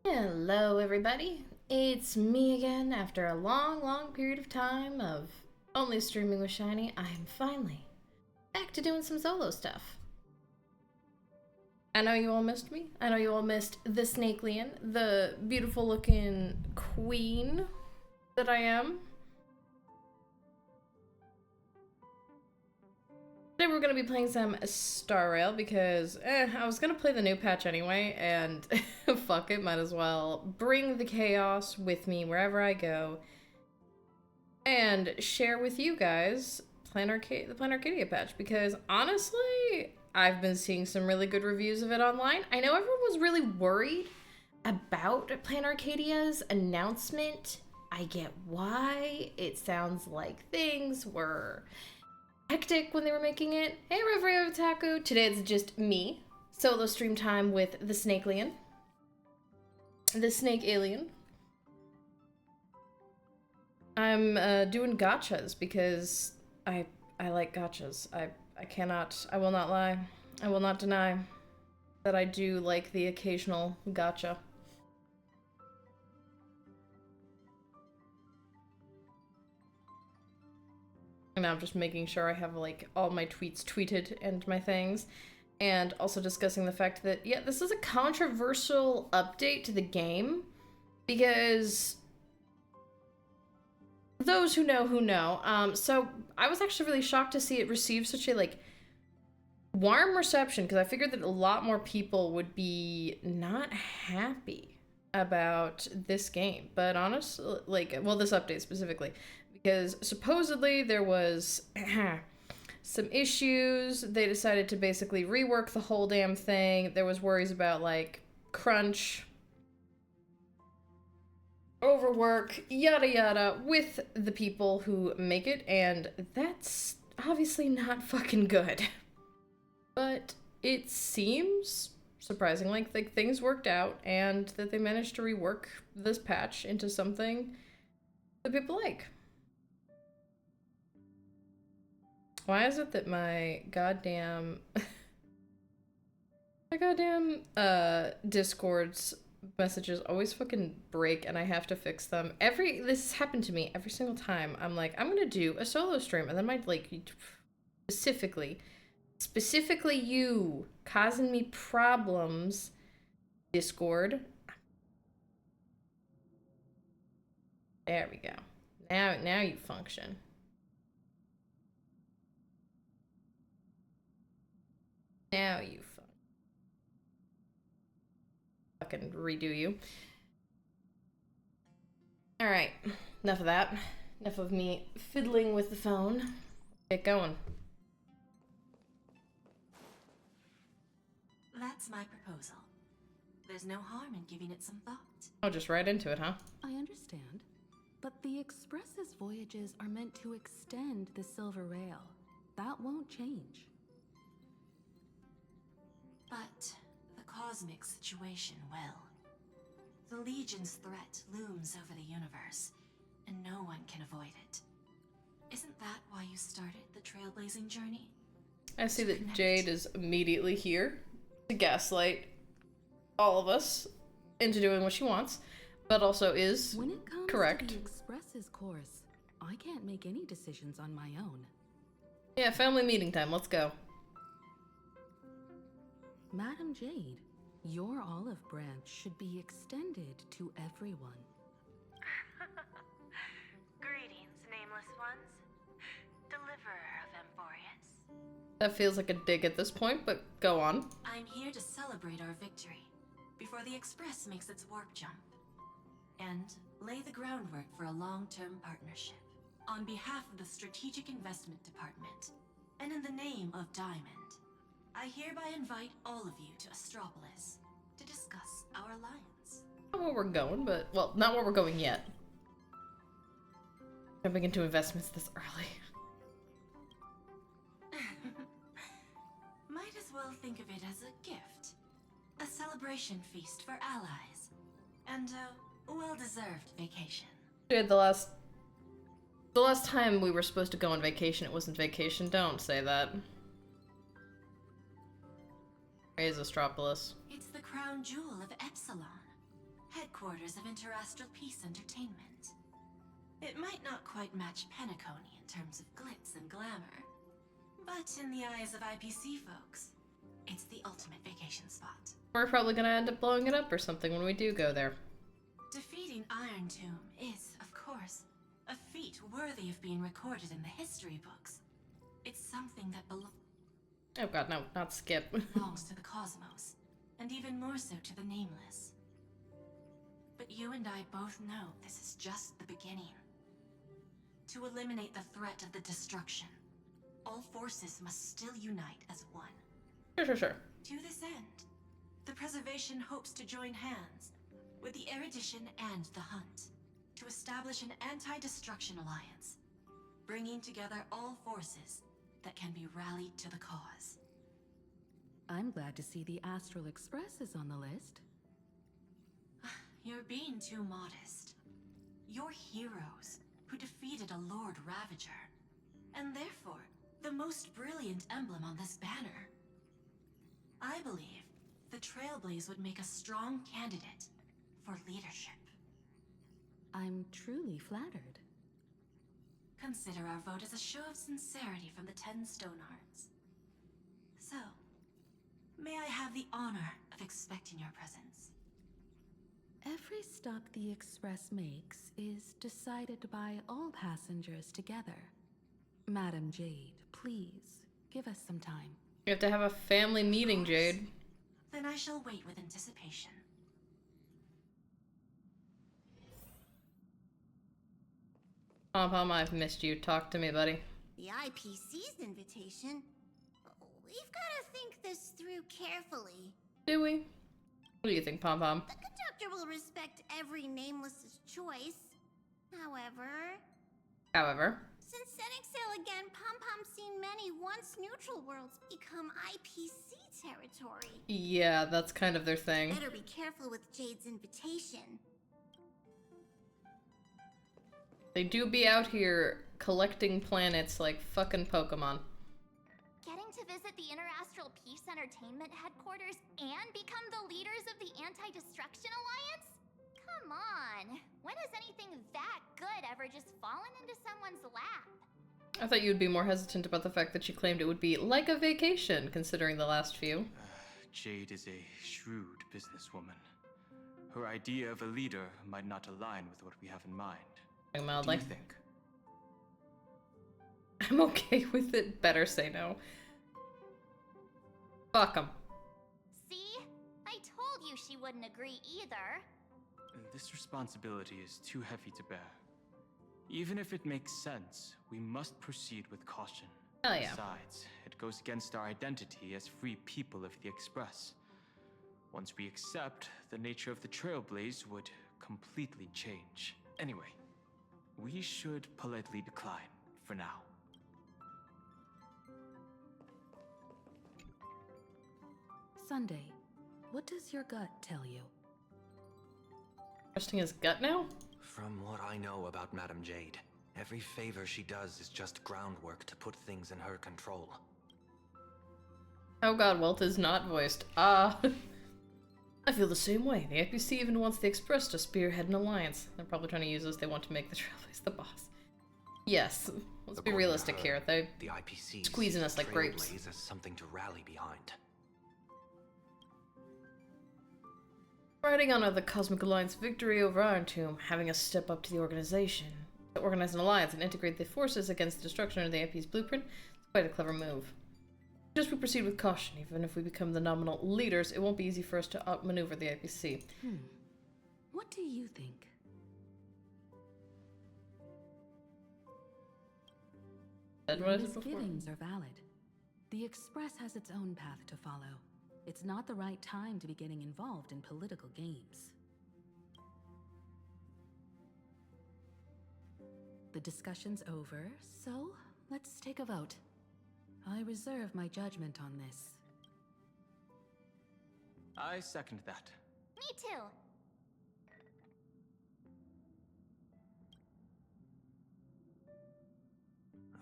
Hello, everybody. It's me again. After a long period of time of only streaming with Shiny, I am finally back to doing some solo stuff. I know you all missed me. I know you all missed the Snakelian, the beautiful looking queen that I am. Today we're going to be playing some Star Rail because I was going to play the new patch anyway, and fuck it, might as well bring the chaos with me wherever I go and share with you guys the Planarcadia patch, because honestly, I've been seeing some really good reviews of it online. I know everyone was really worried about Planarcadia's announcement. I get why. It sounds like things were hectic when they were making it. Hey, Reverie Otaku. Today it's just me. Solo stream time with the Snakelian. The Snake Alien. I'm doing gachas because I like gachas. I will not lie. I will not deny that I do like the occasional gacha. And now I'm just making sure I have like all my tweets tweeted and my things. And also discussing the fact that, yeah, this is a controversial update to the game because those who know. So I was actually really shocked to see it receive such a like warm reception, because I figured that a lot more people would be not happy about this game. But honestly, like, well, this update specifically, because supposedly there was some issues. They decided to basically rework the whole damn thing. There was worries about like crunch, overwork, yada yada, with the people who make it, and that's obviously not fucking good. But it seems surprisingly like things worked out and that they managed to rework this patch into something that people like. Why is it that my goddamn Discord's messages always fucking break and I have to fix them? This has happened to me every single time. I'm like, I'm gonna do a solo stream, and then my like specifically you causing me problems, Discord. There we go. Now you function. Now you fucking redo you. Alright, enough of that. Enough of me fiddling with the phone. Get going. That's my proposal. There's no harm in giving it some thought. Oh, just right into it, huh? I understand. But the Express's voyages are meant to extend the Silver Rail. That won't change. But the cosmic situation will. The Legion's threat looms over the universe, and no one can avoid it. Isn't that why you started the trailblazing journey? I see that Jade is immediately here to gaslight all of us into doing what she wants, but also is when it comes correct. To the Express's course, I can't make any decisions on my own. Yeah, family meeting time, let's go. Madam Jade, your olive branch should be extended to everyone. Greetings, nameless ones. Deliverer of Amphoreus. That feels like a dig at this point, but go on. I'm here to celebrate our victory before the Express makes its warp jump, and lay the groundwork for a long-term partnership. On behalf of the Strategic Investment Department, and in the name of Diamond, I hereby invite all of you to Astropolis to discuss our alliance. Not where we're going, but, well, not where we're going yet. Jumping into investments this early. Might as well think of it as a gift. A celebration feast for allies. And a well-deserved vacation. Dude, the last time we were supposed to go on vacation, it wasn't vacation. Don't say that. Praise Astropolis. It's the crown jewel of Epsilon. headquarters of Interastral Peace Entertainment. It might not quite match Penacony in terms of glitz and glamour, but in the eyes of IPC folks, it's the ultimate vacation spot. We're probably gonna end up blowing it up or something when we do go there. Defeating Iron Tomb is, of course, a feat worthy of being recorded in the history books. It's something that Oh god, no, not Skip. belongs to the cosmos, and even more so to the Nameless. But you and I both know this is just the beginning. To eliminate the threat of the destruction, all forces must still unite as one. Sure. To this end, the Preservation hopes to join hands with the Erudition and the Hunt to establish an anti-destruction alliance, bringing together all forces that can be rallied to the cause. I'm glad to see the Astral Express is on the list. You're being too modest. You're heroes who defeated a Lord Ravager, and therefore the most brilliant emblem on this banner. I believe the Trailblaze would make a strong candidate for leadership. I'm truly flattered. Consider our vote as a show of sincerity from the 10 Stonehearts. So, may I have the honor of expecting your presence? Every stop the Express makes is decided by all passengers together. Madam Jade, please, give us some time. You have to have a family meeting, Jade. Then I shall wait with anticipation. Pom-Pom, I've missed you. Talk to me, buddy. The IPC's invitation? We've got to think this through carefully. Do we? What do you think, Pom-Pom? The conductor will respect every Nameless's choice. However, since setting sail again, Pom-Pom's seen many once neutral worlds become IPC territory. Yeah, that's kind of their thing. Better be careful with Jade's invitation. They do be out here collecting planets like fucking Pokemon. Getting to visit the Interastral Peace Entertainment headquarters and become the leaders of the Anti-Destruction Alliance? Come on! When has anything that good ever just fallen into someone's lap? I thought you'd be more hesitant about the fact that she claimed it would be like a vacation, considering the last few. Jade is a shrewd businesswoman. Her idea of a leader might not align with what we have in mind. What do you think? I'm okay with it. Better say no. Fuck 'em. See? I told you she wouldn't agree either. This responsibility is too heavy to bear. Even if it makes sense, we must proceed with caution. Hell yeah. Besides, it goes against our identity as free people of the Express. Once we accept, the nature of the Trailblaze would completely change. Anyway, we should politely decline for now. Sunday, what does your gut tell you? Trusting his gut now? From what I know about Madame Jade, every favor she does is just groundwork to put things in her control. Oh god, Walt is not voiced. I feel the same way. The IPC even wants the Express to spearhead an alliance. They're probably trying to use us. They want to make the Trailblaze the boss. Yes, let's be realistic here. They're the IPC squeezing us like grapes. Trailblaze as something to rally behind. Riding on the Cosmic Alliance victory over Iron Tomb, having us step up to the organization. To organize an alliance and integrate the forces against the destruction of the IP's blueprint, it's quite a clever move. Just we proceed with caution. Even if we become the nominal leaders, it won't be easy for us to outmaneuver the IPC. What do you think? Your misgivings are valid. The Express has its own path to follow. It's not the right time to be getting involved in political games. The discussion's over, so let's take a vote. I reserve my judgment on this. I second that. Me too.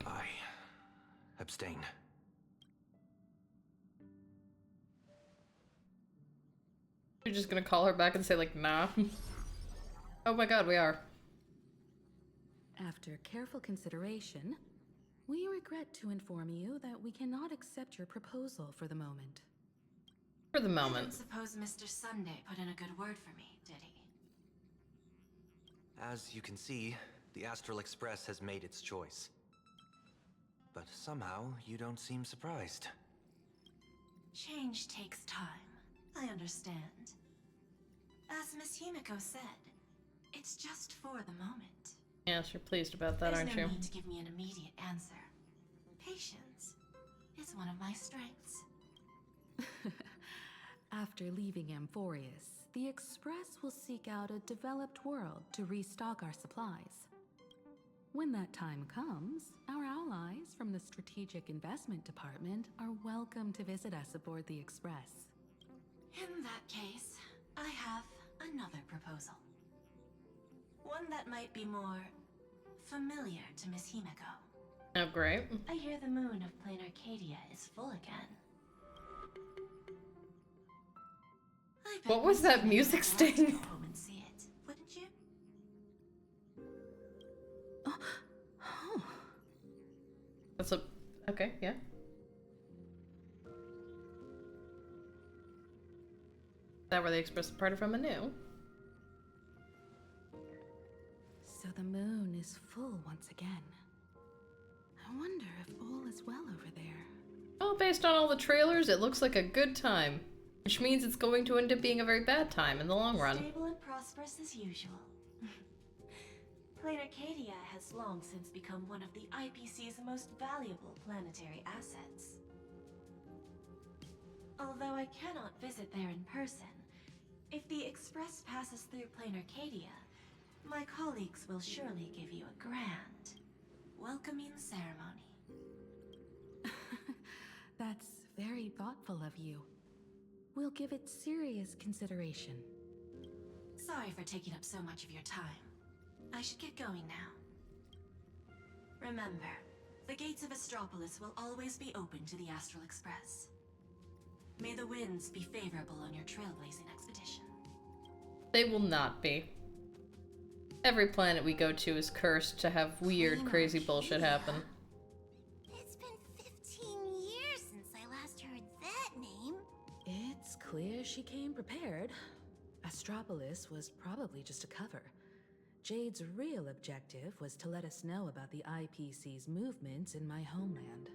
I abstain. You're just gonna call her back and say, like, nah? Oh my god, we are. After careful consideration, we regret to inform you that we cannot accept your proposal for the moment. For the I moment. don't suppose Mr. Sunday put in a good word for me, did he? As you can see, the Astral Express has made its choice. But somehow, you don't seem surprised. Change takes time. I understand. As Miss Himiko said, it's just for the moment. Yes, you're pleased about that, There's aren't no you? need to give me an immediate answer. Patience is one of my strengths. After leaving Amphoreus, the Express will seek out a developed world to restock our supplies. When that time comes, our allies from the Strategic Investment Department are welcome to visit us aboard the Express. In that case, I have another proposal. One that might be more familiar to Miss Himiko. Oh, great. I hear the moon of Planarcadia is full again. I bet What was Miss that Himiko music would love to sting? go home and see it, wouldn't you? Oh. That's a... Okay, yeah. Is that where they express departed from anew? So the moon is full once again. I wonder if all is well over there. Well, based on all the trailers, it looks like a good time. Which means it's going to end up being a very bad time in the long run. Stable and prosperous as usual. Planarcadia has long since become one of the IPC's most valuable planetary assets. Although I cannot visit there in person, if the Express passes through Planarcadia, my colleagues will surely give you a grand welcoming ceremony. That's very thoughtful of you. We'll give it serious consideration. Sorry for taking up so much of your time. I should get going now. Remember, the gates of Astropolis will always be open to the Astral Express. May the winds be favorable on your trailblazing expedition. They will not be. Every planet we go to is cursed to have weird, crazy bullshit happen. It's been 15 years since I last heard that name. It's clear she came prepared. Astropolis was probably just a cover. Jade's real objective was to let us know about the IPC's movements in my homeland.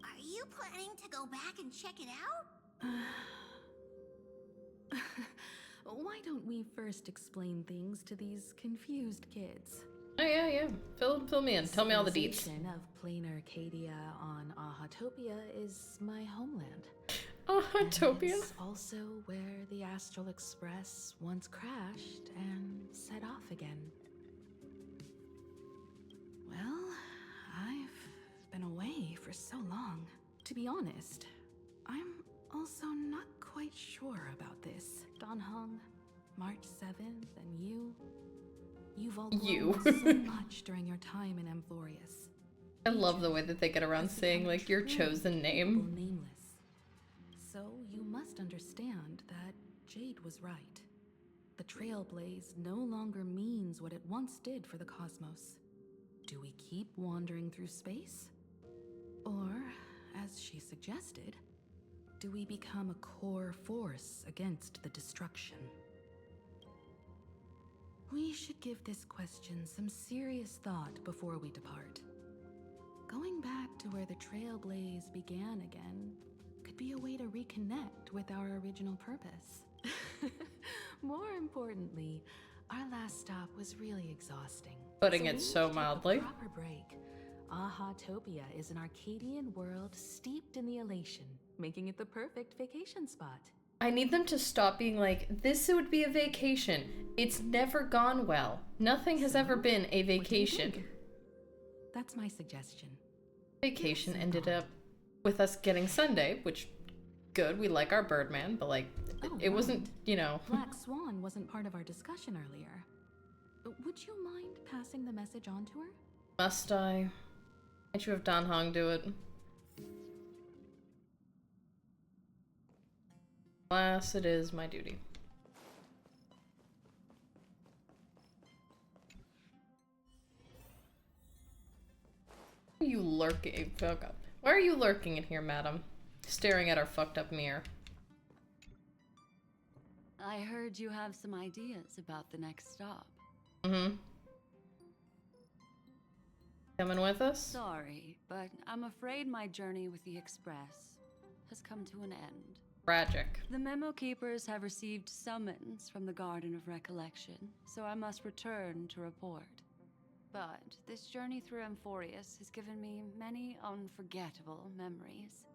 Are you planning to go back and check it out? Why don't we first explain things to these confused kids? Oh yeah, yeah. Fill me in. Tell me all the deets. Civilization of Planarcadia on Ahatopia is my homeland. Ahatopia? It's also where the Astral Express once crashed and set off again. Well, I've been away for so long. To be honest, I'm also not quite sure about this. Don Hong, March 7th, and you've all grown so much during your time in Amphoreus. I love the way that they get around saying, like, your chosen name. Nameless. So you must understand that Jade was right. The Trailblaze no longer means what it once did for the cosmos. Do we keep wandering through space? Or, as she suggested, do we become a core force against the destruction? We should give this question some serious thought before we depart. Going back to where the Trailblaze began again could be a way to reconnect with our original purpose. More importantly, our last stop was really exhausting. Putting we it need so to take a mildly. proper break. Ahatopia is an Arcadian world steeped in the elation, making it the perfect vacation spot. I need them to stop being like, this would be a vacation. It's never gone well. Nothing has ever been a What do you vacation. think? That's my suggestion. Vacation ended up with us getting Sunday, which, good, we like our Birdman, but like, it right. wasn't, you know. Black Swan wasn't part of our discussion earlier. Would you mind passing the message on to her? Must I? Can't you have Don Hong do it? Alas, it is my duty. Why are you lurking? Fuck up. Why are you lurking in here, madam? Staring at our fucked up mirror. I heard you have some ideas about the next stop. Mm-hmm. Coming with us? Sorry, but I'm afraid my journey with the Express has come to an end. Tragic. The Memo Keepers have received summons from the Garden of Recollection, so I must return to report. But this journey through Amphoreus has given me many unforgettable memories.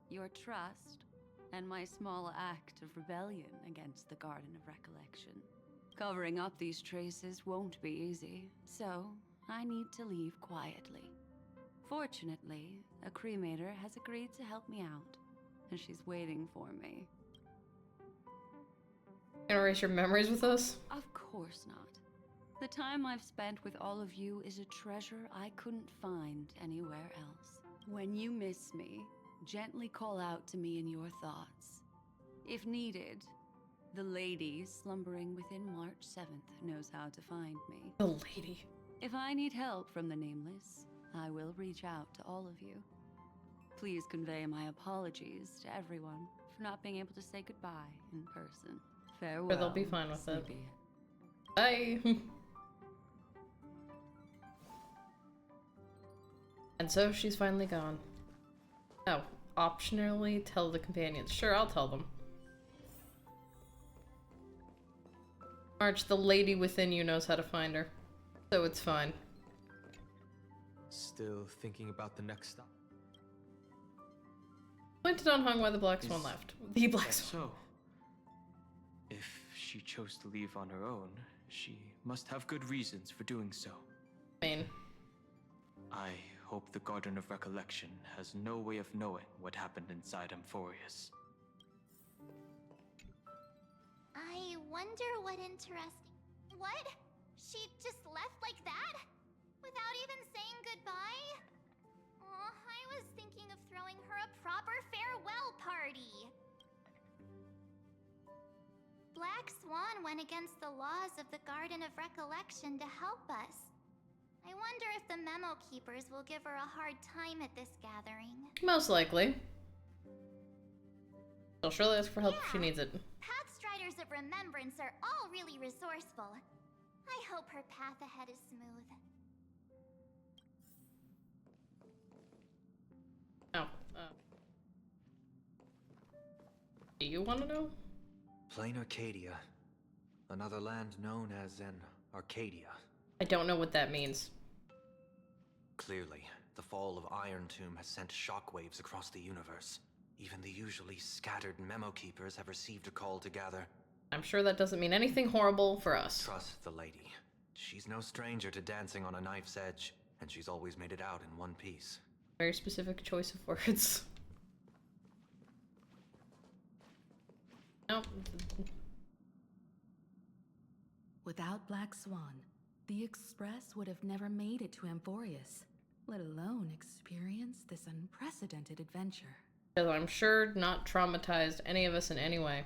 Your trust, and my small act of rebellion against the Garden of Recollection. Covering up these traces won't be easy, so I need to leave quietly. Fortunately, a cremator has agreed to help me out, and she's waiting for me. Gonna erase your memories with us? Of course not. The time I've spent with all of you is a treasure I couldn't find anywhere else. When you miss me, gently call out to me in your thoughts. If needed, the lady slumbering within March 7th knows how to find me. The lady. If I need help from the Nameless, I will reach out to all of you. Please convey my apologies to everyone for not being able to say goodbye in person. Farewell. Sure, they'll be fine with it. Sleepy. Bye. And so she's finally gone. Oh, optionally tell the companions. Sure, I'll tell them. March, the lady within you knows how to find her. So it's fine. Still thinking about the next stop? Pointed on Hung why the Black Swan left. The Black That's Swan. so. If she chose to leave on her own, she must have good reasons for doing so. I mean, I hope the Garden of Recollection has no way of knowing what happened inside Amphoreus. I wonder what interesting... What? She just left like that? Without even saying goodbye? Aw, I was thinking of throwing her a proper farewell party. Black Swan went against the laws of the Garden of Recollection to help us. I wonder if the Memo Keepers will give her a hard time at this gathering. most likely. She'll surely ask for help if she needs it. Pathstriders of Remembrance are all really resourceful. I hope her path ahead is smooth. Oh, do you want to know? Planarcadia. Another land known as an Arcadia. I don't know what that means. Clearly, the fall of Iron Tomb has sent shockwaves across the universe. Even the usually scattered Memo Keepers have received a call to gather. I'm sure that doesn't mean anything horrible for us. Trust the lady. She's no stranger to dancing on a knife's edge, and she's always made it out in one piece. Very specific choice of words. Nope. Without Black Swan, the Express would have never made it to Amphoreus, let alone experience this unprecedented adventure. Because I'm sure not traumatized any of us in any way.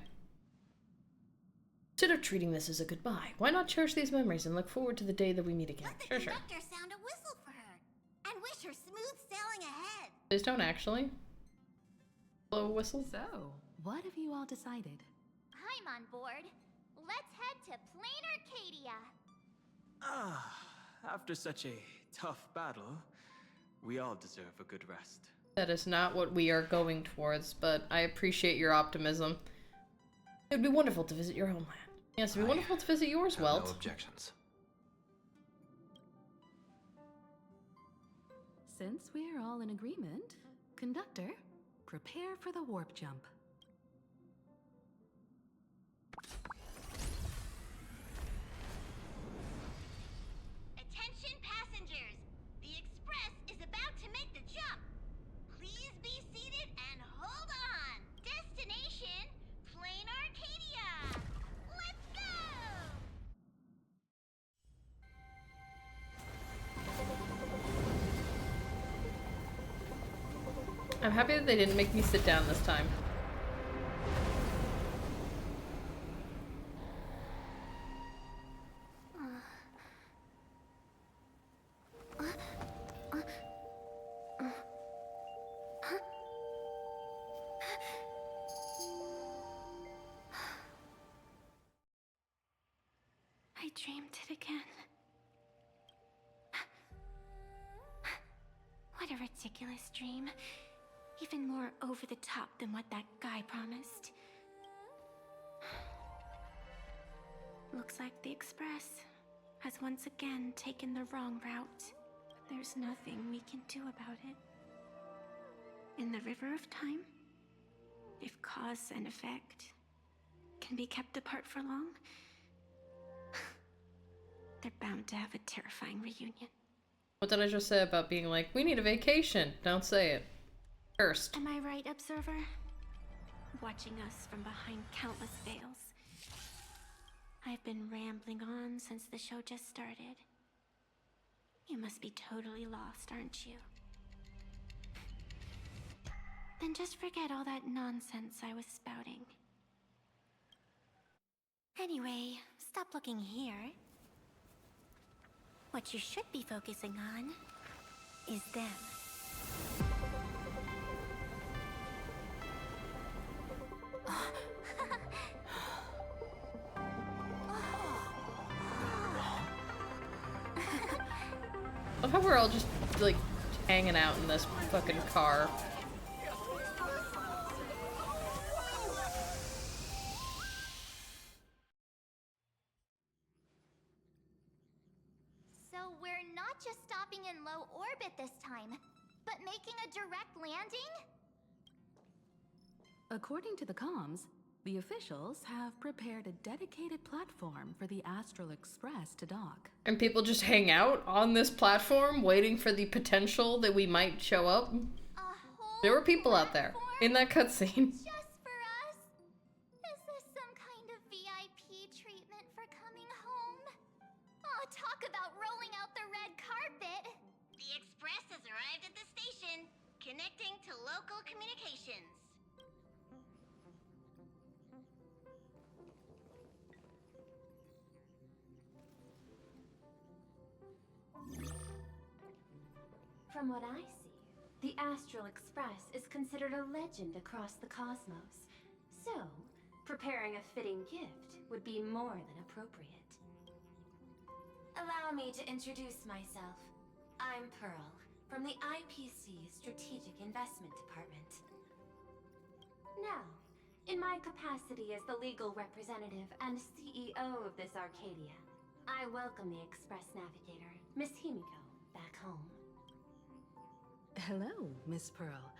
Instead of treating this as a goodbye, why not cherish these memories and look forward to the day that we meet again? Let the Sure. conductor sound a whistle for her and wish her smooth sailing ahead. Please don't actually. Blow a whistle. So, what have you all decided? I'm on board. Let's head to Planarcadia. After such a tough battle, we all deserve a good rest. That is not what we are going towards, but I appreciate your optimism. It would be wonderful to visit your homeland. Yes, it'd be wonderful to visit yours, Have Welt. no objections. Since we're all in agreement, Conductor, prepare for the warp jump. Attention passengers! The Express is about to make the jump. Please be seated and hold on. Destination, Planarcadia. Let's go! I'm happy that they didn't make me sit down this time. extreme. Even more over the top than what that guy promised. Looks like the Express has once again taken the wrong route. There's nothing we can do about it. In the river of time, if cause and effect can be kept apart for long, they're bound to have a terrifying reunion. What did I just say about being like, we need a vacation? Don't say it. Cursed. Am I right, Observer? Watching us from behind countless veils. I've been rambling on since the show just started. You must be totally lost, aren't you? Then just forget all that nonsense I was spouting. Anyway, stop looking here. What you should be focusing on is them. I love how we're all just, like, hanging out in this fucking car. So we're not just stopping in low orbit this time, but making a direct landing? According to the comms, the officials have prepared a dedicated platform for the Astral Express to dock. And people just hang out on this platform waiting for the potential that we might show up. There were people out there in that cutscene. Just for us? Is this some kind of VIP treatment for coming home? Oh, talk about rolling out the red carpet. The Express has arrived at the station, connecting to local communications. From what I see, the Astral Express is considered a legend across the cosmos. So, preparing a fitting gift would be more than appropriate. Allow me to introduce myself. I'm Pearl, from the IPC Strategic Investment Department. Now, in my capacity as the legal representative and CEO of this Arcadia, I welcome the Express Navigator, Miss Himiko, back home. Hello, Miss Pearl.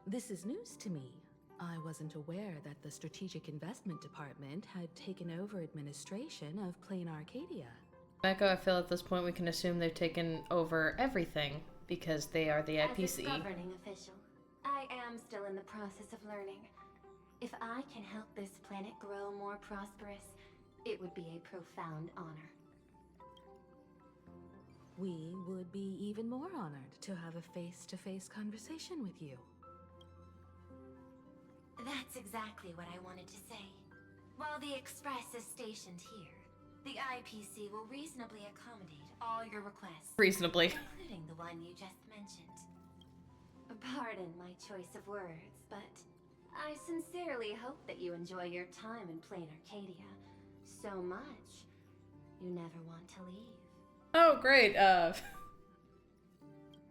This is news to me. I wasn't aware that the Strategic Investment Department had taken over administration of Planarcadia. Echo, I feel at this point we can assume they've taken over everything because they are the IPC. As its governing official, I am still in the process of learning. If I can help this planet grow more prosperous, it would be a profound honor. We would be even more honored to have a face-to-face conversation with you. That's exactly what I wanted to say. While the Express is stationed here, the IPC will reasonably accommodate all your requests. Reasonably. Including the one you just mentioned. Pardon my choice of words, but I sincerely hope that you enjoy your time in Planarcadia so much you never want to leave. Oh, great.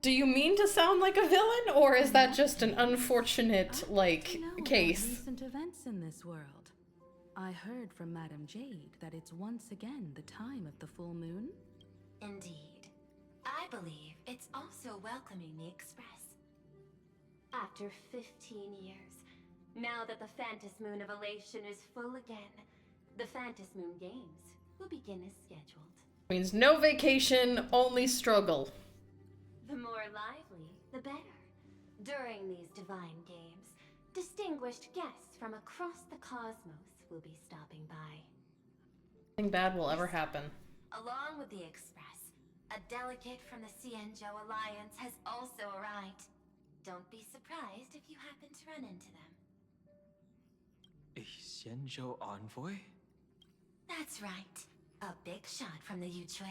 Do you mean to sound like a villain, or is that just an unfortunate, like, case? Recent events in this world. I heard from Madame Jade that it's once again the time of the full moon. Indeed. I believe it's also welcoming the Express. After 15 years, now that the Phantas Moon of Elation is full again, the Phantas Moon Games will begin as scheduled. Means no vacation, only struggle. The more lively, the better. During these divine games, distinguished guests from across the cosmos will be stopping by. Nothing bad will ever happen. Along with the Express, a delegate from the Cienjo Alliance has also arrived. Don't be surprised if you happen to run into them. A Xianzhou envoy? That's right. A big shot from the Yuchue.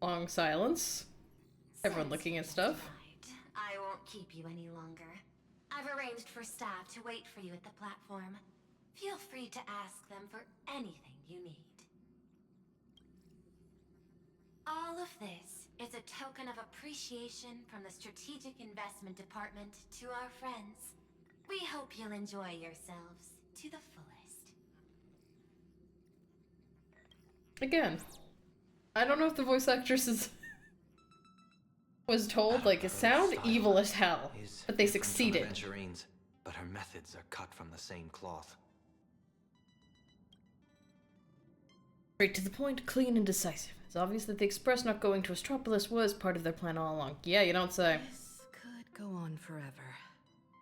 Long silence. Everyone looking at stuff. Right. I won't keep you any longer. I've arranged for staff to wait for you at the platform. Feel free to ask them for anything you need. All of this is a token of appreciation from the Strategic Investment Department to our friends. We hope you'll enjoy yourselves to the fullest. Again, I don't know if the voice actress was told, like, it sound evil as hell, but they succeeded. But her methods are cut from the same cloth. Straight to the point, clean and decisive. It's obvious that the Express not going to Astropolis was part of their plan all along. Yeah, you don't say. This could go on forever.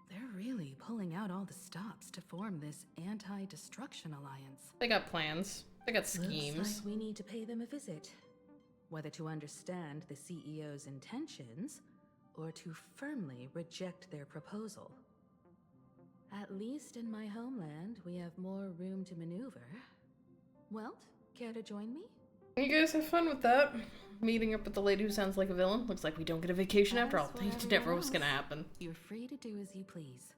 They're really pulling out all the stops to form this anti-destruction alliance. They got plans. They got schemes. Looks like we need to pay them a visit. Whether to understand the CEO's intentions, or to firmly reject their proposal. At least in my homeland, we have more room to maneuver. Welt, care to join me? You guys have fun with that. Meeting up with the lady who sounds like a villain. Looks like we don't get a vacation after all. It never was gonna happen. You're free to do as you please.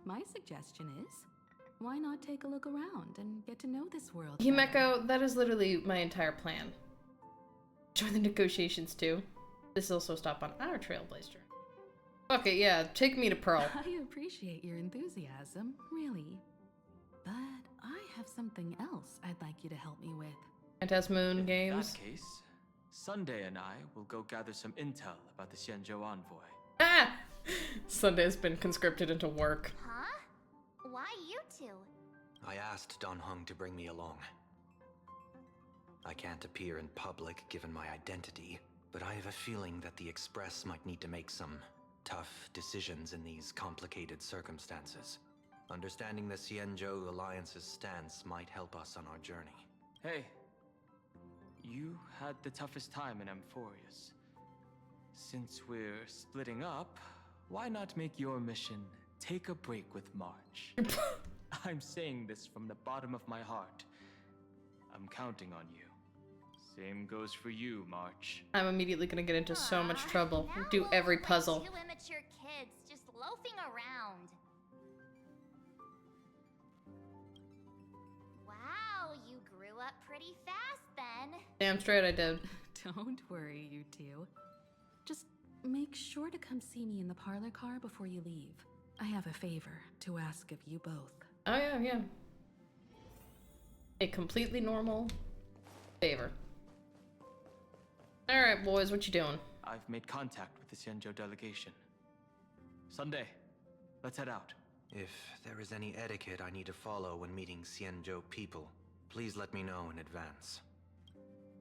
My suggestion is, why not take a look around and get to know this world? Himeko, that is literally my entire plan. Join the negotiations too. This is also a stop on our Trailblazer. Okay, yeah, take me to Pearl. I appreciate your enthusiasm, really. But I have something else I'd like you to help me with. Phantasmoon games. In that case, Sunday and I will go gather some intel about the Xianzhou envoy. Ah! Sunday's been conscripted into work. Huh? Why you two? I asked Don Hung to bring me along. I can't appear in public given my identity, but I have a feeling that the Express might need to make some tough decisions in these complicated circumstances. Understanding the Xianzhou Alliance's stance might help us on our journey. Hey, you had the toughest time in Amphoreus. Since we're splitting up, why not make your mission take a break with March? I'm saying this from the bottom of my heart. I'm counting on you. Same goes for you, March. I'm immediately gonna get into so much trouble. Now Do we'll every look like puzzle. two immature kids just loafing around. Wow, you grew up pretty fast then. Damn straight I did. Don't worry, you two. Just make sure to come see me in the parlor car before you leave. I have a favor to ask of you both. Oh yeah, yeah. A completely normal favor. Alright, boys, what you doing? I've made contact with the Xianzhou delegation. Sunday, let's head out. If there is any etiquette I need to follow when meeting Xianzhou people, please let me know in advance.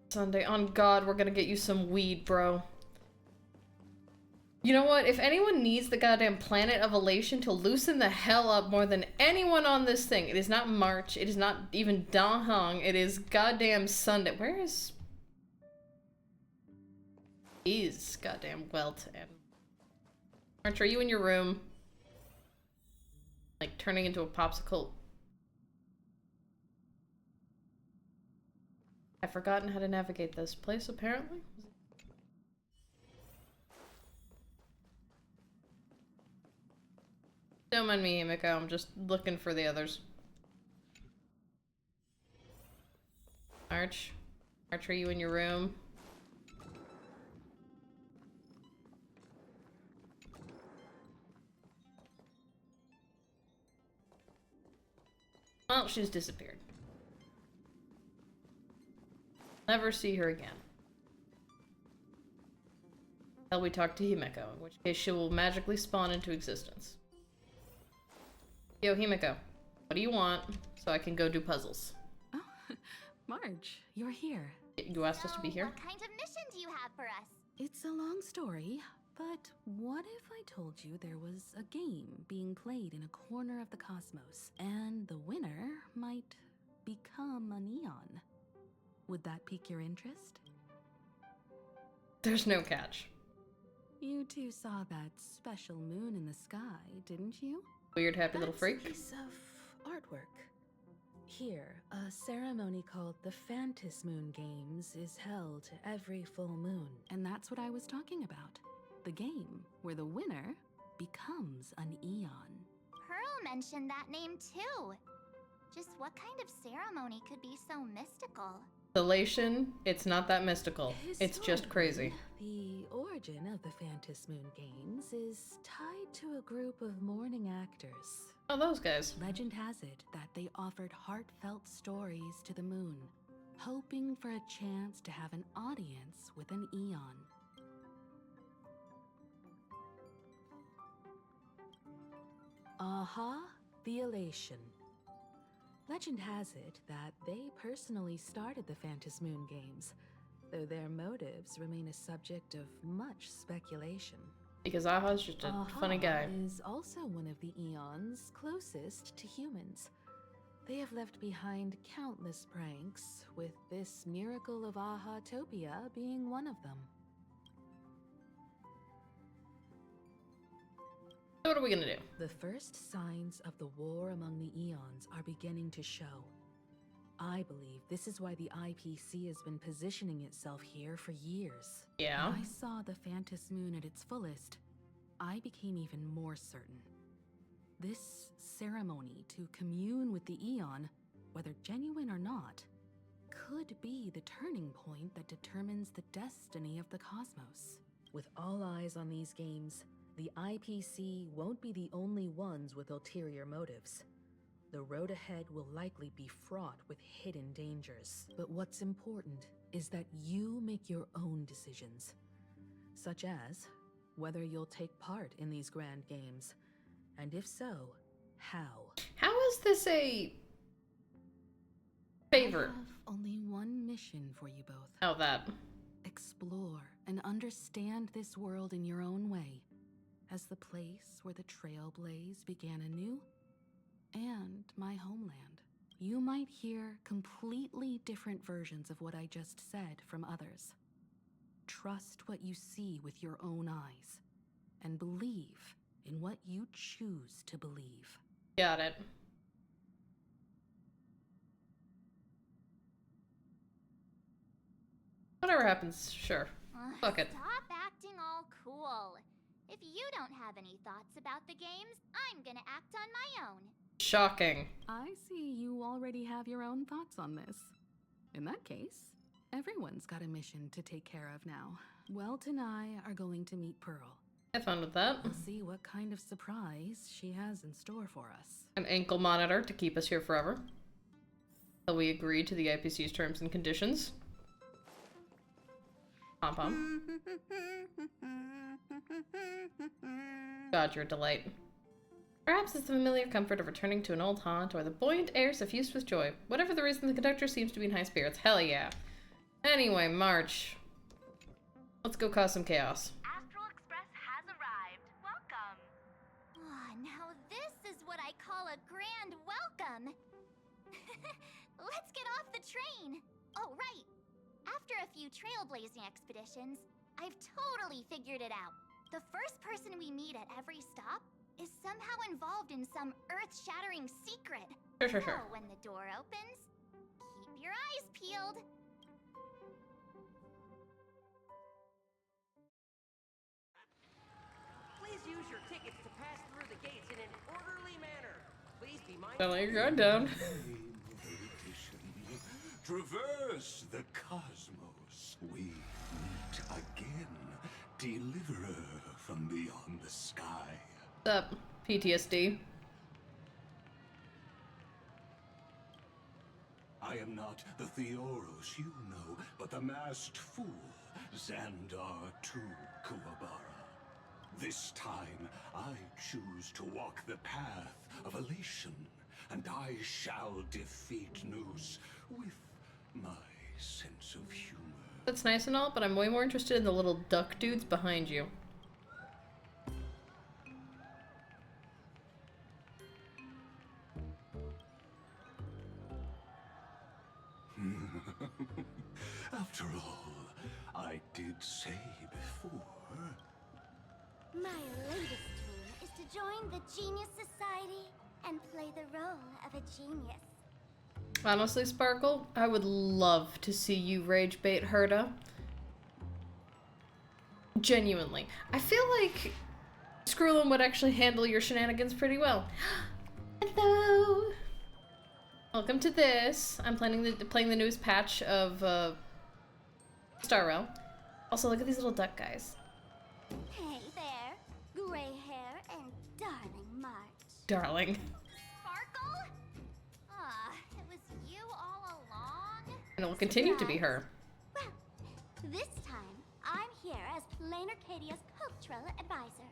Sunday, on God, we're gonna get you some weed, bro. You know what? If anyone needs the goddamn planet of elation to loosen the hell up more than anyone on this thing, it is not March, it is not even Don Hung, it is goddamn Sunday. Where is goddamn Welt and March, are you in your room? Like turning into a popsicle. I've forgotten how to navigate this place, apparently. Don't mind me, Himeko, I'm just looking for the others. March, are you in your room? Well, she's disappeared. Never see her again. Until we talk to Himeko, in which case she will magically spawn into existence. Yo, Himeko, what do you want so I can go do puzzles? Oh, Marge, you're here. You asked us to be here? What kind of mission do you have for us? It's a long story, but what if I told you there was a game being played in a corner of the cosmos, and the winner might become a neon? Would that pique your interest? There's no catch. You two saw that special moon in the sky, didn't you? Weird happy little freak. That's a piece of artwork. Here, a ceremony called the Phantasmoon Games is held every full moon. And that's what I was talking about. The game where the winner becomes an eon. Pearl mentioned that name too. Just what kind of ceremony could be so mystical? Elation, it's not that mystical. It's just crazy. The origin of the Phantom Moon games is tied to a group of mourning actors. Oh, those guys. Legend has it that they offered heartfelt stories to the moon, hoping for a chance to have an audience with an Eon. Aha, the Elation. Legend has it that they personally started the Phantom Moon games, though their motives remain a subject of much speculation. Because Aha's just a funny guy. Is also one of the Eons closest to humans. They have left behind countless pranks, with this miracle of Aha-topia being one of them. So what are we gonna do? The first signs of the war among the Eons are beginning to show. I believe this is why the IPC has been positioning itself here for years. Yeah. When I saw the Phantom Moon at its fullest, I became even more certain. This ceremony to commune with the Eon, whether genuine or not, could be the turning point that determines the destiny of the cosmos. With all eyes on these games, the IPC won't be the only ones with ulterior motives. The road ahead will likely be fraught with hidden dangers. But what's important is that you make your own decisions, such as whether you'll take part in these grand games, and if so, how. How is this a favor? I have only one mission for you both. Oh, that. Explore and understand this world in your own way, as the place where the Trailblaze began anew, and my homeland. You might hear completely different versions of what I just said from others. Trust what you see with your own eyes, and believe in what you choose to believe. Got it. Whatever happens, sure. Fuck it. Stop acting all cool. If you don't have any thoughts about the games, I'm gonna act on my own. Shocking. I see you already have your own thoughts on this. In that case, everyone's got a mission to take care of now. Welt and I are going to meet Pearl. Have fun with that. We'll see what kind of surprise she has in store for us. An ankle monitor to keep us here forever. Till we agree to the IPC's terms and conditions. Pom-pom. God, you're a delight. Perhaps it's the familiar comfort of returning to an old haunt, or the buoyant air suffused with joy. Whatever the reason, the conductor seems to be in high spirits. Hell yeah. Anyway, March. Let's go cause some chaos. Astral Express has arrived. Welcome. Ah, now this is what I call a grand welcome. Let's get off the train. Oh, right. After a few trailblazing expeditions, I've totally figured it out. The first person we meet at every stop is somehow involved in some earth-shattering secret. Sure. So when the door opens, keep your eyes peeled. Please use your tickets to pass through the gates in an orderly manner. Please be mindful. Don't let your guard down. Traverse the cosmos. We meet again, deliverer from beyond the sky. What's up, PTSD? I am not the Theoros you know, but the masked fool, Xandar II Kuwabara. This time, I choose to walk the path of elation, and I shall defeat Noose with my sense of humor. That's nice and all, but I'm way more interested in the little duck dudes behind you. After all, I did say before. My latest dream is to join the Genius Society and play the role of a genius. Honestly, Sparkle, I would love to see you rage bait Herta. Genuinely. I feel like Skrullin would actually handle your shenanigans pretty well. Hello! Welcome to this. I'm playing the newest patch of Star Rail. Also, look at these little duck guys. Hey there, gray hair and darling March. Darling. Sparkle? Ah, it was you all along? And it will continue to be her. Well, this time, I'm here as Planarcadia's cultural advisor,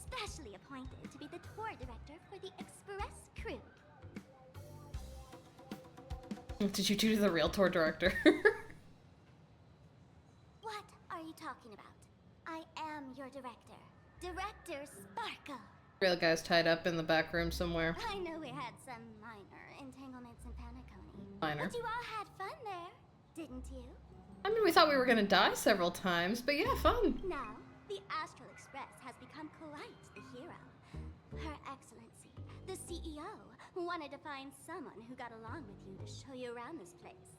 specially appointed to be the tour director for the Express crew. What did you do to the real tour director? What are you talking about? I am your director, Director Sparkle. Real guy's tied up in the back room somewhere. I know we had some minor entanglements in Paniconi. Minor. But you all had fun there, didn't you? I mean, we thought we were gonna die several times, but yeah, fun. Now, the Astral Express has become quite the hero. Her Excellency, the CEO, wanted to find someone who got along with you to show you around this place.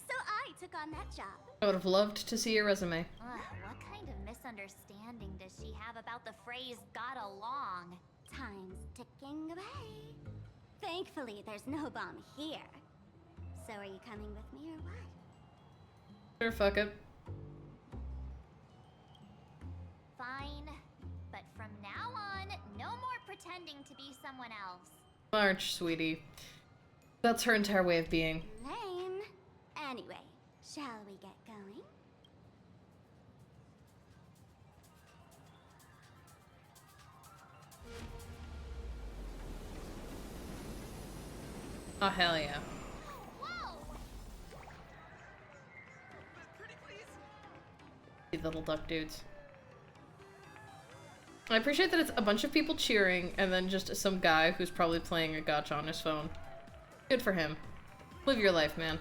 So I took on that job. I would have loved to see your resume. What kind of misunderstanding does she have about the phrase got along? Time's ticking away. Thankfully, there's no bomb here. So are you coming with me or what? Sure, fuck it. Fine. But from now on, no more pretending to be someone else. March, sweetie. That's her entire way of being. Lame. Anyway, shall we get going? Oh, hell yeah. Whoa! The little duck dudes. I appreciate that it's a bunch of people cheering and then just some guy who's probably playing a gacha on his phone. Good for him. Live your life, man.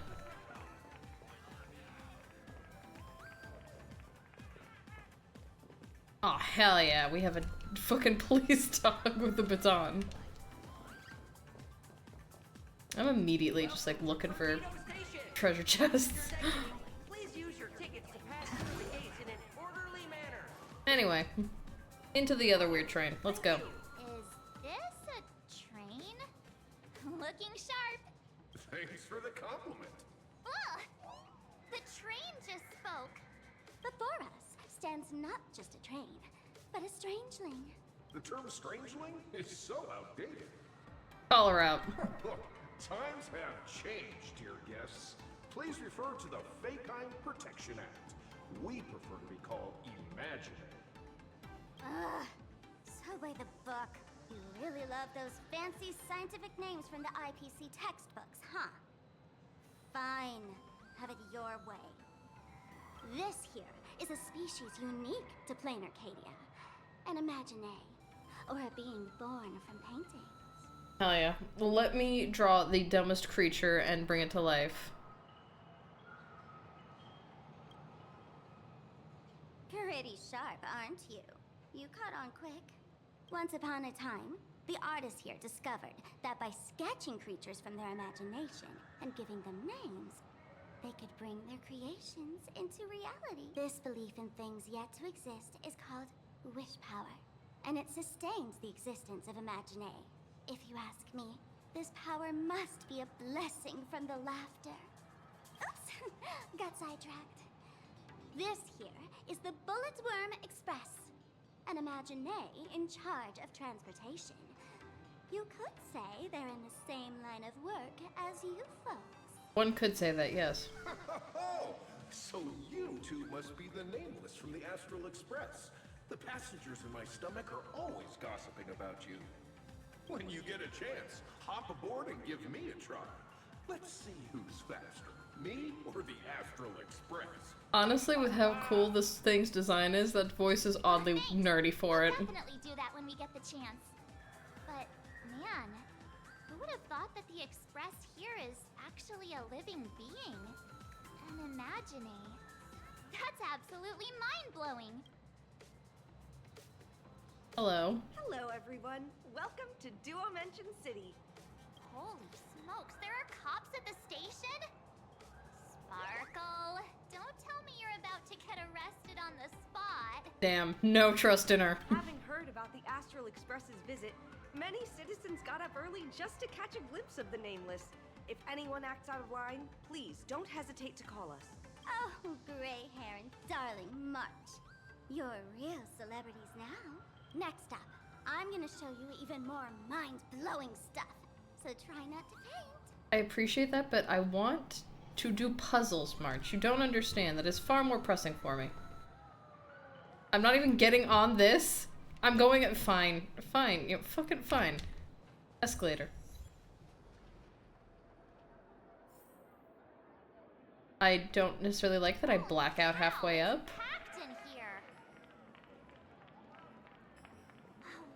Oh, hell yeah. We have a fucking police dog with a baton. I'm immediately just like looking for treasure chests. Please use your tickets to pass through the gates in an orderly manner. Anyway, into the other weird train. Let's go. Is this a train? Looking sharp. Thanks for the compliment. Ugh! The train just spoke. Before us stands not just a train, but a strangeling. The term strangeling is so outdated. Call her out. Look, times have changed, dear guests. Please refer to the Fekine Protection Act. We prefer to be called imaginary. Ugh. So by the book. You really love those fancy scientific names from the IPC textbooks, huh? Fine. Have it your way. This here is a species unique to Planarcadia. An imagine, or a being born from paintings. Hell yeah. Let me draw the dumbest creature and bring it to life. Pretty sharp, aren't you? You caught on quick. Once upon a time, the artists here discovered that by sketching creatures from their imagination and giving them names, they could bring their creations into reality. This belief in things yet to exist is called wish power, and it sustains the existence of imagine. If you ask me, this power must be a blessing from the laughter. Oops, got sidetracked. This here is the Bullet Worm Express, an imagine in charge of transportation. You could say they're in the same line of work as you folks. One could say that, yes. So you two must be the nameless from the Astral Express. The passengers in my stomach are always gossiping about you. When you get a chance, hop aboard and give me a try. Let's see who's faster, me or the Astral Express. Honestly, with how cool this thing's design is, that voice is oddly nerdy for it. We'll definitely do that when we get the chance. But, man, who would have thought that the Express here is actually a living being? An imagine. That's absolutely mind-blowing. Hello. Hello, everyone. Welcome to Duomension City. Holy smokes, there are cops at the station? Sparkle, don't tell me you're about to get arrested on the spot. Damn, no trust in her. Having heard about the Astral Express's visit, many citizens got up early just to catch a glimpse of the Nameless. If anyone acts out of line, please don't hesitate to call us. Oh, gray hair and darling March. You're real celebrities now. Next up, I'm gonna show you even more mind-blowing stuff. So try not to faint. I appreciate that, but I want to do puzzles, March. You don't understand. That is far more pressing for me. I'm not even getting on this. I'm going at fine. Fine. You know, fucking fine. Escalator. I don't necessarily like that I black out halfway up. Packed in here.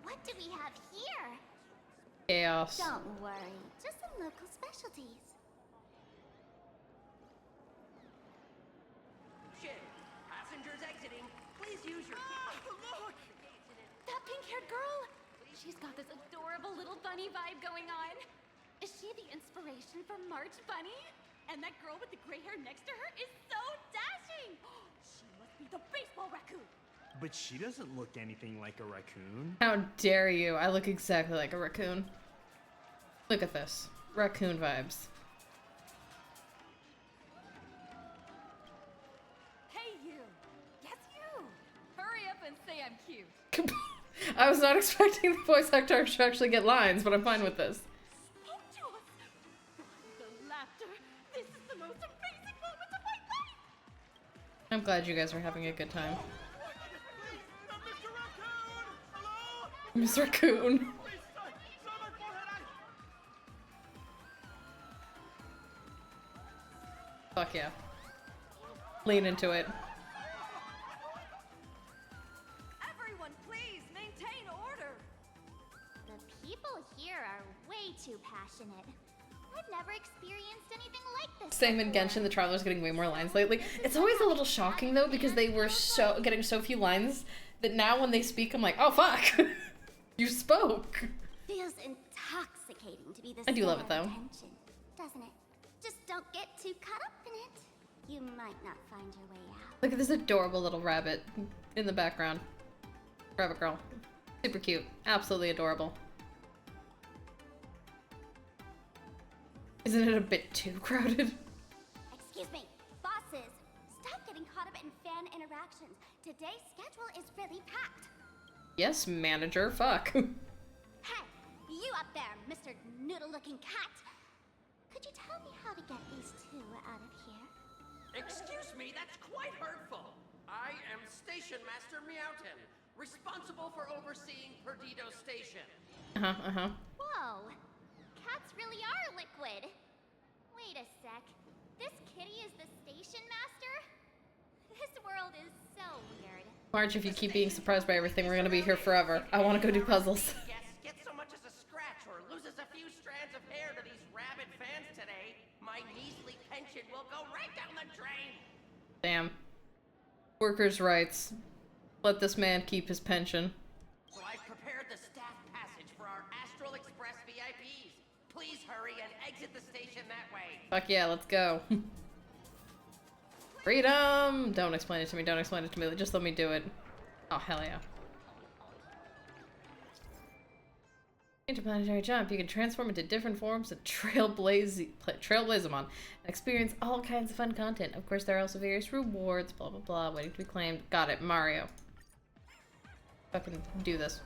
What do we have here? Chaos. Don't worry, just some local specialties. Shit! Passengers exiting. Please use your Look! That pink-haired girl! She's got this adorable little bunny vibe going on. Is she the inspiration for March Bunny? And that girl with the gray hair next to her is so dashing! She must be the baseball raccoon! But she doesn't look anything like a raccoon. How dare you? I look exactly like a raccoon. Look at this. Raccoon vibes. Hey you! Yes you! Hurry up and say I'm cute! I was not expecting the voice actor to actually get lines, but I'm fine with this. The laughter! This is the most amazing moment of my life! I'm glad you guys are having a good time. Mr. Raccoon. Fuck yeah. Lean into it. Everyone, please maintain order. The people here are way too passionate. I've never experienced anything like this. Same in Genshin, the Traveler's getting way more lines lately. It's always a little shocking though, because they were getting so few lines that now when they speak, I'm like, oh fuck, you spoke. Feels intoxicating to be the I do love it, center of though. attention, doesn't it? Just don't get too caught up in it. You might not find your way out. Look at this adorable little rabbit in the background. Rabbit girl. Super cute. Absolutely adorable. Isn't it a bit too crowded? Excuse me, bosses. Stop getting caught up in fan interactions. Today's schedule is really packed. Yes, manager. Fuck. Hey, you up there, Mr. Noodle-looking cat. Could you tell me how to get these two out of here? Excuse me, that's quite hurtful. I am Station Master Meowton, responsible for overseeing Perdido Station. Whoa, cats really are liquid. Wait a sec. This kitty is the station master? This world is so weird. March, if you keep being surprised by everything, we're gonna be here forever. I want to go do puzzles. Gets so much as a scratch or loses a few strands of hair to these rabid fans today, my measly pension will go right down the drain. Damn. Workers' rights. Let this man keep his pension. So I've prepared the staff passage for our Astral Express VIPs. Please hurry and exit the station that way. Fuck yeah, let's go. Freedom! Don't explain it to me, don't explain it to me. Just let me do it. Oh, hell yeah. Interplanetary jump. You can transform into different forms and trailblaze them on. Experience all kinds of fun content. Of course, there are also various rewards, blah, blah, blah, waiting to be claimed. Got it, Mario. Fucking do this.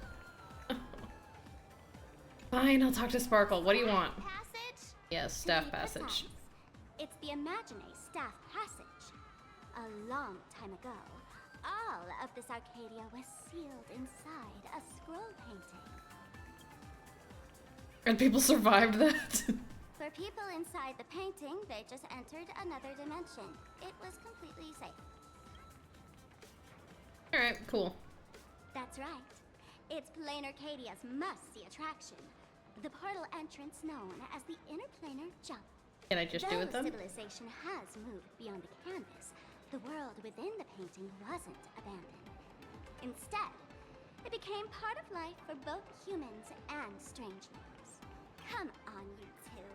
Fine, I'll talk to Sparkle. What do you want? Passage? Yes, To staff be passage. precise, it's the Imagine staff passage. A long time ago, all of this Arcadia was sealed inside a scroll painting. And people survived that? For people inside the painting, they just entered another dimension. It was completely safe. Alright, cool. That's right. It's Planarcadia's must-see attraction. The portal entrance known as the Interplanar Jump. Can I just do it Though then? civilization has moved beyond the canvas, the world within the painting wasn't abandoned. Instead, it became part of life for both humans and strangelings. Come on, you two.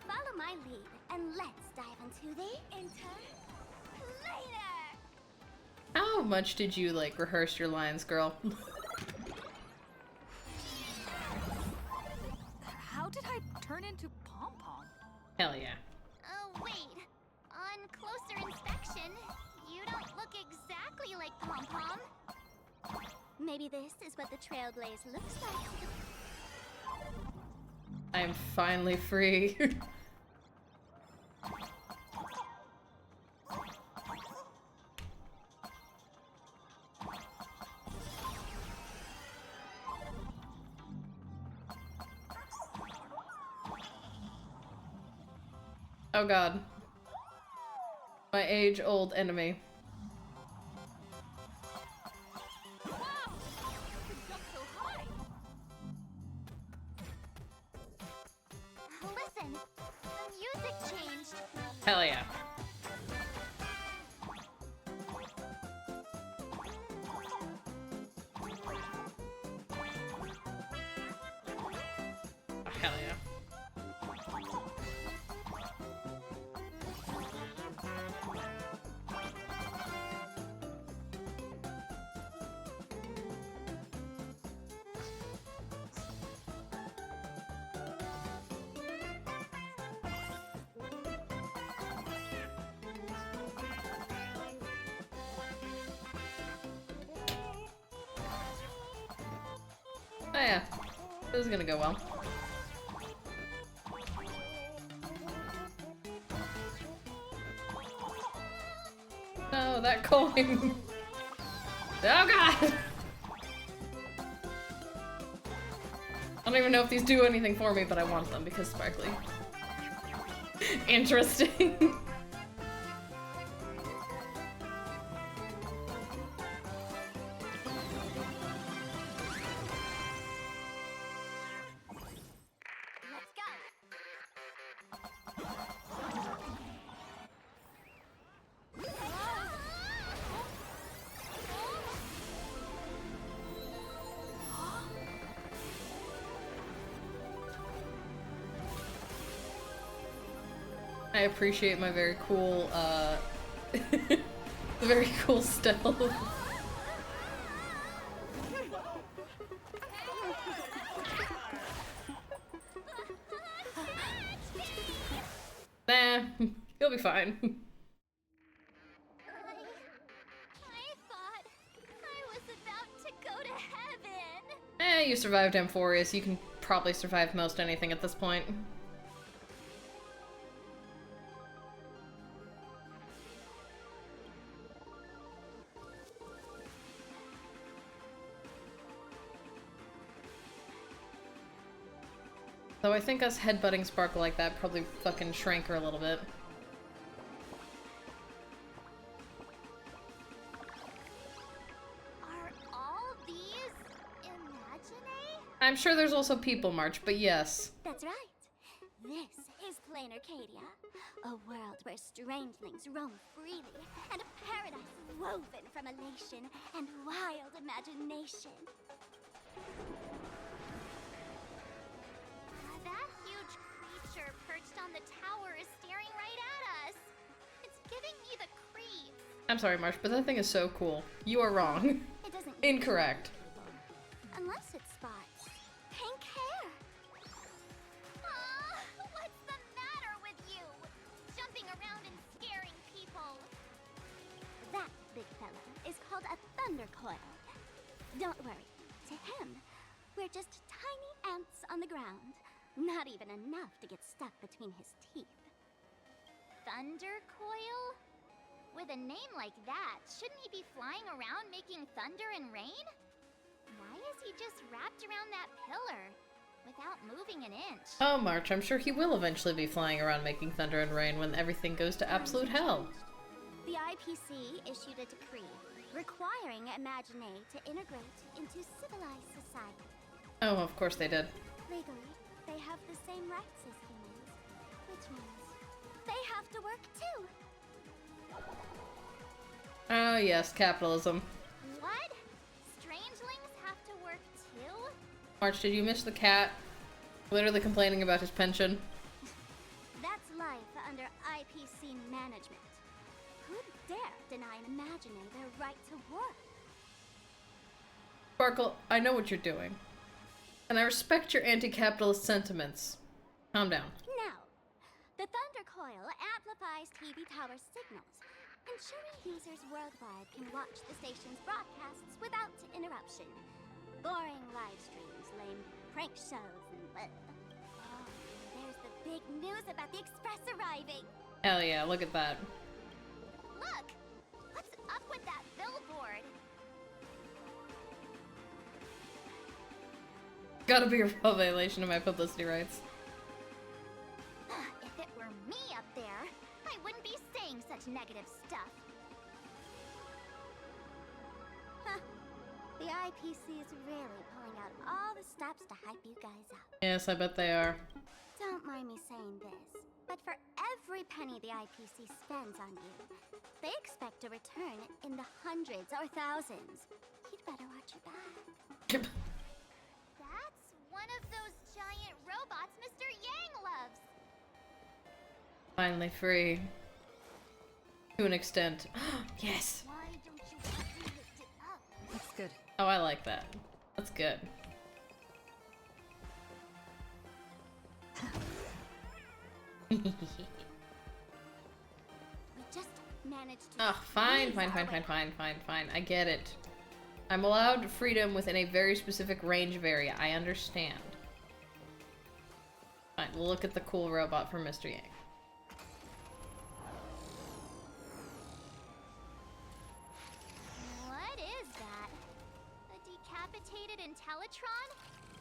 Follow my lead, and let's dive into the Interplanar! How much did you, like, rehearse your lines, girl? How did I turn into Pom Pom? Hell yeah. Oh, wait. On closer inspection, you don't look exactly like Pom-Pom. Maybe this is what the Trailblaze looks like. I am finally free. Oh god. My age-old enemy. Listen, the music changed. Hell yeah. Oh, hell yeah. Oh yeah, this is gonna go well. No, that coin! Oh god! I don't even know if these do anything for me, but I want them because sparkly. Interesting. I appreciate my very cool, very cool stealth. Nah, you'll be fine. I thought I was about to go to heaven. Eh, you survived Amphoreus. You can probably survive most anything at this point. Though I think us headbutting Sparkle like that probably fucking shrank her a little bit. Are all these Imagine? I'm sure there's also people March, but yes. That's right. This is Planarcadia, a world where strangelings roam freely, and a paradise woven from elation and wild imagination. That huge creature perched on the tower is staring right at us. It's giving me the creeps. I'm sorry, Marsh, but that thing is so cool. You are wrong. It doesn't Incorrect. unless it spots pink hair. What's the matter with you? Jumping around and scaring people. That big fella is called a thundercoil. Don't worry. To him, we're just tiny ants on the ground. Not even enough to get stuck between his teeth. Thundercoil? With a name like that, shouldn't he be flying around making thunder and rain? Why is he just wrapped around that pillar without moving an inch? Oh, March, I'm sure he will eventually be flying around making thunder and rain when everything goes to absolute hell. The IPC issued a decree requiring Imagine to integrate into civilized society. Oh, of course they did. Legally, they have the same rights as humans, which means they have to work too. Oh, yes, capitalism. What? Strangelings have to work too? March, did you miss the cat? Literally complaining about his pension. That's life under IPC management. Who'd dare deny an Imagine their right to work? Sparkle, I know what you're doing. And I respect your anti-capitalist sentiments. Calm down. Now, the coil amplifies TV tower signals, ensuring users worldwide can watch the station's broadcasts without interruption. Boring live streams, lame prank shows, and oh, there's the big news about the Express arriving. Hell yeah, look at that. Look! What's up with that billboard? Gotta be a violation of my publicity rights. If it were me up there, I wouldn't be saying such negative stuff. Huh. The IPC is really pulling out all the stops to hype you guys up. Yes, I bet they are. Don't mind me saying this, but for every penny the IPC spends on you, they expect a return in the hundreds or thousands. You'd better watch your back. That's one of those giant robots Mr. Yang loves. Finally free. To an extent. Yes! Why don't you let me lift it up? That's good. Oh, I like that. That's good. We just managed to. Oh, fine. I get it. I'm allowed freedom within a very specific range of area. I understand. Fine, we'll look at the cool robot from Mr. Yang. What is that? A decapitated Intellitron?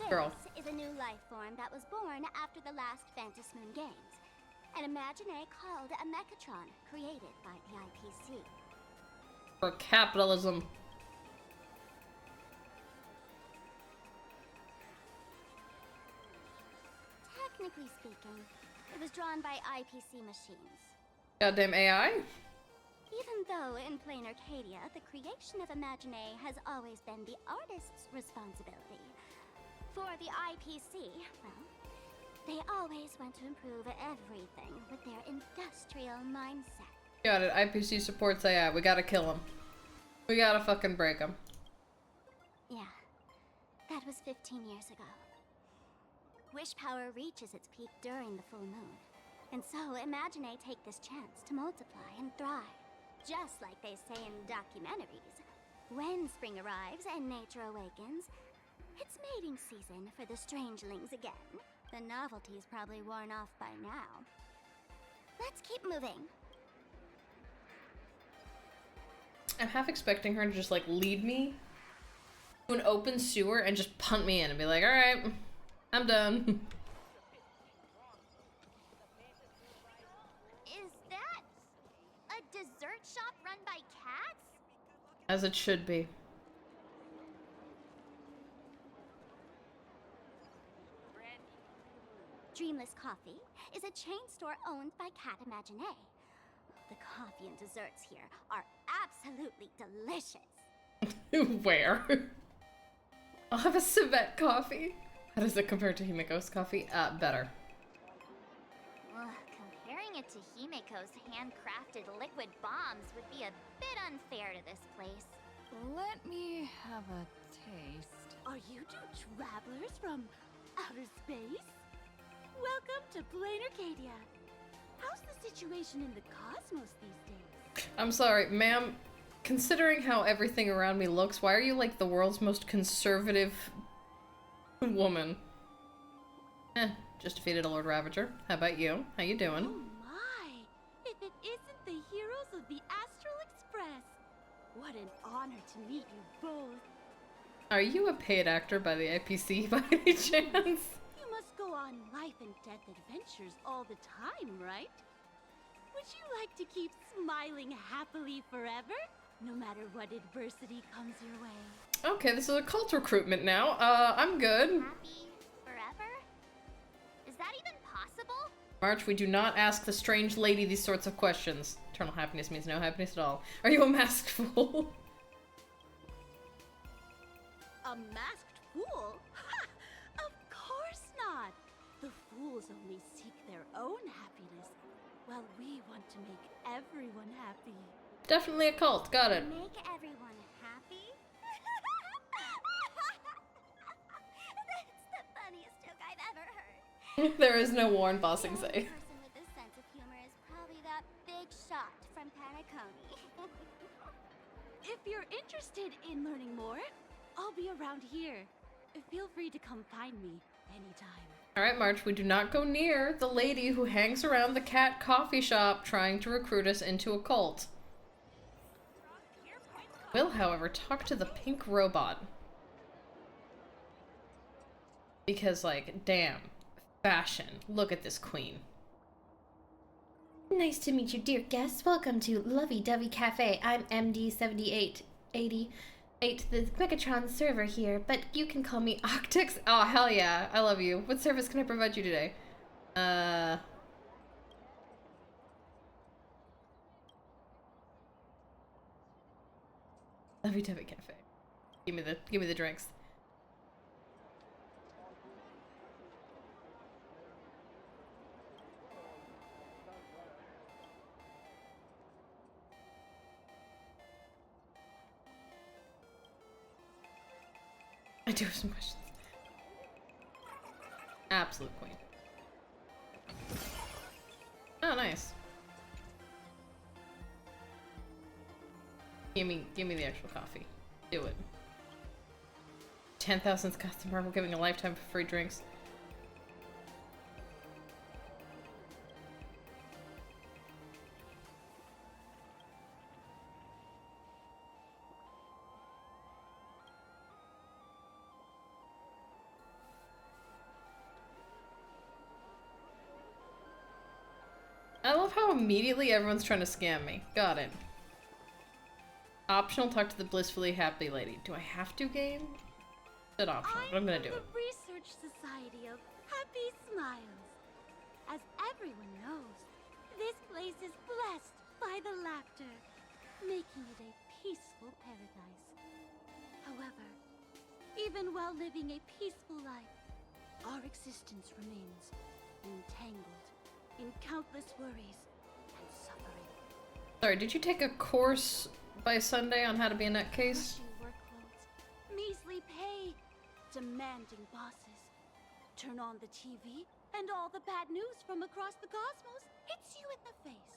This Girl. is a new life form that was born after the last Phantom Moon Games. An Imagine called a Mechatron, created by the IPC. For capitalism. Technically speaking, it was drawn by IPC machines. Goddamn AI? Even though in Planarcadia, the creation of Imagine has always been the artist's responsibility. For the IPC, well, they always want to improve everything with their industrial mindset. Got it. IPC supports AI. We gotta kill him. We gotta fucking break him. Yeah, that was 15 years ago. Wish power reaches its peak during the full moon. And so Imagine take this chance to multiply and thrive. Just like they say in documentaries. When spring arrives and nature awakens, it's mating season for the strangelings again. The novelty's probably worn off by now. Let's keep moving. I'm half expecting her to just like lead me to an open sewer and just punt me in and be like, alright, I'm done. Is that a dessert shop run by cats? As it should be. Dreamless Coffee is a chain store owned by Cat Imagine. The coffee and desserts here are absolutely delicious. Where? I'll have a civet coffee. How does it compare to Himiko's coffee? Better. Comparing it to Himiko's handcrafted liquid bombs would be a bit unfair to this place. Let me have a taste. Are you two travelers from outer space? Welcome to Planarcadia. How's the situation in the cosmos these days? I'm sorry, ma'am. Considering how everything around me looks, why are you like the world's most conservative woman? Just defeated a Lord Ravager. How about you? How you doing? Oh my! If it isn't the heroes of the Astral Express! What an honor to meet you both. Are you a paid actor by the IPC by any chance? You must go on life and death adventures all the time, right? Would you like to keep smiling happily forever? No matter what adversity comes your way. Okay, this is a cult recruitment now. I'm good. Happy forever? Is that even possible? March, we do not ask the strange lady these sorts of questions. Eternal happiness means no happiness at all. Are you a masked fool? A masked fool? Ha! Of course not! The fools only seek their own happiness, while we want to make everyone happy. Definitely a cult, got it. Make everyone happy? That's the funniest joke I've ever heard. There is no Warren Bossing say. The only person with this sense of humor is be around here. Feel free to come find me anytime. Alright, March, we do not go near the lady who hangs around the cat coffee shop trying to recruit us into a cult. Will, however, talk to the pink robot. Because, like, damn. Fashion. Look at this queen. Nice to meet you, dear guests. Welcome to Lovey Dovey Cafe. I'm MD7888, the Megatron server here, but you can call me Octix. Oh, hell yeah. I love you. What service can I provide you today? Lovey Dovey Cafe. Give me the drinks. I do have some questions. Absolute queen. Oh, nice. Give me the actual coffee. Do it. 10,000th customer. We're giving a lifetime for free drinks. I love how immediately everyone's trying to scam me. Got it. Optional, talk to the blissfully happy lady. Do I have to game? It's optional, but I'm gonna do it. The Research Society of Happy Smiles. As everyone knows, this place is blessed by the laughter, making it a peaceful paradise. However, even while living a peaceful life, our existence remains entangled in countless worries and suffering. Sorry, did you take a course by Sunday on how to be a nutcase? Workloads, measly pay, demanding bosses. Turn on the TV, and all the bad news from across the cosmos hits you in the face.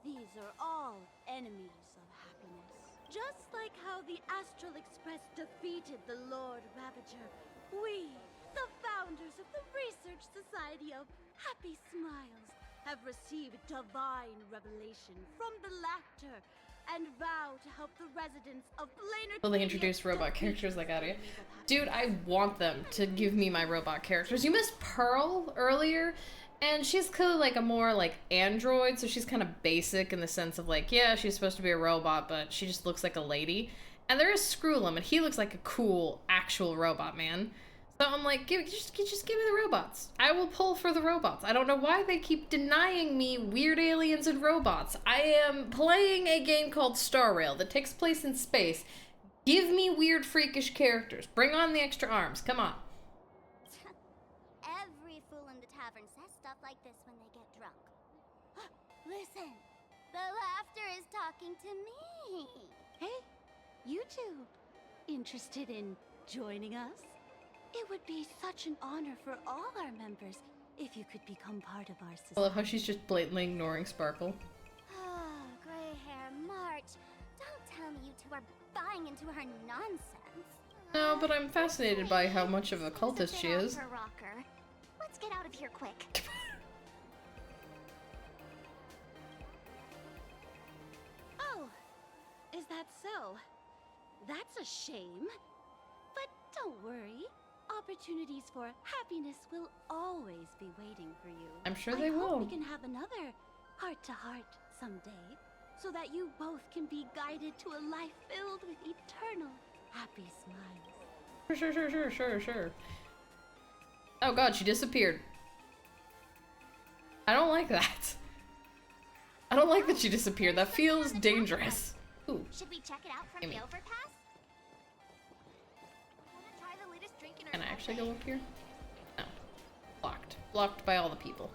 These are all enemies of happiness. Just like how the Astral Express defeated the Lord Ravager, we, the founders of the Research Society of Happy Smiles, have received divine revelation from the laughter and vow to help the residents of Planarcadia. Will they introduce robot characters like Adia? Dude, I want them to give me my robot characters. You missed Pearl earlier, and she's clearly like a more like android, so she's kind of basic in the sense of like, yeah, she's supposed to be a robot, but she just looks like a lady. And there is Screwlum, and he looks like a cool actual robot man. So I'm like, just give me the robots. I will pull for the robots. I don't know why they keep denying me weird aliens and robots. I am playing a game called Star Rail that takes place in space. Give me weird, freakish characters. Bring on the extra arms. Come on. Every fool in the tavern says stuff like this when they get drunk. Listen, the laughter is talking to me. Hey, you two, interested in joining us? It would be such an honor for all our members if you could become part of our society. I love how she's just blatantly ignoring Sparkle. Oh, gray hair March. Don't tell me you two are buying into her nonsense. No, but I'm fascinated by how much of a cultist she is. Her rocker. Let's get out of here quick. Oh, is that so? That's a shame. But don't worry. Opportunities for happiness will always be waiting for you. I'm sure they I hope will. we can have another heart-to-heart someday, so that you both can be guided to a life filled with eternal happy smiles. Sure. Oh god, she disappeared. I don't like that. I don't like that she disappeared. That feels dangerous. Ooh. Should we check it out from the overpass? Can I actually go up here? No. Blocked. Blocked by all the people.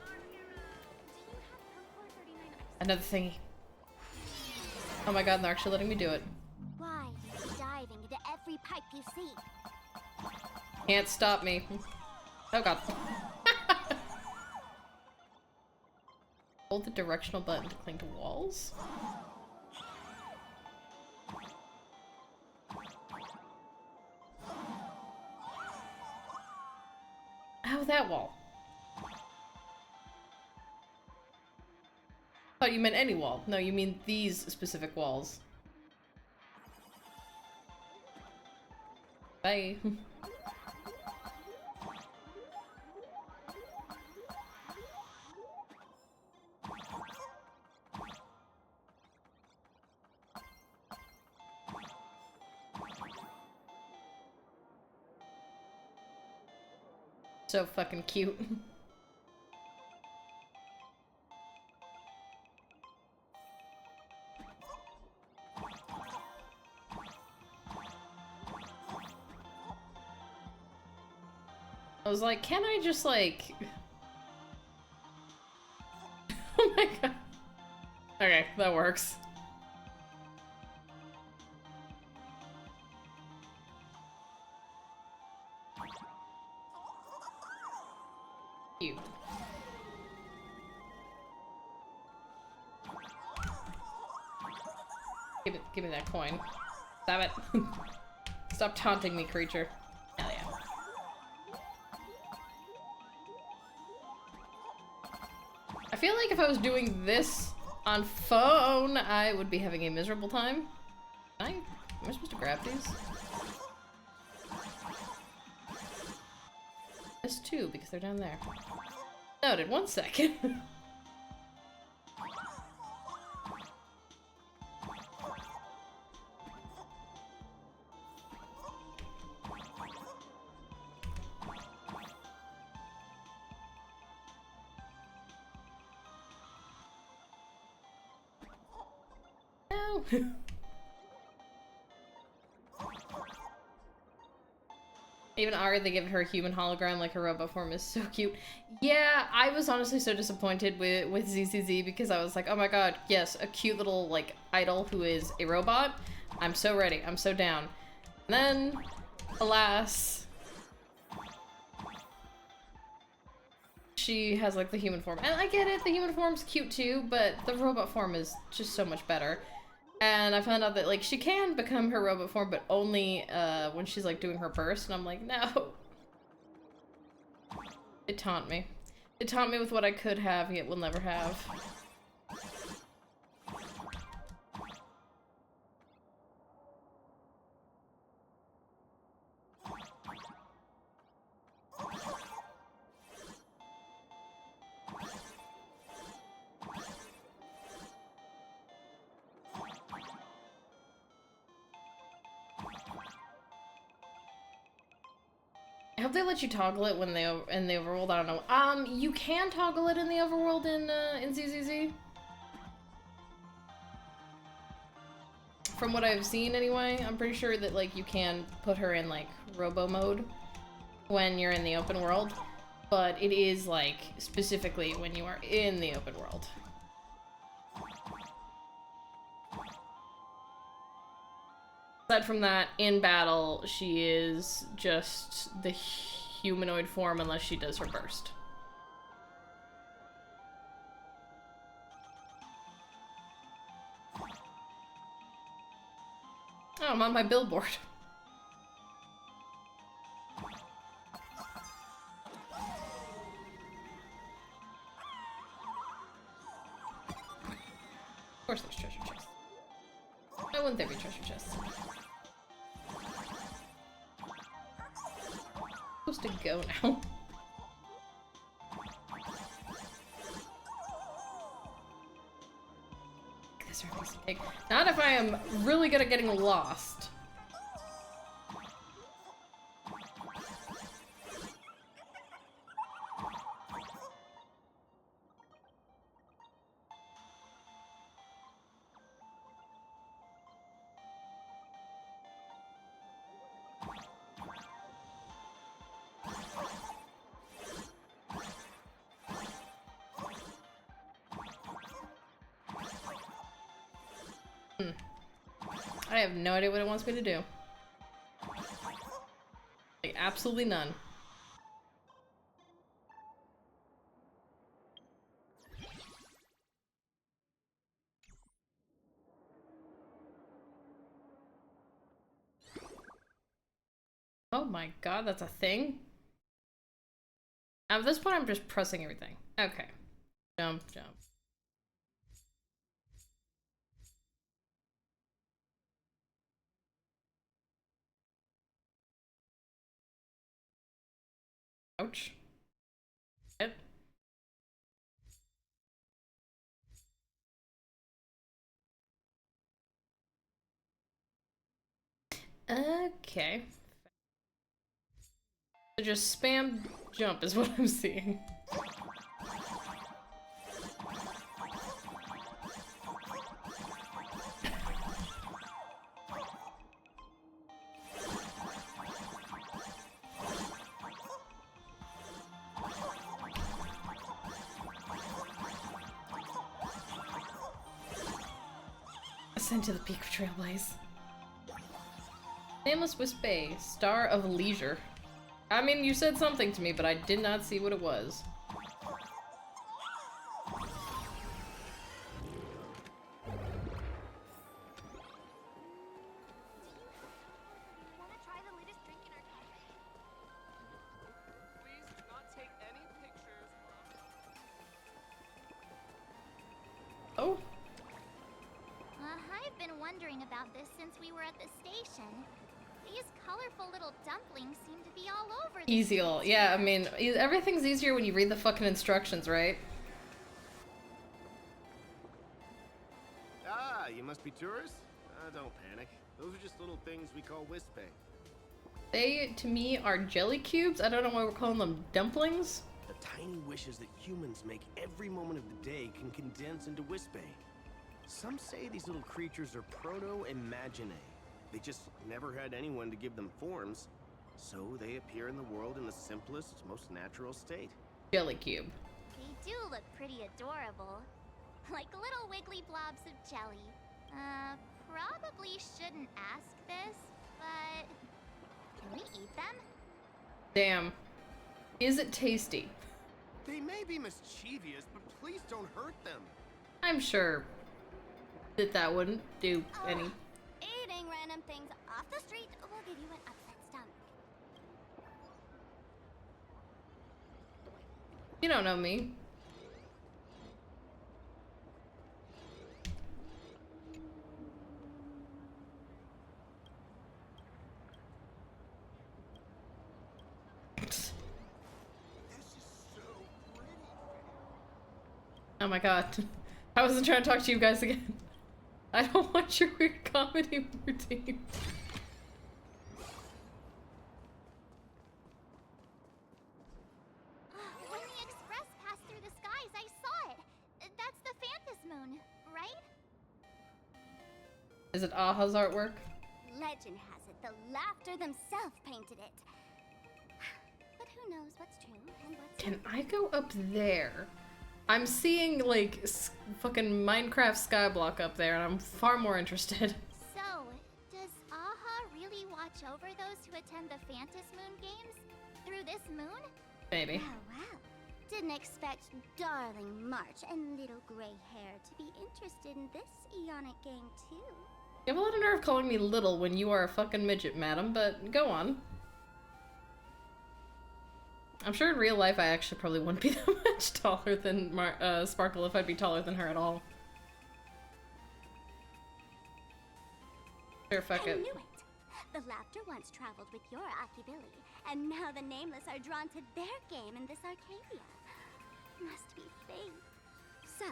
Another thingy. Oh my god, they're actually letting me do it. Why? Diving into every pipe you see. Can't stop me. Oh god. Hold the directional button to cling to walls? How that wall? Oh, you meant any wall. No, you mean these specific walls. Bye. So fucking cute. I was like, can I just like... Oh my god. Okay, that works. Cute. Give me that coin. Stop it. Stop taunting me, creature. Hell yeah. I feel like if I was doing this on phone, I would be having a miserable time. Am I supposed to grab these? This too, because they're down there. Noted, 1 second. No. Even Ari, they give her a human hologram like her robot form is so cute. Yeah, I was honestly so disappointed with ZZZ because I was like, oh my god, yes, a cute little like idol who is a robot. I'm so ready. I'm so down. And then, alas, she has like the human form. And I get it, the human form's cute too, but the robot form is just so much better. And I found out that, like, she can become her robot form, but only, when she's, like, doing her burst, and I'm like, no. It taunt me. It taunt me with what I could have, yet will never have. I hope they let you toggle it when they in the overworld. I don't know. You can toggle it in the overworld in ZZZ. From what I've seen, anyway, I'm pretty sure that like you can put her in like robo mode when you're in the open world, but it is like specifically when you are in the open world. Aside from that, in battle, she is just the humanoid form unless she does her burst. Oh, I'm on my billboard. Of course there's treasure chests. Why wouldn't there be treasure chests? Supposed to go now. This are a piece of cake. Not if I am really good at getting lost. I have no idea what it wants me to do. Like, absolutely none. Oh my god, that's a thing? At this point, I'm just pressing everything. Okay. Jump, jump. Ouch. Yep. Okay. So just spam jump is what I'm seeing. Ascend to the peak of Trailblaze. Nameless Wisp Bay, Star of Leisure. I mean, you said something to me, but I did not see what it was. Oh. I've been wondering about this since we were at the station. These colorful little dumplings seem to be all over the Easier. Yeah, I mean, everything's easier when you read the fucking instructions, right? Ah, you must be tourists? Don't panic. Those are just little things we call Wisp. They, to me, are jelly cubes. I don't know why we're calling them dumplings. The tiny wishes that humans make every moment of the day can condense into Wisp. Some say these little creatures are proto-imaginae. They just never had anyone to give them forms, so they appear in the world in the simplest, most natural state. Jelly cube. They do look pretty adorable. Like little wiggly blobs of jelly. Probably shouldn't ask this, but can we eat them? Damn. Is it tasty? They may be mischievous, but please don't hurt them. I'm sure that wouldn't do any. Eating random things off the street will give you an upset stomach. You don't know me. Oh my god. I wasn't trying to talk to you guys again. I don't want your weird comedy routine. When the express passed through the skies, I saw it. That's the Phantom Moon, right? Is it Aha's artwork? Legend has it the Laughter themselves painted it. But who knows what's true and what's Can I go up there? I'm seeing, like, fucking Minecraft skyblock up there, and I'm far more interested. So, does Aha really watch over those who attend the Phantom Moon games? Through this moon? Maybe. Well. Didn't expect darling March and little gray hair to be interested in this Eonic game, too. You have a lot of nerve calling me little when you are a fucking midget, madam, but go on. I'm sure in real life I actually probably wouldn't be that much taller than Sparkle if I'd be taller than her at all. Sure, fuck it. I knew it! The Laughter once traveled with your Akibili, and now the Nameless are drawn to their game in this Arcadia. Must be fate. So,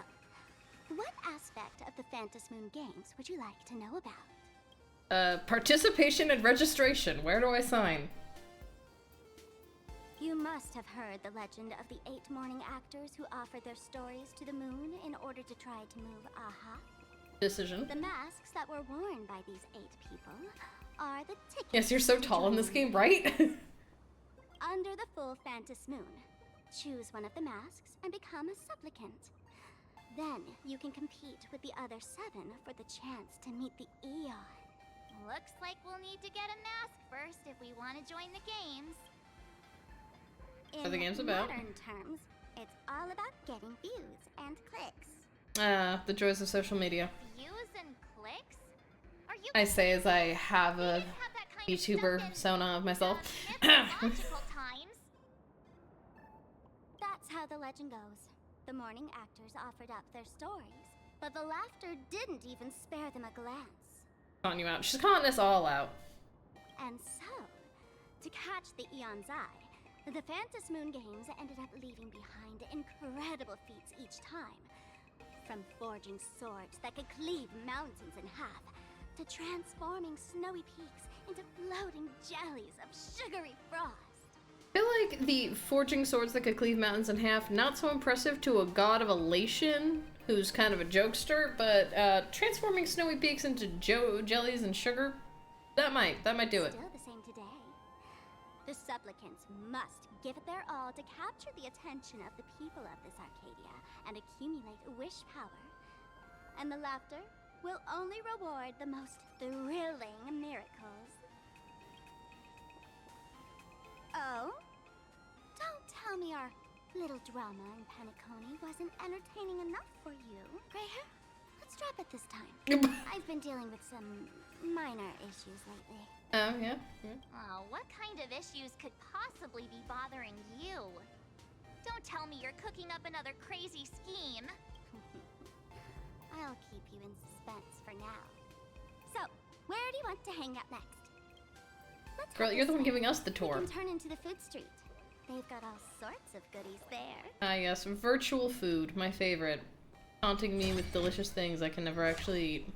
what aspect of the Phantom Moon games would you like to know about? Participation and registration. Where do I sign? You must have heard the legend of the 8 morning actors who offered their stories to the moon in order to try to move Aha. Decision. The masks that were worn by these 8 people are the tickets. Yes, you're so tall in this game, right? Under the full Phantom Moon, choose one of the masks and become a supplicant. Then you can compete with the other 7 for the chance to meet the Eon. Looks like we'll need to get a mask first if we want to join the games. What the game's about? In modern terms, it's all about getting views and clicks. The joys of social media. Views and clicks? Are you I say as I have a YouTuber persona of myself. times? the legend goes. The morning actors offered up their stories, but the laughter didn't even spare them a glance. Calling you out. She's calling us all out. And so, to catch the Eon's eye, the Phantas Moon Games ended up leaving behind incredible feats each time. From forging swords that could cleave mountains in half, to transforming snowy peaks into floating jellies of sugary frost. I feel like the forging swords that could cleave mountains in half, not so impressive to a god of elation who's kind of a jokester, but transforming snowy peaks into jellies and sugar, that might do it. Still the same today. The supplicants must give it their all to capture the attention of the people of this Arcadia and accumulate wish power. And the laughter will only reward the most thrilling miracles. Oh? Don't tell me our little drama in Penacony wasn't entertaining enough for you. Gray hair, let's drop it this time. I've been dealing with some minor issues lately. Oh, yeah? Oh, what kind of issues could possibly be bothering you? Don't tell me you're cooking up another crazy scheme. I'll keep you in suspense for now. So, where do you want to hang out next? Let's Girl, you're the one giving us the tour. We can turn into the food street. They've got all sorts of goodies there. Ah, yes. Virtual food. My favorite. Taunting me with delicious things I can never actually eat.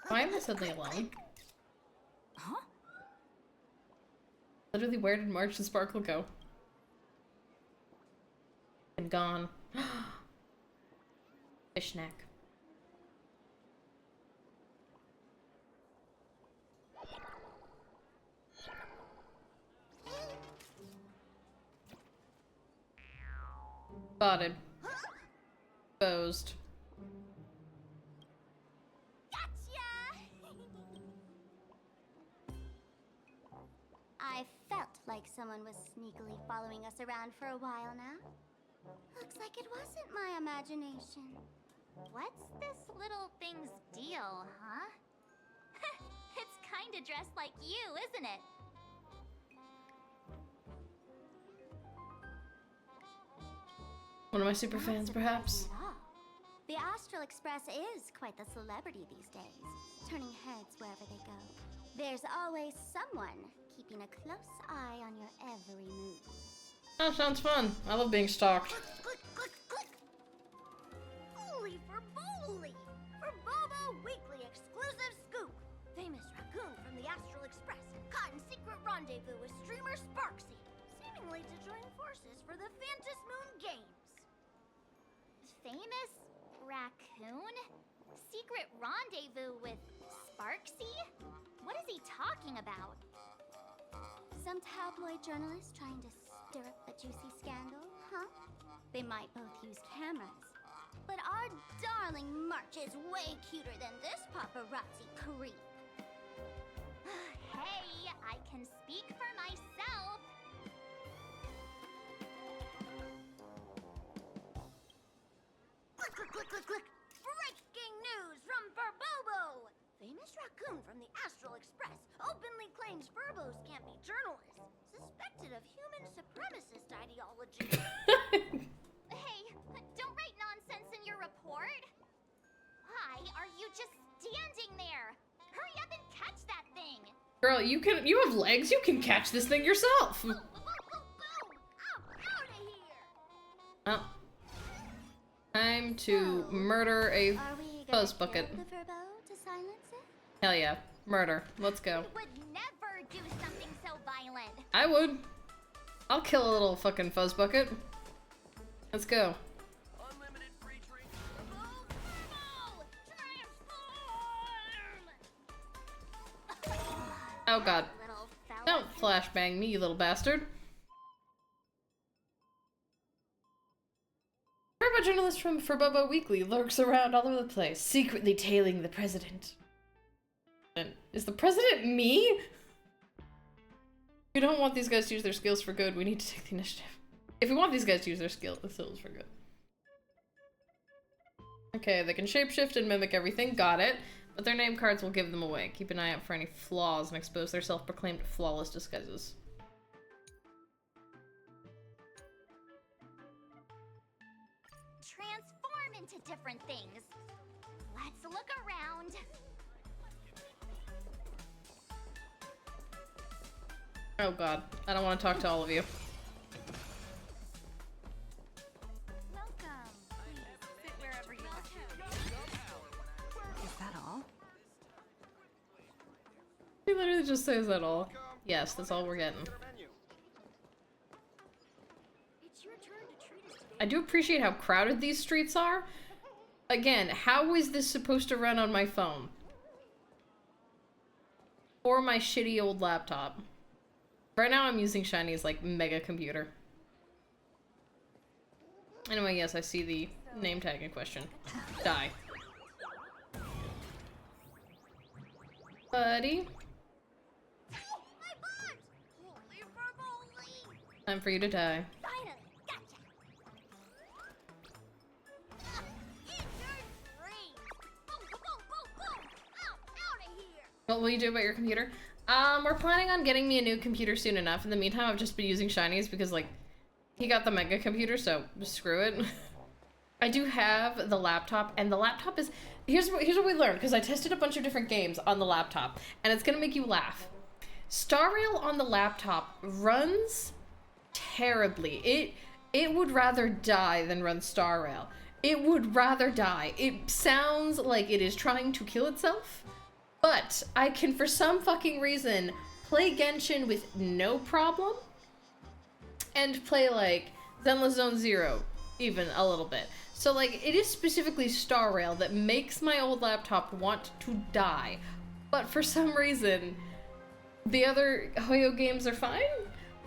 Why am I suddenly alone? Huh? Literally, where did March and Sparkle go? And gone. Fish snack. Spotted. Exposed. I felt like someone was sneakily following us around for a while now. Looks like it wasn't my imagination. What's this little thing's deal, huh? It's kinda dressed like you, isn't it? One of my super fans, perhaps? The Astral Express is quite the celebrity these days, turning heads wherever they go. There's always someone keeping a close eye on your every move. That sounds fun. I love being stalked. Click, click, click! Holy for bowly! For Bobo Weekly exclusive scoop! Famous raccoon from the Astral Express caught in secret rendezvous with streamer Sparksy, seemingly to join forces for the Phantas Moon Games. Famous raccoon? Secret rendezvous with Sparksy? What is he talking about? Some tabloid journalist trying to stir up a juicy scandal, huh? They might both use cameras. But our darling March is way cuter than this paparazzi creep. Hey, I can speak for myself. Click, click, click, click, click! Breaking news from Furbobo! Famous raccoon from the Astral Express openly claims Furbos can't be journalists, suspected of human supremacist ideology. Hey, don't write nonsense in your report. Why are you just standing there? Hurry up and catch that thing. Girl, you have legs. You can catch this thing yourself. Boom, boom, boom, boom! I'm out of here! Oh. Time to murder a fuzz bucket. The Furbo to silence it? Hell yeah. Murder. Let's go. You would never do something so violent. I would. I'll kill a little fucking fuzz bucket. Let's go. Unlimited free drink. Oh god. Don't flashbang me, you little bastard. A journalist from Furbobo Weekly lurks around all over the place, secretly tailing the president. And is the president me? If we don't want these guys to use their skills for good, we need to take the initiative. If we want these guys to use their skills for good. Okay, they can shapeshift and mimic everything, got it. But their name cards will give them away. Keep an eye out for any flaws and expose their self-proclaimed flawless disguises. different things. Let's look around. Oh god, I don't want to talk to all of you. Welcome. Please sit wherever you want. Is that all? He literally just says that all. Yes, that's all we're getting. I do appreciate how crowded these streets are. Again, how is this supposed to run on my phone? Or my shitty old laptop? Right now I'm using Shiny's like mega computer. Anyway, yes, I see the name tag in question. Die. Buddy? Time for you to die. What will you do about your computer? We're planning on getting me a new computer soon enough. In the meantime, I've just been using Shiny's because, like, he got the mega computer, so screw it. I do have the laptop, and the laptop is... Here's what we learned, because I tested a bunch of different games on the laptop, and it's gonna make you laugh. Star Rail on the laptop runs terribly. It would rather die than run Star Rail. It would rather die. It sounds like it is trying to kill itself. But I can, for some fucking reason, play Genshin with no problem, and play, like, Zenless Zone Zero, even a little bit. So, like, it is specifically Star Rail that makes my old laptop want to die. But for some reason, the other Hoyo games are fine.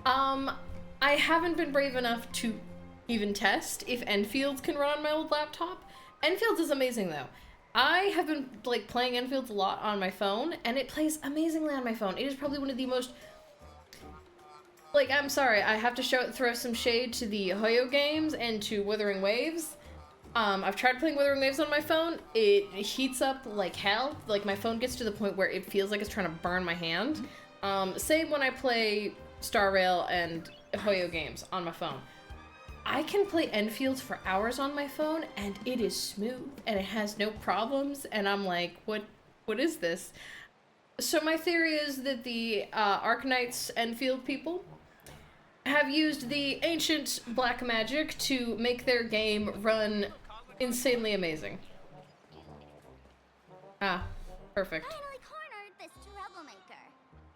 I haven't been brave enough to even test if Enfield can run on my old laptop. Enfield is amazing, though. I have been, like, playing Enfield a lot on my phone, and it plays amazingly on my phone. It is probably one of the most... Like, I'm sorry, I have to throw some shade to the Hoyo games and to Wuthering Waves. I've tried playing Wuthering Waves on my phone. It heats up like hell. Like, my phone gets to the point where it feels like it's trying to burn my hand. Same when I play Star Rail and Hoyo games on my phone. I can play Enfield for hours on my phone, and it is smooth, and it has no problems, and I'm like, what is this? So my theory is that the Arknights Enfield people have used the ancient black magic to make their game run insanely amazing. Ah, perfect. Finally cornered this troublemaker.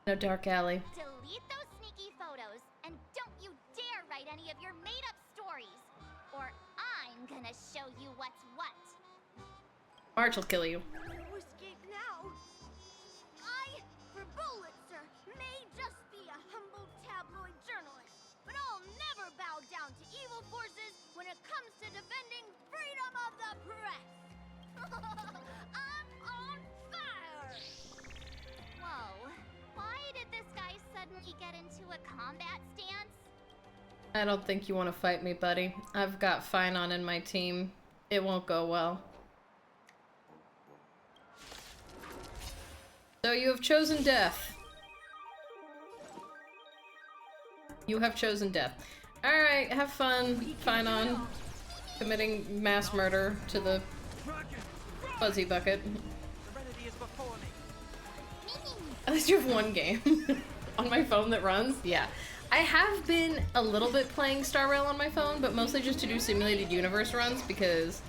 No dark alley. Delete those sneaky photos, and don't you dare write any of your made-up stories, or I'm gonna show you what's what. March will kill you. Escape now. I, for Bullitzer, may just be a humble tabloid journalist, but I'll never bow down to evil forces when it comes to defending freedom of the press. I'm on fire! Whoa, why did this guy suddenly get into a combat stance? I don't think you want to fight me, buddy. I've got Finon in my team. It won't go well. So you have chosen death. You have chosen death. Alright, have fun, Finon. Committing mass murder to the fuzzy bucket. At least you have one game on my phone that runs. Yeah. I have been a little bit playing Star Rail on my phone, but mostly just to do simulated universe runs because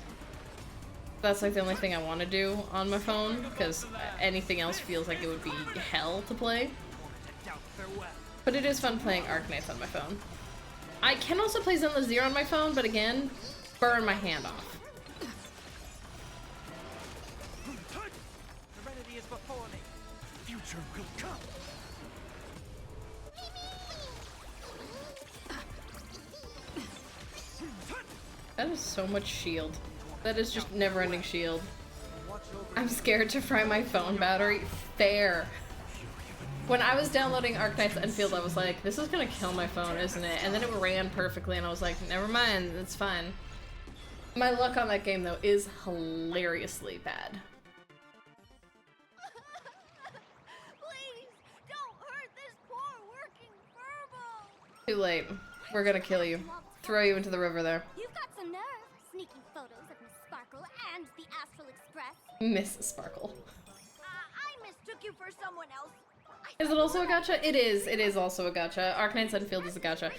that's like the only thing I want to do on my phone, because anything else feels like it would be hell to play. But it is fun playing Arknights on my phone. I can also play Zenless Zero on my phone, but again, burn my hand off. Serenity is before me. Future will come. That is so much shield. That is just never-ending shield. I'm scared to fry my phone battery. Fair. When I was downloading Arknights Enfield, I was like, this is gonna kill my phone, isn't it? And then it ran perfectly, and I was like, never mind, it's fine. My luck on that game, though, is hilariously bad. Please, don't hurt this poor working furball. Too late. We're gonna kill you. Throw you into the river there. You've got some nerve. Sneaky photos of Miss Sparkle Miss Sparkle. I mistook you for someone else. Is it also a gacha? It is. It is also a gacha. Arknights Enfield is a gacha.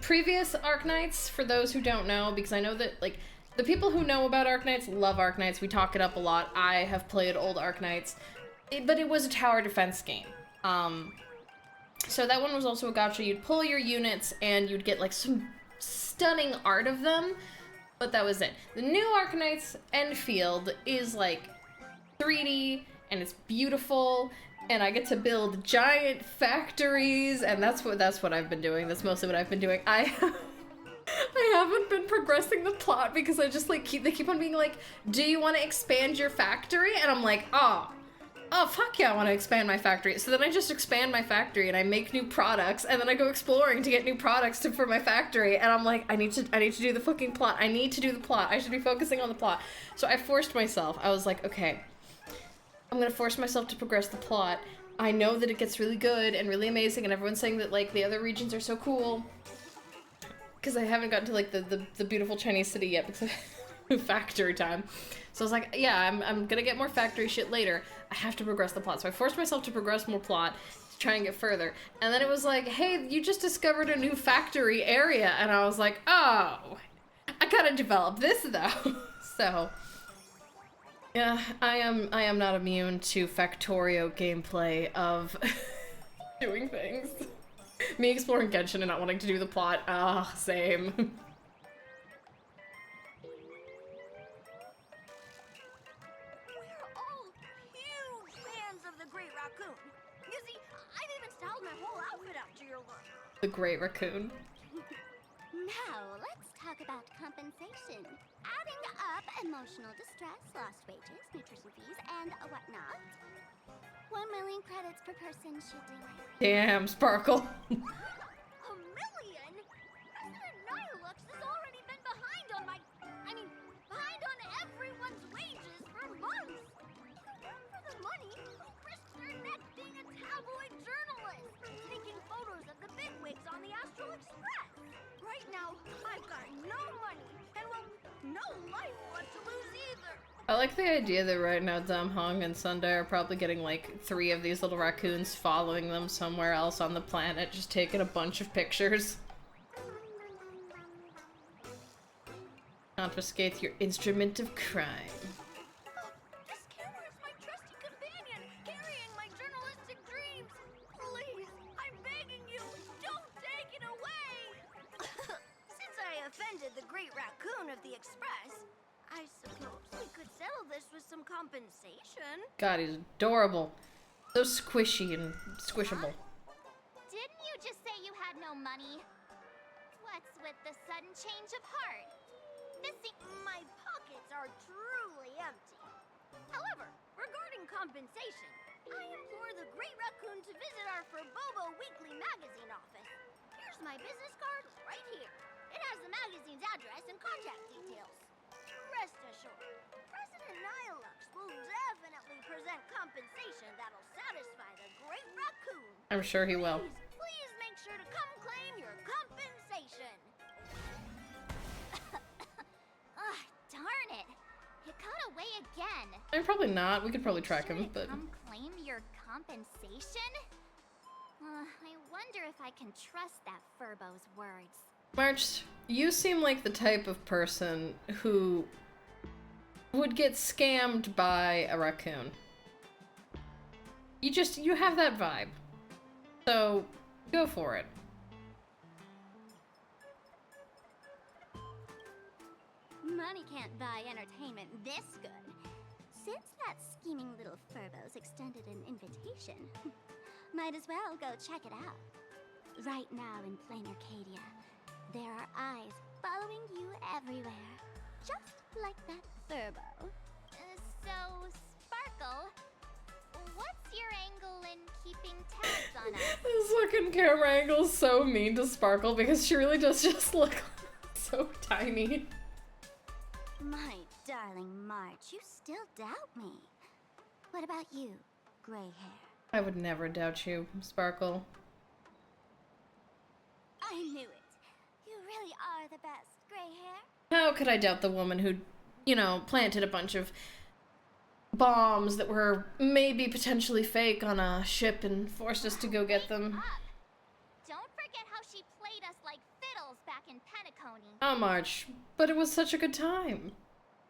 Previous Arknights, for those who don't know, because I know that, like, the people who know about Arknights love Arknights. We talk it up a lot. I have played old Arknights. But it was a tower defense game. So that one was also a gacha. You'd pull your units and you'd get, like, some stunning art of them. But that was it. The new Arknights Enfield is, like, 3D, and it's beautiful. And I get to build giant factories, and that's what I've been doing. That's mostly what I've been doing. I haven't been progressing the plot because I just like they keep on being like, "Do you want to expand your factory?" And I'm like, "Oh, fuck yeah, I want to expand my factory." So then I just expand my factory and I make new products, and then I go exploring to get new products for my factory. And I'm like, I need to do the fucking plot. I need to do the plot. I should be focusing on the plot. So I forced myself. I was like, okay, I'm gonna force myself to progress the plot. I know that it gets really good and really amazing, and everyone's saying that, like, the other regions are so cool. Because I haven't gotten to, like, the beautiful Chinese city yet because of factory time. So I was like, yeah, I'm gonna get more factory shit later. I have to progress the plot. So I forced myself to progress more plot to try and get further. And then it was like, hey, you just discovered a new factory area. And I was like, oh, I gotta develop this, though. So... yeah, I am not immune to Factorio gameplay of doing things. Me exploring Genshin and not wanting to do the plot. Same. We're all huge fans of the Great Raccoon. You see, I've even styled my whole outfit after your look. The Great Raccoon. Now, let's talk about compensation. Adding up emotional distress, lost wages, nutrition fees, and whatnot. 1 million credits per person should do it. Damn, Sparkle. $1 million? President Nihilux has already been behind on behind on everyone's wages for months. You work for the money, you risk your neck being a tabloid journalist, taking photos of the bigwigs on the Astral Express. Right now, I've got no money, and well, no life left to lose either. I like the idea that right now Damhong and Sunday are probably getting like 3 of these little raccoons following them somewhere else on the planet, just taking a bunch of pictures. Confiscate your instrument of crime. This camera is my trusty companion, carrying my journalistic dreams. Please, I'm begging you, don't take it away. Since I offended the Great Raccoon of the Express, I suppose we could settle this with some compensation. God, he's adorable. So squishy and squishable. Didn't you just say you had no money? What's with the sudden change of heart? My pockets are truly empty. However, regarding compensation, I implore the Great Raccoon to visit our Furbobo Weekly magazine office. Here's my business card right here. It has the magazine's address and contact details. Rest assured, President Nihilux will definitely present compensation that'll satisfy the Great Raccoon. I'm sure he will. Please make sure to come claim your compensation. Darn it! It got away again. I mean, probably not. We could probably track him, but... Come claim your compensation? I wonder if I can trust that Furbo's words. March, you seem like the type of person who would get scammed by a raccoon. You have that vibe. So, go for it. Money can't buy entertainment this good. Since that scheming little Furbo's extended an invitation, might as well go check it out. Right now in Planarcadia, there are eyes following you everywhere. Just like that Furbo. So, Sparkle, what's your angle in keeping tabs on us? This fucking camera angle is so mean to Sparkle because she really does just look so tiny. My darling March, you still doubt me. What about you, gray hair? I would never doubt you, Sparkle. I knew it. You really are the best, gray hair. How could I doubt the woman who, you know, planted a bunch of bombs that were maybe potentially fake on a ship and forced us to go get them. Don't forget how she played us like fiddles back in Penacony. Oh, March. But it was such a good time.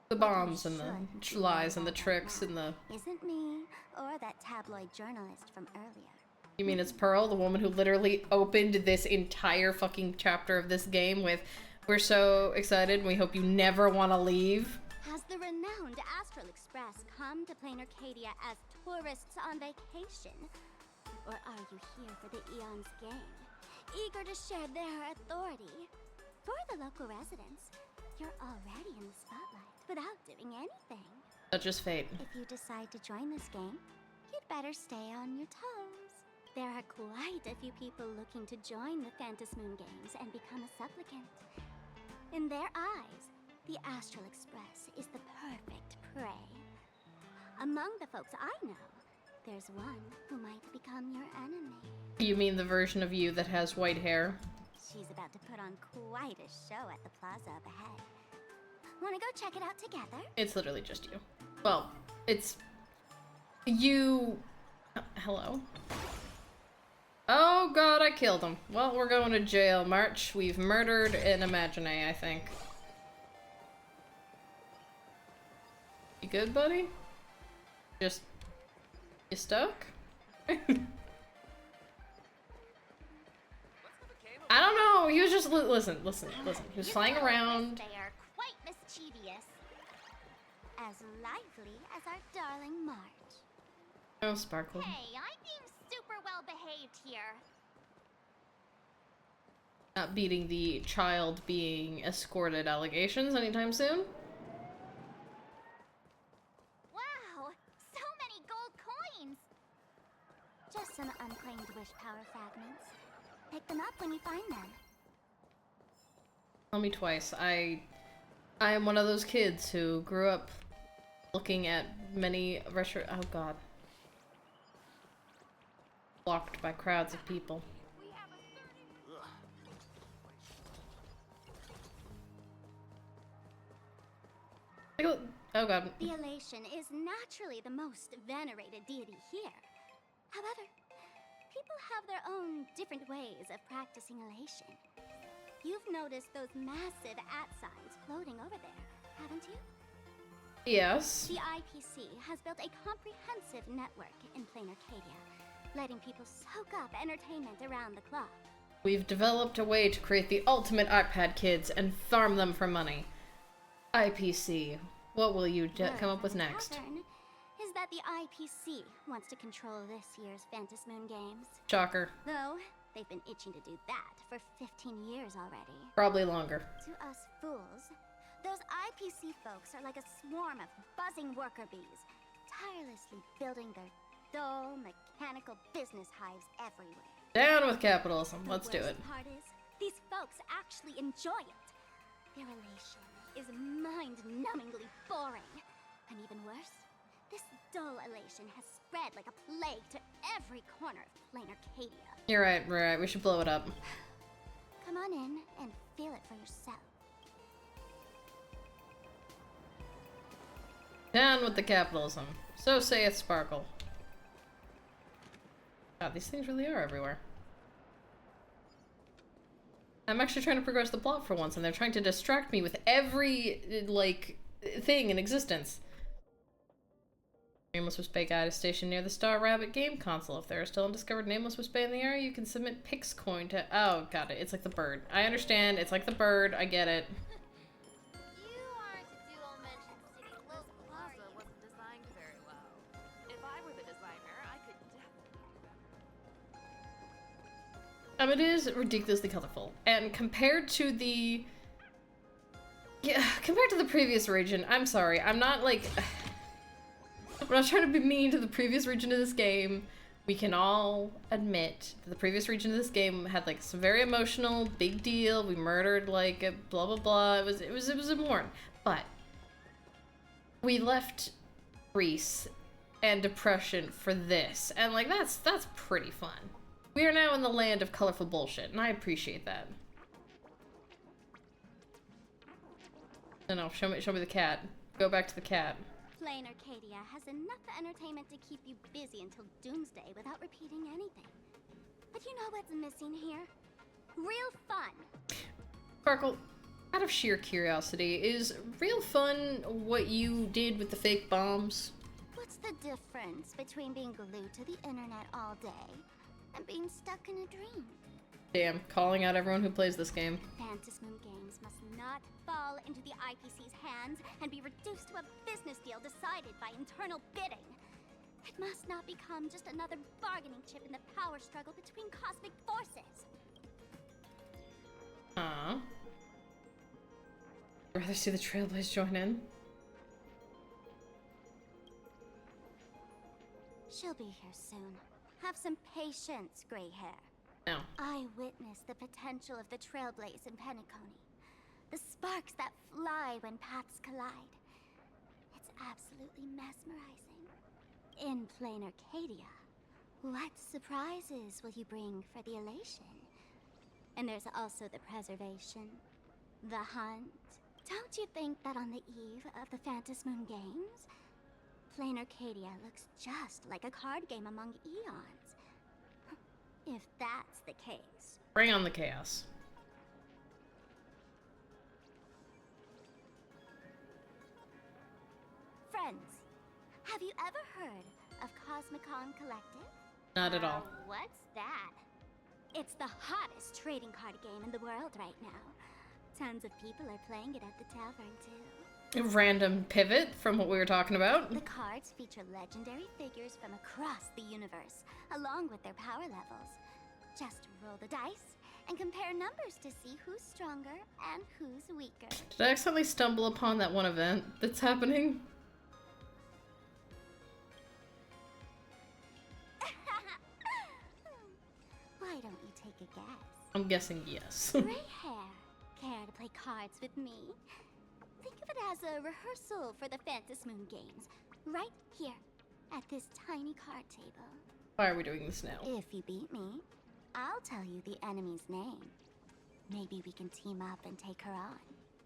The bombs and the lies and the tricks and the... Isn't me or that tabloid journalist from earlier. You mean it's Pearl, the woman who literally opened this entire fucking chapter of this game with, "We're so excited and we hope you never want to leave"? Has the renowned Astral Express come to Planarcadia as tourists on vacation? Or are you here for the Eon's game, eager to share their authority? For the local residents, you're already in the spotlight without doing anything. Such is fate. If you decide to join this game, you'd better stay on your toes. There are quite a few people looking to join the Phantasmoon Games and become a supplicant. In their eyes, the Astral Express is the perfect prey. Among the folks I know, there's one who might become your enemy. You mean the version of you that has white hair? She's about to put on quite a show at the plaza up ahead. Wanna go check it out together? It's literally just you. Well, it's... you... hello? Oh god, I killed him. Well, we're going to jail, March. We've murdered an Imagine, I think. You good, buddy? Just... you stuck? I don't know, he was just... listen. He was flying around. They are quite mischievous. As lively as our darling March. Oh, Sparkle. Hey, I'm being super well behaved here. Not beating the child being escorted allegations anytime soon. Wow, so many gold coins. Just some unclaimed wish power fragments. Pick them up when you find them. Tell me twice. I am one of those kids who grew up looking at many retro... oh god. Blocked by crowds of people. Oh god. The elation is naturally the most venerated deity here. However, people have their own different ways of practicing elation. You've noticed those massive signs floating over there, haven't you? Yes. The IPC has built a comprehensive network in Planarcadia, letting people soak up entertainment around the clock. We've developed a way to create the ultimate iPad kids and farm them for money. IPC. What will you come up with next? Pattern is that the IPC wants to control this year's Phantasmoon Games. Shocker. Though, they've been itching to do that for 15 years already. Probably longer. To us fools, those IPC folks are like a swarm of buzzing worker bees, tirelessly building their dull, mechanical business hives everywhere. Down with capitalism. Let's do it. The worst part is, these folks actually enjoy it. Their elation is mind-numbingly boring. And even worse, this dull elation has spread like a plague to every corner of Planarcadia. You're right. We should blow it up. Come on in and feel it for yourself. Down with the capitalism. So saith Sparkle. God, these things really are everywhere. I'm actually trying to progress the plot for once, and they're trying to distract me with every, like, thing in existence. Nameless Wisp Bay guide is stationed near the Star Rabbit game console. If there are still undiscovered Nameless Wisp Bay in the area, you can submit Pix coin to... oh, got it. It's like the bird. I understand. It's like the bird. I get it. You aren't a dual mention city local, are you? Wasn't designed very well. If I were the designer, I could definitely... It is ridiculously colorful. And compared to the... yeah, compared to the previous region, I'm sorry. I'm not, like... I'm not trying to be mean to the previous region of this game. We can all admit that the previous region of this game had, like, some very emotional, big deal. We murdered, like, a blah blah blah. It was important. But we left Greece and depression for this. And, like, that's pretty fun. We are now in the land of colorful bullshit, and I appreciate that. No, show me the cat. Go back to the cat. Planarcadia has enough entertainment to keep you busy until doomsday without repeating anything. But you know what's missing here? Real fun. Sparkle, out of sheer curiosity, is real fun what you did with the fake bombs? What's the difference between being glued to the internet all day and being stuck in a dream? Damn, calling out everyone who plays this game. Phantasmoon Games must not fall into the IPC's hands and be reduced to a business deal decided by internal bidding. It must not become just another bargaining chip in the power struggle between cosmic forces. I'd rather see the Trailblaze join in. She'll be here soon. Have some patience, gray hair. No. I witnessed the potential of the Trailblaze in Penacony. The sparks that fly when paths collide. It's absolutely mesmerizing. In Planarcadia, what surprises will you bring for the elation? And there's also the preservation, the hunt. Don't you think that on the eve of the Phantasmoon Games, Planarcadia looks just like a card game among eons? If that's the case. Bring on the chaos. Friends, have you ever heard of Cosmicon Collective? Not at all. What's that? It's the hottest trading card game in the world right now. Tons of people are playing it at the tavern too. A random pivot from what we were talking about. The cards feature legendary figures from across the universe, along with their power levels. Just roll the dice and compare numbers to see who's stronger and who's weaker. Did I accidentally stumble upon that one event that's happening? Why don't you take a guess? I'm guessing yes. Gray hair, care to play cards with me? Think of it as a rehearsal for the Phantasmoon Games, right here, at this tiny card table. Why are we doing this now? If you beat me, I'll tell you the enemy's name. Maybe we can team up and take her on.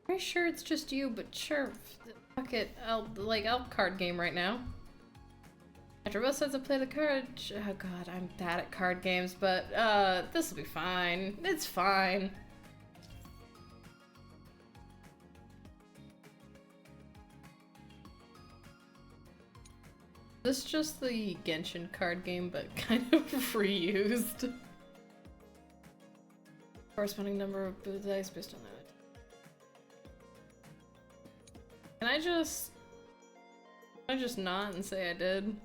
Pretty sure it's just you, but sure. Fuck it. I'll card game right now. After both sides, I play the card. Oh god, I'm bad at card games, but this will be fine. It's fine. This is just the Genshin card game, but kind of reused. Corresponding number of blue dice based on that. Can I just not and say I did?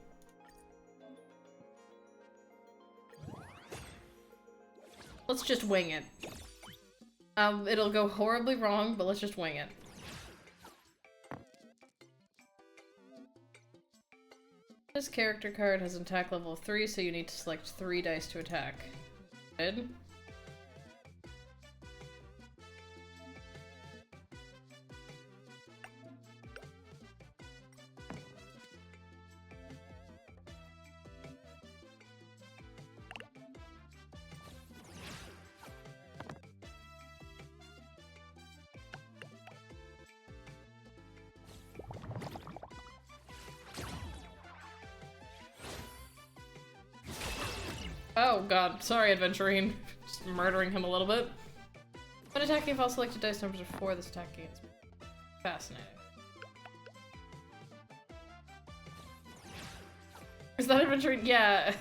Let's just wing it. It'll go horribly wrong, but let's just wing it. This character card has an attack level of 3, so you need to select 3 dice to attack. Good. Oh god, sorry Adventurine. Just murdering him a little bit. When attacking, if all selected dice numbers are 4, this attack gains. Fascinating. Is that Adventurine? Yeah.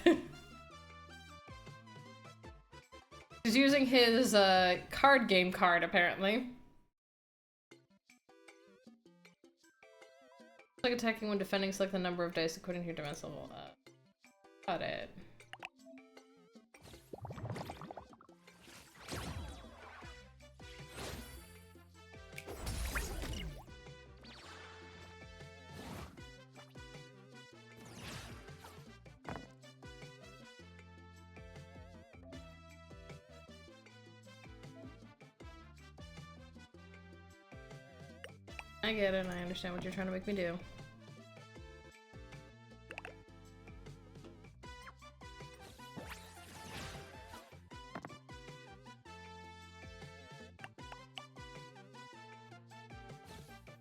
He's using his card game card, apparently. Like attacking when defending, select the number of dice according to your defense level. Got it. I get it, I understand what you're trying to make me do.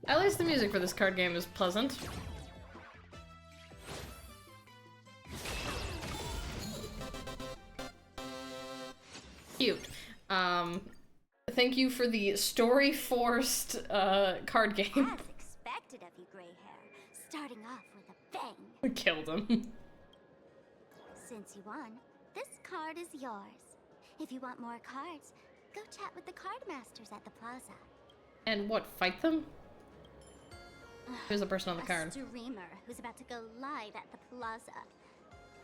At least the music for this card game is pleasant. Cute. Thank you for the story-forced card game. As expected of you, gray hair. Starting off with a bang. Killed him. Since you won, this card is yours. If you want more cards, go chat with the card masters at the plaza. And what, fight them? Who's the person on the card? A streamer who's about to go live at the plaza.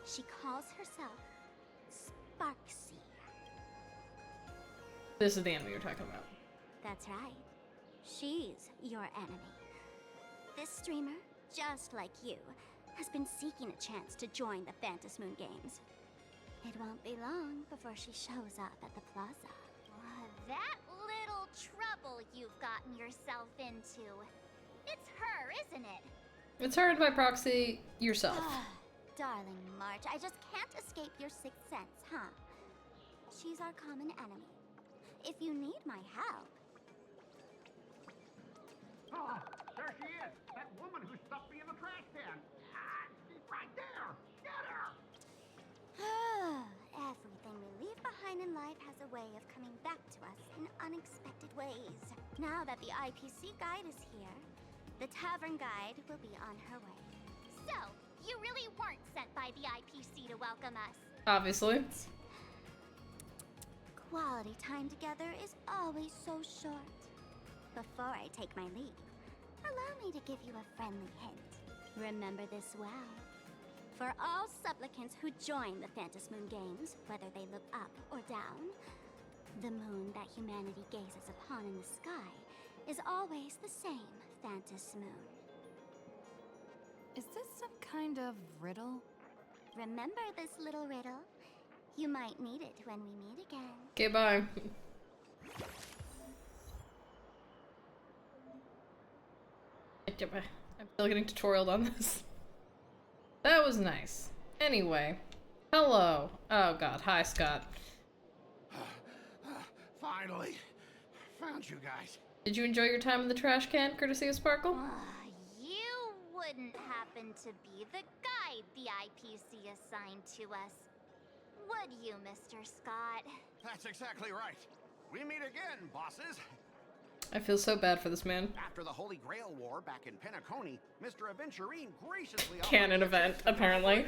She calls herself Sparksy. This is the enemy you're talking about. That's right. She's your enemy. This streamer, just like you, has been seeking a chance to join the Phantom Moon Games. It won't be long before she shows up at the plaza. That little trouble you've gotten yourself into. It's her, isn't it? It's her and by proxy, yourself. Darling March, I just can't escape your sixth sense, huh? She's our common enemy. If you need my help... Oh, there she is! That woman who stuffed me in the trash can! She's right there! Get her! Everything we leave behind in life has a way of coming back to us in unexpected ways. Now that the IPC guide is here, the tavern guide will be on her way. So, you really weren't sent by the IPC to welcome us. Obviously. Quality time together is always so short. Before I take my leave, allow me to give you a friendly hint. Remember this well. For all supplicants who join the Phantom Moon Games, whether they look up or down, the moon that humanity gazes upon in the sky is always the same Phantom Moon. Is this some kind of riddle? Remember this little riddle? You might need it when we meet again. Okay, bye. I'm still getting tutorialed on this. That was nice. Anyway. Hello. Oh god. Hi, Scott. Finally. Found you guys. Did you enjoy your time in the trash can, courtesy of Sparkle? You wouldn't happen to be the guide the IPC assigned to us, would you, Mr. Scott? That's exactly right. We meet again, bosses. I feel so bad for this man. After the Holy Grail War back in Penacony, Mr. Aventurine graciously Canon event, apparently.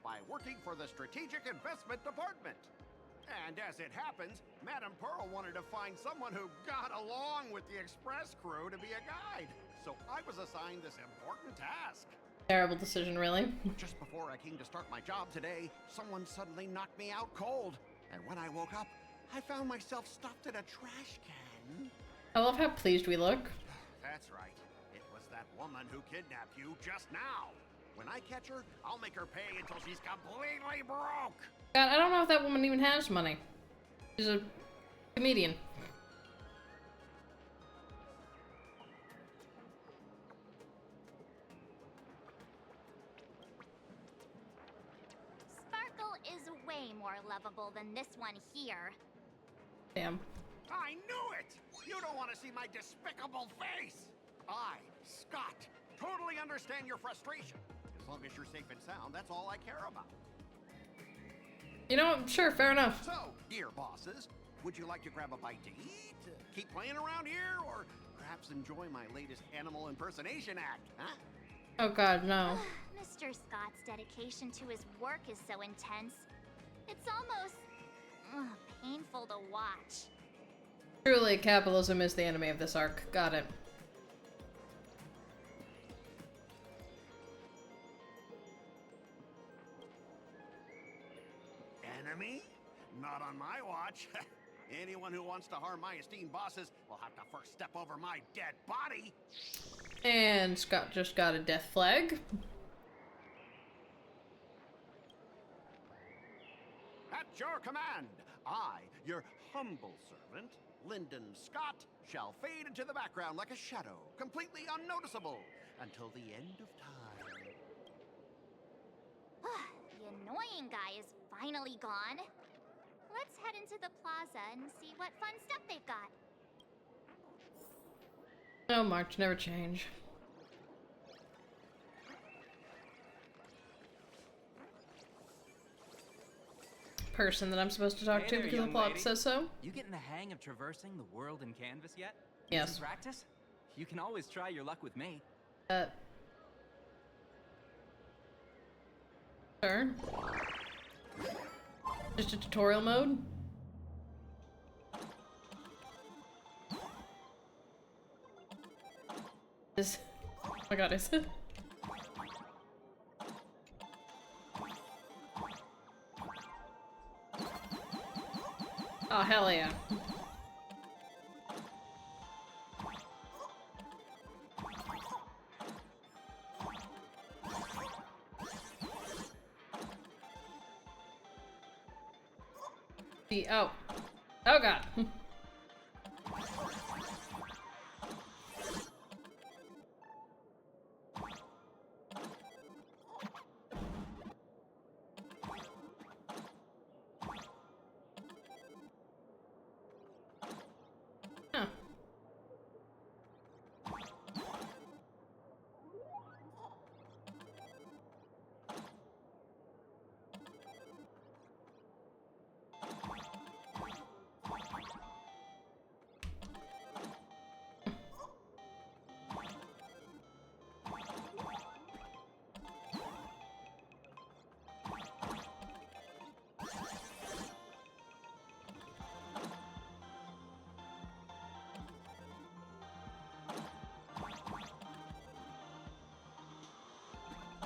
By working for the Strategic Investment Department. And as it happens, Madame Pearl wanted to find someone who got along with the Express crew to be a guide. So I was assigned this important task. Terrible decision, really. Just before I came to start my job today, someone suddenly knocked me out cold. And when I woke up, I found myself stuffed in a trash can. I love how pleased we look. That's right. It was that woman who kidnapped you just now. When I catch her, I'll make her pay until she's completely broke. God, I don't know if that woman even has money. She's a comedian. Sparkle is way more lovable than this one here. Damn. I knew it! You don't want to see my despicable face! I, Scott, totally understand your frustration. As long as you're safe and sound, that's all I care about. You know, sure, fair enough. So, dear bosses, would you like to grab a bite to eat? Keep playing around here? Or perhaps enjoy my latest animal impersonation act, huh? Oh god, no. Mr. Scott's dedication to his work is so intense. It's almost painful to watch. Truly, capitalism is the enemy of this arc. Got it. Enemy? Not on my watch. Anyone who wants to harm my esteemed bosses will have to first step over my dead body. And Scott just got a death flag. At your command, I, your humble servant, Lyndon Scott, shall fade into the background like a shadow, completely unnoticeable, until the end of time. The annoying guy is finally gone. Let's head into the plaza and see what fun stuff they've got. Oh, March never change. person that I'm supposed to talk to because the plot says so. You getting the hang of traversing the world in Canvas yet? Yes. Some practice? You can always try your luck with me. Sure. Just a tutorial mode? Oh my god, is it? Oh, hell yeah. Oh. Oh god. Huh.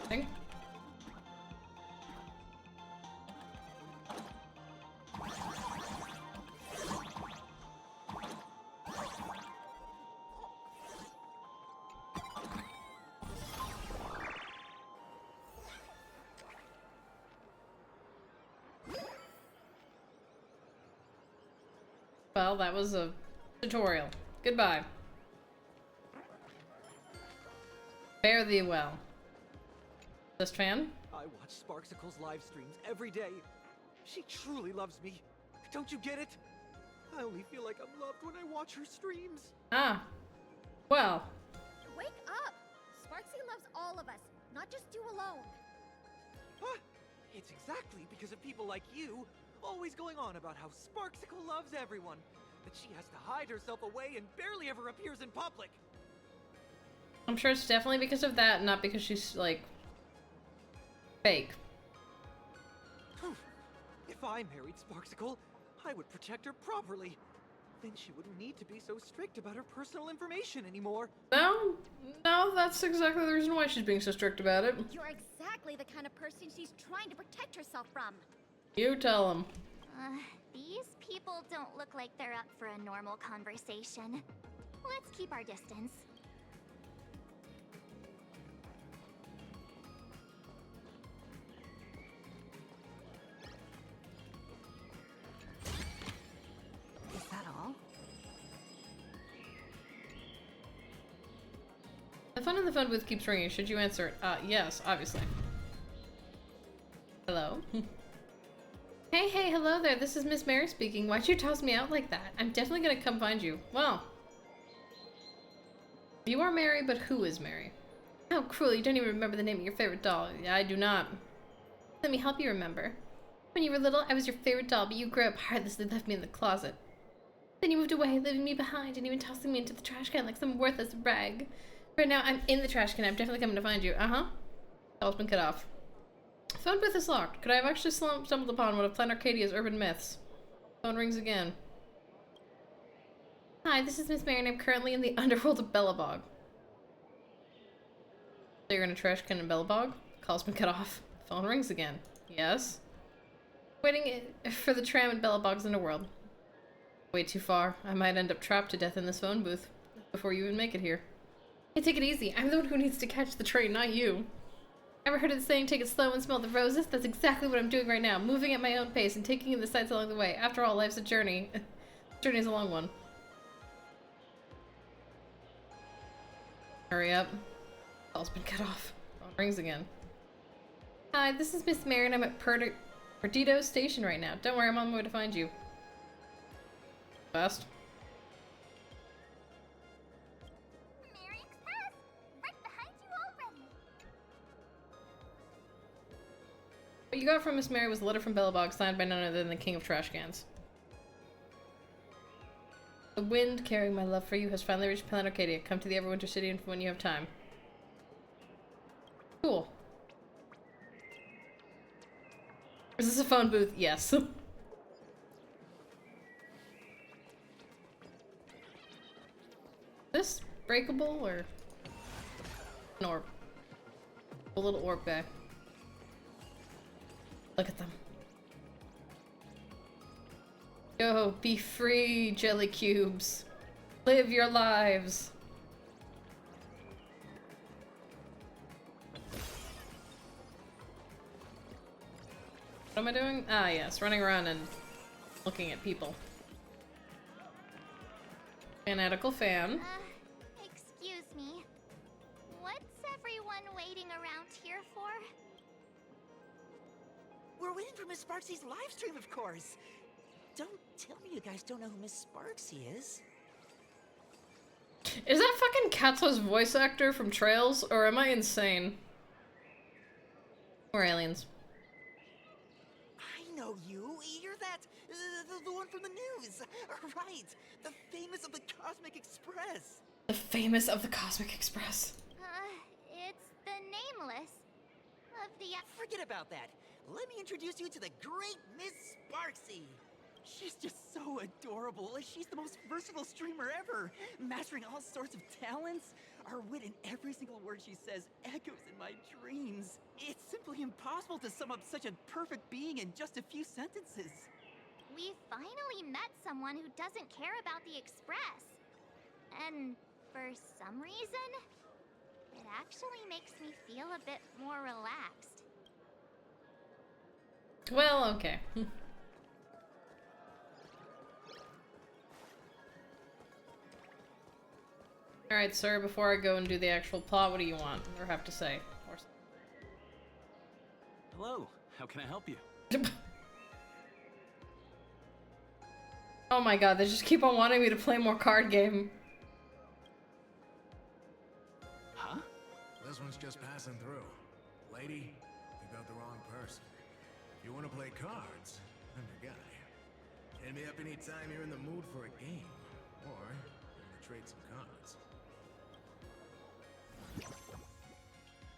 Thing. Well, that was a tutorial. Goodbye. Fare thee well. This fan? I watch Sparksicle's live streams every day. She truly loves me. Don't you get it? I only feel like I'm loved when I watch her streams. Ah. Well. Wake up! Sparksy loves all of us, not just you alone. Huh? It's exactly because of people like you, always going on about how Sparksicle loves everyone, that she has to hide herself away and barely ever appears in public. I'm sure it's definitely because of that, not because she's, like, fake. If I married Sparksicle, I would protect her properly. Then she wouldn't need to be so strict about her personal information anymore. No, that's exactly the reason why she's being so strict about it. You're exactly the kind of person she's trying to protect herself from. You tell him. These people don't look like they're up for a normal conversation. Let's keep our distance. Is that all? The phone in the phone booth keeps ringing. Should you answer it? Yes, obviously. Hello? Hey, hello there. This is Miss Mary speaking. Why'd you toss me out like that? I'm definitely gonna come find you. Well. You are Mary, but who is Mary? How cruel, you don't even remember the name of your favorite doll. I do not. Let me help you remember. When you were little, I was your favorite doll, but you grew up heartlessly and left me in the closet. Then you moved away, leaving me behind, and even tossing me into the trash can like some worthless rag. Right now, I'm in the trash can. I'm definitely coming to find you. Call's been cut off. Phone booth is locked. Could I have actually stumbled upon one of Planarcadia's urban myths? Phone rings again. Hi, this is Miss Mary, and I'm currently in the underworld of Bellabog. So you're in a trash can in Bellabog? Call's been cut off. Phone rings again. Yes? Waiting for the tram in Bellabog's underworld. Way too far. I might end up trapped to death in this phone booth before you even make it here. Hey, take it easy. I'm the one who needs to catch the train, not you. Ever heard of the saying, take it slow and smell the roses? That's exactly what I'm doing right now, moving at my own pace and taking in the sights along the way. After all, life's a journey. The journey's a long one. Hurry up. Call's been cut off. Phone rings again. Hi, this is Miss Mary and I'm at Perdido Station right now. Don't worry, I'm on my way to find you. Fast. Mary Express! Right behind you already! What you got from Miss Mary was a letter from Bellabog signed by none other than the King of Trash Cans. The wind carrying my love for you has finally reached Planarcadia. Come to the Everwinter City when you have time. Cool. Is this a phone booth? Yes. This breakable or an orb? A little orb guy. Look at them. Go, be free, jelly cubes. Live your lives. What am I doing? Ah, yes, running around and looking at people. Fanatical fan. Excuse me. What's everyone waiting around here for? We're waiting for Miss Sparksy's live stream, of course. Don't tell me you guys don't know who Miss Sparksy is. Is that fucking Katsu's voice actor from Trails, or am I insane? Or aliens? I know you. You're that, the one from the news. Right. The famous of the Cosmic Express. The famous of the Cosmic Express. It's the Nameless of the... Forget about that. Let me introduce you to the great Miss Sparksy. She's just so adorable. She's the most versatile streamer ever, mastering all sorts of talents. Her wit in every single word she says echoes in my dreams. It's simply impossible to sum up such a perfect being in just a few sentences. We finally met someone who doesn't care about the Express. And for some reason, it actually makes me feel a bit more relaxed. Well, okay. Alright, sir, before I go and do the actual plot, what do you want or have to say? Hello, how can I help you? Oh my god, they just keep on wanting me to play more card game. Huh? This one's just passing through. Lady, you got the wrong person. If you want to play cards, I'm your guy. Hit me up anytime you're in the mood for a game. Or, you want to trade some cards.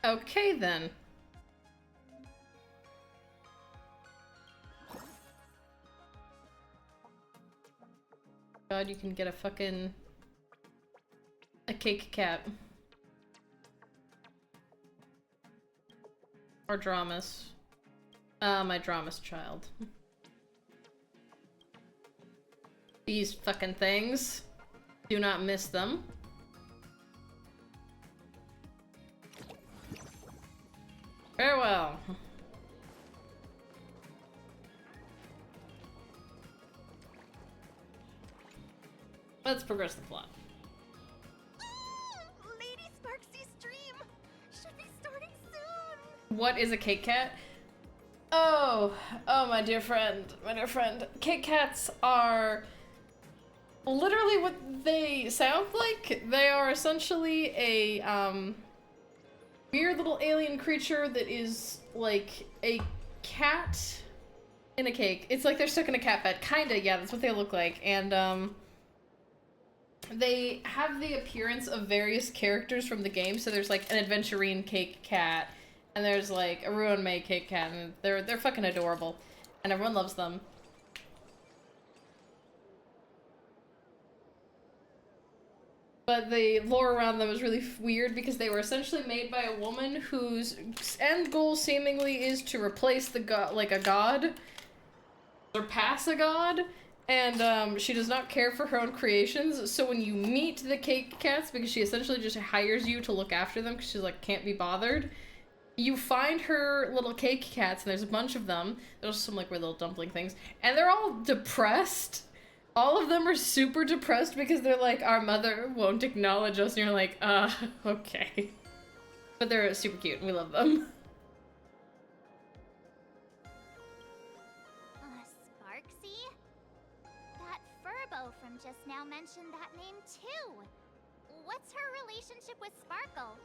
Okay, then. God, you can get a fucking... a cake cat. Or Dramas. My Dramas child. These fucking things. Do not miss them. Farewell. Let's progress the plot. Lady Sparksy's stream should be starting soon. What is a cake cat? Oh, my dear friend, Cake cats are literally what they sound like. They are essentially a, weird little alien creature that is like a cat in a cake. It's like they're stuck in a cat bed. Kinda, yeah, that's what they look like. And, they have the appearance of various characters from the game. So there's like an Adventurine cake cat, and there's like a Ruin May cake cat, and they're fucking adorable. And everyone loves them. But the lore around them is really weird because they were essentially made by a woman whose end goal seemingly is to replace the god, like a god, surpass a god, and she does not care for her own creations. So when you meet the cake cats, because she essentially just hires you to look after them because she's like can't be bothered, you find her little cake cats, and there's a bunch of them. There's some like weird little dumpling things, and they're all depressed. All of them are super depressed because they're like, our mother won't acknowledge us, and you're like, okay. But they're super cute, and we love them. Sparksy? That Furbo from just now mentioned that name too. What's her relationship with Sparkle?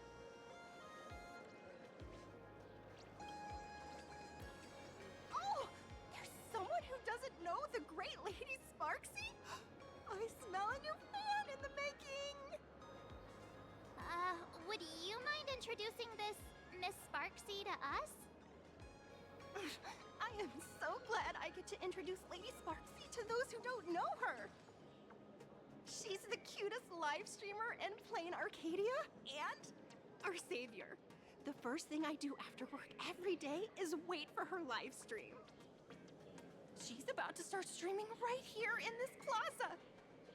introducing this Miss Sparksy to us? I am so glad I get to introduce Lady Sparksy to those who don't know her. She's the cutest live streamer in Plain Arcadia and our savior. The first thing I do after work every day is wait for her live stream. She's about to start streaming right here in this plaza.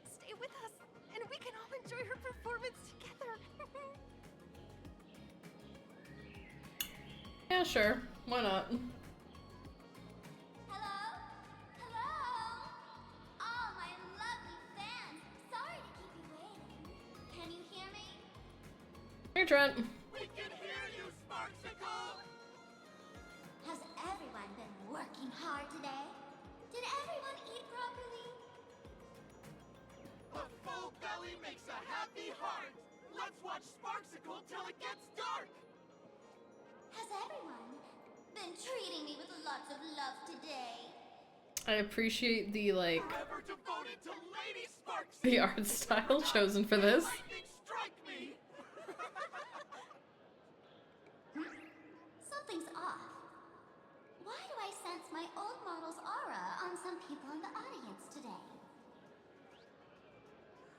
Stay with us, and we can all enjoy her performance together. Yeah, sure. Why not? Hello? Hello? All my lovely fans. Sorry to keep you waiting. Can you hear me? Hey, Trent. We can hear you, Sparksicle! Has everyone been working hard today? Did everyone eat properly? A full belly makes a happy heart. Let's watch Sparksicle till it gets dark. Has everyone been treating me with lots of love today? I appreciate the, like, Forever devoted to Lady Sparksy. the art style chosen for this. Lightning strike me. Something's off. Why do I sense my old model's aura on some people in the audience today?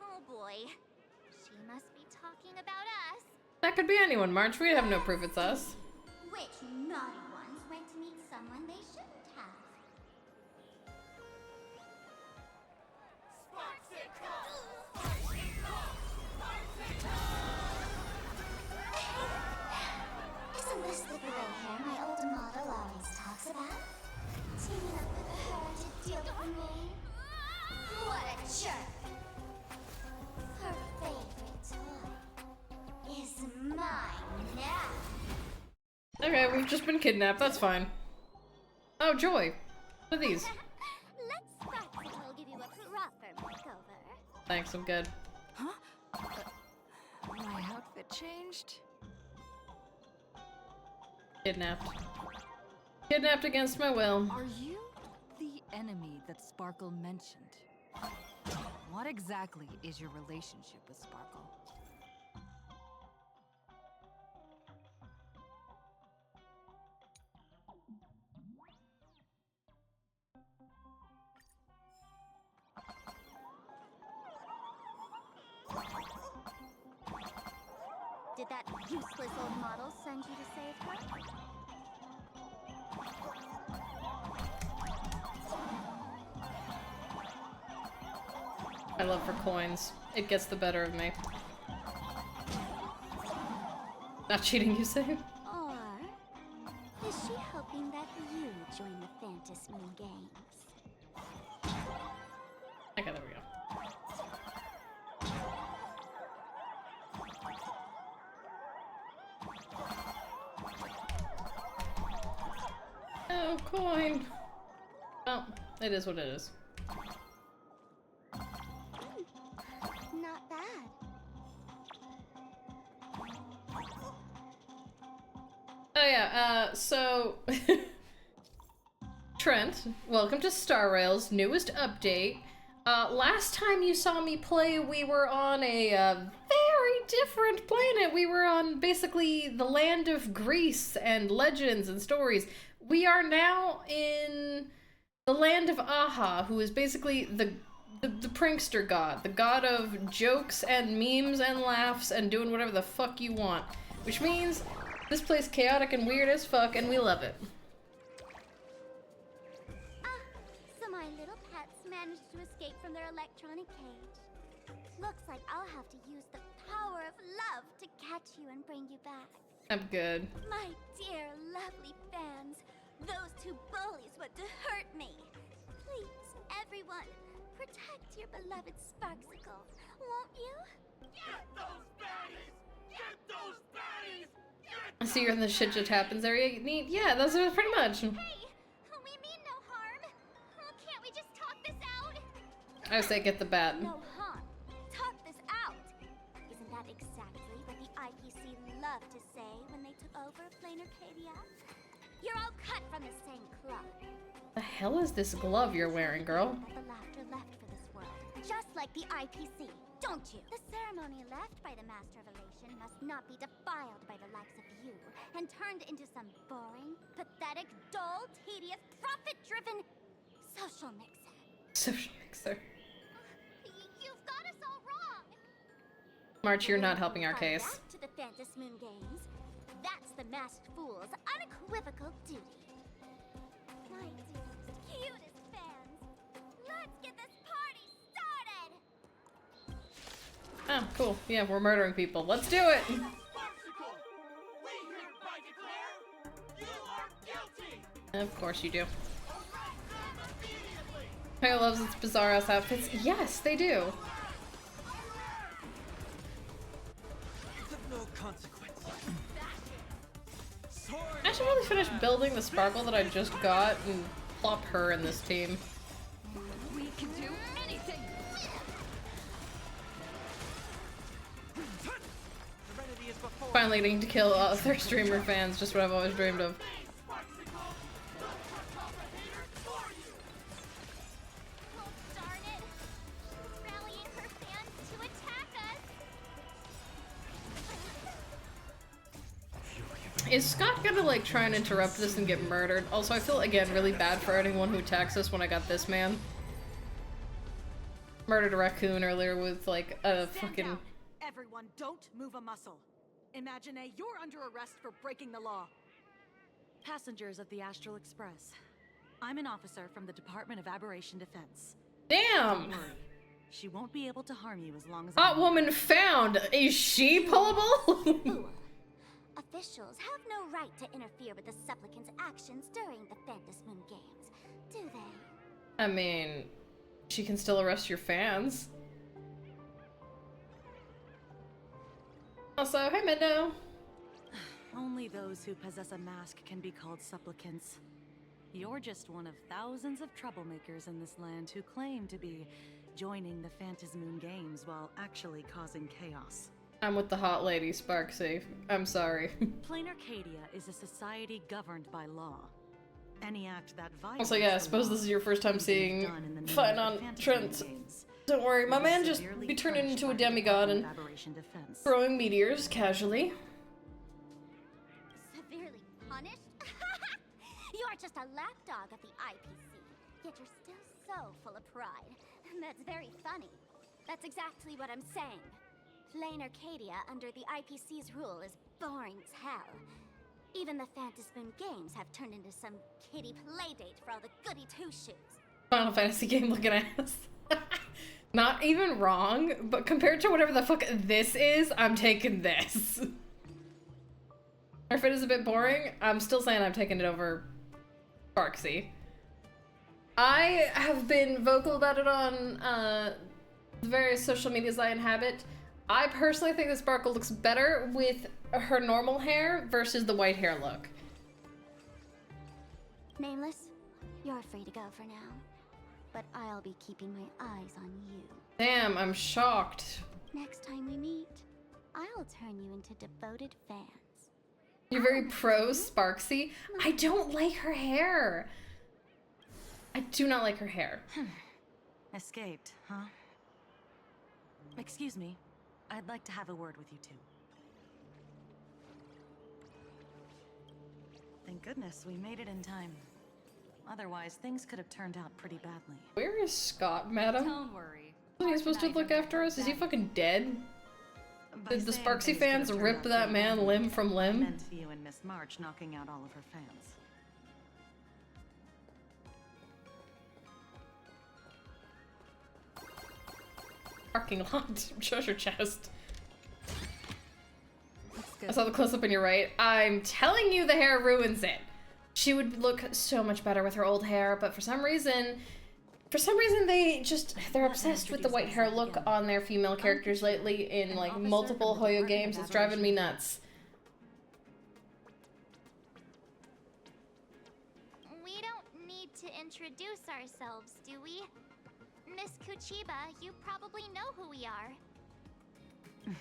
Oh boy. She must be talking about us. That could be anyone, March. We have no proof it's us. Which naughty ones went to meet someone they shouldn't have? Isn't this the gray hair my old model always talks about? Teaming up with her to deal with me? What a jerk! Her favorite toy is mine now. Okay, we've just been kidnapped. That's fine. Oh, Joy. What are these? Let's Sparksicle give you a proper makeover. Thanks, I'm good. Huh? My outfit changed? Kidnapped. Kidnapped against my will. Are you the enemy that Sparkle mentioned? What exactly is your relationship with Sparkle? Did that useless old model send you to save her? I love for coins. It gets the better of me. Not cheating, you say? Or is she hoping that you join the Fantasmoon games? Okay, there we go. Oh, coin! Oh, it is what it is. Not bad. Oh yeah, so... Trent, welcome to Star Rail's newest update. Last time you saw me play, we were on a very different planet. We were on basically the land of Greece and legends and stories. We are now in the land of Aha, who is basically the prankster god. The god of jokes and memes and laughs and doing whatever the fuck you want. Which means this place chaotic and weird as fuck, and we love it. So my little pets managed to escape from their electronic cage. Looks like I'll have to use the power of love to catch you and bring you back. I'm good. My dear, lovely fans, those two bullies want to hurt me. Please, everyone, protect your beloved Sparksicle, won't you? Get those baddies! Get those baddies! I see you're in the shit just happens area. Neat. Yeah, those are pretty much. Hey, we mean no harm. Can't we just talk this out? I say get the bat. No harm. Talk this out. Isn't that exactly what the IPC loved to say when they took over Planarcadia? You're all cut from the same cloth. The hell is this glove you're wearing, girl? The laughter left for this world, just like the IPC. Don't don't you? The ceremony left by the Master of Elation must not be defiled by the likes of you and turned into some boring, pathetic, dull, tedious, profit-driven social mixer. Social mixer. You've got us all wrong. March, you're not helping our case. Back to the Phantasmoon Games. That's the masked fool's unequivocal duty. My dearest, cutest fans, let's get this party started! Oh, cool. Yeah, we're murdering people. Let's do it! Of course you do. Who loves its bizarre ass outfits? Yes, they do. No consequence. I should really finish building the sparkle that I just got and plop her in this team. We can do anything. Finally getting to kill other streamer fans, just what I've always dreamed of. Is Scott gonna like try and interrupt this and get murdered? Also, I feel again really bad for anyone who attacks us when I got this man. Murdered a raccoon earlier with like a fucking... Down. Everyone, don't move a muscle. Imagine you're under arrest for breaking the law. Passengers of the Astral Express. I'm an officer from the Department of Aberration Defense. Damn! Don't worry. She won't be able to harm you as long as Hot woman found! Is she pullable? Officials have no right to interfere with the supplicant's actions during the Phantasmoon Games, do they? I mean, she can still arrest your fans. Also, hey Mendo! Only those who possess a mask can be called supplicants. You're just one of thousands of troublemakers in this land who claim to be joining the Phantasmoon Games while actually causing chaos. I'm with the hot lady, Sparksy. I'm sorry. Planarcadia is a society governed by law. Any act that violates Also, yeah, I suppose this is your first time seeing Fighting on Trent. Don't worry, my man just be turning into a demigod and throwing meteors casually. Severely punished? You are just a lapdog of the IPC, yet you're still so full of pride. That's very funny. That's exactly what I'm saying. Planarcadia under the IPC's rule is boring as hell. Even the Phantasmoon Games have turned into some kiddie playdate for all the goody two-shoes. Final Fantasy game looking ass. Not even wrong, but compared to whatever the fuck this is, I'm taking this. Or if it is a bit boring, I'm still saying I'm taking it over Sparksy. I have been vocal about it on the various social medias I inhabit. I personally think that Sparkle looks better with her normal hair versus the white hair look. Nameless, you're free to go for now. But I'll be keeping my eyes on you. Damn, I'm shocked. Next time we meet, I'll turn you into devoted fans. You're very pro Sparksy. I don't like her hair. I do not like her hair. Escaped, huh? Excuse me. I'd like to have a word with you two. Thank goodness we made it in time. Otherwise, things could have turned out pretty badly. Where is Scott, madam? Don't worry. Isn't he supposed to look after us? Is he fucking dead? Did the Sparksy fans rip that man limb from limb? Meant you and Miss March knocking out all of her fans. Parking lot, treasure chest. I saw the close-up and you're right. I'm telling you the hair ruins it. She would look so much better with her old hair, but for some reason they're obsessed with the white hair look on their female characters lately in like multiple Hoyo games. It's driving me nuts. We don't need to introduce ourselves, do we? Miss Kuchiba, you probably know who we are.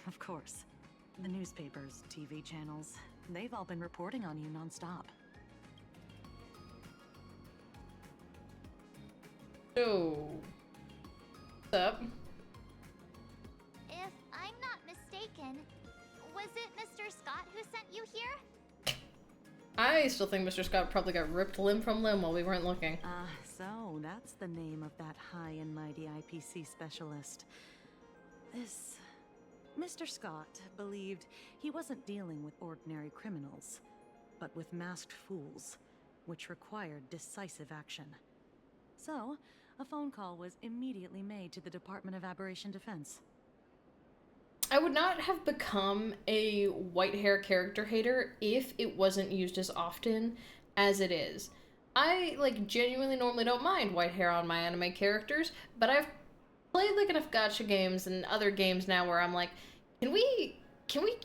Of course. The newspapers, TV channels, they've all been reporting on you nonstop. Oh. What's up? was it Mr. Scott who sent you here? I still think Mr. Scott probably got ripped limb from limb while we weren't looking. So that's the name of that high and mighty IPC specialist. This Mr. Scott believed he wasn't dealing with ordinary criminals, but with masked fools, which required decisive action. So, a phone call was immediately made to the Department of Aberration Defense. I would not have become a white hair character hater if it wasn't used as often as it is. I, like, genuinely normally don't mind white hair on my anime characters, but I've played, like, enough gacha games and other games now where I'm like, can we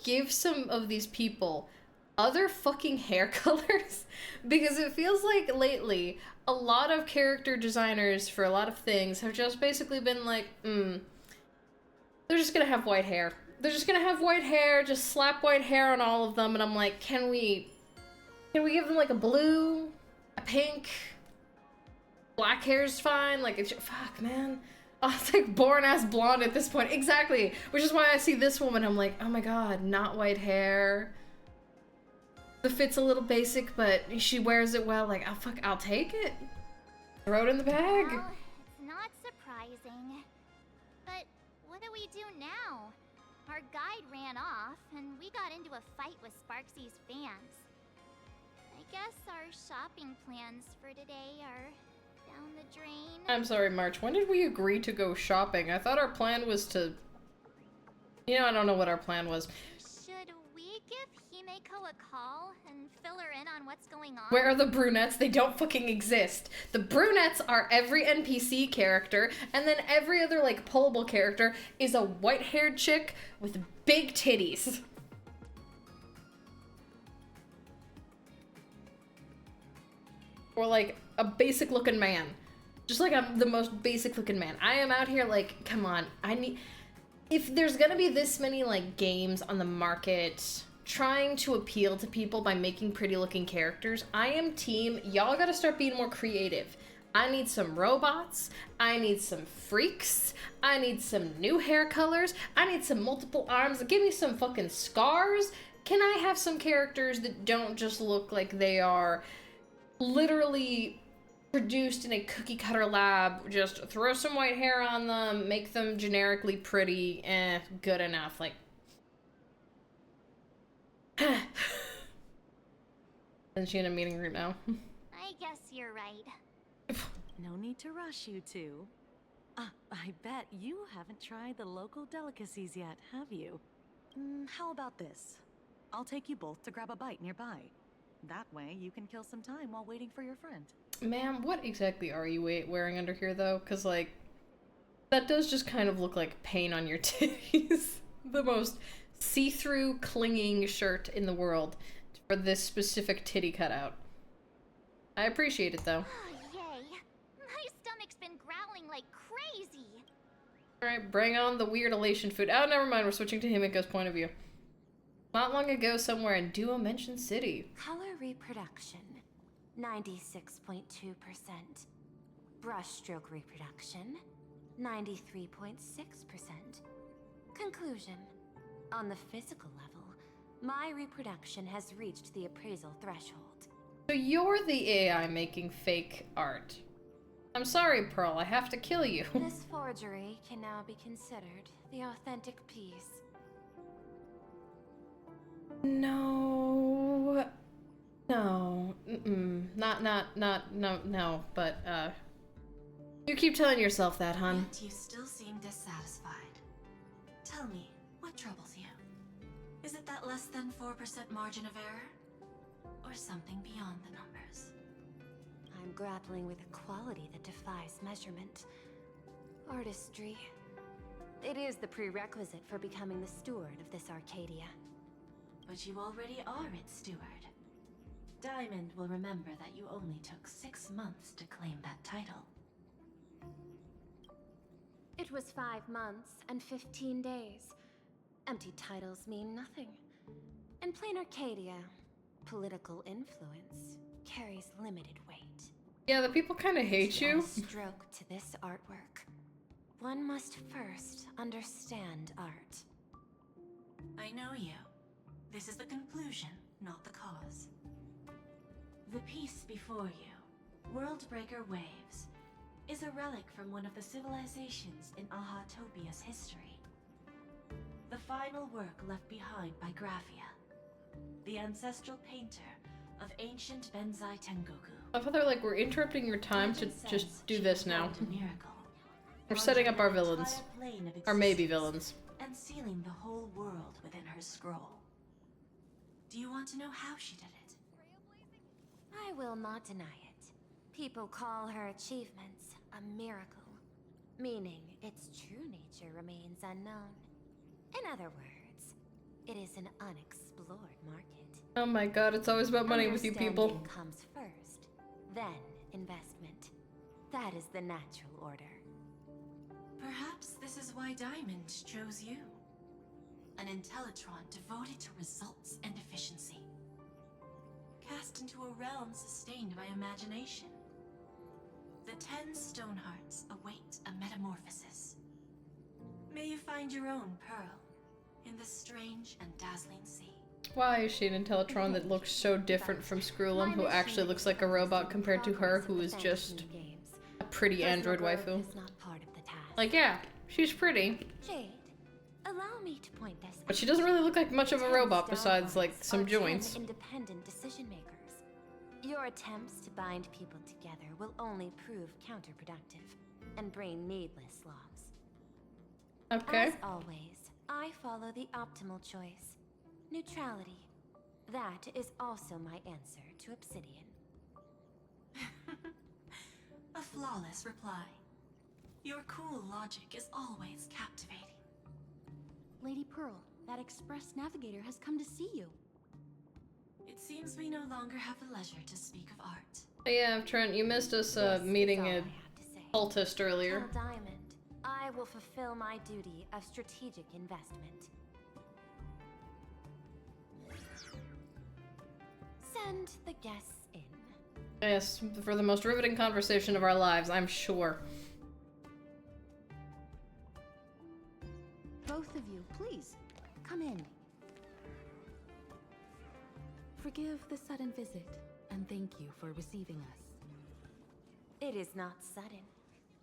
give some of these people other fucking hair colors? Because it feels like lately, a lot of character designers for a lot of things have just basically been like, they're just gonna have white hair. They're just gonna have white hair, just slap white hair on all of them, and I'm like, can we give them like a blue, a pink, black hair's fine, like, it's, fuck, man. Oh, it's like boring-ass blonde at this point. Exactly, which is why I see this woman, I'm like, oh my god, not white hair. The fit's a little basic, but she wears it well, like, oh fuck, I'll take it. Throw it in the bag. Well, it's not surprising. But what do we do now? Our guide ran off, and we got into a fight with Sparksy's fans. I guess our shopping plans for today are down the drain. I'm sorry, March, when did we agree to go shopping? I thought our plan was to... You know, I don't know what our plan was. Should we give Himeko a call and fill her in on what's going on? Where are the brunettes? They don't fucking exist. The brunettes are every NPC character, and then every other, like, pullable character is a white-haired chick with big titties. Or, like, a basic-looking man. Just like I'm the most basic-looking man. I am out here, like, come on, I need... If there's gonna be this many, like, games on the market trying to appeal to people by making pretty-looking characters, I am team, y'all gotta start being more creative. I need some robots, I need some freaks, I need some new hair colors, I need some multiple arms, give me some fucking scars. Can I have some characters that don't just look like they are literally produced in a cookie cutter lab, just throw some white hair on them, make them generically pretty, good enough, like... Isn't she in a meeting room now? I guess you're right. No need to rush, you two. I bet you haven't tried the local delicacies yet, have you? How about this? I'll take you both to grab a bite nearby. That way, you can kill some time while waiting for your friend. Ma'am, what exactly are you wearing under here, though? Because, like, that does just kind of look like paint on your titties. The most see-through, clinging shirt in the world for this specific titty cutout. I appreciate it, though. Oh, yay. My stomach's been growling like crazy. Alright, bring on the weird elation food. Oh, never mind, we're switching to Himiko's point of view. Not long ago, somewhere in Duo-Mention City. Color reproduction, 96.2%. Brushstroke reproduction, 93.6%. Conclusion. On the physical level, my reproduction has reached the appraisal threshold. So you're the AI making fake art. I'm sorry, Pearl, I have to kill you. This forgery can now be considered the authentic piece. No. No. No, but, you keep telling yourself that, hon. Yet you still seem dissatisfied. Tell me, what troubles you? Is it that less than 4% margin of error? Or something beyond the numbers? I'm grappling with a quality that defies measurement. Artistry. It is the prerequisite for becoming the steward of this Arcadia. But you already are its steward. Diamond will remember that you only took 6 months to claim that title. It was 5 months and 15 days. Empty titles mean nothing. In plain Arcadia, political influence carries limited weight. Yeah, the people kind of hate you. Stroke to this artwork. One must first understand art. I know you. This is the conclusion, not the cause. The piece before you, Worldbreaker Waves, is a relic from one of the civilizations in Ahatopia's history. The final work left behind by Graphia, the ancestral painter of ancient Benzai Tengoku. I thought they're like, we're interrupting your time to just do this now. We're setting up our villains. Or maybe villains. And sealing the whole world within her scroll. Do you want to know how she did it? I will not deny it. People call her achievements a miracle, meaning its true nature remains unknown. In other words, it is an unexplored market. Oh my god, it's always about money with you people. Understanding comes first, then investment. That is the natural order. Perhaps this is why Diamond chose you. An Intellitron devoted to results and efficiency. Cast into a realm sustained by imagination. The 10 Stonehearts await a metamorphosis. May you find your own pearl in the strange and dazzling sea. Why is she an Intellitron that looks so different from Screwlum, who actually looks like a robot, compared to her, who is just a pretty android waifu? Like, yeah, she's pretty. Jade, allow me to point this out. But she doesn't really look like much of a robot besides, like, some joints. Independent decision makers. Your attempts to bind people together will only prove counterproductive and bring needless loss. Okay. As always, I follow the optimal choice. Neutrality. That is also my answer to Obsidian. A flawless reply. Your cool logic is always captivating. Lady Pearl, that Express Navigator has come to see you. It seems we no longer have the leisure to speak of art. Yeah, Trent, you missed us meeting a cultist earlier. Tell Diamond, I will fulfill my duty of strategic investment. Send the guests in. Yes, for the most riveting conversation of our lives, I'm sure. Both of you, please, come in. Forgive the sudden visit, and thank you for receiving us. It is not sudden.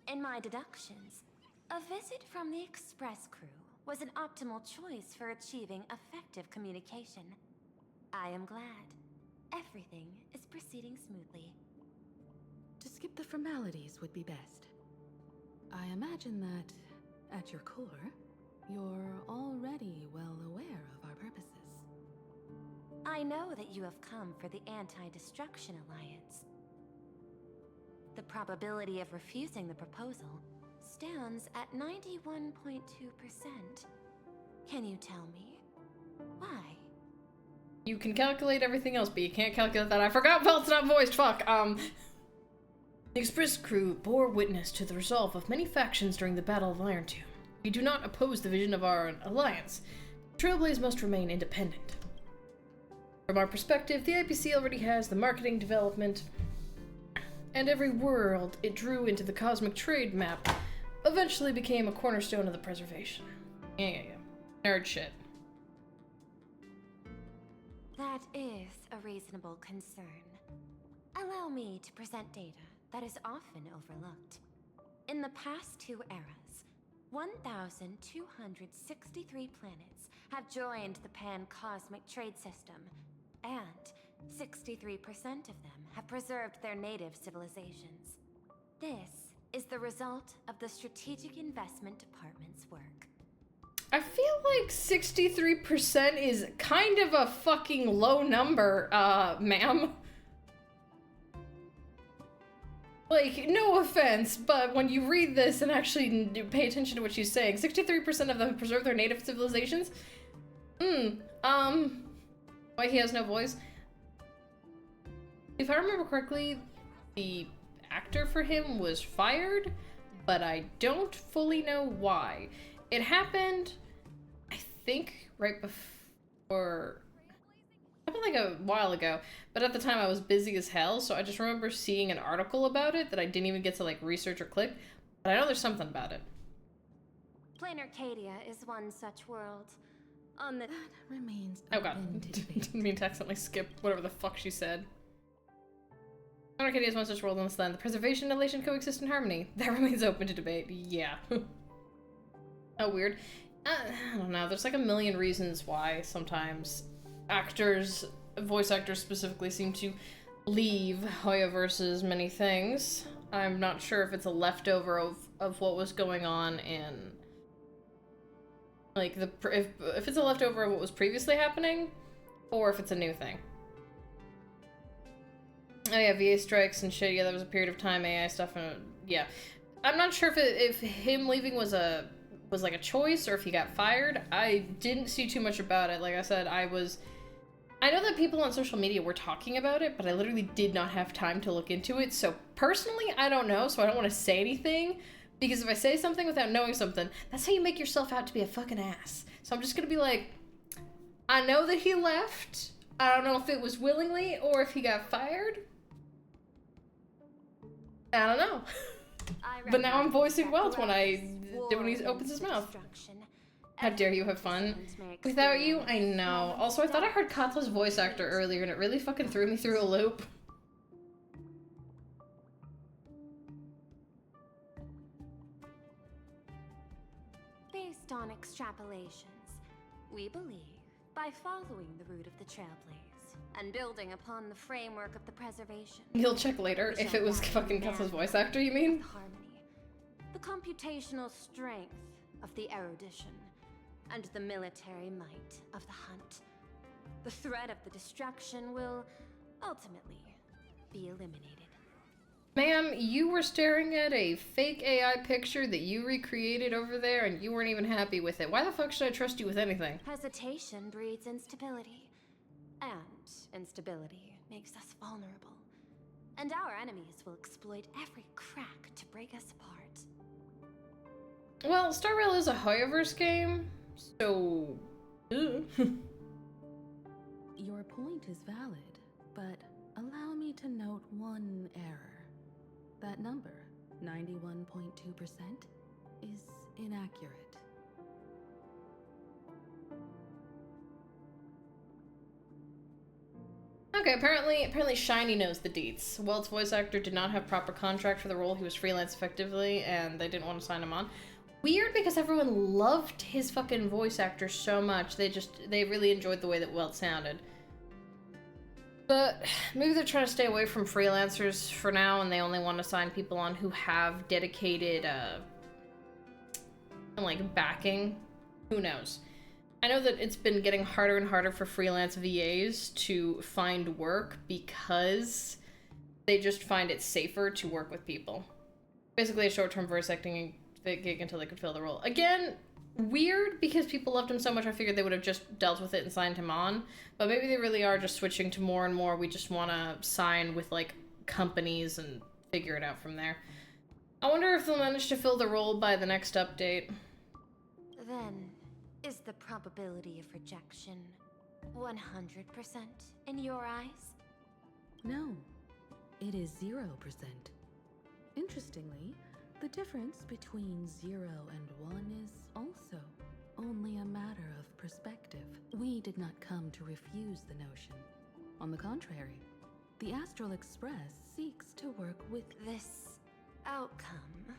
In my deductions, a visit from the Express crew was an optimal choice for achieving effective communication. I am glad. Everything is proceeding smoothly. To skip the formalities would be best. I imagine that, at your core, you're already well aware of our purposes. I know that you have come for the Anti-Destruction Alliance. The probability of refusing the proposal stands at 91.2%. Can you tell me why? You can calculate everything else, but you can't calculate that. I forgot Belt's not voiced, fuck. The Express crew bore witness to the resolve of many factions during the Battle of Irontomb. We do not oppose the vision of our alliance. Trailblaze must remain independent. From our perspective, the IPC already has the marketing development, and every world it drew into the cosmic trade map eventually became a cornerstone of the preservation. Yeah. Nerd shit. That is a reasonable concern. Allow me to present data that is often overlooked. In the past 2 eras, 1,263 planets have joined the pan-cosmic trade system, and 63% of them have preserved their native civilizations. This is the result of the Strategic Investment Department's work. I feel like 63% is kind of a fucking low number, ma'am. Like, no offense, but when you read this and actually pay attention to what she's saying, 63% of them preserve their native civilizations? Why he has no voice? If I remember correctly, the actor for him was fired, but I don't fully know why. It happened, I think, right before... It happened like a while ago, but at the time I was busy as hell, so I just remember seeing an article about it that I didn't even get to, like, research or click, but I know there's something about it. Planarcadia is one such world. On the remains Oh god. open to debate. Didn't mean to accidentally skip whatever the fuck she said. Arcadia is one such world on this land. The preservation and elation coexist in harmony. That remains open to debate. Yeah. Oh, weird. I don't know. There's like a million reasons why sometimes actors, voice actors specifically, seem to leave Hoyoverse's many things. I'm not sure if it's a leftover of what was going on in, like, if it's a leftover of what was previously happening, or if it's a new thing. Oh yeah, VA strikes and shit. Yeah, that was a period of time, AI stuff, and yeah. I'm not sure if him leaving was like a choice or if he got fired. I didn't see too much about it. Like I said, I know that people on social media were talking about it, but I literally did not have time to look into it. So personally, I don't know, so I don't want to say anything, because if I say something without knowing something, that's how you make yourself out to be a fucking ass. So I'm just gonna be like, I know that he left. I don't know if it was willingly or if he got fired. I don't know. But now I'm voicing Welch when he opens his mouth. How dare you have fun? Without you, I know. Also, I thought I heard Katla's voice actor earlier and it really fucking threw me through a loop. Based on extrapolations, we believe by following the route of the Trailblaze and building upon the framework of the preservation. You'll check later if it was fucking Katla's voice actor, you mean? Harmony, the computational strength of the erudition, and the military might of the hunt. The threat of the destruction will ultimately be eliminated. Ma'am, you were staring at a fake AI picture that you recreated over there and you weren't even happy with it. Why the fuck should I trust you with anything? Hesitation breeds instability, and instability makes us vulnerable. And our enemies will exploit every crack to break us apart. Well, Star Rail is a Hoyoverse game, so... Your point is valid, but allow me to note one error. That number, 91.2%, is inaccurate. Okay, apparently Shiny knows the deets. Welt's voice actor did not have proper contract for the role. He was freelance effectively, and they didn't want to sign him on. Weird, because everyone loved his fucking voice actor so much. They really enjoyed the way that Welt sounded. But maybe they're trying to stay away from freelancers for now, and they only want to sign people on who have dedicated, like, backing. Who knows? I know that it's been getting harder and harder for freelance VAs to find work because they just find it safer to work with people. Basically a short-term voice acting gig until they could fill the role. Again, weird, because people loved him so much I figured they would have just dealt with it and signed him on. But maybe they really are just switching to more and more. We just want to sign with, like, companies and figure it out from there. I wonder if they'll manage to fill the role by the next update. Then, is the probability of rejection 100% in your eyes? No, it is 0%. Interestingly, the difference between 0 and 1 is also only a matter of perspective. We did not come to refuse the notion. On the contrary, the Astral Express seeks to work with... This outcome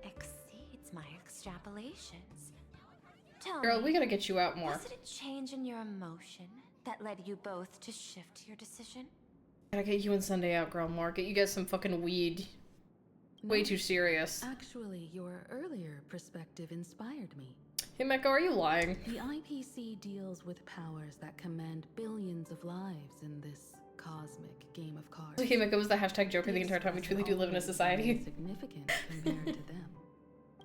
exceeds my extrapolations. Tell Girl, me, we gotta get you out more. was it a change in your emotion that led you both to shift your decision? Gotta get you and Sunday out, girl, more. Get you guys some fucking weed. Way too serious. Actually, your earlier perspective inspired me. Hey, Mecca, are you lying? The IPC deals with powers that command billions of lives in this cosmic game of cards. Okay, Mecca was the hashtag joker the entire time. We truly do live in a society. Significant compared to them.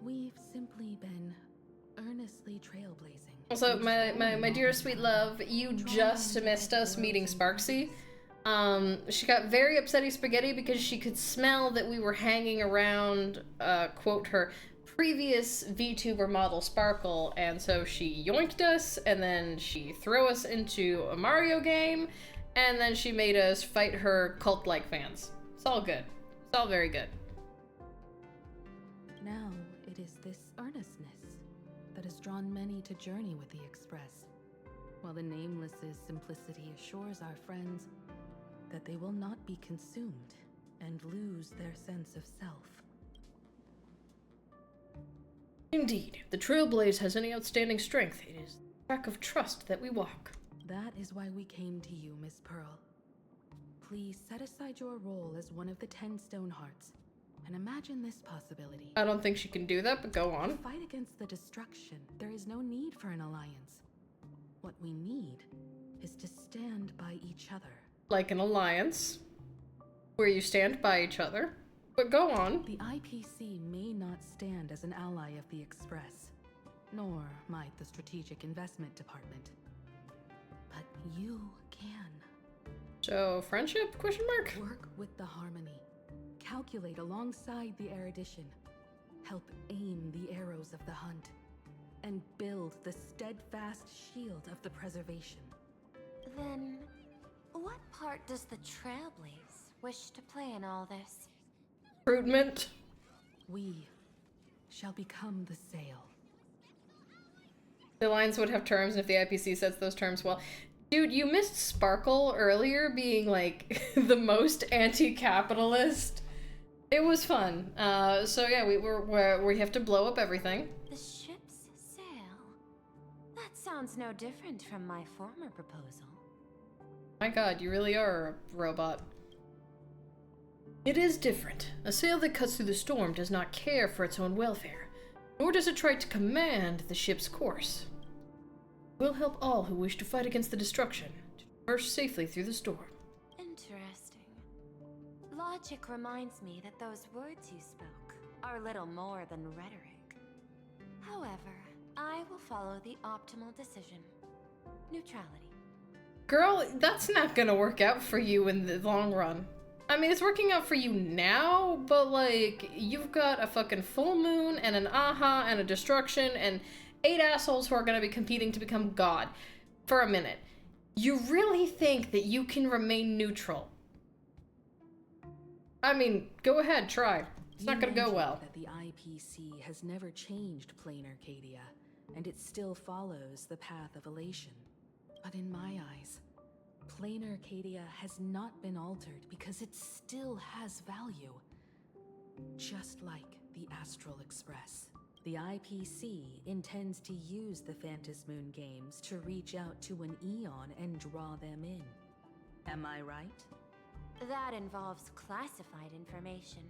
We've simply been earnestly trailblazing. Also, my dear sweet love, you just missed us meeting Sparksy. She got very upsetty spaghetti because she could smell that we were hanging around, quote, her previous VTuber model Sparkle, and so she yoinked us, and then she threw us into a Mario game, and then she made us fight her cult-like fans. It's all good. It's all very good. Now it is this earnestness, that has drawn many to journey with the Express, while the Nameless's simplicity assures our friends that they will not be consumed and lose their sense of self. Indeed, if the Trailblaze has any outstanding strength, it is the track of trust that we walk. That is why we came to you, Miss Pearl. Please set aside your role as one of the 10 Stonehearts and imagine this possibility. I don't think she can do that, but go on. To fight against the destruction, there is no need for an alliance. What we need is to stand by each other. Like an alliance, where you stand by each other. But go on. The IPC may not stand as an ally of the Express, nor might the Strategic Investment Department. But you can. So, friendship? Question mark? Work with the Harmony. Calculate alongside the erudition. Help aim the arrows of the hunt. And build the steadfast shield of the preservation. Then, what part does the Trailblaze wish to play in all this? Recruitment. We shall become the sail. The alliance would have terms if the IPC sets those terms well. Dude, you missed Sparkle earlier being like the most anti-capitalist. It was fun. So yeah, we have to blow up everything. The ship's sail. That sounds no different from my former proposal. My god, you really are a robot. It is different. A sail that cuts through the storm does not care for its own welfare, nor does it try to command the ship's course. We'll help all who wish to fight against the destruction to traverse safely through the storm. Interesting. Logic reminds me that those words you spoke are little more than rhetoric. However, I will follow the optimal decision. Neutrality. Girl, that's not gonna work out for you in the long run. I mean, it's working out for you now, but like, you've got a fucking full moon and an aha and a destruction and 8 assholes who are gonna be competing to become God for a minute. You really think that you can remain neutral? I mean, go ahead, try. It's not gonna go well. That the IPC has never changed Planarcadia, and it still follows the path of elation. But in my eyes, Planarcadia has not been altered because it still has value. Just like the Astral Express, the IPC intends to use the Phantom Moon games to reach out to an Eon and draw them in. Am I right? That involves classified information.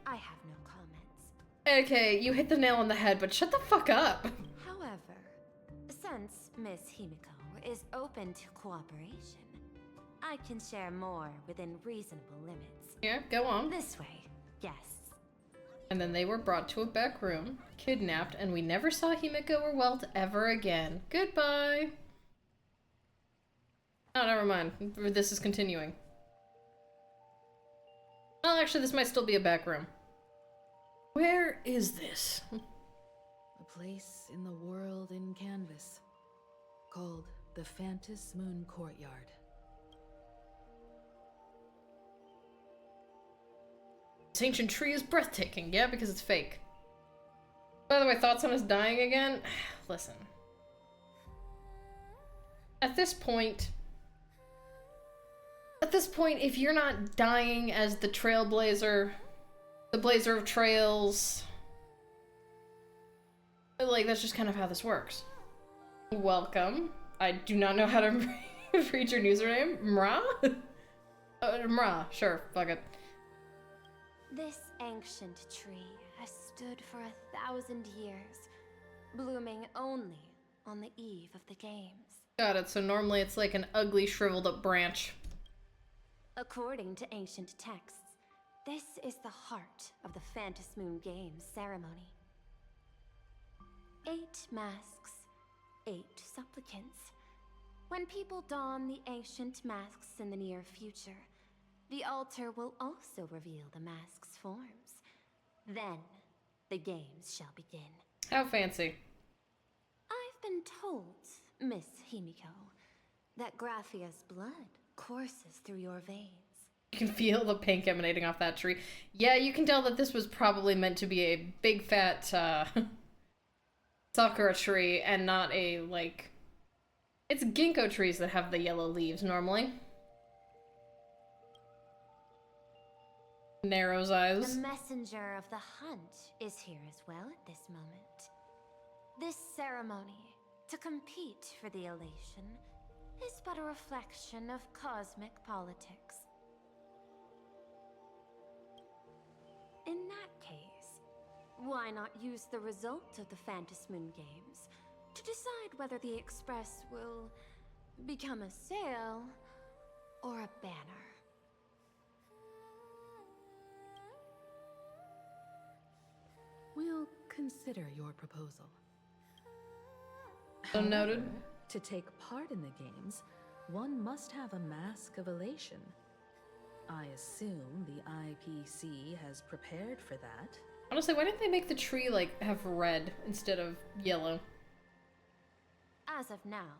I have no comments. Okay, you hit the nail on the head, but shut the fuck up. However, since Miss Himiko is open to cooperation, I can share more within reasonable limits. Yeah, go on. This way, yes. And then they were brought to a back room, kidnapped, and we never saw Himiko or Welt ever again. Goodbye. Oh, never mind. This is continuing. Well, actually, this might still be a back room. Where is this? A place in the world in canvas, called the Phantom Moon Courtyard. This ancient tree is breathtaking, yeah, because it's fake. By the way, thoughts on us dying again? Listen. At this point, if you're not dying as the Trailblazer, the Blazer of Trails, like, that's just kind of how this works. Welcome. I do not know how to read your username. Mra? Mra, sure, fuck it. This ancient tree has stood for 1,000 years, blooming only on the eve of the games. Got it, so normally it's like an ugly, shriveled up branch. According to ancient texts, this is the heart of the Phantom Moon Games ceremony. 8 masks, 8 supplicants. When people don the ancient masks in the near future, the altar will also reveal the mask's forms. Then, the games shall begin. How fancy. I've been told, Miss Himiko, that Graphia's blood courses through your veins. You can feel the pink emanating off that tree. Yeah, you can tell that this was probably meant to be a big fat, sakura tree and not a, like... It's ginkgo trees that have the yellow leaves, normally. Narrows eyes. The messenger of the hunt is here as well at this moment. This ceremony, to compete for the elation, is but a reflection of cosmic politics. In that case, why not use the result of the Phantasm Moon Games to decide whether the Express will become a sail or a banner? We'll consider your proposal. So noted. However, to take part in the games, one must have a mask of elation. I assume the IPC has prepared for that. Honestly, why didn't they make the tree, like, have red instead of yellow? As of now,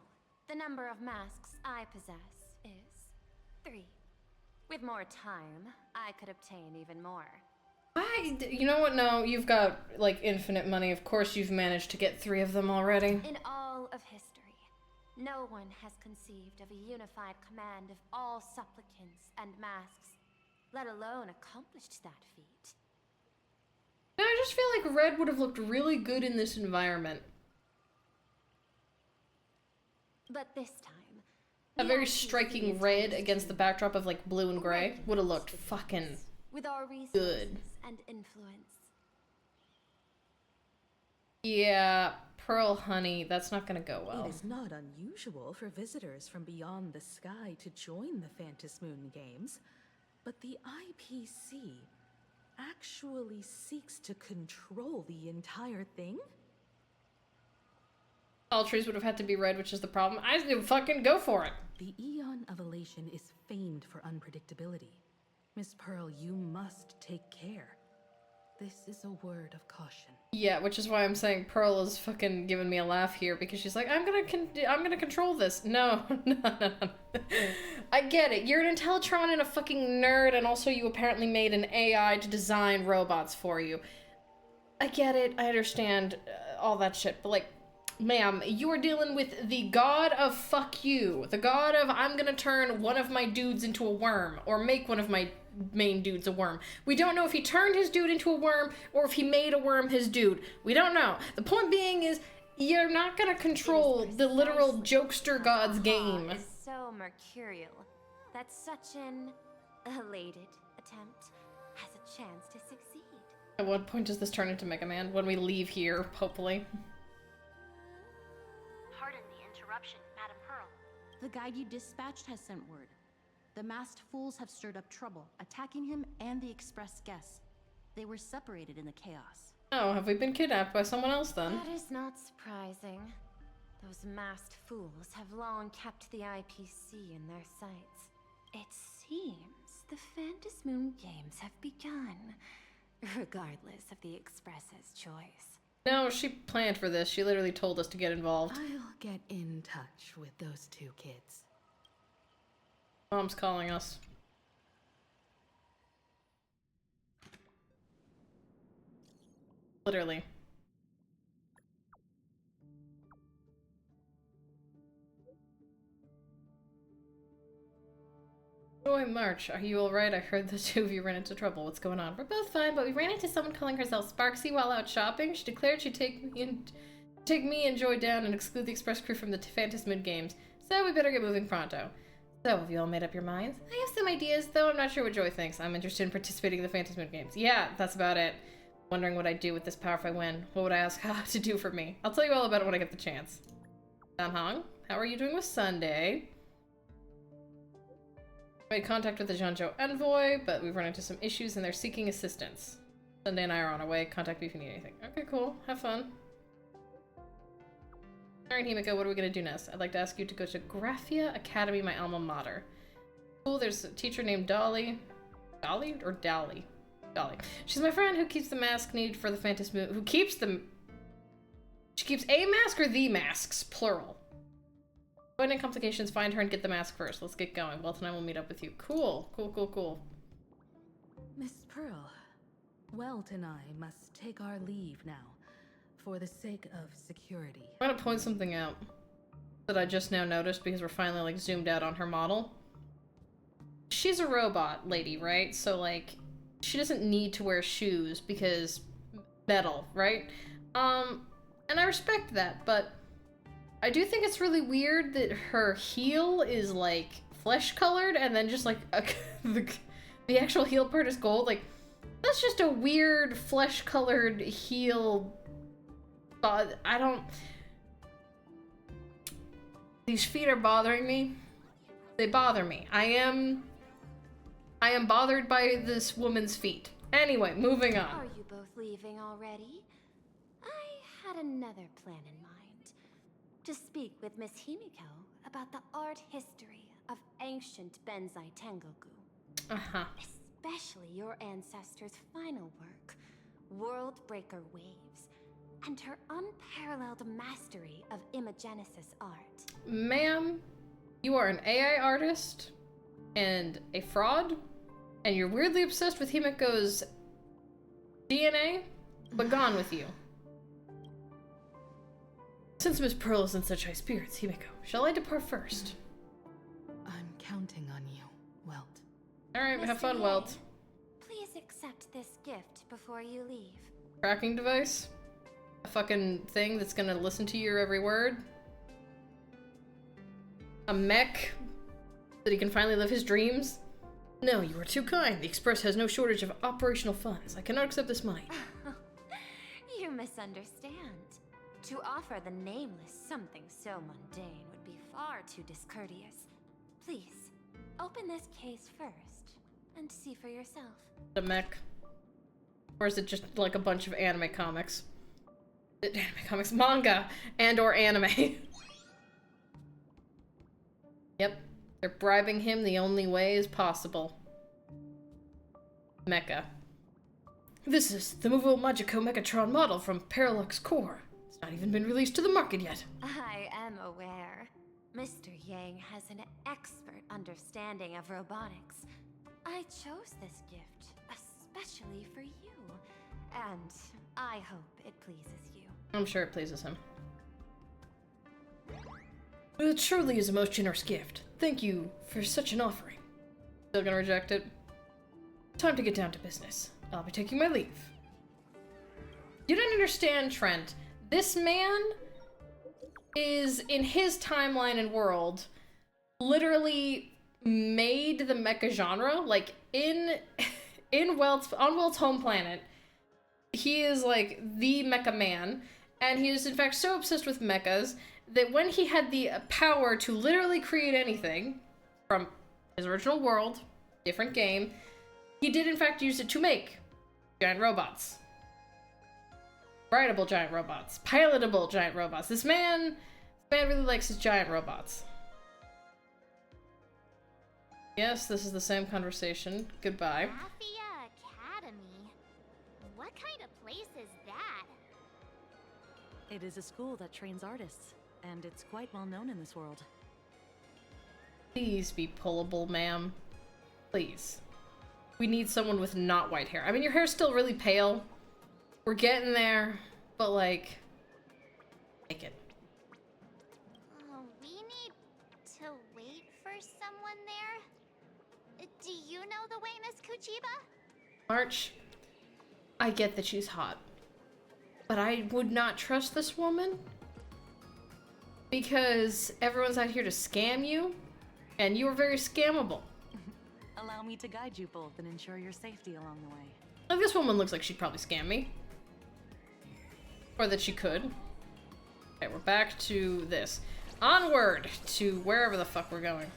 the number of masks I possess is 3. With more time, I could obtain even more. You know what? No, you've got, like, infinite money. Of course you've managed to get 3 of them already. In all of history, no one has conceived of a unified command of all supplicants and masks, let alone accomplished that feat. No, I just feel like red would have looked really good in this environment. But this time, A very striking red against the backdrop of, like, blue and gray would have looked fucking with our resources good. And influence. Yeah, Pearl Honey, that's not gonna go well. It is not unusual for visitors from beyond the sky to join the Phantasm Moon Games, but the IPC actually seeks to control the entire thing? All trees would have had to be red, which is the problem. I fucking go for it. The Eon of Elation is famed for unpredictability. Miss Pearl, you must take care. This is a word of caution. Yeah, which is why I'm saying Pearl is fucking giving me a laugh here, because she's like, I'm gonna control this. No, no. I get it. You're an Intellitron and a fucking nerd, and also you apparently made an AI to design robots for you. I get it. I understand all that shit, but like, ma'am, you are dealing with the god of fuck you. The god of I'm gonna turn one of my dudes into a worm, or make one of my main dudes a worm. We don't know if he turned his dude into a worm, or if he made a worm his dude. We don't know. The point being is, you're not gonna control the literal jokester god's game. Is so mercurial that such an elated attempt has a chance to succeed. At what point does this turn into Mega Man? When we leave here, hopefully. Pardon the interruption, Madam Pearl. The guide you dispatched has sent word. The masked fools have stirred up trouble, attacking him and the express guests. They were separated in the chaos. Oh, have we been kidnapped by someone else then? That is not surprising. Those masked fools have long kept the IPC in their sights. It seems the Phantasm Moon Games have begun, regardless of the Express's choice. No, she planned for this. She literally told us to get involved. I'll get in touch with those 2 kids. Mom's calling us. Literally. Joy March, are you alright? I heard the 2 of you ran into trouble. What's going on? We're both fine, but we ran into someone calling herself Sparksy while out shopping. She declared she'd take me and Joy down and exclude the express crew from the Phantasm Moon Games. So we better get moving pronto. So, have you all made up your minds? I have some ideas, though I'm not sure what Joy thinks. I'm interested in participating in the Phantasm Moon Games. Yeah, that's about it. Wondering what I'd do with this power if I win. What would I ask Ha to do for me? I'll tell you all about it when I get the chance. Danhong, how are you doing with Sunday? I made contact with the Zhangzhou envoy, but we've run into some issues and they're seeking assistance. Sunday and I are on our way. Contact me if you need anything. Okay, cool. Have fun. Alright, Himiko, what are we gonna do next? I'd like to ask you to go to Graphia Academy, my alma mater. Cool, there's a teacher named Dolly. Dolly or Dally? Dolly. She's my friend who keeps the mask needed for the Phantasm Moon. Who keeps the... She keeps a mask or the masks? Plural. Avoid any complications, find her and get the mask first. Let's get going. Welt and I will meet up with you. Cool. Cool. Miss Pearl, Welt and I must take our leave now. for the sake of security. I'm gonna point something out that I just now noticed because we're finally like zoomed out on her model. She's a robot lady, right? So like she doesn't need to wear shoes because metal, right? And I respect that, but I do think it's really weird that her heel is like flesh colored and then just like the actual heel part is gold. Like that's just a weird flesh colored heel. I don't. These feet are bothering me. They bother me. I am bothered by this woman's feet. Anyway, moving on. Are you both leaving already? I had another plan in mind. To speak with Miss Himiko about the art history of ancient Benzai Tengoku. Uh-huh. Especially your ancestors' final work, World Breaker Waves, and her unparalleled mastery of imagenesis art. Ma'am, you are an AI artist and a fraud, and you're weirdly obsessed with Himiko's DNA, but gone with you. Since Miss Pearl is in such high spirits, Himiko, shall I depart first? I'm counting on you, Welt. Alright, have fun, Yang, Welt. Please accept this gift before you leave. Tracking device? A fucking thing that's gonna listen to your every word? A mech? So that he can finally live his dreams? No, you are too kind. The Express has no shortage of operational funds. I cannot accept this money. You misunderstand. To offer the nameless something so mundane would be far too discourteous. Please, open this case first and see for yourself. The mech? Or is it just like a bunch of anime comics? Anime comics, manga, and or anime. Yep, they're bribing him the only way is possible. Mecha. This is the movable Magico Megatron model from Parallax Core. It's not even been released to the market yet. I am aware. Mr. Yang has an expert understanding of robotics. I chose this gift especially for you, and I hope it pleases you. I'm sure it pleases him. It truly is a most generous gift. Thank you for such an offering. Still gonna reject it? Time to get down to business. I'll be taking my leave. You don't understand, Trent. This man is, in his timeline and world, literally made the mecha genre. Like, on Welt's home planet, he is like the mecha man, and he is in fact so obsessed with mechas that when he had the power to literally create anything from his original world, different game, he did in fact use it to make giant robots. Rideable giant robots. Pilotable giant robots. This man really likes his giant robots. Yes, this is the same conversation. Goodbye. Mafia Academy? What kind of place is that? It is a school that trains artists, and it's quite well known in this world. Please be pullable, ma'am. Please. We need someone with not white hair. I mean, your hair's still really pale. We're getting there, but like, make it. We need to wait for someone there. Do you know the way, Miss Kuchiba? March, I get that she's hot, but I would not trust this woman because everyone's out here to scam you, and you are very scammable. Allow me to guide you both and ensure your safety along the way. Like, this woman looks like she'd probably scam me. Or that she could. Okay, we're back to this. Onward to wherever the fuck we're going.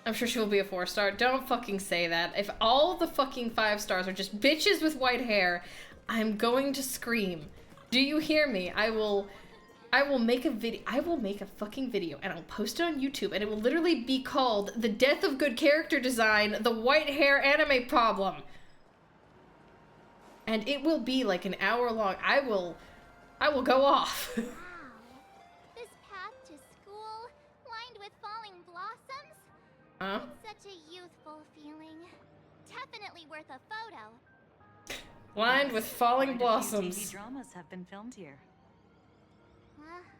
I'm sure she will be a 4-star. Don't fucking say that. If all of the fucking 5 stars are just bitches with white hair, I'm going to scream. Do you hear me? I will make a video. I will make a fucking video and I'll post it on YouTube and it will literally be called The Death of Good Character Design, The White Hair Anime Problem. And it will be like an hour long. I will go off. Wow. This path to school, lined with falling blossoms. It's such a youthful feeling. Definitely worth a photo. Lined with falling Quite a few blossoms. TV dramas have been filmed here.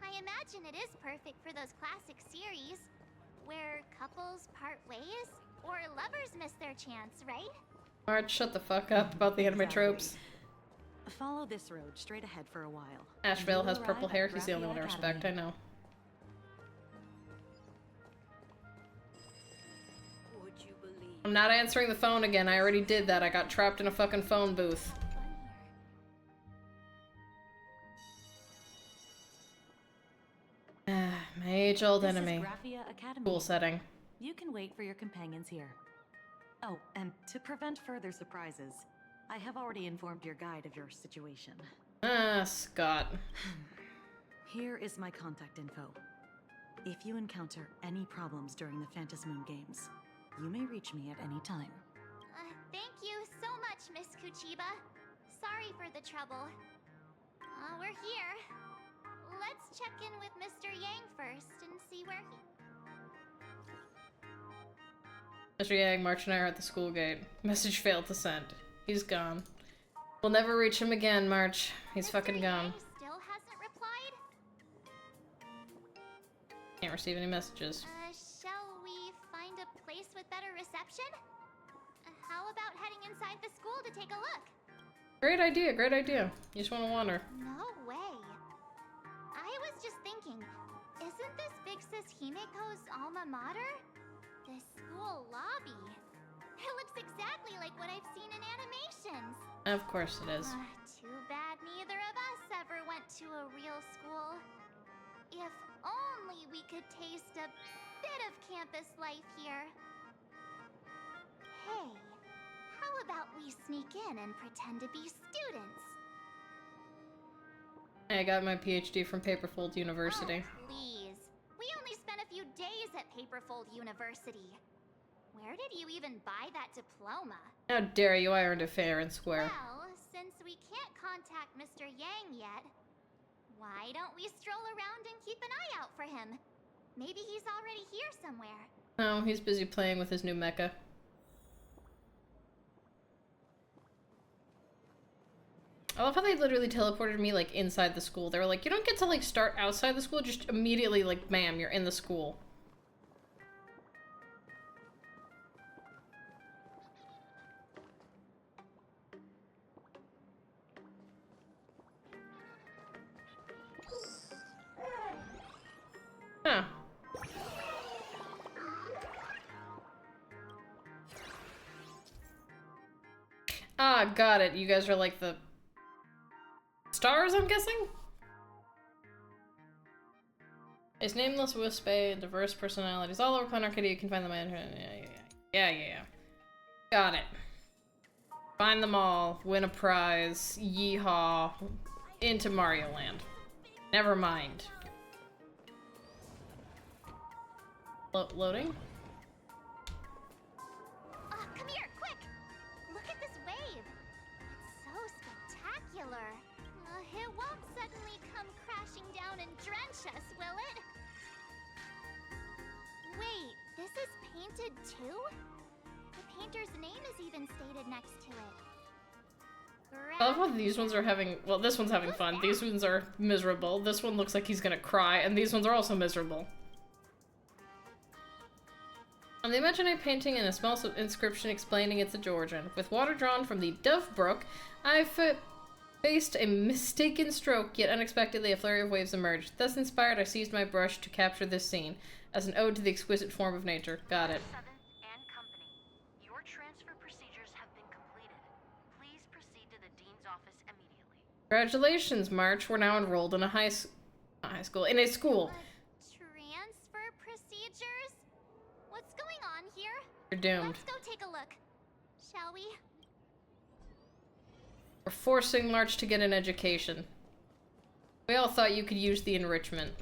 I imagine it is perfect for those classic series where couples part ways or lovers miss their chance, right? Marge, shut the fuck up about the anime tropes. Follow this road straight ahead for a while. Asheville has You'll purple arrive hair. at He's the only one I Graphia respect. I know. Would you believe? I'm not answering the phone again. I already did that. I got trapped in a fucking phone booth. My age-old This is enemy. Graphia Academy. Cool setting. You can wait for your companions here. Oh, and to prevent further surprises, I have already informed your guide of your situation. Scott. Here is my contact info. If you encounter any problems during the Phantasmoon games, you may reach me at any time. Thank you so much, Miss Kuchiba. Sorry for the trouble. We're here. Let's check in with Mr. Yang first and see where he... Mr. Yang, March and I are at the school gate. Message failed to send. He's gone. We'll never reach him again, March. He's fucking gone. still hasn't replied? Can't receive any messages. Shall we find a place with better reception? How about heading inside the school to take a look? Great idea, great idea. You just want to wander. No way. I was just thinking, isn't this Big Sis Himiko's alma mater? The school lobby. It looks exactly like what I've seen in animations. Of course it is. Too bad neither of us ever went to a real school. If only we could taste a bit of campus life here. Hey, how about we sneak in and pretend to be students? I got my PhD from Paperfold University. Oh, please. We only spent a few days at Paperfold University. Where did you even buy that diploma? How dare you, I earned it fair and square. Well, since we can't contact Mr. Yang yet, why don't we stroll around and keep an eye out for him? Maybe he's already here somewhere. No, he's busy playing with his new mecha. I love how they literally teleported me, like, inside the school. They were like, you don't get to, like, start outside the school, just immediately, like, bam, you're in the school. Huh. Ah, got it. You guys are like the stars, I'm guessing? It's nameless Wispe, diverse personalities all over PlanArcadia. You can find them on yeah. Got it. Find them all, win a prize, yeehaw, into Mario Land. Never mind. Loading? Come here, quick! Look at this wave. It's so spectacular. It won't suddenly come crashing down and drench us, will it? Wait, this is painted too? The painter's name is even stated next to it. I love how these ones are having, well, this one's having fun. These ones are miserable. This one looks like he's gonna cry, and these ones are also miserable. On the imaginary painting and a small inscription explaining it's a Georgian. With water drawn from the Dove Brook, I've faced a mistaken stroke, yet unexpectedly a flurry of waves emerged. Thus inspired, I seized my brush to capture this scene, as an ode to the exquisite form of nature. Got it. And company, your transfer procedures have been completed. Please proceed to the dean's office immediately. Congratulations, March. We're now enrolled in a high school. In a school. Transfer procedures? What's going on here? You're doomed. Let's go take a look. Shall we? We're forcing March to get an education. We all thought you could use the enrichment.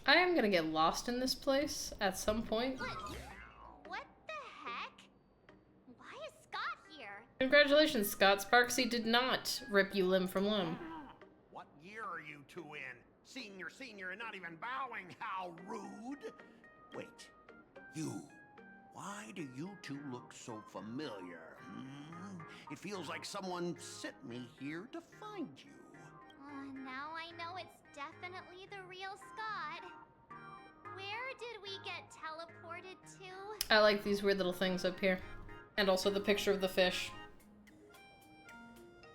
I am gonna get lost in this place at some point. What the heck? Why is Scott here? I'm Congratulations, Scott. Sparksy did not rip you limb from limb. What year are you two in? Senior, and not even bowing. How rude. Wait, you. Why do you two look so familiar? It feels like someone sent me here to find you. Now I know it's definitely the real Scott. Where did we get teleported to? I like these weird little things up here. And also the picture of the fish.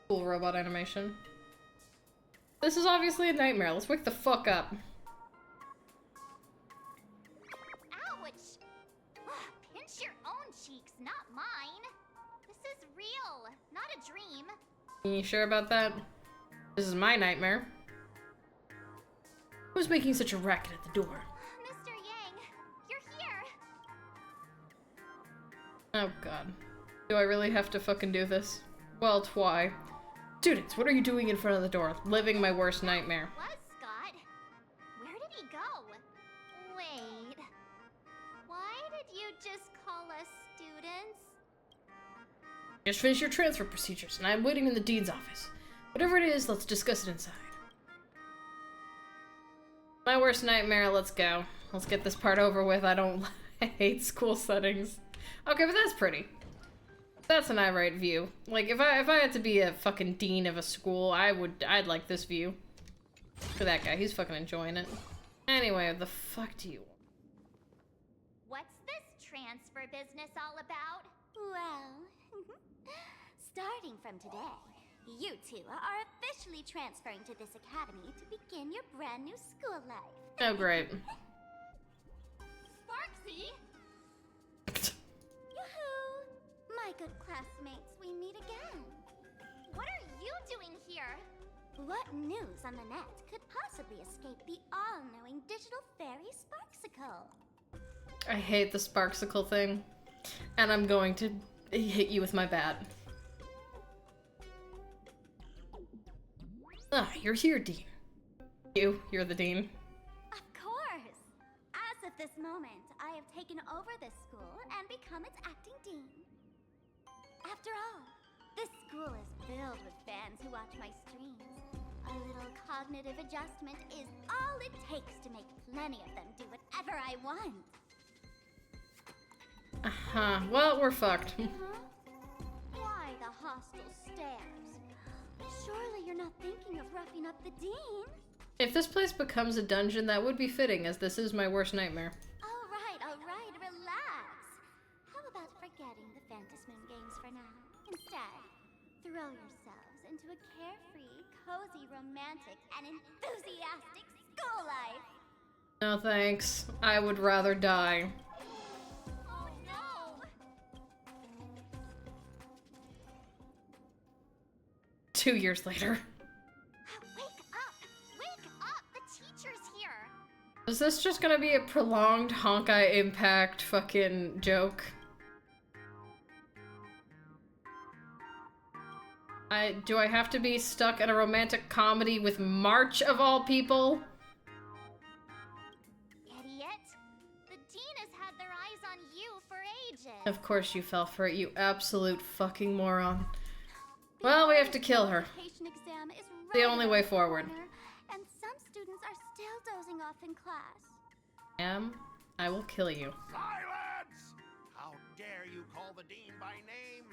Cool robot animation. This is obviously a nightmare. Let's wake the fuck up. Ouch! Pinch your own cheeks, not mine. This is real, not a dream. You sure about that? This is my nightmare. Who's making such a racket at the door? Mr. Yang, you're here. Oh god. Do I really have to fucking do this? Well, why? Students, what are you doing in front of the door? Living my worst nightmare. Was Scott? Where did he go? Wait. Why did you just call us students? Just finished your transfer procedures, and I'm waiting in the dean's office. Whatever it is, let's discuss it inside. My worst nightmare, let's go. Let's get this part over with. I hate school settings. Okay, but that's pretty. That's an irate view. Like, if I had to be a fucking dean of a school, I'd like this view. For that guy, he's fucking enjoying it. Anyway, what the fuck do you want? What's this transfer business all about? Well, starting from today, you two are officially transferring to this academy to begin your brand new school life. Oh, great. Sparksy! Yoo-hoo! My good classmates, we meet again. What are you doing here? What news on the net could possibly escape the all-knowing digital fairy Sparksicle? I hate the Sparksicle thing. And I'm going to hit you with my bat. Ah, you're here, Dean. You're the Dean. Of course! As of this moment, I have taken over this school and become its acting dean. After all, this school is filled with fans who watch my streams. A little cognitive adjustment is all it takes to make plenty of them do whatever I want. Uh-huh. Well, we're fucked. Why the hostile stares? Surely you're not thinking of roughing up the dean? If this place becomes a dungeon, that would be fitting, as this is my worst nightmare. All right, relax. How about forgetting the Phantasmoon games for now? Instead, throw yourselves into a carefree, cozy, romantic, and enthusiastic school life. No thanks. I would rather die. Oh no! 2 years later. Wake up! The teacher's here! Is this just gonna be a prolonged Honkai Impact fucking joke? Do I have to be stuck in a romantic comedy with March of all people? Idiot! The dean has had their eyes on you for ages. Of course you fell for it, you absolute fucking moron. Well, we have to kill her. Exam is The only way forward. And some students are still dozing off in class. I will kill you. Silence! How dare you call the dean by name?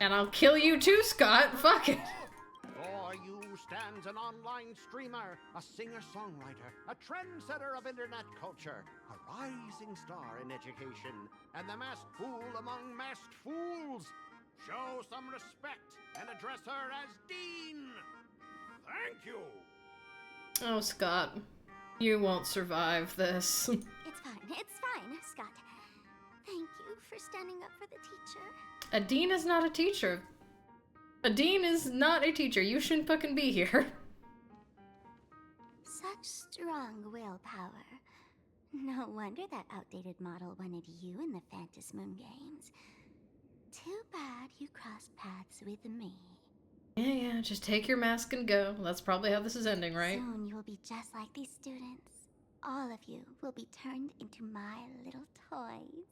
And I'll kill you too, Scott. Fuck it. For you stands an online streamer, a singer-songwriter, a trendsetter of internet culture, a rising star in education, and the masked fool among masked fools. Show some respect and address her as Dean. Thank you. Oh, Scott. You won't survive this. It's fine, Scott. Thank you for standing up for the teacher. A dean is not a teacher. A dean is not a teacher. You shouldn't fucking be here. Such strong willpower. No wonder that outdated model wanted you in the Phantasmoon games. Too bad you crossed paths with me. Yeah, just take your mask and go. That's probably how this is ending, right? Soon you will be just like these students. All of you will be turned into my little toys.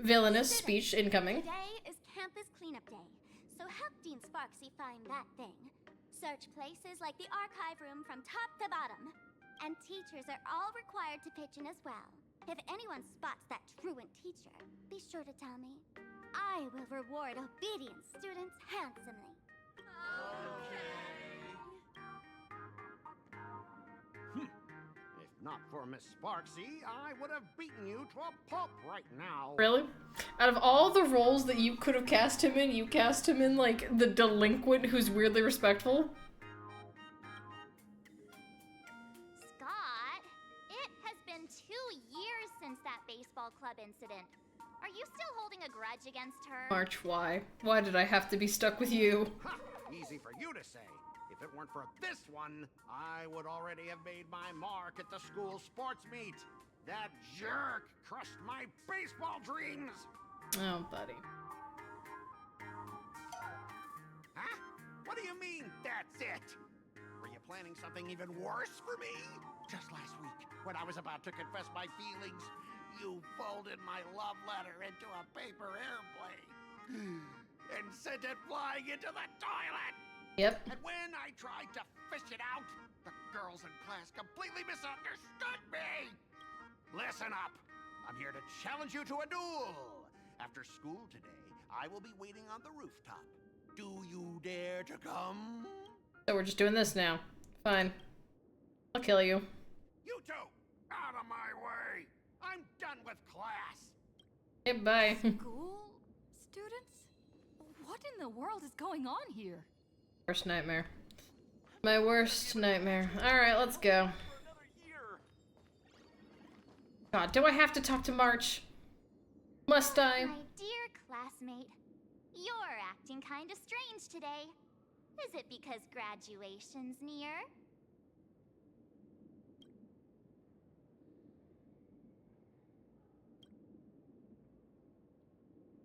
Villainous speech incoming. Today is campus cleanup day, so help Dean Sparksy find that thing. Search places like the archive room from top to bottom. And teachers are all required to pitch in as well. If anyone spots that truant teacher, be sure to tell me. I will reward obedient students handsomely. If not for Miss Sparksy, I would have beaten you to a pulp right now. Really? Out of all the roles that you could have cast him in, you cast him in, like, the delinquent who's weirdly respectful? Scott, it has been 2 years since that baseball club incident. Are you still holding a grudge against her? March, why? Why did I have to be stuck with you? Ha! Easy for you to say. If it weren't for this one, I would already have made my mark at the school sports meet. That jerk crushed my baseball dreams. Oh, buddy. Huh? What do you mean, that's it? Were you planning something even worse for me? Just last week, when I was about to confess my feelings, you folded my love letter into a paper airplane and sent it flying into the toilet. Yep. And when I tried to fish it out, the girls in class completely misunderstood me. Listen up. I'm here to challenge you to a duel. After school today, I will be waiting on the rooftop. Do you dare to come? So we're just doing this now. Fine. I'll kill you. You two, out of my way. I'm done with class. Okay, bye. School students? What in the world is going on here? Worst nightmare. My worst nightmare. Alright, let's go. God, do I have to talk to March? Must I? My dear classmate, you're acting kinda strange today. Is it because graduation's near?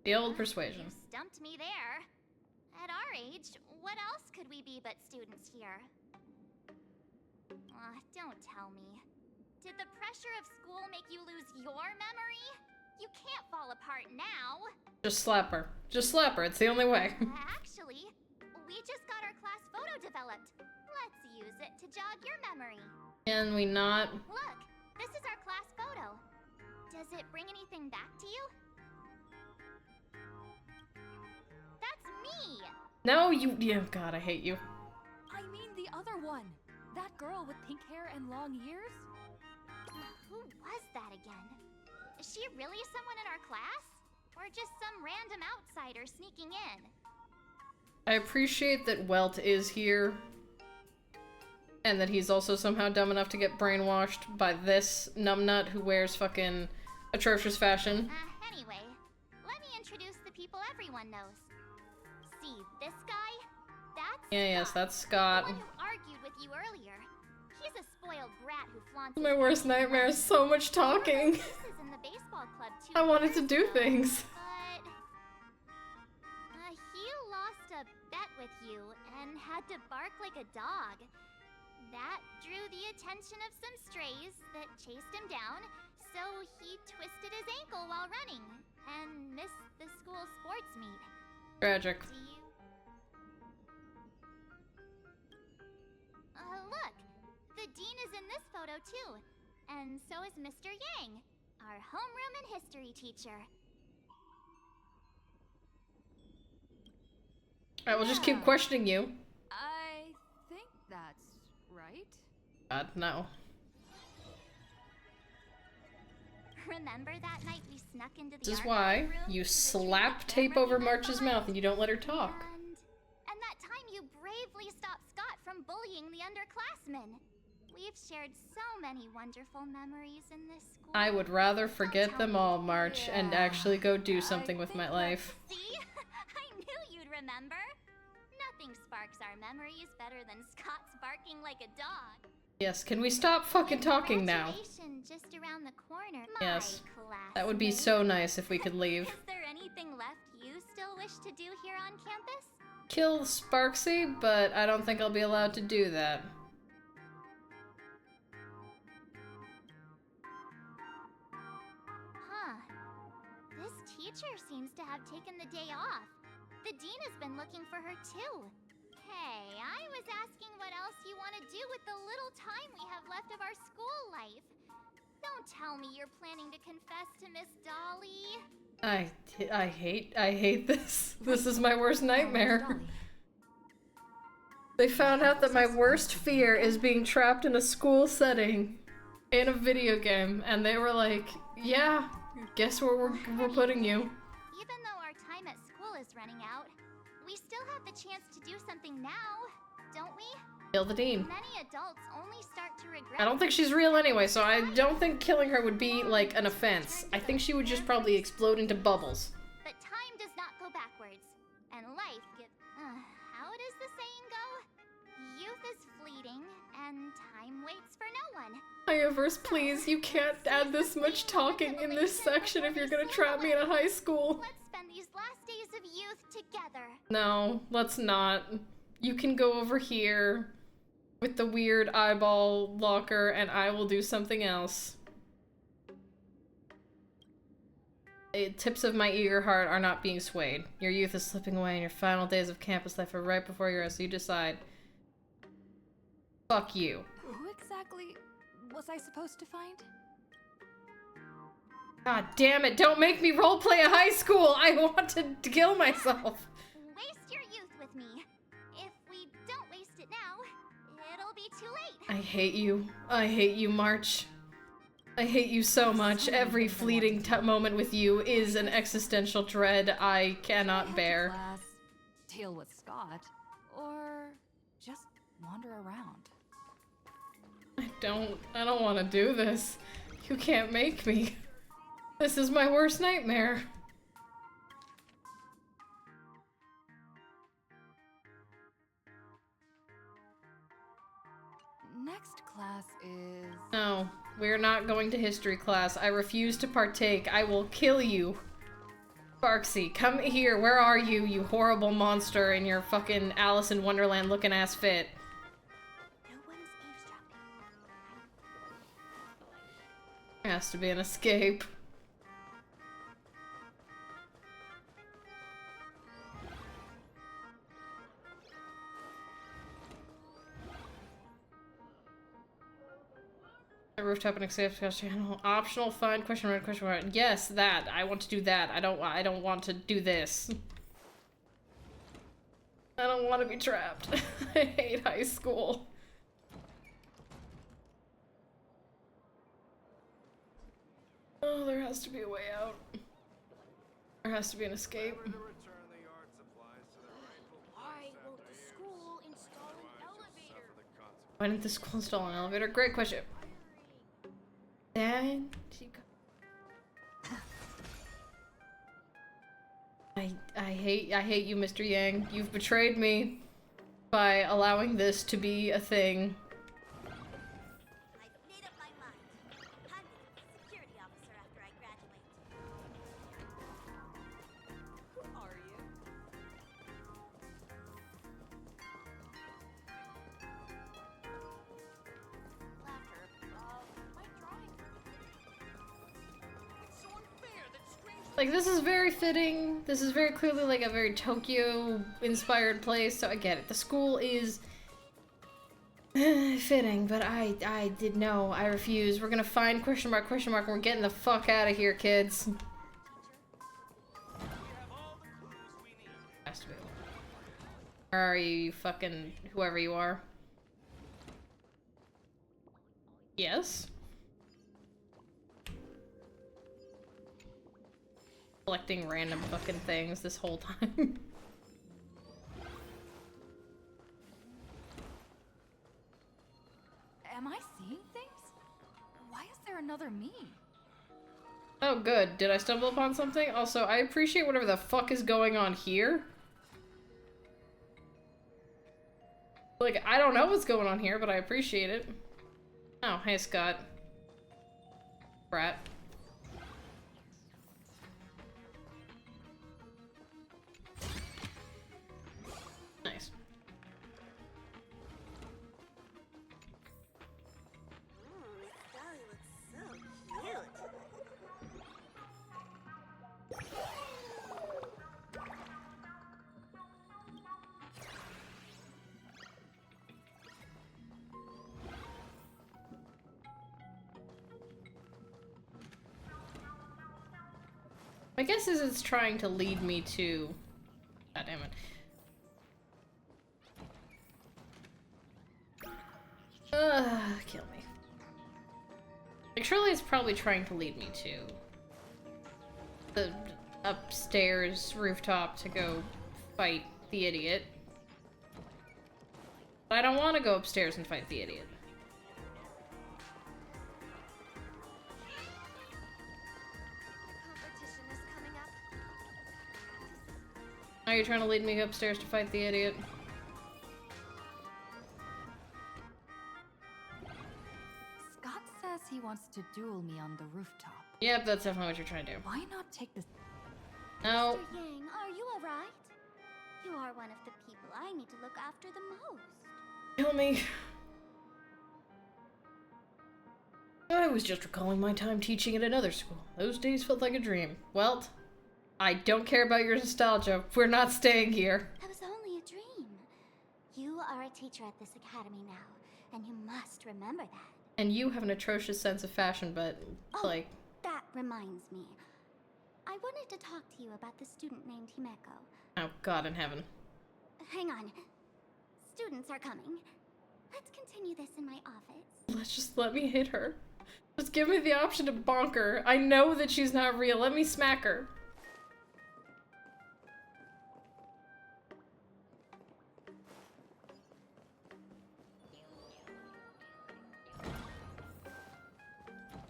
The old persuasion. You stumped me there. At our age, what else could we be but students here? Don't tell me. Did the pressure of school make you lose your memory? You can't fall apart now. Just slap her. Just slap her. It's the only way. Actually, we just got our class photo developed. Let's use it to jog your memory. Can we not? Look, this is our class photo. Does it bring anything back to you? That's me! No, you. Yeah, God, I hate you. I mean the other one. That girl with pink hair and long ears? Who was that again? Is she really someone in our class? Or just some random outsider sneaking in? I appreciate that Welt is here. And that he's also somehow dumb enough to get brainwashed by this numbnut who wears fucking atrocious fashion. Anyway, let me introduce the people everyone knows. See this guy? That's Yes, that's Scott. the one who argued with you earlier. He's a spoiled brat who flaunts My worst nightmare is so much talking. his in the baseball club 2 I wanted to years do ago, things. But he lost a bet with you and had to bark like a dog. That drew the attention of some strays that chased him down, so he twisted his ankle while running and missed the school sports meet. Tragic. Do you... look! The dean is in this photo too, and so is Mr. Yang, our homeroom and history teacher. I will just keep questioning you. I think that's right. God, no. Remember that night we snuck into the This is archive why room you to slap retrieve tape the over camera we left March's behind? mouth and you don't let her talk. And that time you bravely stopped Scott from bullying the underclassmen. We've shared so many wonderful memories in this school. I would rather forget them all, March, and actually go do something with my life. See? I knew you'd remember. Nothing sparks our memories better than Scott's barking like a dog. Yes, can we stop fucking talking now? Graduation just around the corner. Yes. My That would be classmate. so nice if we could leave. Is there anything left you still wish to do here on campus? Kill Sparksy, but I don't think I'll be allowed to do that. Huh. This Elena's been looking for her too. Hey, I was asking what else you want to do with the little time we have left of our school life. Don't tell me you're planning to confess to Miss Dolly. I hate this. This is my worst nightmare. They found out that my worst fear is being trapped in a school setting in a video game, and they were like, yeah, guess where we're putting you. Even though our time at school is running out, we still have the chance to do something now, don't we? Kill the dean. Many adults only start to regret. I don't think she's real anyway, so I don't think killing her would be, like, an offense. I think she would just probably explode into bubbles. But time does not go backwards, and life how does the saying go? Youth is fleeting, and time waits for no one. Hiyaverse, please, you can't add this much talking in this section if you're gonna trap me in a high school. Let's spend these last days of youth together. No, let's not. You can go over here with the weird eyeball locker, and I will do something else. Tips of my eager heart are not being swayed. Your youth is slipping away, and your final days of campus life are right before your eyes, so you decide. Fuck you. Who exactly was I supposed to find? God damn it, don't make me roleplay a high school! I want to kill myself! Waste your youth with me. If we don't waste it now, it'll be too late. I hate you. I hate you, March. I hate you so much. Every fleeting moment with you is an existential dread I cannot bear. Class, deal with Scott, or just wander around. I don't want to do this. You can't make me. This is my worst nightmare. Next class is... No, we're not going to history class. I refuse to partake. I will kill you. Sparksy, come here. Where are you, you horrible monster in your fucking Alice in Wonderland looking ass fit? There has to be an escape. A rooftop and escape channel. Optional fun question mark question mark. Yes, that. I want to do that. I don't want to do this. I don't want to be trapped. I hate high school. Oh, there has to be a way out. There has to be an escape. Why didn't the school install an elevator? Great question. Then she I hate you, Mr. Yang. You've betrayed me by allowing this to be a thing. I've made up my mind. I'm gonna be a security officer after I graduate. Who are you? Like, this is very fitting. This is very clearly like a very Tokyo-inspired place, so I get it. The school is fitting, but I did no. I refuse. We're gonna find question mark, and we're getting the fuck out of here, kids. Has to be. Where are you, you fucking whoever you are? Yes? Collecting random fucking things this whole time. Am I seeing things? Why is there another me? Oh good, did I stumble upon something? Also, I appreciate whatever the fuck is going on here. Like, I don't know what's going on here, but I appreciate it. Oh, hey Scott. Brat. Nice. Dolly looks so cute. My guess is it's trying to lead me to... God damn it. Kill me. Like, surely it's probably trying to lead me to the upstairs rooftop to go fight the idiot. But I don't want to go upstairs and fight the idiot. Competition is coming up. Now you're trying to lead me upstairs to fight the idiot. Scott says he wants to duel me on the rooftop. Yep, that's definitely what you're trying to do. Why not take this? No. Mr. Yang, are you alright? You are one of the people I need to look after the most. Kill me. I was just recalling my time teaching at another school. Those days felt like a dream. Well, I don't care about your nostalgia. We're not staying here. That was only a dream. You are a teacher at this academy now, and you must remember that. And you have an atrocious sense of fashion, but, like... That reminds me. I wanted to talk to you about the student named Himeko. Oh, God in heaven. Hang on. Students are coming. Let's continue this in my office. Let me hit her. Just give me the option to bonk her. I know that she's not real. Let me smack her.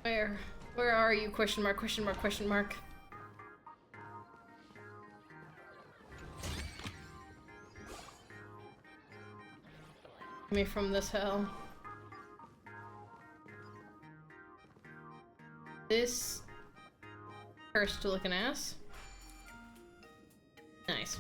Where? Where are you? Question mark, question mark, question mark. Me from this hell. This cursed looking ass. Nice.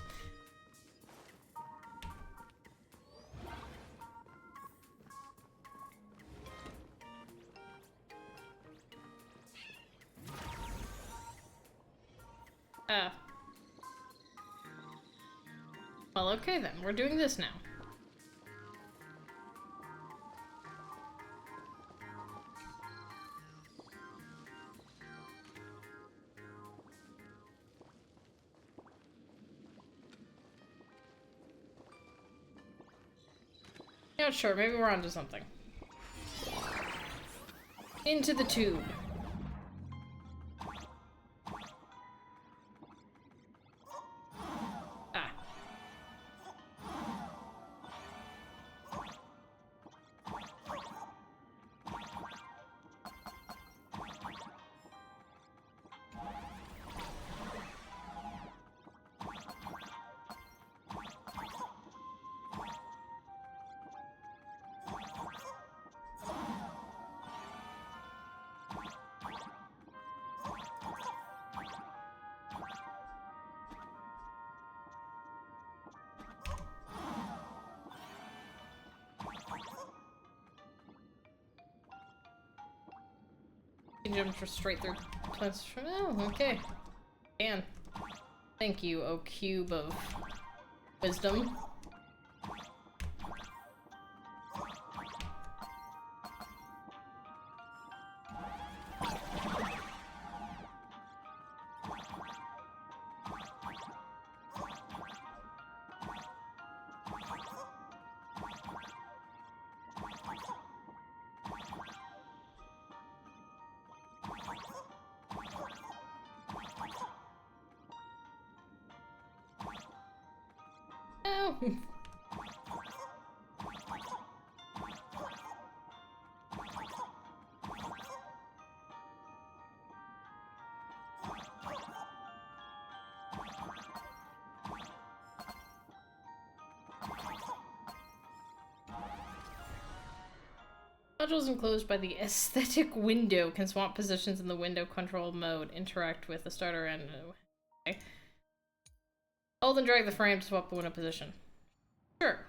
Well, okay then. We're doing this now. Yeah, sure. Maybe we're onto something. Into the tube. You can jump straight through plants. Oh, okay. Dan. Thank you, O cube of wisdom. Modules enclosed by the aesthetic window can swap positions in the window control mode, interact with the starter and... Okay. Hold and drag the frame to swap the window position. Sure.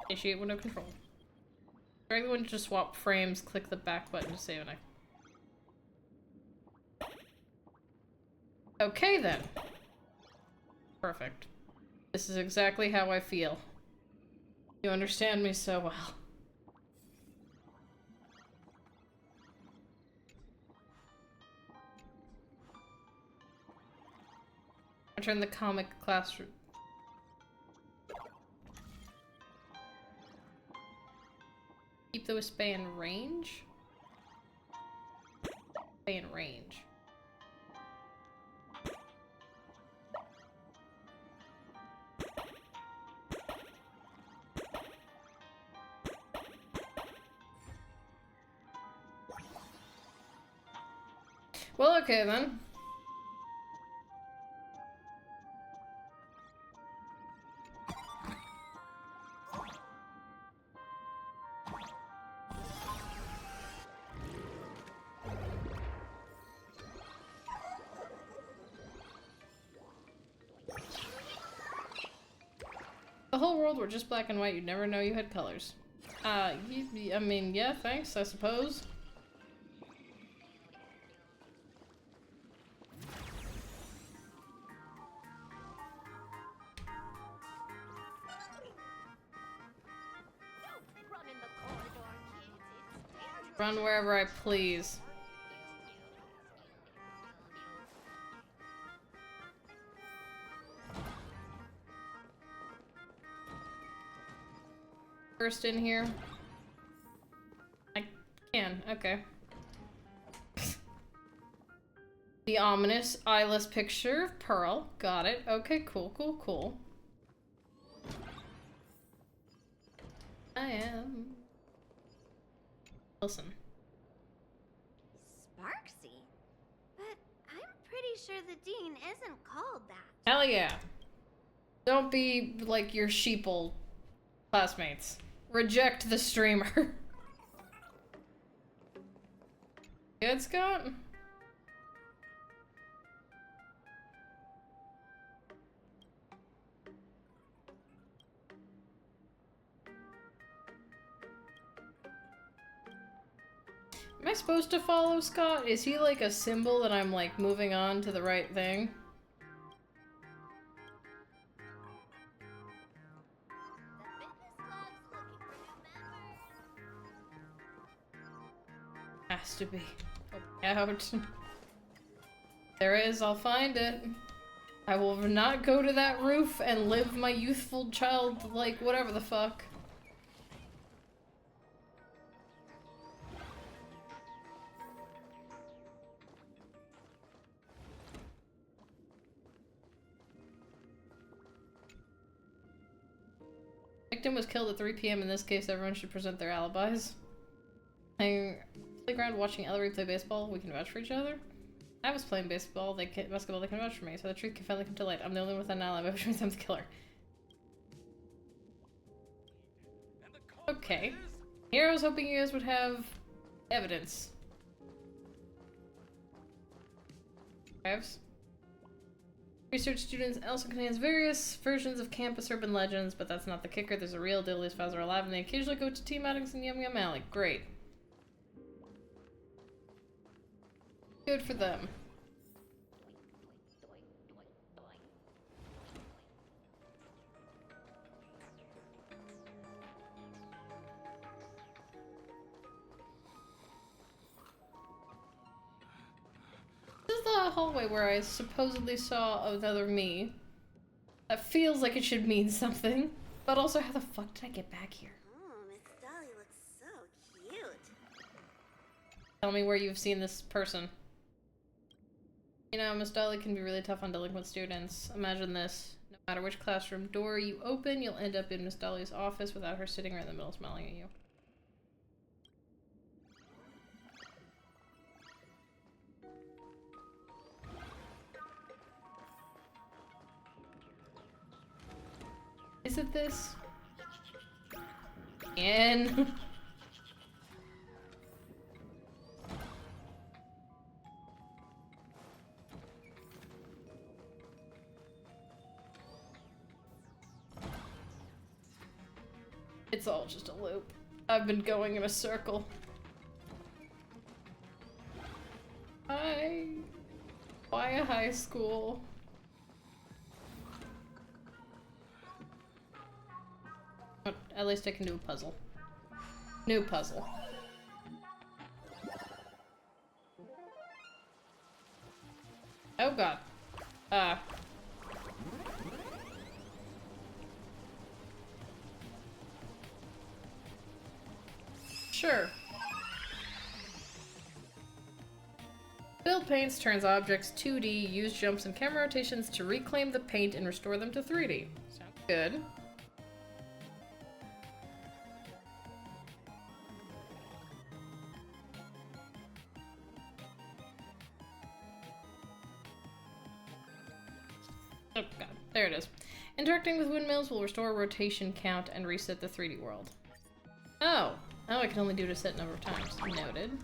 Initiate window control. Drag the window to swap frames, click the back button to save it. Okay then. Perfect. This is exactly how I feel. You understand me so well. Return the comic classroom. Keep the Wispay in range? Wispay in range. Well, okay then. The whole world were just black and white, you'd never know you had colors. I mean, yeah, thanks, I suppose. Run wherever I please. First in here. I can, okay. The ominous eyeless picture of Pearl. Got it. Okay, cool, cool, cool. I am... Listen. Sparksy? But I'm pretty sure the dean isn't called that. Hell yeah. Don't be like your sheeple classmates. Reject the streamer. Good, Scott? Am I supposed to follow Scott? Is he like a symbol that I'm like moving on to the right thing? Has to be. Out. There is, I'll find it. I will not go to that roof and live my youthful child, like, whatever the fuck. Victim was killed at 3 p.m. In this case, everyone should present their alibis. Playground watching Ellery play baseball. We can vouch for each other. I was playing baseball. Basketball. They can vouch for me. So the truth can finally come to light. I'm the only one with an alibi, which means I'm the killer. Okay. Here I was hoping you guys would have evidence. Archives. Research students also contains various versions of campus urban legends, but that's not the kicker. There's a real deal. These files are alive, and they occasionally go to team outings in Yum Yum Alley. Great. Good for them. This is the hallway where I supposedly saw another me. That feels like it should mean something. But also, how the fuck did I get back here? Oh, Miss Dolly looks so cute. Tell me where you've seen this person. You know, Miss Dolly can be really tough on delinquent students. Imagine this. No matter which classroom door you open, you'll end up in Miss Dolly's office without her sitting right in the middle smiling at you. Is it this? In. It's all just a loop. I've been going in a circle. Why a high school? But at least I can do a puzzle. New puzzle. Oh god. Sure. Build paints turns objects 2D, use jumps and camera rotations to reclaim the paint and restore them to 3D. Sounds good. Oh god, there it is. Interacting with windmills will restore rotation count and reset the 3D world. Oh! Oh, I can only do it a set number of times. Noted.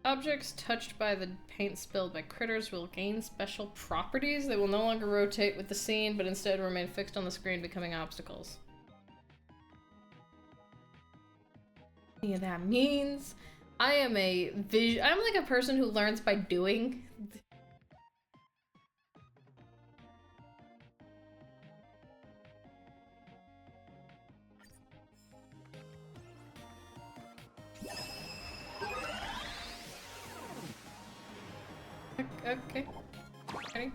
Objects touched by the paint spilled by critters will gain special properties. They will no longer rotate with the scene, but instead remain fixed on the screen, becoming obstacles. Yeah, that means I am I'm like a person who learns by doing. Okay. Ready?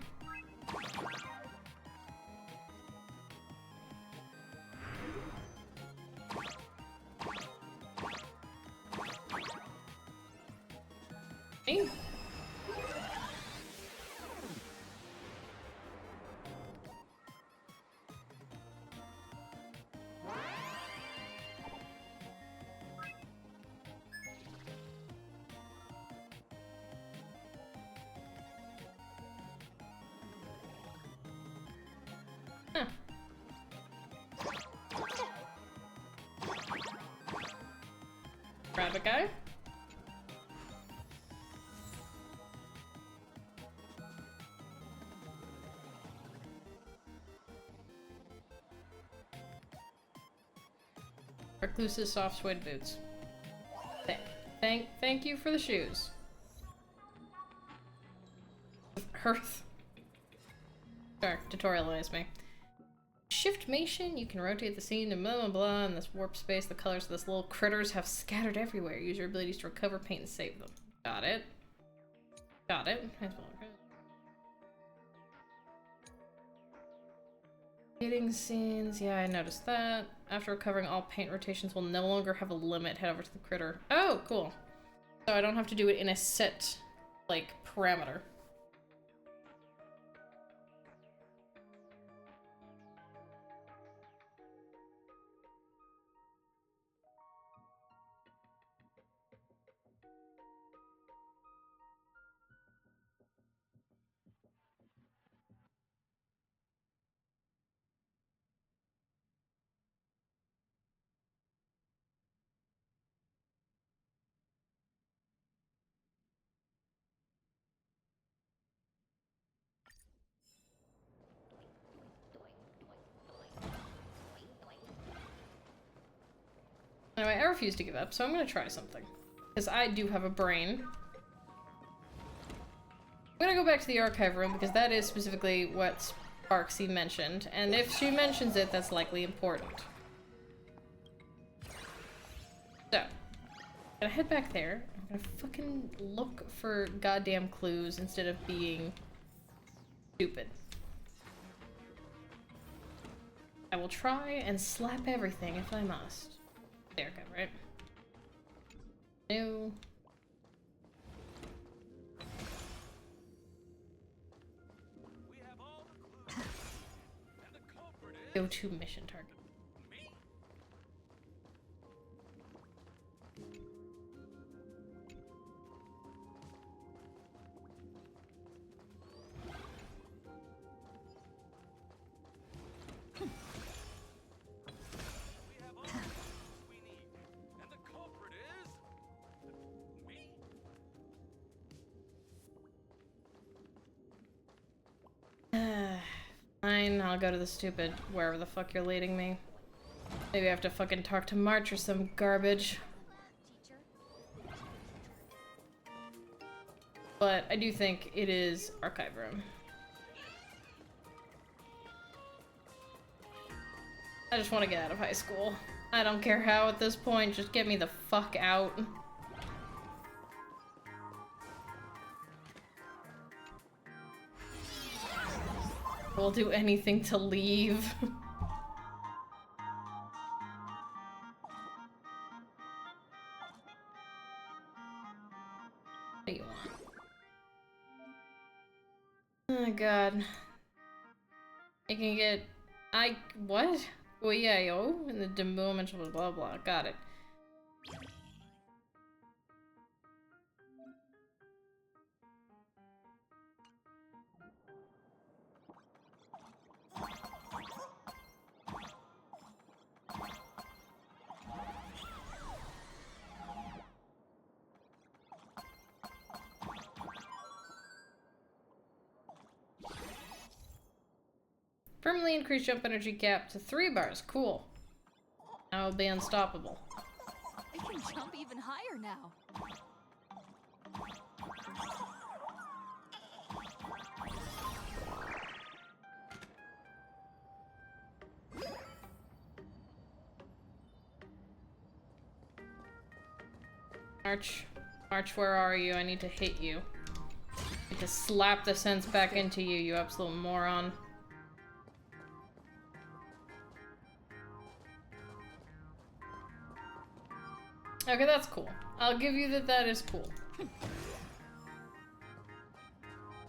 Hey. Huh. Grab a guy. Recluse's soft suede boots. Thank you for the shoes. Hearth. Sorry, tutorialize me. Shiftmation, you can rotate the scene and blah blah blah. In this warp space, the colors of this little critters have scattered everywhere. Use your abilities to recover paint and save them. Got it. Got it. Hitting scenes, yeah, I noticed that. After recovering, all paint rotations will no longer have a limit. Head over to the critter. Oh, cool. So I don't have to do it in a set, like, parameter. Anyway, I refuse to give up, so I'm gonna try something. Because I do have a brain. I'm gonna go back to the archive room, because that is specifically what Sparksy mentioned. And if she mentions it, that's likely important. So, I'm gonna head back there. I'm gonna fucking look for goddamn clues instead of being stupid. I will try and slap everything if I must. There, okay, right? New. Go to mission target. Fine, I'll go to the stupid wherever the fuck you're leading me. Maybe I have to fucking talk to March or some garbage. But I do think it is archive room. I just want to get out of high school. I don't care how at this point, just get me the fuck out. We'll do anything to leave. What do you want? Oh god. I can get... what? Oh yeah, oh, in the dimension, blah blah blah. Got it. Permanently increase jump energy cap to 3 bars. Cool. Now I'll be unstoppable. I can jump even higher now. March, where are you? I need to hit you. I need to slap the sense back into you, you absolute moron. Okay, that's cool. I'll give you that is cool. Can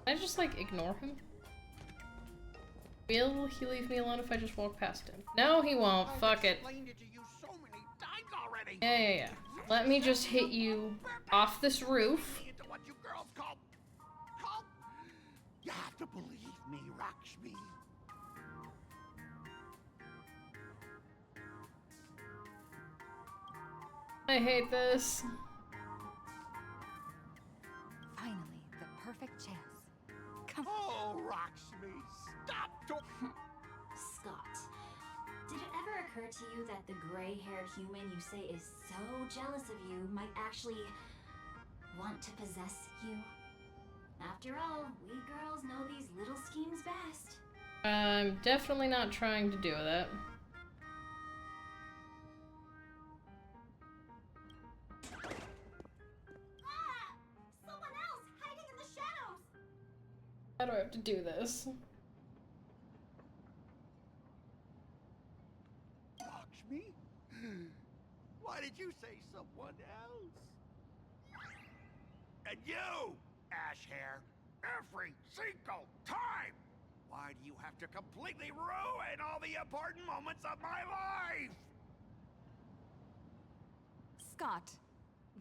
I just, like, ignore him? Will he leave me alone if I just walk past him? No, he won't. Fuck it. Yeah. Let me just hit you off this roof. You have to believe me, Lakshmi. I hate this. Finally, the perfect chance. Come on. Oh, Lakshmi, stop talking. Scott, did it ever occur to you that the gray-haired human you say is so jealous of you might actually want to possess you? After all, we girls know these little schemes best. I'm definitely not trying to do that. Someone else hiding in the shadows! How do I have to do this? Lakshmi? Why did you say someone else? And you, ash hair, every single time! Why do you have to completely ruin all the important moments of my life? Scott,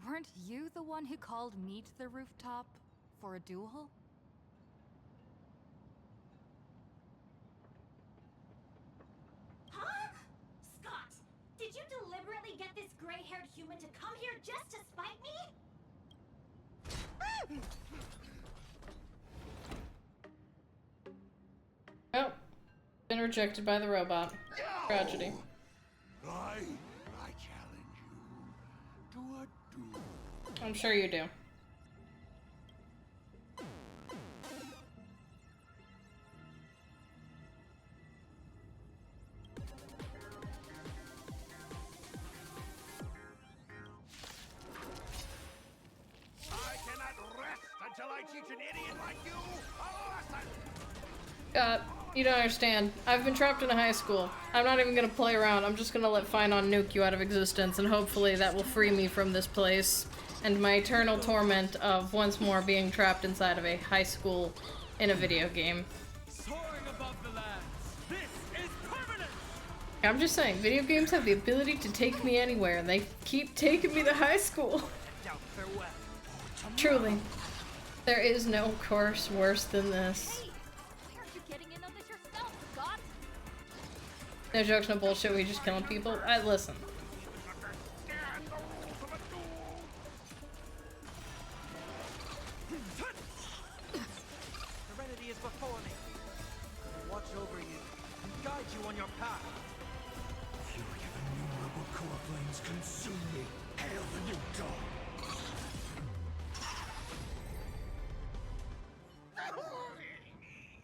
weren't you the one who called me to the rooftop for a duel? Huh? Scott, did you deliberately get this gray-haired human to come here just to spite me? Oh. Been rejected by the robot. Tragedy. I challenge you to a duel. I'm sure you do. I cannot rest until I teach an idiot like you a lesson. You don't understand. I've been trapped in a high school. I'm not even gonna play around. I'm just gonna let Finon nuke you out of existence, and hopefully that will free me from this place and my eternal torment of once more being trapped inside of a high school in a video game. Soaring above the lands. This is permanent. I'm just saying, video games have the ability to take me anywhere, and they keep taking me to high school. Truly. There is no course worse than this. No jokes, no bullshit, we just killing people. Listen. Serenity is before me. Watch over you and guide you on your path. Fury of innumerable core flames consume me. Hail the new dawn.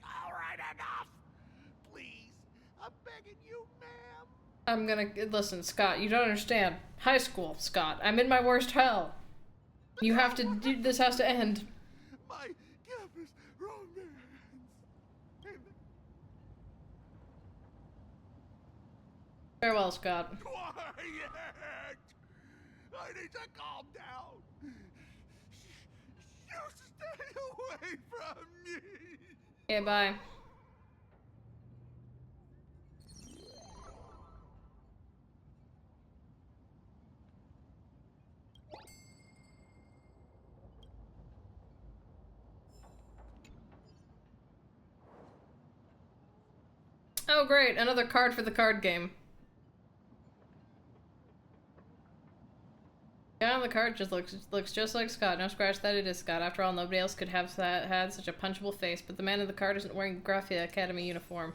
All right, enough. Please, I'm begging you, ma'am. I'm gonna listen, Scott. You don't understand. High school, Scott. I'm in my worst hell. You have to. This has to end. My campus romance. Farewell, Scott. Quiet! I need to calm down. You stay away from me. Okay, bye. Oh great, another card for the card game. Yeah, the card just looks just like Scott. No scratch that, it is Scott. After all, nobody else could have had such a punchable face, but the man in the card isn't wearing Graphia Academy uniform.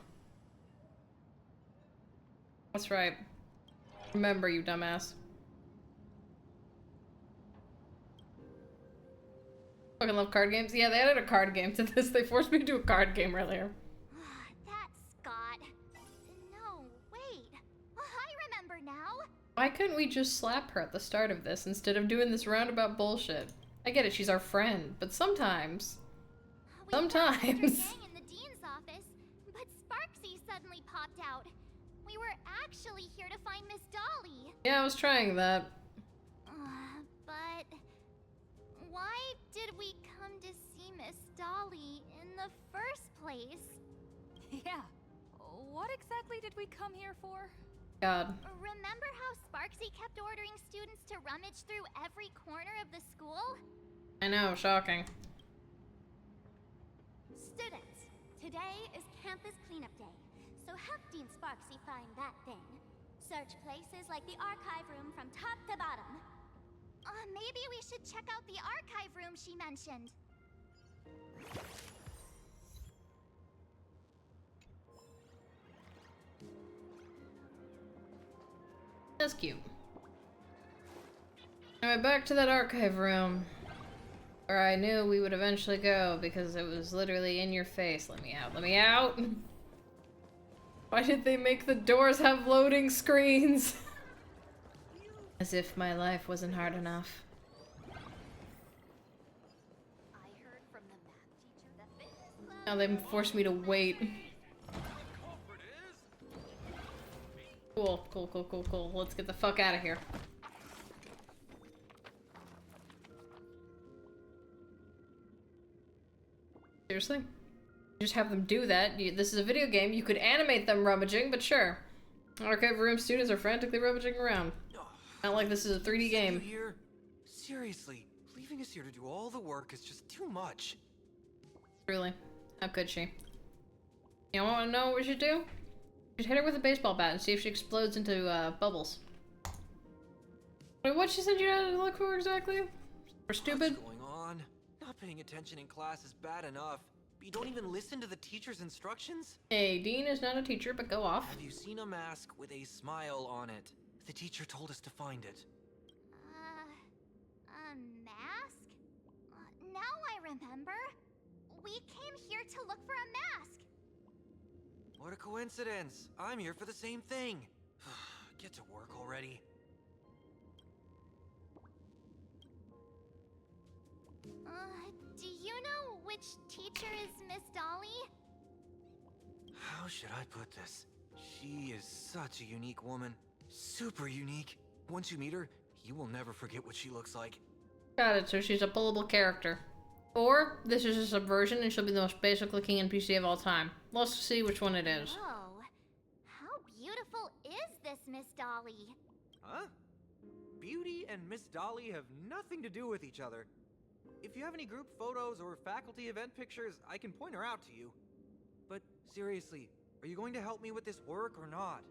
That's right. Remember, you dumbass. Fucking love card games. Yeah, they added a card game to this. They forced me to do a card game earlier. That's Scott. No, wait. I remember now. Why couldn't we just slap her at the start of this instead of doing this roundabout bullshit? I get it, she's our friend, but sometimes... Sometimes... in the dean's office, but Sparksy suddenly popped out. We were actually here to find Miss Dolly. Yeah, I was trying that. But... why did we come to see Miss Dolly in the first place? Yeah. What exactly did we come here for? God. Remember how Sparksy kept ordering students to rummage through every corner of the school? I know, shocking. Students, today is campus cleanup day, so help Dean Sparksy find that thing. Search places like the archive room from top to bottom. Maybe we should check out the archive room she mentioned. That's cute. Alright, back to that archive room. Where I knew we would eventually go because it was literally in your face. Let me out, let me out! Why did they make the doors have loading screens? As if my life wasn't hard enough. Now they forced me to wait. Cool, cool, cool, cool, cool. Let's get the fuck out of here. Seriously? Just have them do that? This is a video game. You could animate them rummaging, but sure. Archive room students are frantically rummaging around. Not like this is a 3D game. Here? Seriously, leaving us here to do all the work is just too much. Truly. How could she? You want to know what we should do? We should hit her with a baseball bat and see if she explodes into bubbles. Wait, what'd she send you out to look for exactly? We're stupid? What's going on? Not paying attention in class is bad enough, but you don't even listen to the teacher's instructions? Hey, Dean is not a teacher, but go off. Have you seen a mask with a smile on it? The teacher told us to find it. A mask? Now I remember. We came here to look for a mask. What a coincidence. I'm here for the same thing. Get to work already. Do you know which teacher is Miss Dolly? How should I put this? She is such a unique woman. Super unique. Once you meet her, you will never forget what she looks like. Got it, so she's a pullable character. Or, this is a subversion and she'll be the most basic looking NPC of all time. Let's see which one it is. Whoa. How beautiful is this Miss Dolly? Huh? Beauty and Miss Dolly have nothing to do with each other. If you have any group photos or faculty event pictures, I can point her out to you. But seriously, are you going to help me with this work or not?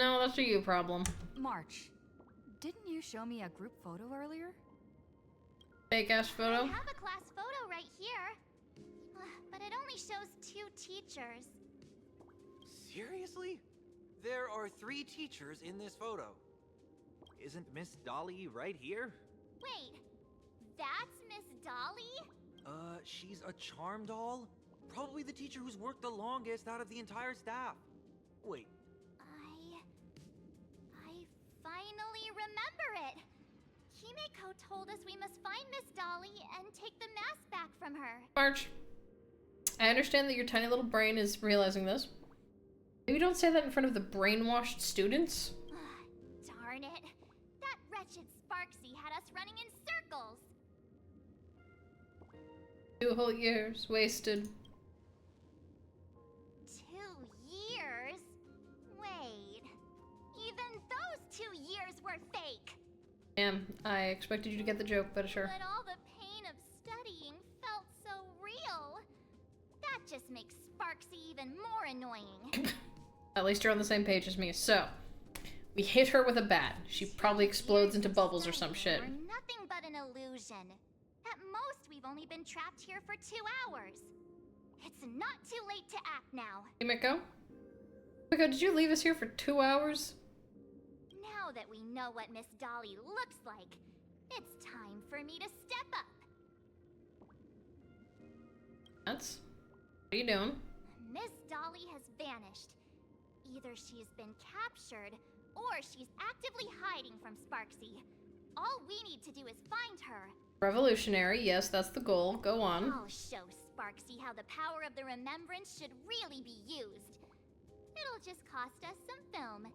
No, that's a you problem. March, didn't you show me a group photo earlier? Fake ass photo? I have a class photo right here. But it only shows 2 teachers. Seriously? There are 3 teachers in this photo. Isn't Miss Dolly right here? Wait, that's Miss Dolly? She's a charm doll? Probably the teacher who's worked the longest out of the entire staff. Wait, I finally remember it! Himeko told us we must find Miss Dolly and take the mask back from her. March, I understand that your tiny little brain is realizing this. Maybe don't say that in front of the brainwashed students. Darn it. That wretched Sparksy had us running in circles. 2 whole years wasted. 2 years? Wait. Even those 2 years were fake. Damn, I expected you to get the joke, but sure. But all the pain of studying felt so real. That just makes Sparksy even more annoying. At least you're on the same page as me. So, we hit her with a bat. She probably explodes into bubbles or some shit. We're nothing but an illusion. At most, we've only been trapped here for 2 hours. It's not too late to act now. Himeko? Himeko, did you leave us here for 2 hours? Now that we know what Miss Dolly looks like, it's time for me to step up. What are you doing? Miss Dolly has vanished. Either she's been captured, or she's actively hiding from Sparksy. All we need to do is find her. Revolutionary, yes, that's the goal. Go on. I'll show Sparksy how the power of the remembrance should really be used. It'll just cost us some film.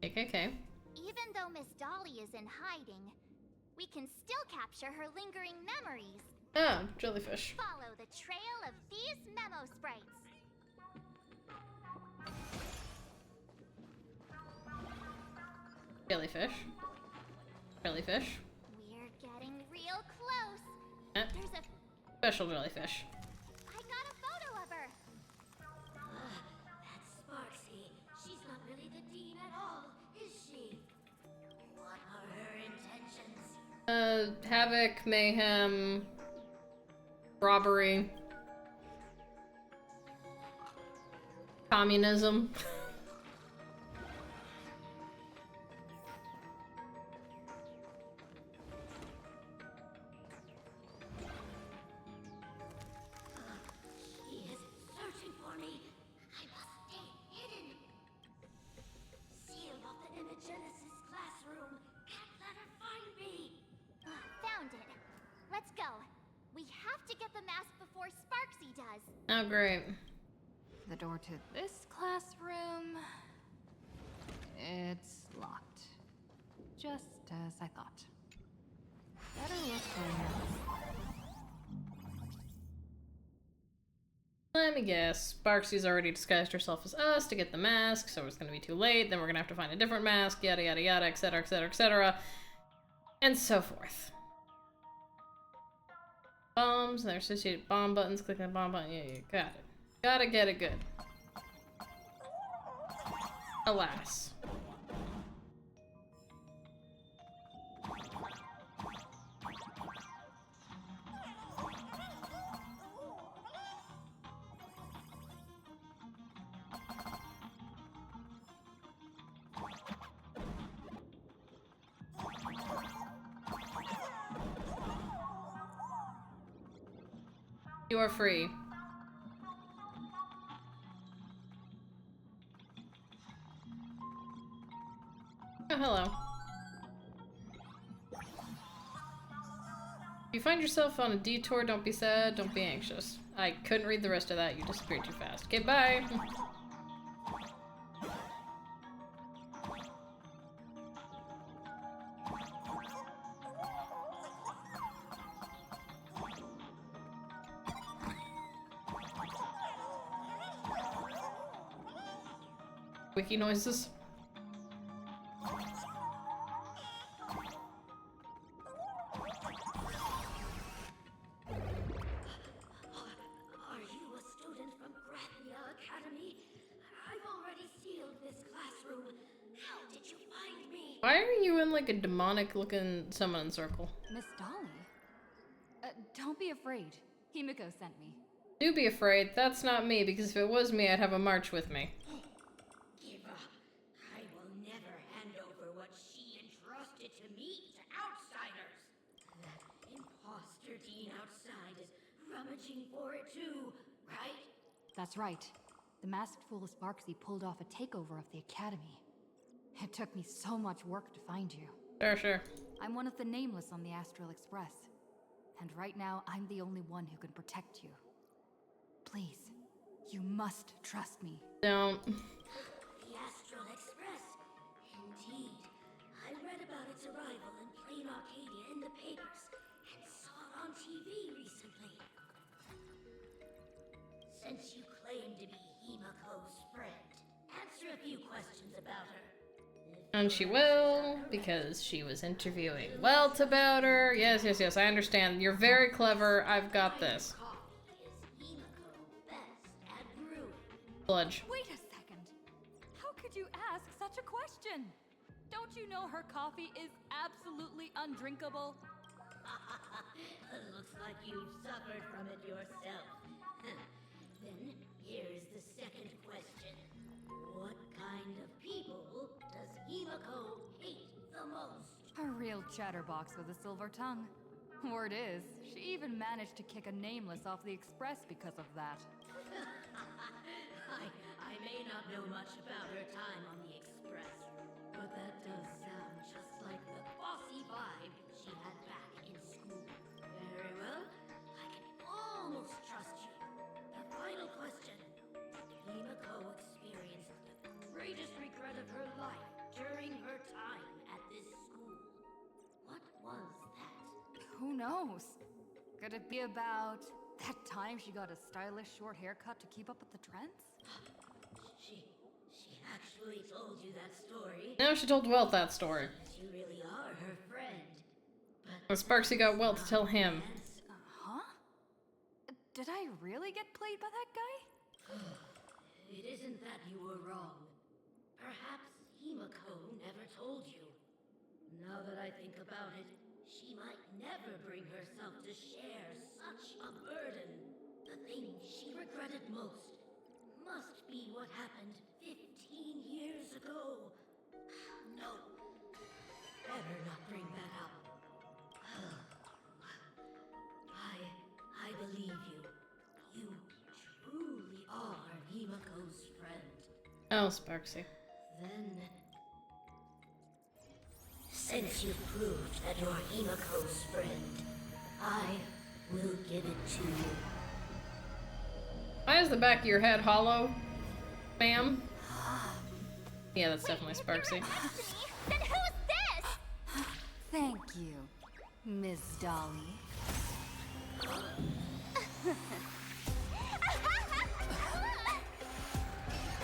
KKK. Even though Miss Dolly is in hiding, we can still capture her lingering memories. Oh, jellyfish. Follow the trail of these memo sprites. Jellyfish. Jellyfish. We're getting real close. Eh. There's a Special jellyfish. I got a photo of her. That's Sparksy. She's not really the dean at all, is she? What are her intentions? Havoc, mayhem, robbery, communism. She is searching for me. I must stay hidden. Seal off the Imagenesis classroom. Can't let her find me. Found it. Let's go. We have to get the mask before Sparksy does. Oh, great. The door to this classroom... it's locked. Just as I thought. Better look for Let me guess. Sparksy's already disguised herself as us to get the mask, so it's gonna be too late. Then we're gonna have to find a different mask, yada yada yada, etc, etc, etc, and so forth. Bombs, and their associated bomb buttons. Click on the bomb button. Yeah, got it. Gotta get it good. Alas. You are free. Oh, hello. If you find yourself on a detour, don't be sad, don't be anxious. I couldn't read the rest of that, you disappeared too fast. Okay, bye! Wiki noises. Are you a student from Grathia Academy? I've already sealed this classroom. How did you find me? Why are you in like a demonic looking summon circle? Miss Dolly? Don't be afraid. Himeko sent me. Do be afraid, that's not me, because if it was me, I'd have a march with me. Give up. I will never hand over what she entrusted to me to outsiders. That imposter dean outside is rummaging for it too, right? That's right. The masked fool Sparksy pulled off a takeover of the academy. It took me so much work to find you. Sure. I'm one of the nameless on the Astral Express. And right now, I'm the only one who can protect you. Please, you must trust me. Don't. The Astral Express. Indeed. I read about its arrival in Planarcadia in the papers, and saw it on TV recently. Since you claim to be Himiko's friend, answer a few questions about her. And she will, because she was interviewing Welt about her. Yes, I understand. You're very clever. I've got this. Bludge. Wait a second. How could you ask such a question? Don't you know her coffee is absolutely undrinkable? Looks like you've suffered from it yourself. Then, here's the second question. What kind of people does Himiko hate the most? A real chatterbox with a silver tongue. Word is, she even managed to kick a nameless off the express because of that. I may not know much about her time on the express, but that does sound just like the bossy vibe she had back in school. Very well, I can almost trust you. The final question. Himiko experienced the greatest regret of her life during her time at this school. What was that? Who knows? Could it be about that time she got a stylish short haircut to keep up with the trends? She actually told you that story. No, she told Welt that story. You really are her friend. But Sparksy got Welt to tell him. Huh? Did I really get played by that guy? It isn't that you were wrong. Perhaps Himiko never told you. Now that I think about it, she might never bring herself to share such a burden. The thing she regretted most must be what happened 15 years ago. No, better not bring that up. I believe you. You truly are Himiko's friend. Oh, Sparksy. Then, since you've proved that you're Himiko's friend, I will give it to you. Why is the back of your head hollow, ma'am? Yeah, that's definitely Sparksy. Then who's this? Thank you, Miss Dolly.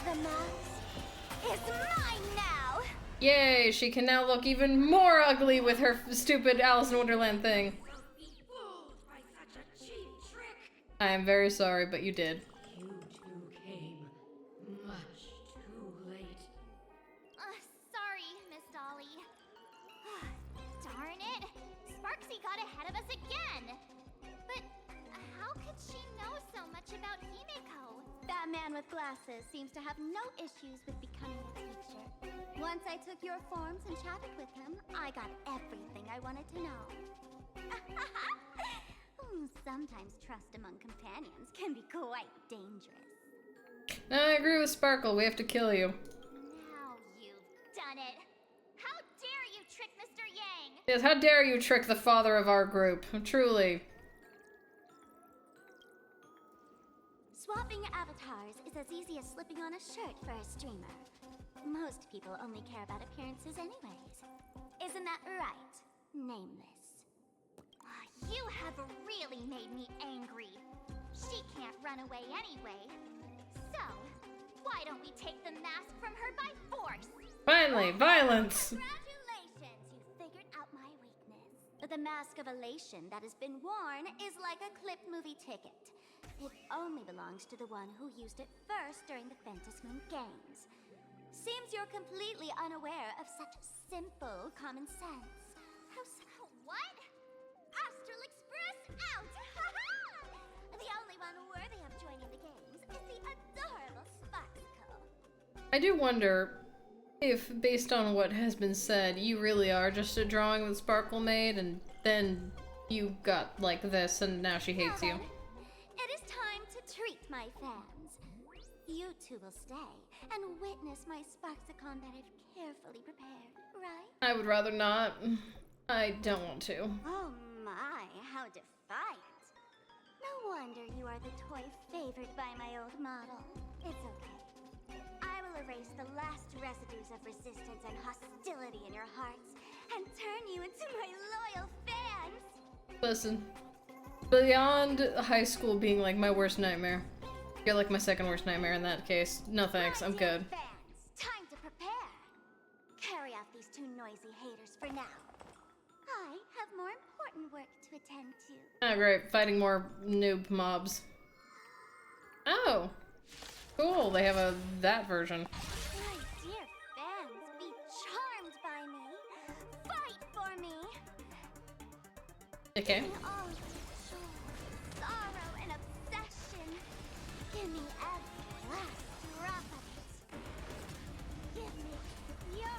The mask is mine now! Yay, she can now look even more ugly with her stupid Alice in Wonderland thing. I am very sorry, but you did. You two came much too late. Sorry, Miss Dolly. Darn it! Sparksy got ahead of us again! But how could she know so much about Himiko? That man with glasses seems to have no issues with becoming a teacher. Once I took your forms and chatted with him, I got everything I wanted to know. Sometimes trust among companions can be quite dangerous. No, I agree with Sparkle. We have to kill you. Now you've done it. How dare you trick Mr. Yang? Yes, how dare you trick the father of our group? Truly. Swapping avatars is as easy as slipping on a shirt for a streamer. Most people only care about appearances anyways. Isn't that right, Nameless? You have really made me angry. She can't run away anyway. So, why don't we take the mask from her by force? Finally, violence! Congratulations, you figured out my weakness. But the mask of elation that has been worn is like a clipped movie ticket. It only belongs to the one who used it first during the Ventus Moon Games. Seems you're completely unaware of such simple common sense. What? Astral Express out! The only one worthy of joining the games is the adorable Sparkle. I do wonder if, based on what has been said, you really are just a drawing that Sparkle made, and then you got like this, and now she hates you. It is time to treat my fans. You two will stay and witness my Sparksicon that I've carefully prepared, right? I would rather not. I don't want to. Oh my, how defiant. No wonder you are the toy favored by my old model. It's okay. I will erase the last residues of resistance and hostility in your hearts and turn you into my loyal fans. Listen, beyond high school being like my worst nightmare, you're like my second worst nightmare in that case. No thanks, I'm good. Fans, time to prepare. Carry out these two noisy haters for now. I have more important work to attend to. Oh great, fighting more noob mobs. Oh, cool, they have that version. My dear fans, be charmed by me. Fight for me. Okay. Give me all of your joy, sorrow, and obsession. Give me every last drop of it. Give me your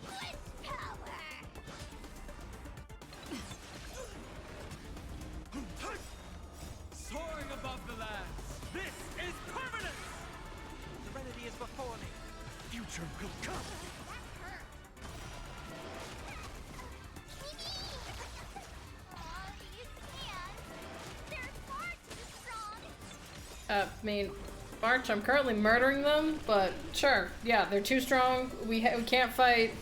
wish power. Soaring above the lands, this is permanent! Serenity is before me. Future will come. Aw, these hands. They're far too strong. I mean, March, I'm currently murdering them, but sure, yeah, they're too strong. We can't fight.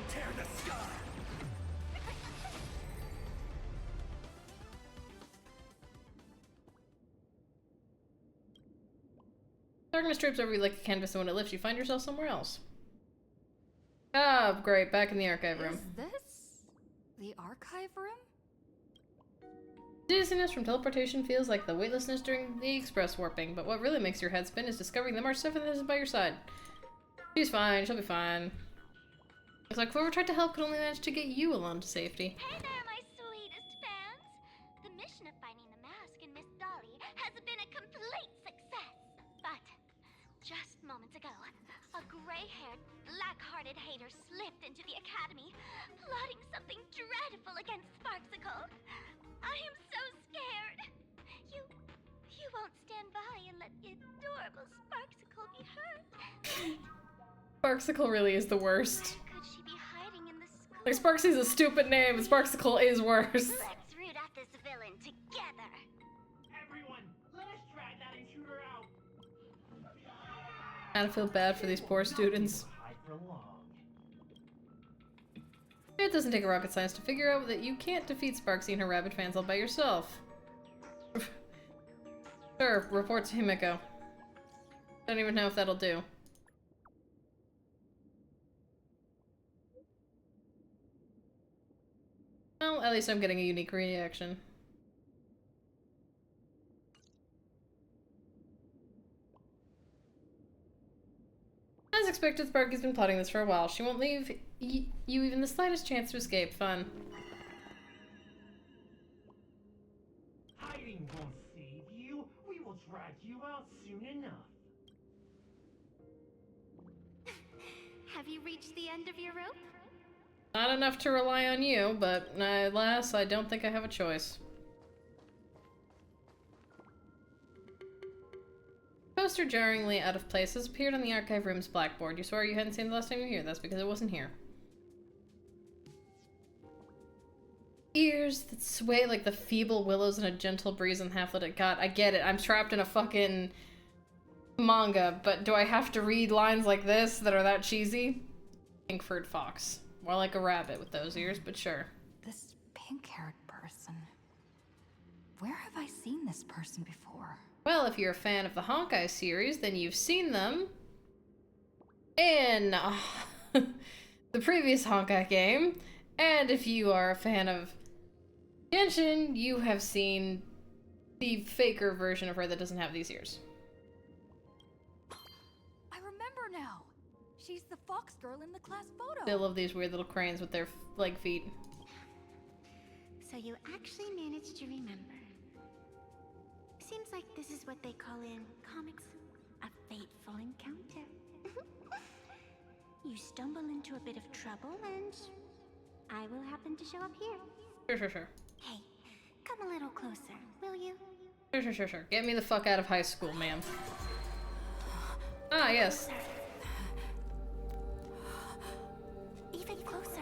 Tear the sky! Darkness drapes over you like a canvas, and when it lifts, you find yourself somewhere else. Ah, great, back in the archive room. Is this the archive room? Dizziness from teleportation feels like the weightlessness during the express warping, but what really makes your head spin is discovering that March 7th is by your side. She's fine, she'll be fine. Looks like whoever tried to help could only manage to get you alone to safety. Hey there, my sweetest fans. The mission of finding the mask and Miss Dolly has been a complete success. But just moments ago, a gray-haired, black-hearted hater slipped into the academy, plotting something dreadful against Sparksicle. I am so scared. You won't stand by and let the adorable Sparksicle be hurt. Sparksicle really is the worst. Could she be hiding in the school? Like, Sparksy's a stupid name, but Sparksicle is worse. Let's root out this villain together. Everyone, let us drag that intruder out. I feel bad for these poor students. Hide for long. It doesn't take a rocket science to figure out that you can't defeat Sparksy and her rabid fans all by yourself. Sure, report to Himiko. Don't even know if that'll do. Well, at least I'm getting a unique reaction. As expected, Sparky's been plotting this for a while. She won't leave you even the slightest chance to escape. Fun. Hiding won't save you. We will drag you out soon enough. Have you reached the end of your rope? Not enough to rely on you, but alas, I don't think I have a choice. Poster jarringly out of place has appeared on the archive room's blackboard. You swore you hadn't seen it the last time you were here. That's because it wasn't here. Ears that sway like the feeble willows in a gentle breeze and half-lit. God, I get it. I'm trapped in a fucking manga, but do I have to read lines like this that are that cheesy? Pinkford Fox. More like a rabbit with those ears, but sure. This pink-haired person. Where have I seen this person before? Well, if you're a fan of the Honkai series, then you've seen them in the previous Honkai game. And if you are a fan of Genshin, you have seen the faker version of her that doesn't have these ears. I remember now. She's the fox girl in the class photo. They love these weird little cranes with their leg feet. So you actually managed to remember. Seems like this is what they call in comics a fateful encounter. You stumble into a bit of trouble and I will happen to show up here. Sure. Hey, come Come a little closer, will you? Sure. Get me the fuck out of high school, ma'am. Ah, yes. Even closer.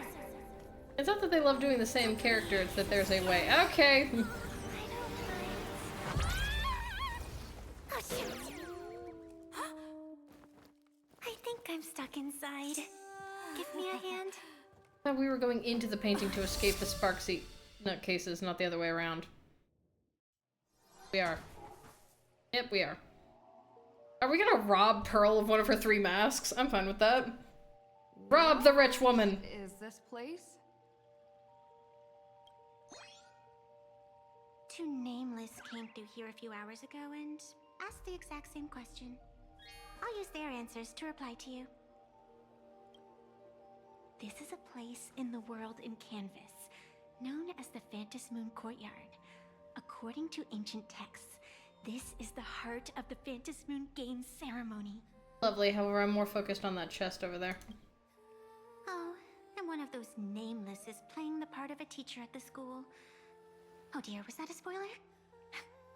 It's not that they love doing the same character, it's that there's a way. Okay. Oh, shoot. I think I'm stuck inside. Give me a hand. I thought we were going into the painting to escape the Sparksy nutcases, not the other way around. We are. Yep, we are. Are we gonna rob Pearl of one of her 3 masks? I'm fine with that. Rob the rich woman! Is this place? 2 nameless came through here a few hours ago and asked the exact same question. I'll use their answers to reply to you. This is a place in the world in Canvas, known as the Phantos Moon Courtyard. According to ancient texts, this is the heart of the Phantos Moon Games ceremony. Lovely, however, I'm more focused on that chest over there. Oh, and one of those nameless is playing the part of a teacher at the school. Oh dear, was that a spoiler?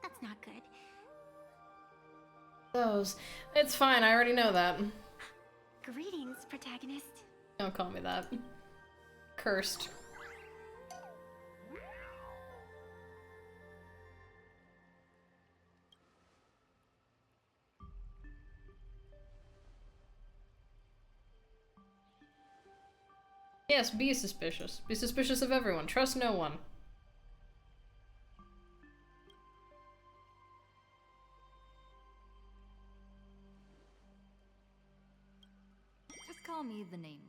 That's not good. Those. It's fine, I already know that. Greetings, protagonist. Don't call me that. Cursed. Yes, be suspicious. Be suspicious of everyone. Trust no one. Just call me the Nameless.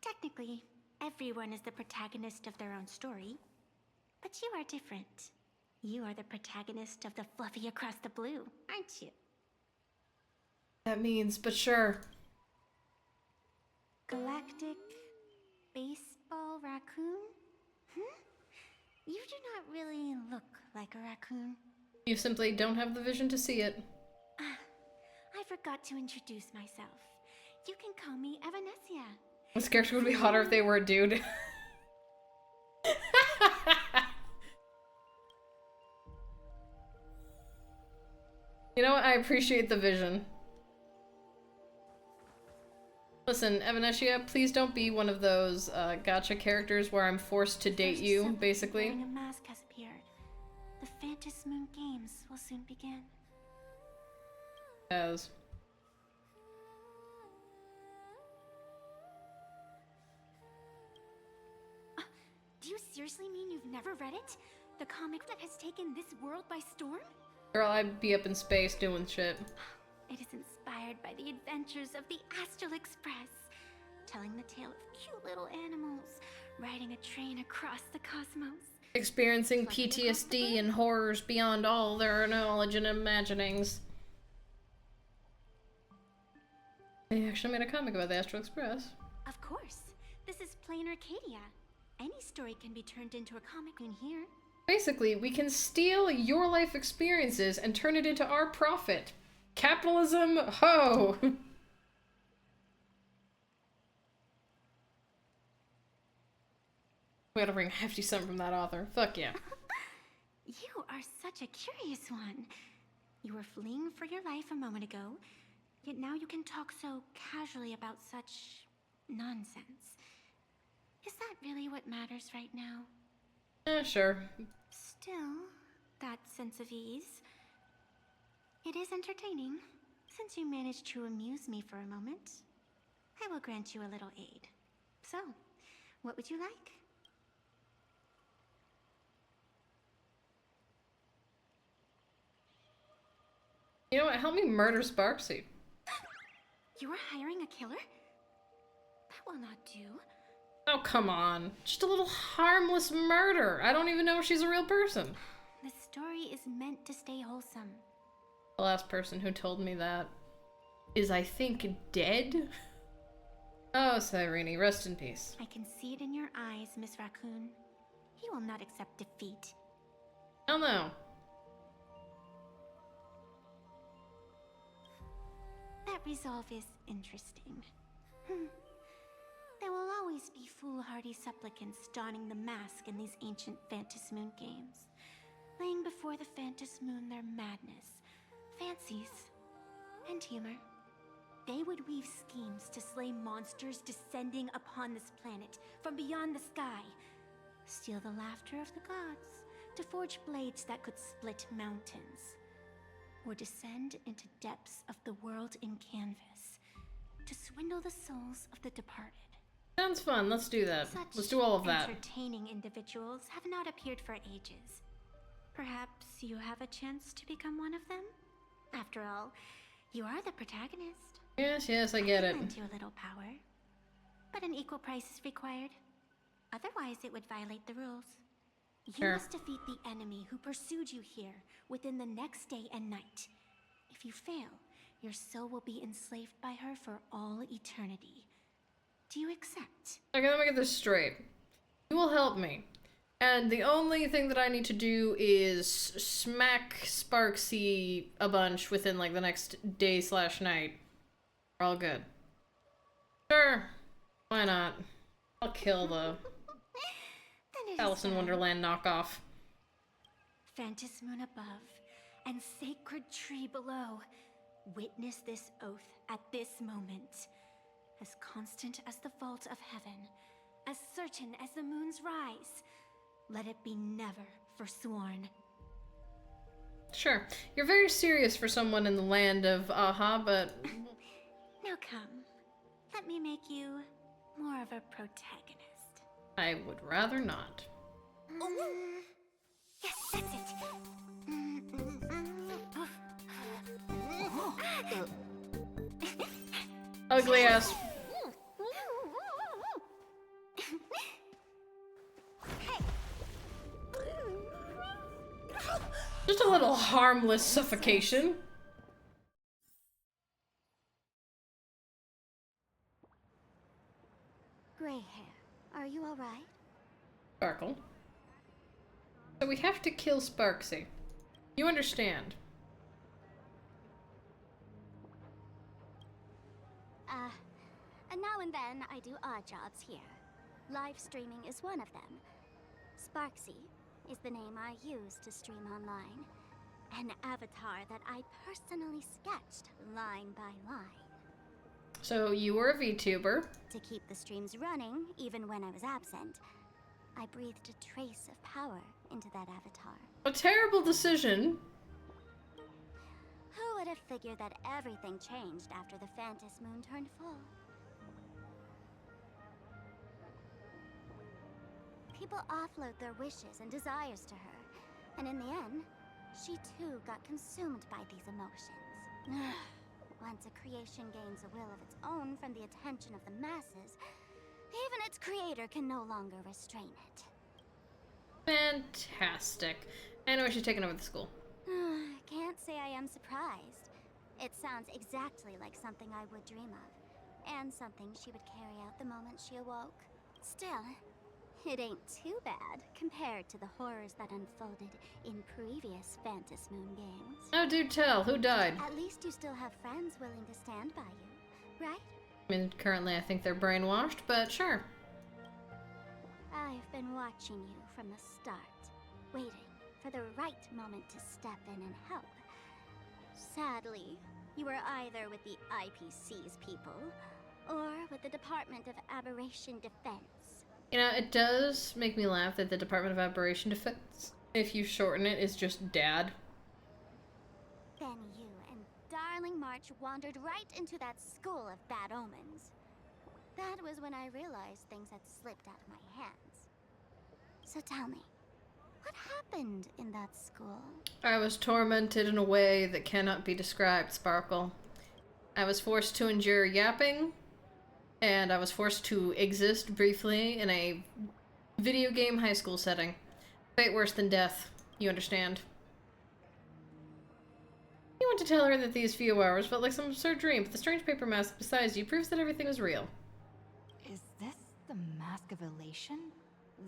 Technically, everyone is the protagonist of their own story. But you are different. You are the protagonist of the fluffy across the blue, aren't you? That means, but sure. Galactic baseball raccoon? You do not really look like a raccoon. You simply don't have the vision to see it. I forgot to introduce myself. You can call me Evanesia. This character would be hotter if they were a dude. You know what? I appreciate the vision. Listen, Evanesia, please don't be one of those gacha characters where I'm forced to date you, basically. A mask has appeared. The Phantos Moon Games will soon begin. As. Do you seriously mean you've never read it? The comic that has taken this world by storm? Girl, I'd be up in space doing shit. It is inspired by the adventures of the Astral Express, telling the tale of cute little animals riding a train across the cosmos. Experiencing PTSD and horrors beyond all their knowledge and imaginings. They actually made a comic about the Astral Express. Of course. This is Planarcadia. Any story can be turned into a comic in here. Basically, we can steal your life experiences and turn it into our profit. Capitalism, ho! We gotta bring a hefty sum from that author. Fuck yeah. You are such a curious one. You were fleeing for your life a moment ago, yet now you can talk so casually about such nonsense. Is that really what matters right now? Sure. Still, that sense of ease. It is entertaining. Since you managed to amuse me for a moment, I will grant you a little aid. So, what would you like? You know what? Help me murder Sparksy. You are hiring a killer? That will not do. Oh, come on. Just a little harmless murder. I don't even know if she's a real person. The story is meant to stay wholesome. The last person who told me that is, I think, dead? Oh, Cyrene, rest in peace. I can see it in your eyes, Miss Raccoon. He will not accept defeat. Hell no. That resolve is interesting. There will always be foolhardy supplicants donning the mask in these ancient Phantas Moon games, laying before the Phantas Moon their madness, fancies, and humor. They would weave schemes to slay monsters descending upon this planet from beyond the sky, steal the laughter of the gods, to forge blades that could split mountains, or descend into depths of the world in canvas, to swindle the souls of the departed. Sounds fun. Let's do that. Such Let's do all of that. entertaining individuals have not appeared for ages. Perhaps you have a chance to become one of them? After all, you are the protagonist. Yes, yes, I get it. Lend you a little power, but an equal price is required. Otherwise, it would violate the rules. You Sure. must defeat the enemy who pursued you here within the next day and night. If you fail, your soul will be enslaved by her for all eternity. Do you accept? Okay, let me get this straight. You will help me. And the only thing that I need to do is smack Sparksy a bunch within like the next day/night. We're all good. Sure. Why not? I'll kill the Alice in Wonderland knockoff. Phantas Moon above and sacred tree below. Witness this oath at this moment. As constant as the vault of heaven, as certain as the moon's rise. Let it be never forsworn. Sure. You're very serious for someone in the land of Aha, but... Now come. Let me make you more of a protagonist. I would rather not. Yes, that's it. Ugly ass. Just a little harmless suffocation. Gray hair, are you alright? Sparkle. So we have to kill Sparksy. You understand? And now and then I do odd jobs here. Live streaming is one of them. Sparksy is the name I use to stream online. An avatar that I personally sketched line by line. So you were a VTuber. To keep the streams running, even when I was absent, I breathed a trace of power into that avatar. A terrible decision. Who would have figured that everything changed after the Phantas Moon turned full? People offload their wishes and desires to her, and in the end, she too got consumed by these emotions. Once a creation gains a will of its own from the attention of the masses, even its creator can no longer restrain it. Fantastic. Anyway, she's taking over the school. Can't say I am surprised. It sounds exactly like something I would dream of, and something she would carry out the moment she awoke. Still, it ain't too bad compared to the horrors that unfolded in previous Phantas Moon games. Oh, do tell. Who died? At least you still have friends willing to stand by you, right? I mean, currently I think they're brainwashed, but sure. I've been watching you from the start, waiting for the right moment to step in and help. Sadly, you were either with the IPC's people, or with the Department of Aberration Defense. You know, it does make me laugh that the Department of Aberration Defense, if you shorten it, is just DAD. Then you and Darling March wandered right into that school of bad omens. That was when I realized things had slipped out of my hands. So tell me, what happened in that school? I was tormented in a way that cannot be described, Sparkle. I was forced to endure yapping, and I was forced to exist briefly in a video game high school setting. Fate worse than death, you understand. You want to tell her that these few hours felt like some absurd dream, but the strange paper mask beside you proves that everything was real. Is this the Mask of Elation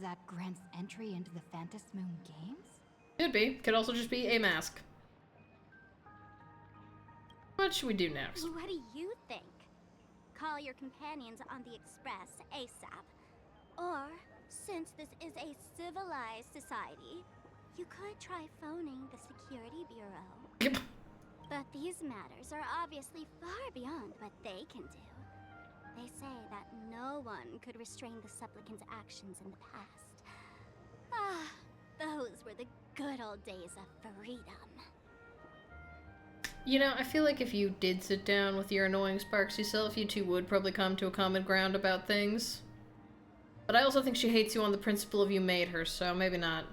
that grants entry into the Phantas Moon games? Could be. Could also just be a mask. What should we do next? What do you think? call your companions on the Express ASAP. Or, since this is a civilized society, you could try phoning the Security Bureau. But these matters are obviously far beyond what they can do. They say that no one could restrain the supplicant's actions in the past. Ah, those were the good old days of freedom. You know, I feel like if you did sit down with your annoying Sparksy self, you two would probably come to a common ground about things. But I also think she hates you on the principle of you made her, so maybe not.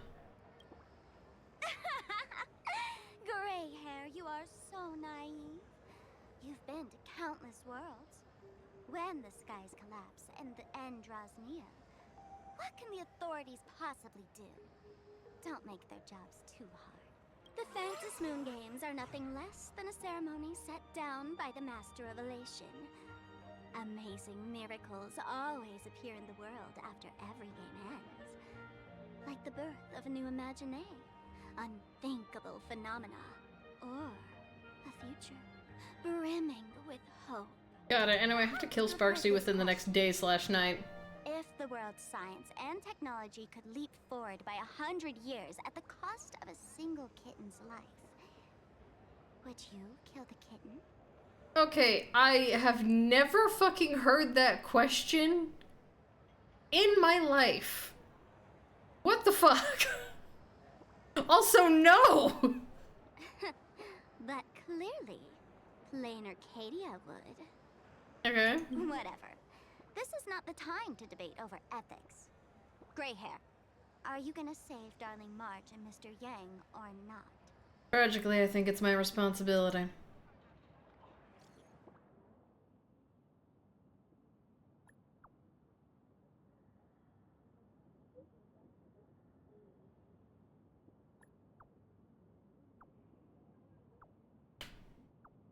Gray hair, you are so naive. You've been to countless worlds. When the skies collapse and the end draws near, what can the authorities possibly do? Don't make their jobs too hard. The Phantom Moon Games are nothing less than a ceremony set down by the Master of Elation. Amazing miracles always appear in the world after every game ends. Like the birth of a new imaginé, unthinkable phenomena, or a future brimming with hope. Got it. Anyway, I have to kill Sparksy within the next day/night. If the world's science and technology could leap forward by 100 years at the cost of a single kitten's life, would you kill the kitten? Okay, I have never fucking heard that question in my life. What the fuck? Also, no! But clearly, Planarcadia would. Okay. Whatever. This is not the time to debate over ethics. Gray hair, are you gonna save Darling March and Mr. Yang or not? Tragically, I think it's my responsibility.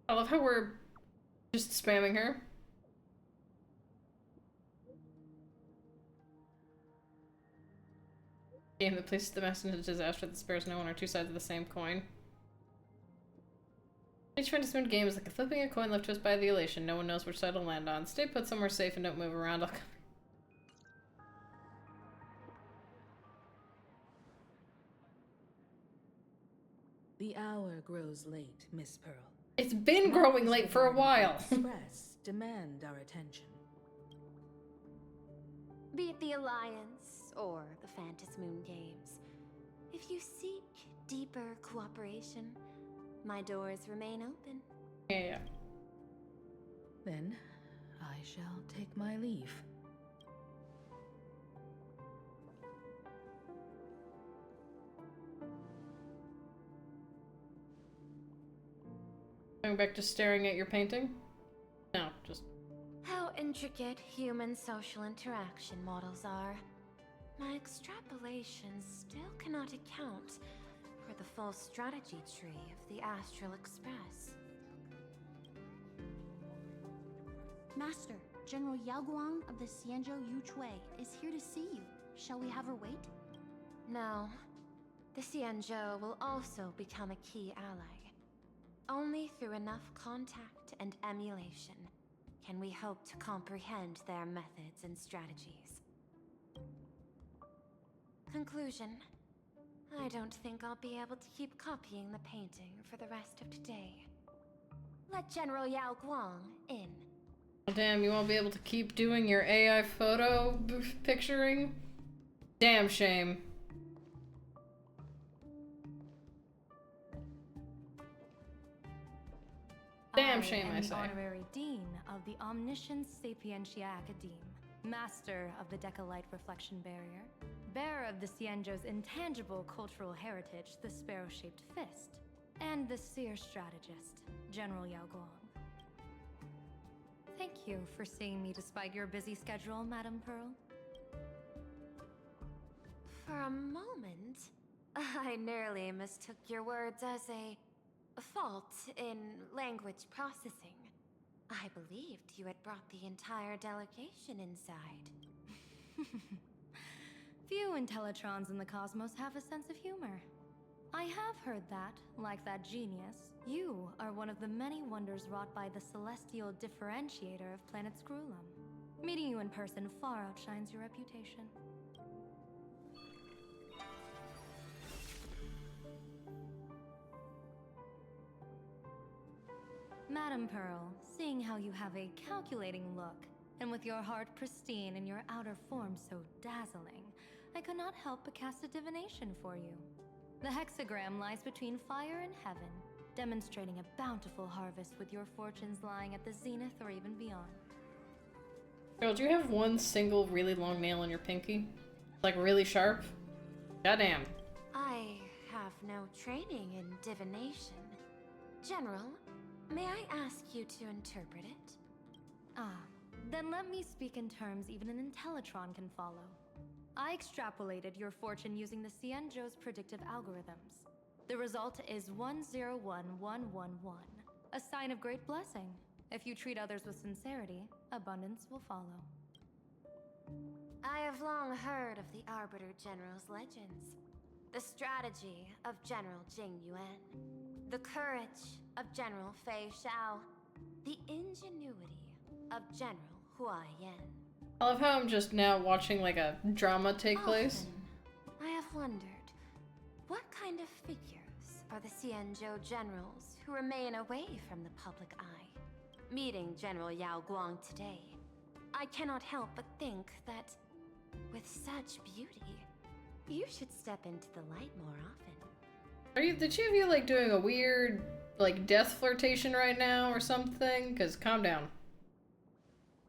I love how we're just spamming her. Game that places the master into disaster that spares no one are two sides of the same coin. Each Phantom Moon game is like a flipping a coin left to us by the elation. No one knows which side to land on. Stay put somewhere safe and don't move around. I'll come. The hour grows late, Miss Pearl. It's been growing late for a while. Express demand our attention. Be it the Alliance or the Phantom Moon Games, if you seek deeper cooperation, my doors remain open. Yeah. Then I shall take my leave. Going back to staring at your painting? No, just... How intricate human social interaction models are. My extrapolations still cannot account for the full strategy tree of the Astral Express. Master, General Yao Guang of the Xianzhou Yuchui is here to see you. Shall we have her wait? No. The Xianzhou will also become a key ally. Only through enough contact and emulation can we hope to comprehend their methods and strategies. Conclusion. I don't think I'll be able to keep copying the painting for the rest of today. Let General Yao Guang in. Damn, you won't be able to keep doing your AI photo picturing? Damn shame. Damn shame, I say. I am the honorary dean of the Omniscience Sapientia Academe, master of the Decalite Reflection Barrier, bearer of the Xianzhou's intangible cultural heritage, the sparrow-shaped fist, and the seer strategist, General Yao Guang. Thank you for seeing me despite your busy schedule, Madame Pearl. For a moment, I nearly mistook your words as a fault in language processing. I believed you had brought the entire delegation inside. Few Intellitrons in the cosmos have a sense of humor. I have heard that, like that genius, you are one of the many wonders wrought by the celestial differentiator of planet Scrulum. Meeting you in person far outshines your reputation. Madam Pearl, seeing how you have a calculating look, and with your heart pristine and your outer form so dazzling, I could not help but cast a divination for you. The hexagram lies between fire and heaven, demonstrating a bountiful harvest with your fortunes lying at the zenith or even beyond. Girl, do you have one single really long nail in your pinky? Like really sharp? Goddamn. I have no training in divination. General, may I ask you to interpret it? Ah, then let me speak in terms even an Intellitron can follow. I extrapolated your fortune using the Cienjo's predictive algorithms. The result is 101111, a sign of great blessing. If you treat others with sincerity, abundance will follow. I have long heard of the Arbiter General's legends. The strategy of General Jing Yuan. The courage of General Fei Xiao. The ingenuity of General Hua Yan. I love how I'm just now watching like a drama take place. I have wondered, what kind of figures are the Cienjo generals who remain away from the public eye? Meeting General Yao Guang today, I cannot help but think that, with such beauty, you should step into the light more often. Are you the two of you like doing a weird like death flirtation right now or something? Cause calm down.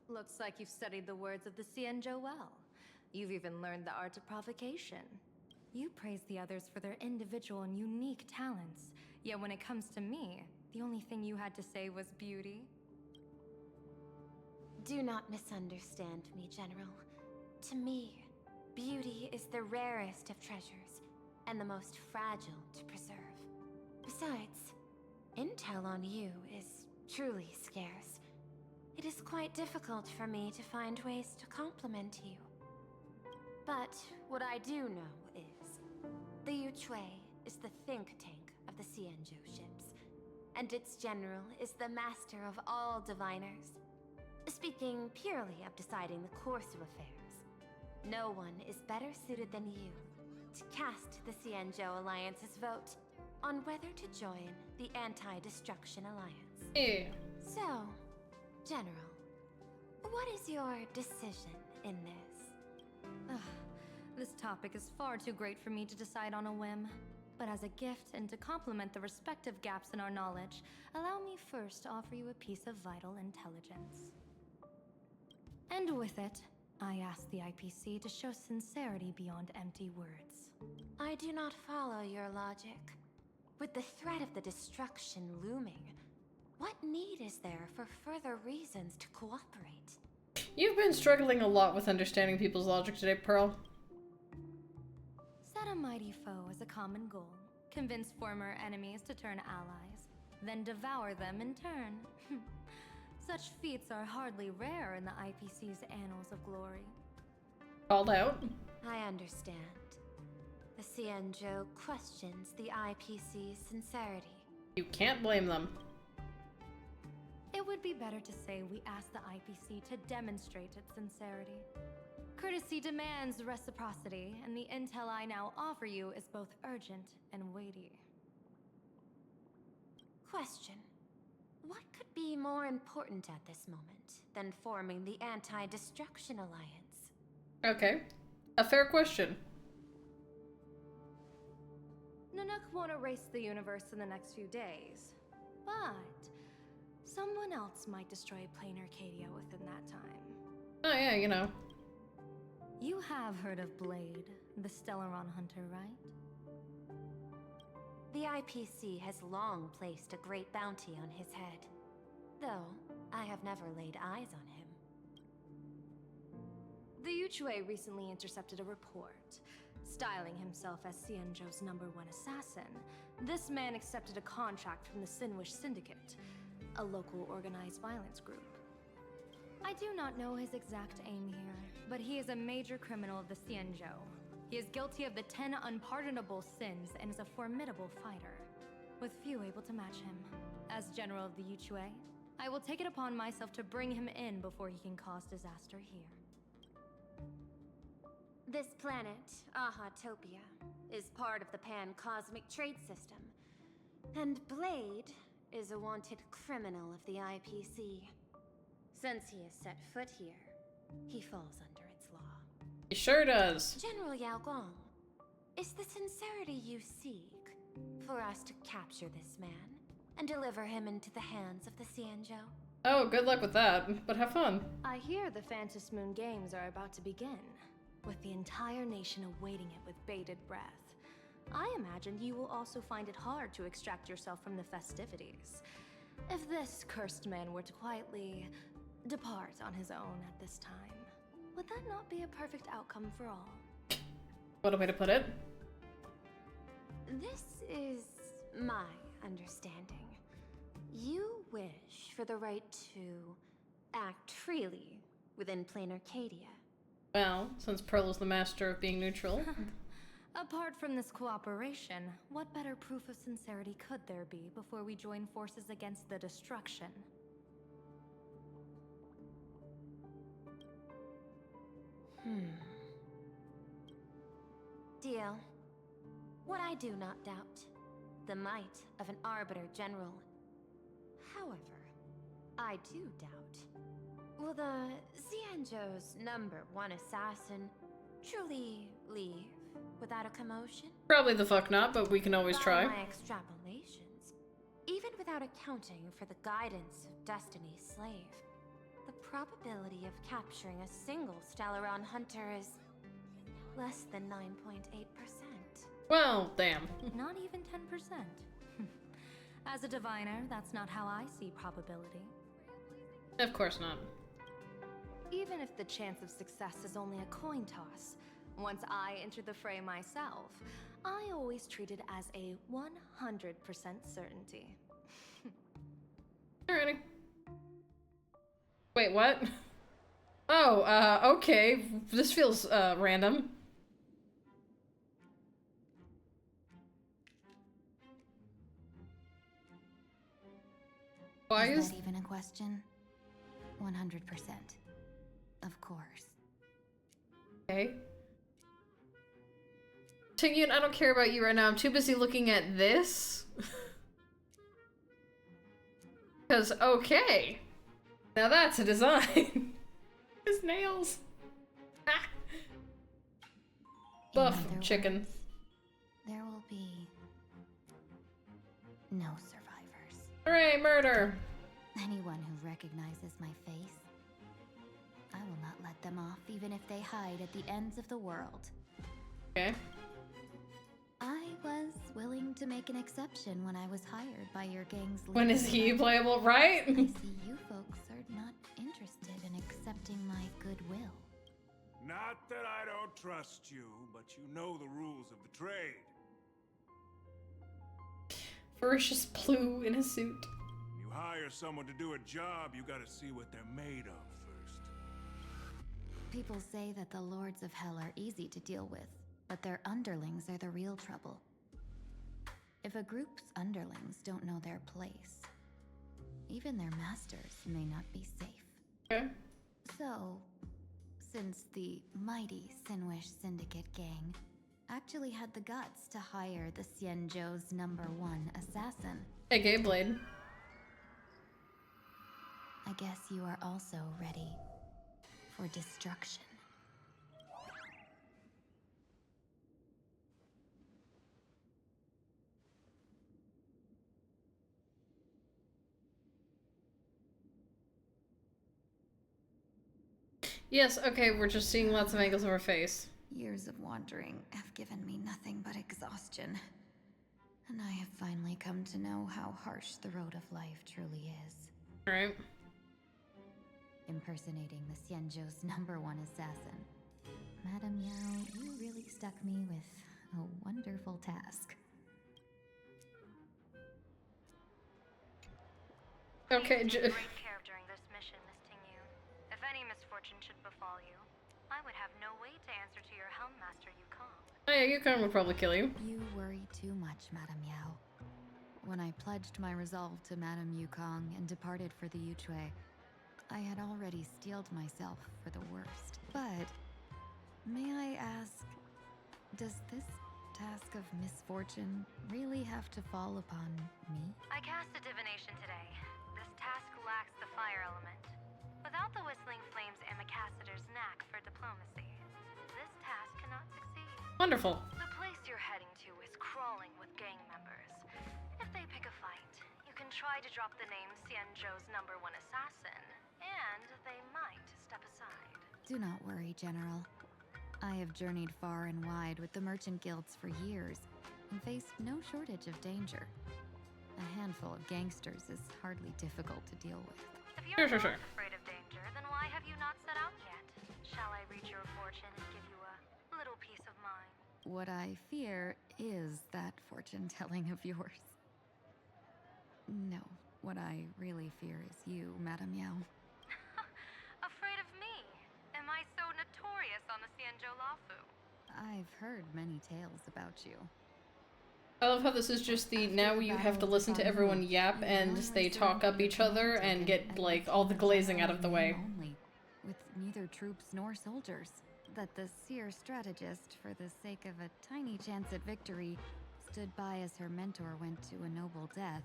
Looks like you've studied the words of the Cienjo well. You've even learned the art of provocation. You praise the others for their individual and unique talents, yet when it comes to me, the only thing you had to say was beauty. Do not misunderstand me, General. To me, beauty is the rarest of treasures, and the most fragile to preserve. Besides, intel on you is truly scarce. It is quite difficult for me to find ways to compliment you. But what I do know is, the Yuchui is the think tank of the Cienjo ships, and its general is the master of all diviners. Speaking purely of deciding the course of affairs, no one is better suited than you to cast the Cienjo Alliance's vote on whether to join the Anti-Destruction Alliance. Yeah. So, General, what is your decision in this? This topic is far too great for me to decide on a whim. But as a gift and to complement the respective gaps in our knowledge, allow me first to offer you a piece of vital intelligence. And with it, I ask the IPC to show sincerity beyond empty words. I do not follow your logic. With the threat of the destruction looming, what need is there for further reasons to cooperate? You've been struggling a lot with understanding people's logic today, Pearl. Set a mighty foe as a common goal. Convince former enemies to turn allies. Then devour them in turn. Such feats are hardly rare in the IPC's annals of glory. Called out. I understand. The Cienjo questions the IPC's sincerity. You can't blame them. It would be better to say we ask the IPC to demonstrate its sincerity. Courtesy demands reciprocity, and the intel I now offer you is both urgent and weighty. Question. What could be more important at this moment than forming the Anti-Destruction Alliance? Okay. A fair question. Nanook won't erase the universe in the next few days, but someone else might destroy Planarcadia within that time. Oh yeah, you know. You have heard of Blade, the Stellaron hunter, right? The IPC has long placed a great bounty on his head, though I have never laid eyes on him. The Yuchui recently intercepted a report. Styling himself as Cienjo's #1 assassin, this man accepted a contract from the Sinwish Syndicate, a local organized violence group. I do not know his exact aim here, but he is a major criminal of the Cienjo. He is guilty of the 10 unpardonable sins and is a formidable fighter, with few able to match him. As General of the Yuchue, I will take it upon myself to bring him in before he can cause disaster here. This planet, Ahatopia, is part of the pan-cosmic trade system. And Blade is a wanted criminal of the IPC. Since he has set foot here, he falls under its law. He sure does. General Yao Gong, is the sincerity you seek for us to capture this man and deliver him into the hands of the Xianzhou? Oh, good luck with that, but have fun. I hear the Phantom Moon Games are about to begin, with the entire nation awaiting it with bated breath. I imagine you will also find it hard to extract yourself from the festivities. If this cursed man were to quietly depart on his own at this time, would that not be a perfect outcome for all? What a way to put it. This is my understanding. You wish for the right to act freely within Planarcadia. Well, since Pearl is the master of being neutral. Apart from this cooperation, what better proof of sincerity could there be before we join forces against the destruction? Deal. What I do not doubt, the might of an Arbiter General. However, I do doubt, will the Xianzhou's #1 assassin truly leave without a commotion? Probably the fuck not, but we can always try. By my extrapolations, even without accounting for the guidance of Destiny's slave, the probability of capturing a single Stellaron hunter is less than 9.8%. Well, damn. Not even 10%. As a diviner, that's not how I see probability. Of course not. Even if the chance of success is only a coin toss, once I enter the fray myself, I always treat it as a 100% certainty. Alrighty. Wait, what? Oh, okay. This feels, random. Why is that even a question? 100%. Of course. Okay. Tingyun, I don't care about you right now. I'm too busy looking at this. Because, okay. Now that's a design. His nails. Ah. Buff chicken. Words, there will be no survivors. Hooray, murder! Anyone who recognizes my face, I will not let them off even if they hide at the ends of the world. Okay. I was willing to make an exception when I was hired by your gang's leader. When is he playable, right? I see you folks are not interested in accepting my goodwill. Not that I don't trust you, but you know the rules of the trade. Ferocious Plue in a suit. You hire someone to do a job, you gotta see what they're made of first. People say that the Lords of Hell are easy to deal with, but their underlings are the real trouble. If a group's underlings don't know their place, even their masters may not be safe. Okay. So, since the mighty Sinwish Syndicate gang actually had the guts to hire the Xianzhou's #1 assassin. AKA Blade. I guess you are also ready for destruction. Yes, okay, we're just seeing lots of angles of her face. Years of wandering have given me nothing but exhaustion. And I have finally come to know how harsh the road of life truly is. Alright. Impersonating the Xianzhou's #1 assassin. Madam Yao, you really stuck me with a wonderful task. Okay, You took great care during this mission, Miss Tingyu. If any misfortune should befall you, I would have no way to answer to your Helm Master Yukong. yeah, Yukon would probably kill you. You worry too much, Madame Yao. When I pledged my resolve to Madame Yukong and departed for the Yuchue, I had already steeled myself for the worst. But, may I ask, does this task of misfortune really have to fall upon me? I cast a divination today. This task lacks the fire element. Without the whistling flames and Macassiter's knack for diplomacy, this task cannot succeed. Wonderful. The place you're heading to is crawling with gang members. If they pick a fight, you can try to drop the name Xianzhou's #1 assassin, and they might step aside. Do not worry, General. I have journeyed far and wide with the merchant guilds for years and faced no shortage of danger. A handful of gangsters is hardly difficult to deal with. If you're not afraid of danger, then why have you not set out yet? Shall I reach your fortune and give you a little peace of mind? What I fear is that fortune-telling of yours. No, what I really fear is you, Madame Yao. Afraid of me? Am I so notorious on the Xianzhou Lafu? I've heard many tales about you. I love how this is just the now you have to listen to everyone yap and they talk up each other and get like all the glazing out of the way. Only, with neither troops nor soldiers. That the seer strategist, for the sake of a tiny chance at victory, stood by as her mentor went to a noble death.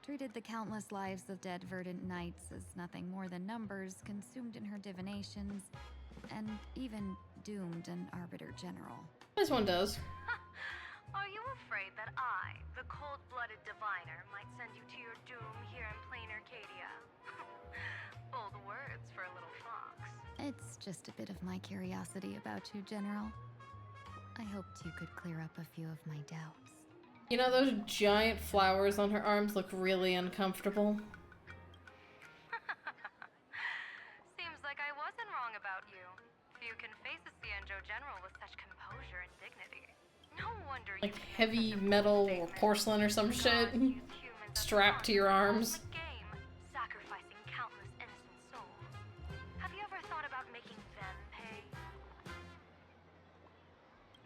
Treated the countless lives of dead verdant knights as nothing more than numbers consumed in her divinations, and even doomed an arbiter general. This one does. Are you afraid that I, the cold-blooded diviner, might send you to your doom here in Planarcadia? Bold words for a little fox. It's just a bit of my curiosity about you, General. I hoped you could clear up a few of my doubts. You know, those giant flowers on her arms look really uncomfortable. Seems like I wasn't wrong about you. Few can face a Xianzhou general with such composure and dignity. No wonder you Like heavy metal or porcelain or some shit strapped to your arms. game, sacrificing countless innocent souls. Have you ever thought about making them pay?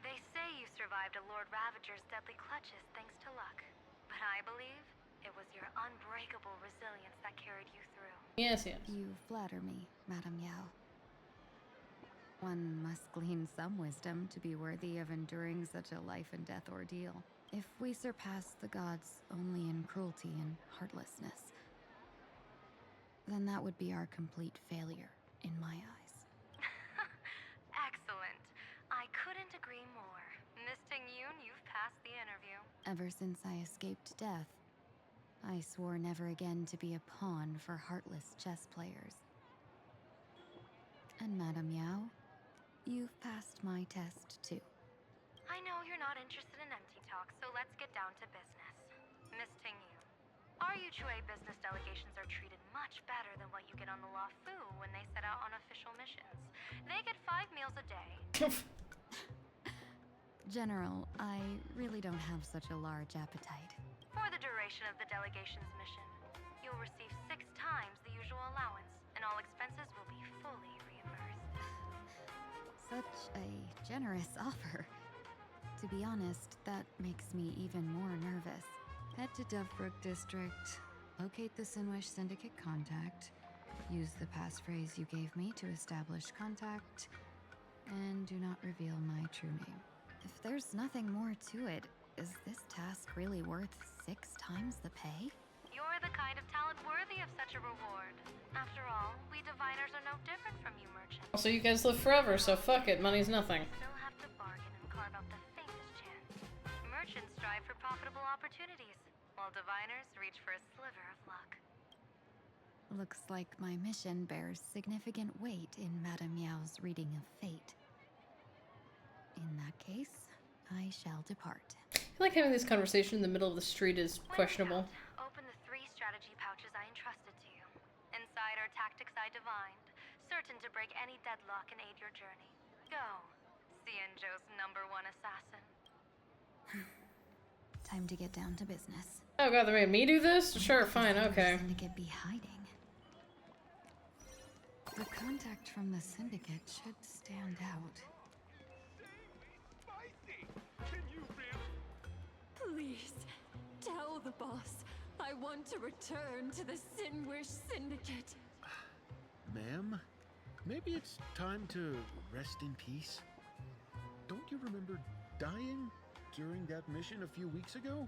They say you survived a Lord Ravager's deadly clutches thanks to luck. But I believe it was your unbreakable resilience that carried you through. Yes, yes. You flatter me, Madame Yao. One must glean some wisdom to be worthy of enduring such a life-and-death ordeal. If we surpass the gods only in cruelty and heartlessness, then that would be our complete failure in my eyes. Excellent. I couldn't agree more. Miss Ting-Yun, you've passed the interview. Ever since I escaped death, I swore never again to be a pawn for heartless chess players. And Madame Yao, you've passed my test too. I know you're not interested in empty talk, so let's get down to business. Miss Ting-Yun, our Yuchue business delegations are treated much better than what you get on the Lafu when they set out on official missions. They get 5 meals a day. General, I really don't have such a large appetite. For the duration of the delegation's mission, you'll receive 6 times the usual allowance, and all expenses will be fully reimbursed. Such a generous offer. To be honest, that makes me even more nervous. Head to Dovebrook District, locate the Sinwish Syndicate contact, use the passphrase you gave me to establish contact, and do not reveal my true name. If there's nothing more to it, is this task really worth 6 times the pay? You're the kind of talent worthy of such a reward. After all, we diviners are no different from you merchants. Also, you guys live forever, so fuck it, money's nothing. Still have to bargain and carve out the faintest chance. Merchants strive for profitable opportunities, while diviners reach for a sliver of luck. Looks like my mission bears significant weight in Madame Yao's reading of fate. In that case, I shall depart. I feel like having this conversation in the middle of the street is questionable. Open the 3 strategy pouches I entrusted to you. Inside are tactics I divined, certain to break any deadlock and aid your journey. Go, Xianzhou's #1 assassin. Time to get down to business. Oh god, they made me do this? Sure, fine, okay. Syndicate be hiding. The contact from the syndicate should stand out. the boss. I want to return to the Sinwish Syndicate. Ma'am, maybe it's time to rest in peace. Don't you remember dying during that mission a few weeks ago?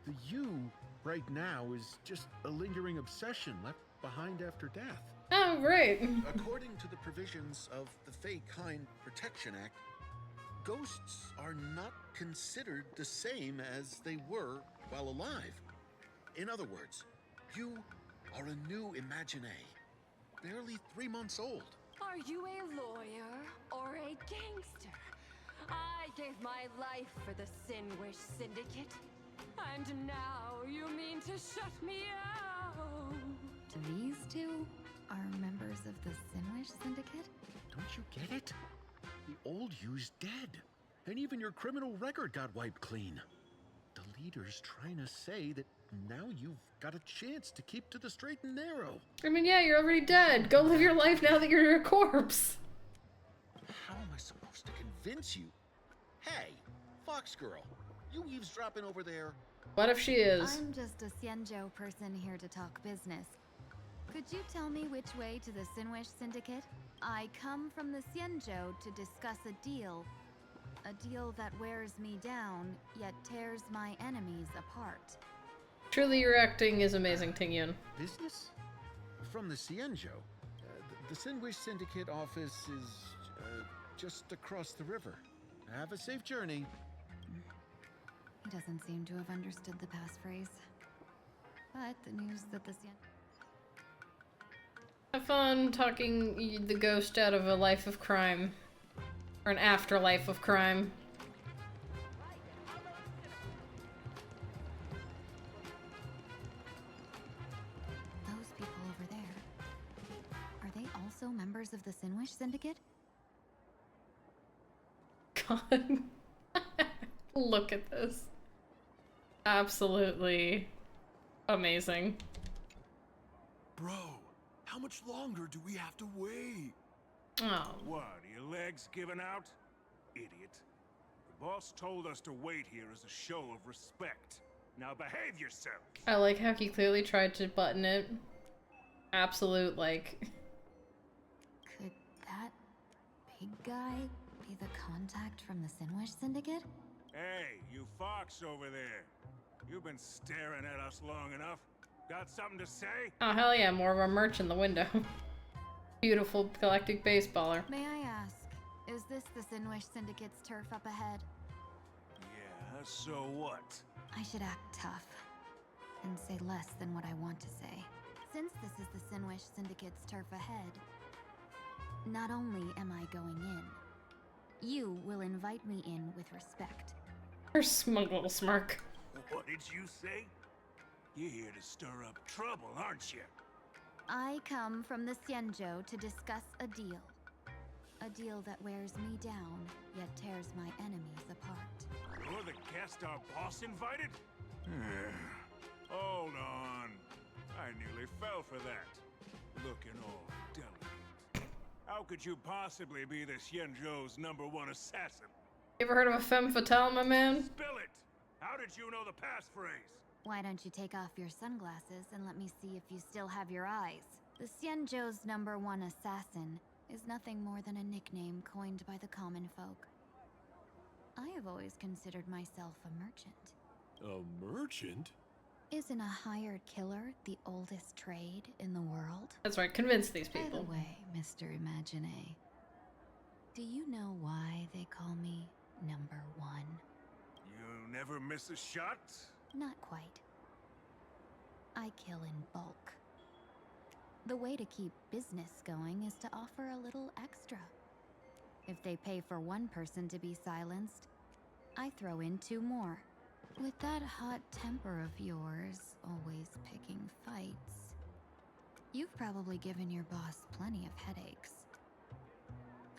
The you right now is just a lingering obsession left behind after death. Oh, right. According to the provisions of the Fey Kind Protection Act, ghosts are not considered the same as they were while alive. In other words, you are a new Imagine, barely 3 months old. Are you a lawyer or a gangster? I gave my life for the Sinwish Syndicate, and now you mean to shut me out? These two are members of the Sinwish Syndicate? Don't you get it? The old you's dead, and even your criminal record got wiped clean. The leader's trying to say that now you've got a chance to keep to the straight and narrow. I mean, yeah, you're already dead. Go live your life now that you're a corpse. How am I supposed to convince you? Hey, Fox Girl, you eavesdropping over there? What if she is? I'm just a Xianzhou person here to talk business. Could you tell me which way to the Sinwish Syndicate? I come from the Xianzhou to discuss a deal. A deal that wears me down, yet tears my enemies apart. Truly, your acting is amazing, Tingyun. Business? From the Xianzhou. The Sinwish Syndicate office is just across the river. Have a safe journey. He doesn't seem to have understood the passphrase. But the news that the Xianzhou... Have fun talking the ghost out of a life of crime. Or an afterlife of crime. Those people over there, are they also members of the Sinwish Syndicate? God. Look at this. Absolutely amazing. Bro, how much longer do we have to wait? Oh. What, are your legs giving out? Idiot. The boss told us to wait here as a show of respect. Now behave yourself. I like how he clearly tried to button it. Absolute, like... Could that big guy be the contact from the Sinwish Syndicate? Hey, you fox over there. You've been staring at us long enough. Got something to say? Oh, hell yeah, more of our merch in the window. Beautiful galactic baseballer. May I ask, is this the Sinwish Syndicate's turf up ahead? Yeah, so what? I should act tough and say less than what I want to say. Since this is the Sinwish Syndicate's turf ahead, not only am I going in, you will invite me in with respect. Her smug little smirk. What did you say? You're here to stir up trouble, aren't you? I come from the Xianzhou to discuss a deal. A deal that wears me down, yet tears my enemies apart. You're the guest our boss invited? Hold on. I nearly fell for that. Looking all delicate. How could you possibly be the Xianzhou's #1 assassin? You ever heard of a femme fatale, my man? Spill it! How did you know the passphrase? Why don't you take off your sunglasses and let me see if you still have your eyes? The Xianzhou's #1 assassin is nothing more than a nickname coined by the common folk. I have always considered myself a merchant. A merchant? Isn't a hired killer the oldest trade in the world? That's right, convince these people. By the way, Mr. Imagine, do you know why they call me #1? You never miss a shot? Not quite. I kill in bulk. The way to keep business going is to offer a little extra. If they pay for one person to be silenced, I throw in 2 more. With that hot temper of yours, always picking fights, you've probably given your boss plenty of headaches.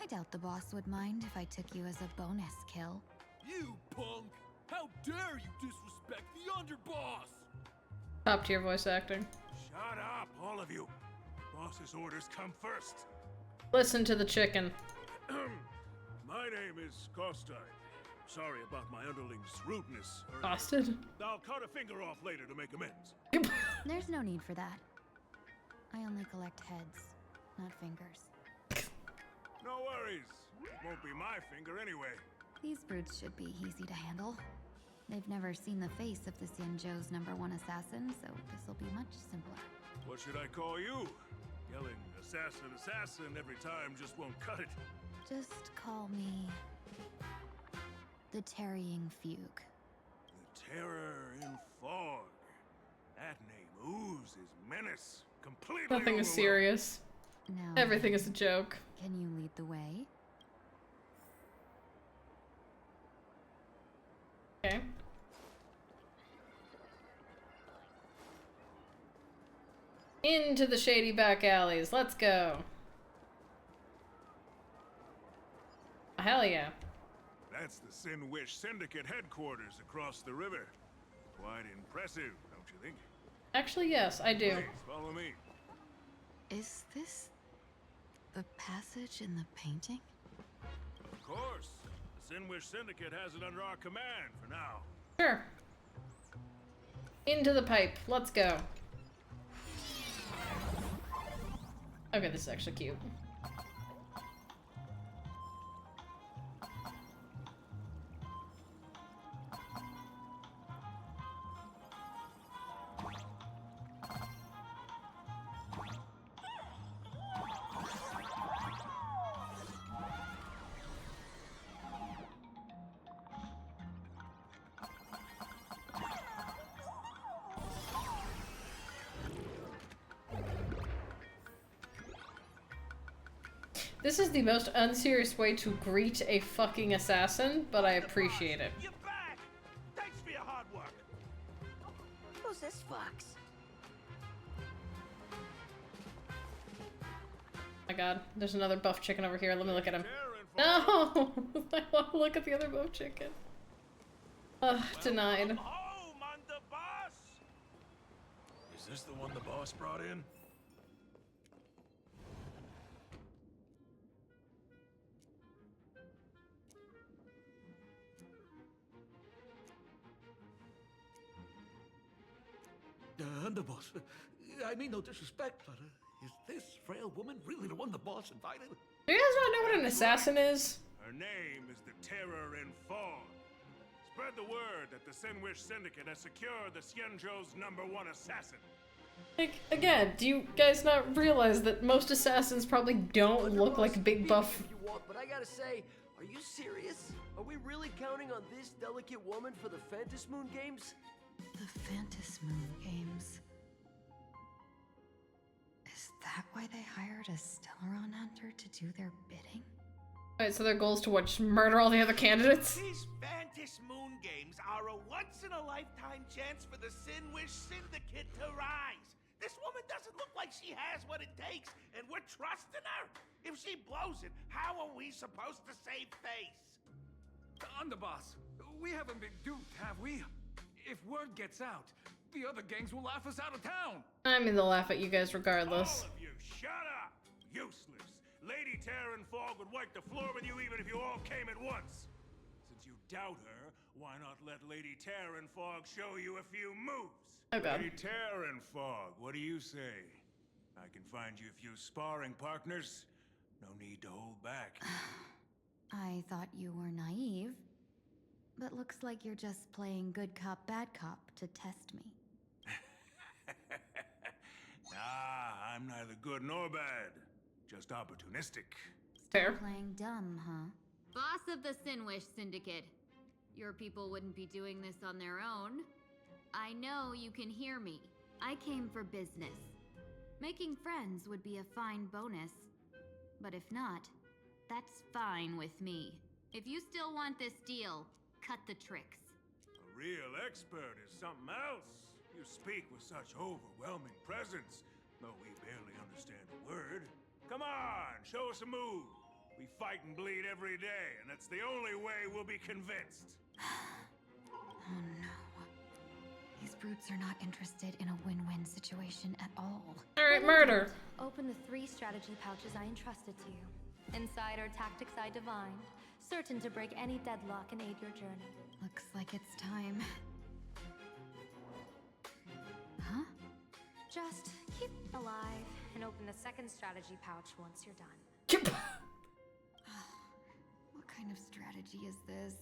I doubt the boss would mind if I took you as a bonus kill. You punk! How dare you disrespect the underboss! Top tier voice acting. Shut up, all of you. Boss's orders come first. Listen to the chicken. My name is Kostai. Sorry about my underling's rudeness. Busted. I'll cut a finger off later to make amends. There's no need for that. I only collect heads, not fingers. No worries. It won't be my finger anyway. These brutes should be easy to handle. They've never seen the face of the Xianzhou's #1 assassin, so this'll be much simpler. What should I call you? Yelling assassin, assassin every time just won't cut it. Just call me the Tarrying Fugue. The Terror in Fog. That name oozes menace. Completely Nothing is serious. Now, Everything is a joke. can you lead the way? Okay. Into the shady back alleys. Let's go. Hell yeah. That's the Sin Wish Syndicate headquarters across the river. Quite impressive, don't you think? Actually, yes, I do. Please, follow me. Is this the passage in the painting? Of course. The Sin Wish Syndicate has it under our command for now. Sure. Into the pipe. Let's go. Okay, this is actually cute. This is the most unserious way to greet a fucking assassin, but I appreciate it. You're back! Thanks for your hard work! Who's this fox? My god, there's another buff chicken over here. Let me look at him. No! I want to look at the other buff chicken. Ugh, denied. Home, underboss! Is this the one the boss brought in? Underboss, I mean no disrespect, but is this frail woman really the one the boss invited? Do you guys not know what an assassin is? Her name is the Terror in Fog. Spread the word that the Sin Wish Syndicate has secured the Xianzhou's #1 assassin. Like, again, do you guys not realize that most assassins probably don't look like big buff? If you want, but I gotta say, are you serious? Are we really counting on this delicate woman for the Phantasmoon Moon games? The Phantasmoon Moon games. Is that why they hired a Stellaron hunter to do their bidding? Alright, so their goal is to what, just murder all the other candidates? These Phantasmoon Moon games are a once-in-a-lifetime chance for the Sin Wish Syndicate to rise. This woman doesn't look like she has what it takes, and we're trusting her. If she blows it, how are we supposed to save face? Underboss, we haven't been duped, have we? If word gets out, the other gangs will laugh us out of town. I mean, they'll laugh at you guys regardless. All of you, shut up! Useless. Lady Terror in Fog would wipe the floor with you even if you all came at once. Since you doubt her, why not let Lady Terror in Fog show you a few moves? Oh god. Lady Terror in Fog, what do you say? I can find you a few sparring partners. No need to hold back. I thought you were naive. But looks like you're just playing good cop, bad cop to test me. Nah, I'm neither good nor bad. Just opportunistic. Still playing dumb, huh? Boss of the Sin Wish Syndicate. Your people wouldn't be doing this on their own. I know you can hear me. I came for business. Making friends would be a fine bonus. But if not, that's fine with me. If you still want this deal, cut the tricks. A real expert is something else. You speak with such overwhelming presence, though we barely understand a word. Come on, show us a move. We fight and bleed every day, and that's the only way we'll be convinced. Oh no. These brutes are not interested in a win-win situation at all. Alright, murder. Open the 3 strategy pouches I entrusted to you. Inside are tactics I divined, certain to break any deadlock and aid your journey. Looks like it's time. Huh? Just keep alive and open the second strategy pouch once you're done. What kind of strategy is this?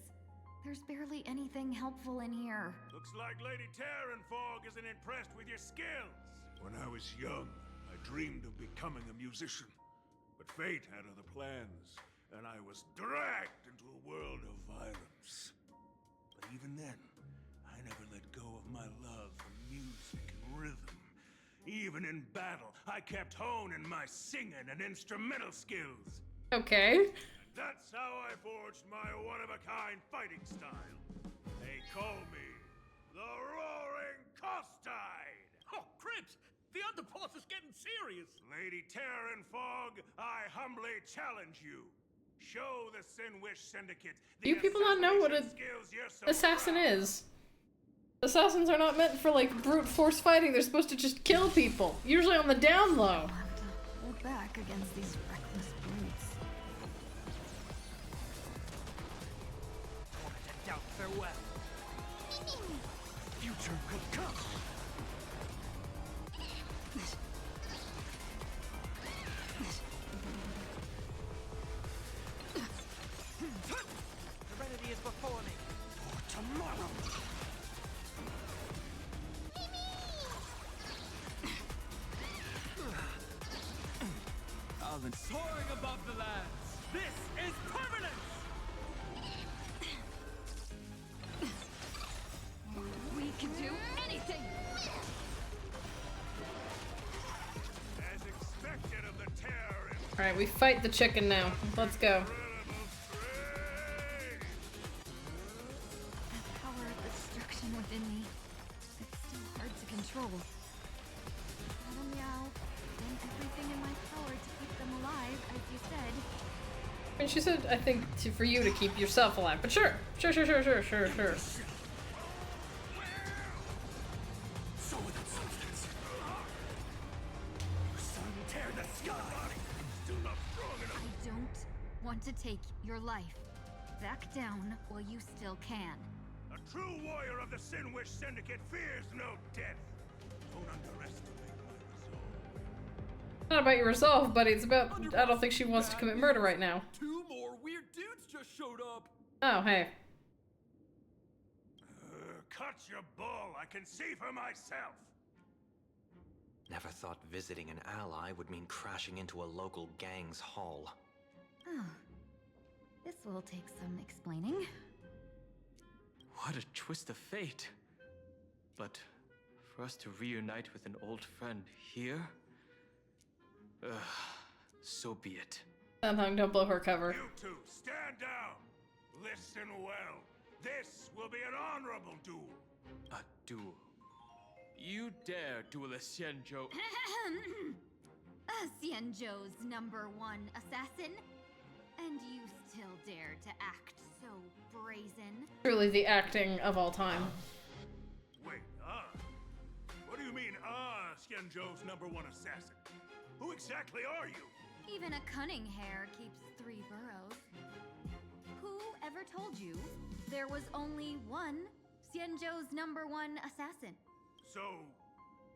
There's barely anything helpful in here. Looks like Lady Terranfog isn't impressed with your skills. When I was young, I dreamed of becoming a musician. But fate had other plans, and I was dragged into a world of violence. But even then, I never let go of my love for music and rhythm. Even in battle, I kept honing my singing and instrumental skills. Okay. That's how I forged my one-of-a-kind fighting style. They call me the Roaring Costide. Oh, Cribs! The underboss is getting serious! Lady Terranfog, I humbly challenge you. Show the Sinwish Syndicate Do you people not know what an assassin is? Assassins are not meant for, like, brute force fighting. They're supposed to just kill people. Usually on the down low. I'll have to hold back against these reckless brutes. Doubt farewell. Future could come. Serenity is before me. For tomorrow. I've been soaring above the lands. This is permanence. We can do anything! As expected of the Terran. Alright, we fight the chicken now. Let's go. The power of destruction within me. It's still hard to control. Gotta meow. Done everything in my power to keep them alive, as you said. And she said, I think, for you to keep yourself alive. But sure. Sure. I don't want to take your life. Back down while you still can. A true warrior of the Sinwish Syndicate fears no death. Don't underestimate my resolve. Not about your resolve, buddy. It's about, I don't think she wants to commit murder right now. 2 more weird dudes just showed up. Oh, hey. Cut your bull. I can see for myself. Never thought visiting an ally would mean crashing into a local gang's hall. Oh. This will take some explaining. What a twist of fate. But for us to reunite with an old friend here? So be it. Don't blow her cover. You two, stand down. Listen well. This will be an honorable duel. A duel? You dare duel a Xianzhou? Xianzhou's #1 assassin? And you still dare to act so brazen? Truly the acting of all time. Wait, what do you mean, Xianzhou's #1 assassin? Who exactly are you? Even a cunning hare keeps 3 burrows. Who ever told you there was only one Xianzhou's #1 assassin? So,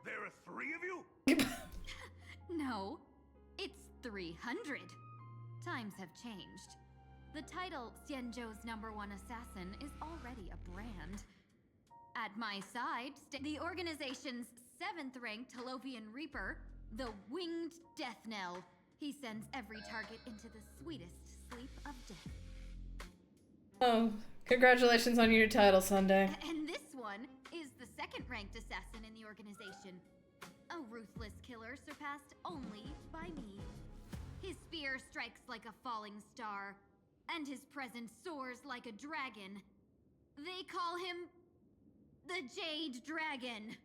there are 3 of you? No, it's 300. Times have changed. The title Xianzhou's #1 assassin is already a brand. At my side, the organization's 7th-ranked Talovian Reaper, the Winged Death Knell. He sends every target into the sweetest sleep of death. Oh, congratulations on your new title, Sunday. And this one is the 2nd-ranked assassin in the organization. A ruthless killer surpassed only by me. His spear strikes like a falling star, and his presence soars like a dragon. They call him the Jade Dragon.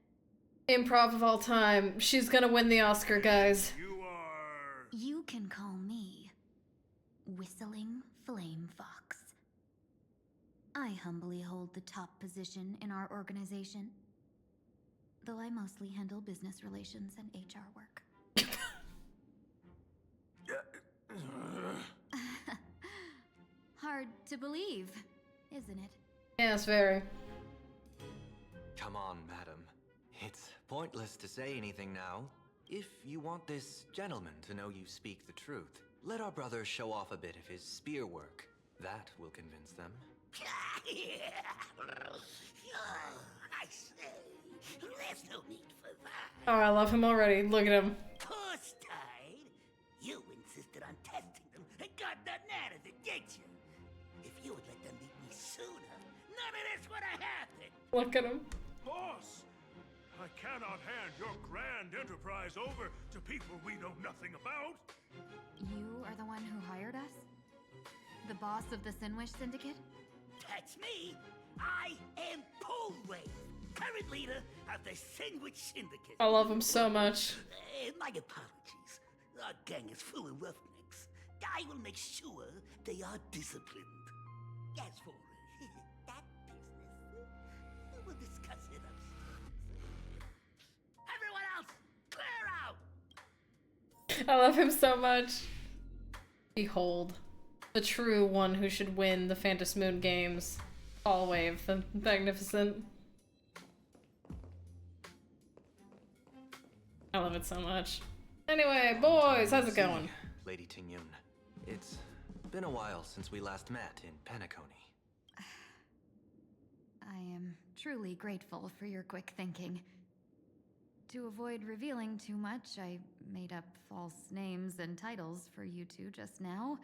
Improv of all time. She's gonna win the Oscar, guys. You can call me Whistling Flame Fox. I humbly hold the top position in our organization, though I mostly handle business relations and HR work. hard to believe, isn't it? Yes, very. Come on, madam. It's pointless to say anything now. If you want this gentleman to know you speak the truth, let our brother show off a bit of his spear work. That will convince them. I say, there's no need for that. Oh, I love him already. Look at him. Course tied. You insisted on testing them and got nothing out of it, did you? If you would let them meet me sooner, none of this would have happened. Look at him. Boss! I cannot hand your grand enterprise over to people we know nothing about. You are the one who hired us? The boss of the Sinwish Syndicate? That's me. I am Polway, current leader of the Sandwich Syndicate. I love him so much. My apologies. Our gang is full of roughnecks. I will make sure they are disciplined. As for that business, we'll discuss it upstairs. Everyone else, clear out! I love him so much. Behold, the true one who should win the Phantasmoon Games. Allwave, the Magnificent. I love it so much. Anyway, boys, how's it going? Lady Tingyun, it's been a while since we last met in Penacony. I am truly grateful for your quick thinking. To avoid revealing too much, I made up false names and titles for you two just now.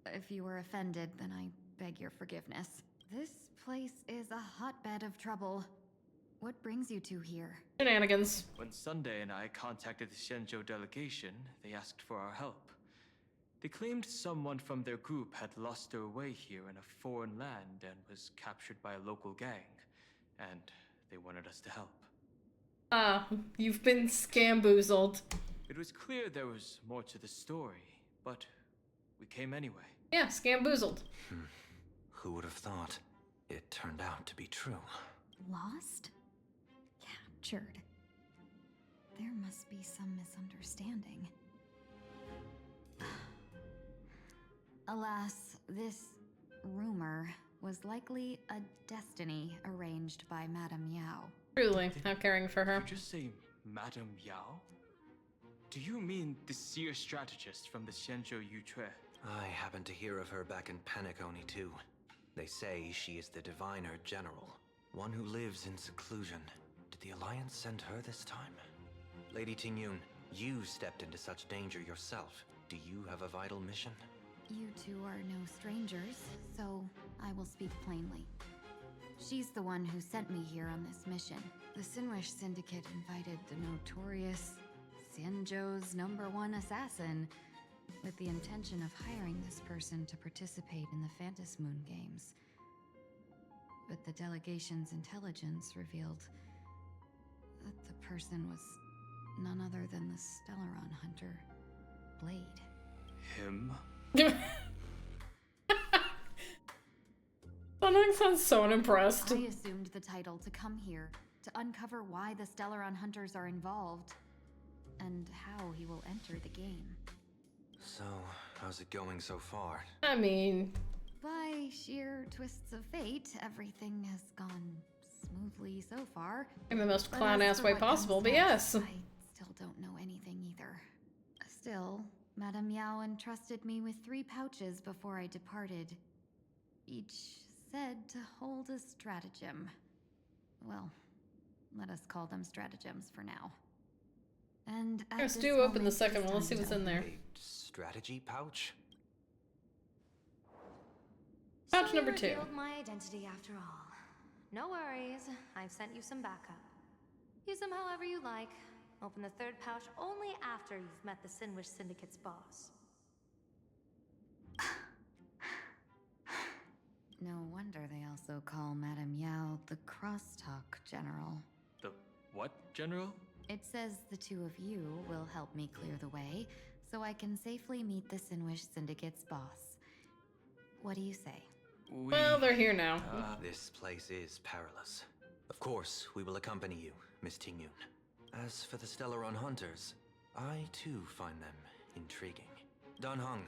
If you were offended, then I beg your forgiveness. This place is a hotbed of trouble. What brings you two here? Shenanigans. When Sunday and I contacted the Shenzhou delegation, they asked for our help. They claimed someone from their group had lost their way here in a foreign land and was captured by a local gang, and they wanted us to help. Ah, you've been scamboozled. It was clear there was more to the story, but we came anyway. Yeah, scamboozled. Who would have thought? It turned out to be true. Lost? Captured. There must be some misunderstanding. Alas, this rumor was likely a destiny arranged by Madame Yao. Truly, how caring for her. Did you just say Madame Yao? Do you mean the seer strategist from the Shenzhou Yutue? I happened to hear of her back in Penacony too. They say she is the diviner general, one who lives in seclusion. Did the Alliance send her this time? Lady Tingyun, you stepped into such danger yourself. Do you have a vital mission? You two are no strangers, so I will speak plainly. She's the one who sent me here on this mission. The Sinwish Syndicate invited the notorious Xianzhou's #1 assassin with the intention of hiring this person to participate in the Phantasmoon Games. But the delegation's intelligence revealed that the person was none other than the Stellaron hunter, Blade. Him? Sonic sounds so unimpressed. I assumed the title to come here to uncover why the Stellaron hunters are involved and how he will enter the game. So, how's it going so far? I mean... By sheer twists of fate, everything has gone smoothly so far. In the most clown-ass way possible, but yes. I still don't know anything either. Still, Madame Yao entrusted me with 3 pouches before I departed. Each said to hold a stratagem. Well, let us call them stratagems for now. And Let's do open the second one. Let's see what's in there. Strategy pouch? Pouch number 2. Revealed my identity after all. No worries, I've sent you some backup. Use them however you like. Open the 3rd pouch only after you've met the Sinwish Syndicate's boss. No wonder they also call Madame Yao the Crosstalk General. The what, General? It says the 2 of you will help me clear the way, so I can safely meet the Sinwish Syndicate's boss. What do you say? Well, they're here now. This place is perilous. Of course, we will accompany you, Miss Tingyun. As for the Stellaron hunters, I too find them intriguing. Dan Heng,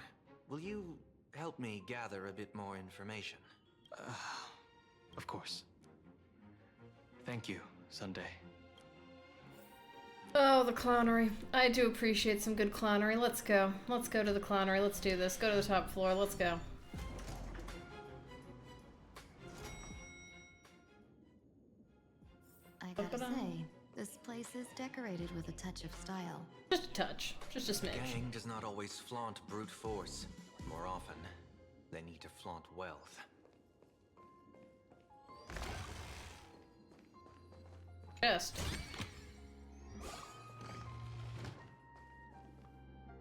will you help me gather a bit more information? Of course. Thank you, Sunday. Oh, the clownery. I do appreciate some good clownery. Let's go. Let's go to the clownery. Let's do this. Go to the top floor. Let's go. I gotta say, this place is decorated with a touch of style. Just a touch. Just a smidge. The gang does not always flaunt brute force. More often, they need to flaunt wealth. Chest.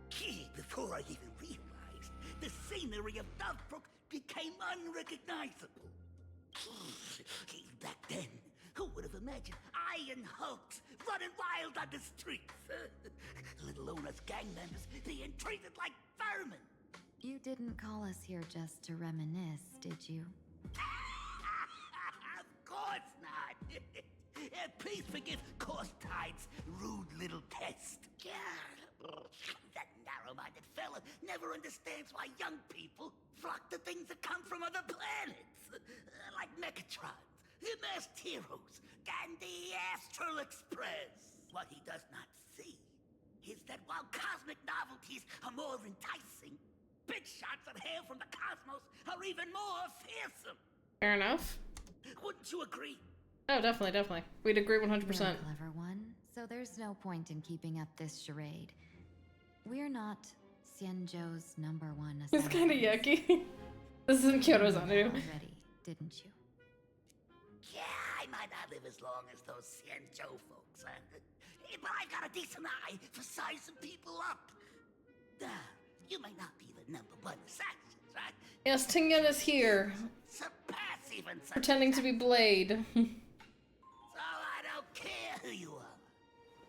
Gee, before I even realized, the scenery of Dovebrook became unrecognizable. Back then, who would have imagined iron hulks running wild on the streets? Let alone us gang members being treated like vermin. You didn't call us here just to reminisce, did you? Of course not. Please forgive Corstide's rude little test. That narrow-minded fella never understands why young people flock to things that come from other planets. Like Mechatrons, masked heroes, and the Astral Express. What he does not see is that while cosmic novelties are more enticing, big shots that hail from the cosmos are even more fearsome. Fair enough. Wouldn't you agree? Oh, definitely, definitely. We'd agree 100%. You're a clever one, so there's no point in keeping up this charade. We're not Xianzhou's #1 assassin. It's kind of yucky. This isn't Kyoto's Anu. Already, didn't you? Yeah, I might not live as long as those Xianzhou folks, but I got a decent eye for sizing people up. You may not be the #1 assassin, right? Yes, Tingyun is here. Surpass even such Pretending to be Blade. So I don't care who you are.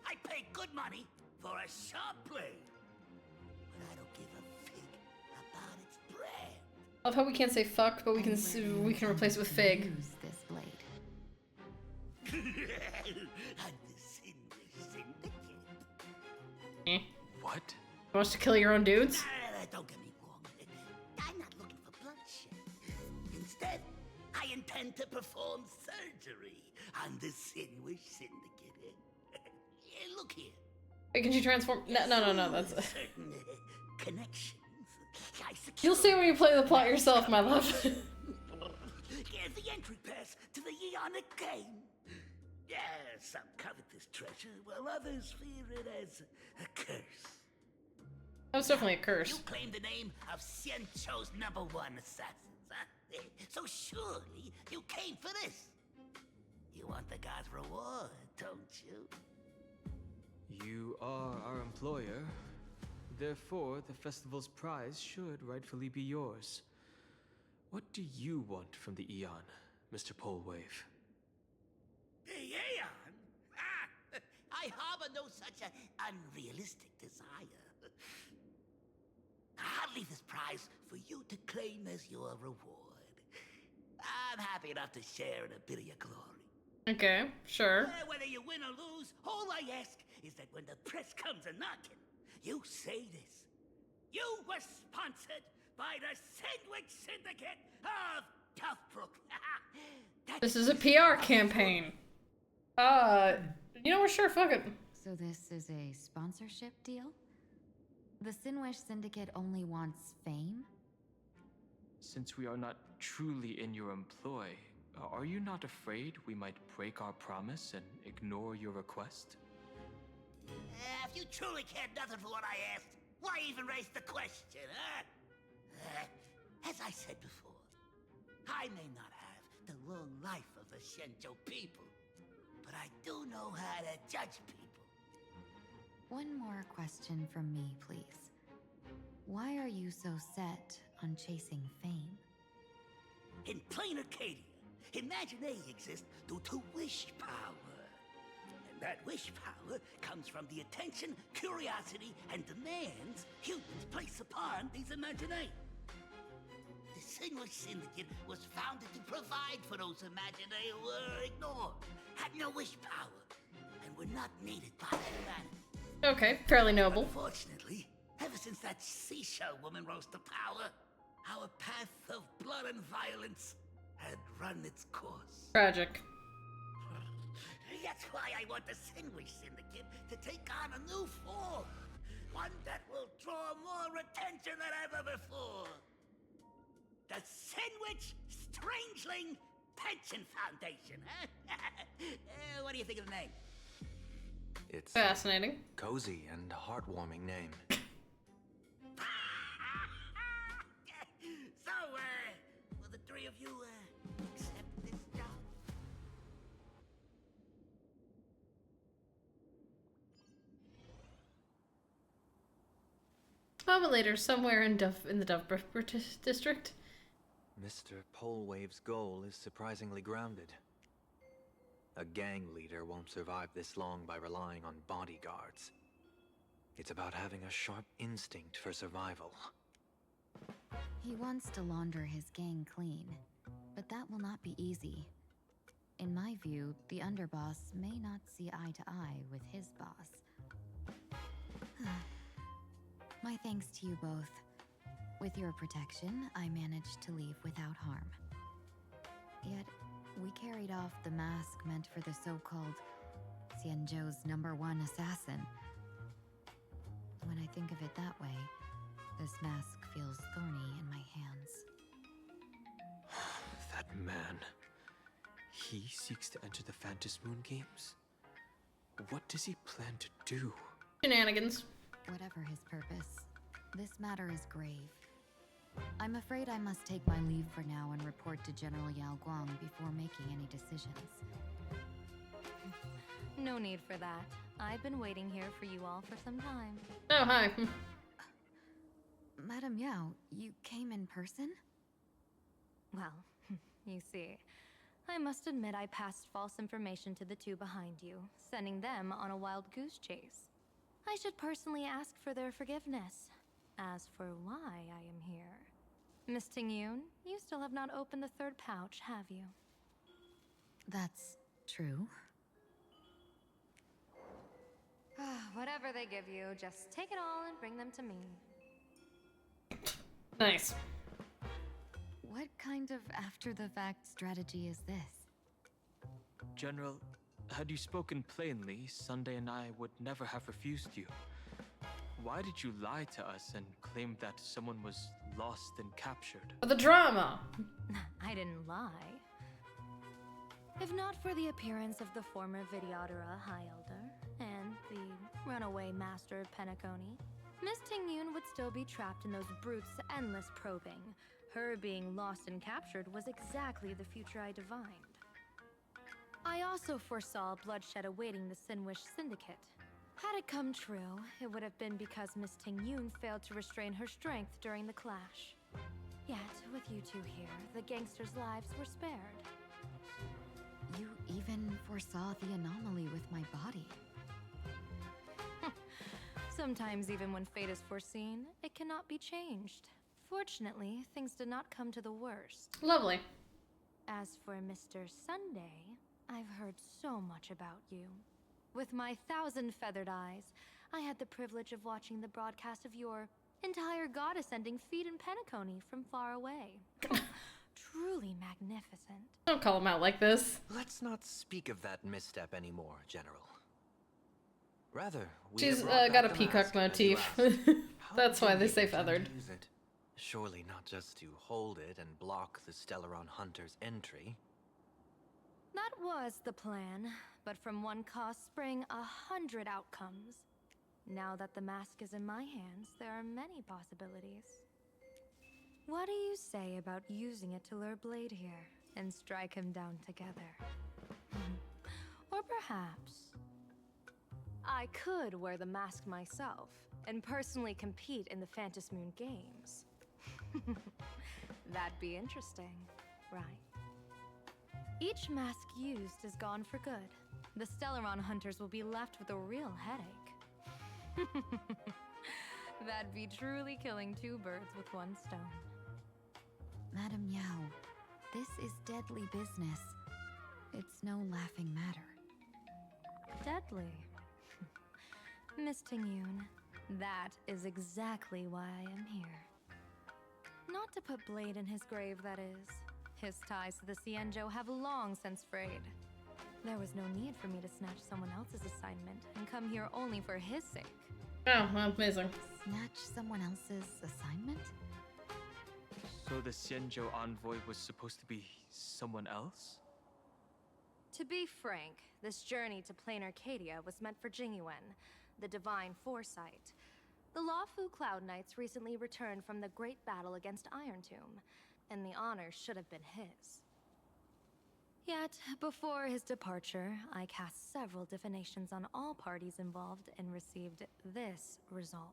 I pay good money for a sharp blade. But I don't give a fig about its brand. Love how we can't say fuck, but we can replace it with fig. Use this blade. I'm the Syndicate. What? You want us to kill your own dudes? Don't get me wrong. I'm not looking for bloodshed. Instead, I intend to perform surgery on the Sinwish Syndicate. Look here. Wait, can she transform? No, that's... Certain connections. You'll see when you play the plot yourself, my love. Here's the entry pass to the Eonic game. Yeah, some covet this treasure, while others fear it as a curse. That was definitely a curse. You claim the name of Xianzhou's #1 assassins, huh? So surely you came for this. You want the god's reward, don't you? You are our employer. Therefore, the festival's prize should rightfully be yours. What do you want from the Eon, Mr. Polewave? The Aeon? I harbor no such an unrealistic desire. I'll leave this prize for you to claim as your reward. I'm happy enough to share in a bit of your glory. Okay, sure. Whether you win or lose, all I ask is that when the press comes a-knocking, you say this. You were sponsored by the Sandwich Syndicate of Dovebrook. This is a PR campaign. You know, we're sure, fuck it. So this is a sponsorship deal? The Sinwish Syndicate only wants fame? Since we are not truly in your employ, are you not afraid we might break our promise and ignore your request? If you truly cared nothing for what I asked, why even raise the question, huh? As I said before, I may not have the long life of the Xianzhou people, but I do know how to judge people. One more question from me, please. Why are you so set on chasing fame? In Planarcadia, Imaginary exists due to wish power. And that wish power comes from the attention, curiosity, and demands humans place upon these Imaginary. The Sinwish Syndicate was founded to provide for those Imaginary who were ignored, had no wish power, and were not needed by humanity. Okay, fairly noble. Unfortunately, ever since that seashell woman rose to power, our path of blood and violence had run its course. Tragic. That's why I want the Sandwich Syndicate to take on a new form. One that will draw more attention than ever before. The Sandwich Strangeling Pension Foundation, huh? What do you think of the name? It's fascinating. Cozy and heartwarming name. So, will the three of you, accept this job? But later, somewhere in the Dove district. Mr. Polewave's goal is surprisingly grounded. A gang leader won't survive this long by relying on bodyguards. It's about having a sharp instinct for survival. He wants to launder his gang clean, but that will not be easy. In my view, the underboss may not see eye to eye with his boss. My thanks to you both. With your protection, I managed to leave without harm. Yet, we carried off the mask meant for the so-called Xianzhou's #1 assassin. When I think of it that way, this mask feels thorny in my hands. That man. He seeks to enter the Phantom Moon Games? What does he plan to do? Shenanigans. Whatever his purpose, this matter is grave. I'm afraid I must take my leave for now and report to General Yao Guang before making any decisions. No need for that. I've been waiting here for you all for some time. Oh, hi. Madam Yao, you came in person? Well, you see, I must admit I passed false information to the two behind you, sending them on a wild goose chase. I should personally ask for their forgiveness. As for why I am here, Miss Tingyun, you still have not opened the third pouch, have you? That's true. Whatever they give you, just take it all and bring them to me. Nice. What kind of after-the-fact strategy is this? General, had you spoken plainly, Sunday and I would never have refused you. Why did you lie to us and claim that someone was lost and captured? The drama! I didn't lie. If not for the appearance of the former Videodora High Elder and the runaway master of Penacony, Miss Tingyun would still be trapped in those brutes' endless probing. Her being lost and captured was exactly the future I divined. I also foresaw bloodshed awaiting the Sinwish Syndicate. Had it come true, it would have been because Miss Tingyun failed to restrain her strength during the clash. Yet, with you two here, the gangsters' lives were spared. You even foresaw the anomaly with my body. Sometimes even when fate is foreseen, it cannot be changed. Fortunately, things did not come to the worst. Lovely. As for Mr. Sunday, I've heard so much about you. With my 1,000 feathered eyes, I had the privilege of watching the broadcast of your entire god-ascending feat in Penacony from far away. Truly magnificent. Don't call him out like this. Let's not speak of that misstep anymore, General. Rather, she's got a peacock motif. That's why they say feathered. Use it. Surely not just to hold it and block the Stellaron Hunter's entry. That was the plan, but from one cause spring 100 outcomes. Now that the mask is in my hands, there are many possibilities. What do you say about using it to lure Blade here and strike him down together? Or perhaps I could wear the mask myself and personally compete in the Phantom Moon Games. That'd be interesting, right? Each mask used is gone for good. The Stellaron hunters will be left with a real headache. That'd be truly killing two birds with one stone. Madam Yao, this is deadly business. It's no laughing matter. Deadly? Miss Tingyun, that is exactly why I am here. Not to put Blade in his grave, that is. His ties to the Xianzhou have long since frayed. There was no need for me to snatch someone else's assignment and come here only for his sake. Oh, amazing. Snatch someone else's assignment? So the Xianzhou envoy was supposed to be someone else? To be frank, this journey to Planarcadia was meant for Jingyuan, the divine foresight. The Lawfu Cloud Knights recently returned from the great battle against Iron Tomb, and the honor should have been his. Yet, before his departure, I cast several divinations on all parties involved and received this result.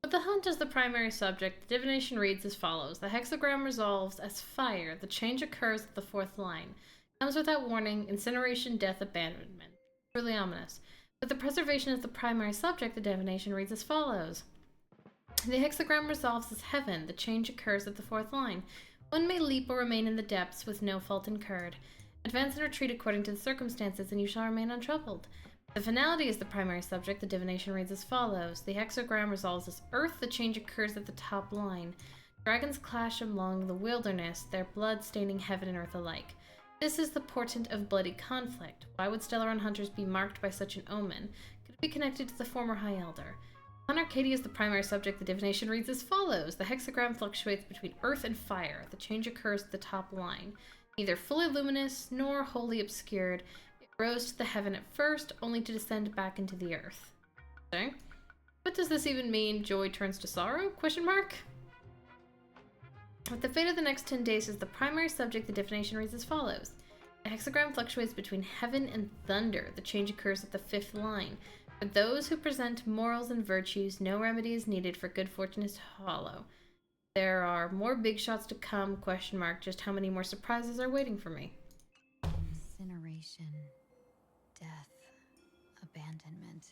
With the hunt as the primary subject, the divination reads as follows. The hexagram resolves as fire. The change occurs at the fourth line. Comes without warning, incineration, death, abandonment. Truly ominous. With the preservation as the primary subject, the divination reads as follows. The hexagram resolves as heaven. The change occurs at the fourth line. One may leap or remain in the depths with no fault incurred. Advance and retreat according to the circumstances, and you shall remain untroubled. The finality is the primary subject. The divination reads as follows. The hexagram resolves as earth. The change occurs at the top line. Dragons clash along the wilderness, their blood staining heaven and earth alike. This is the portent of bloody conflict. Why would Stellaron hunters be marked by such an omen? Could it be connected to the former High Elder? Planarcadia is the primary subject. The divination reads as follows. The hexagram fluctuates between earth and fire. The change occurs at the top line. Neither fully luminous nor wholly obscured. It rose to the heaven at first, only to descend back into the earth. Okay. What does this even mean? Joy turns to sorrow? Question mark? With the fate of the next 10 days as the primary subject, the divination reads as follows. The hexagram fluctuates between heaven and thunder. The change occurs at the fifth line. For those who present morals and virtues, no remedy is needed, for good fortune is hollow. There are more big shots to come, question mark. Just how many more surprises are waiting for me? Incineration, death, abandonment.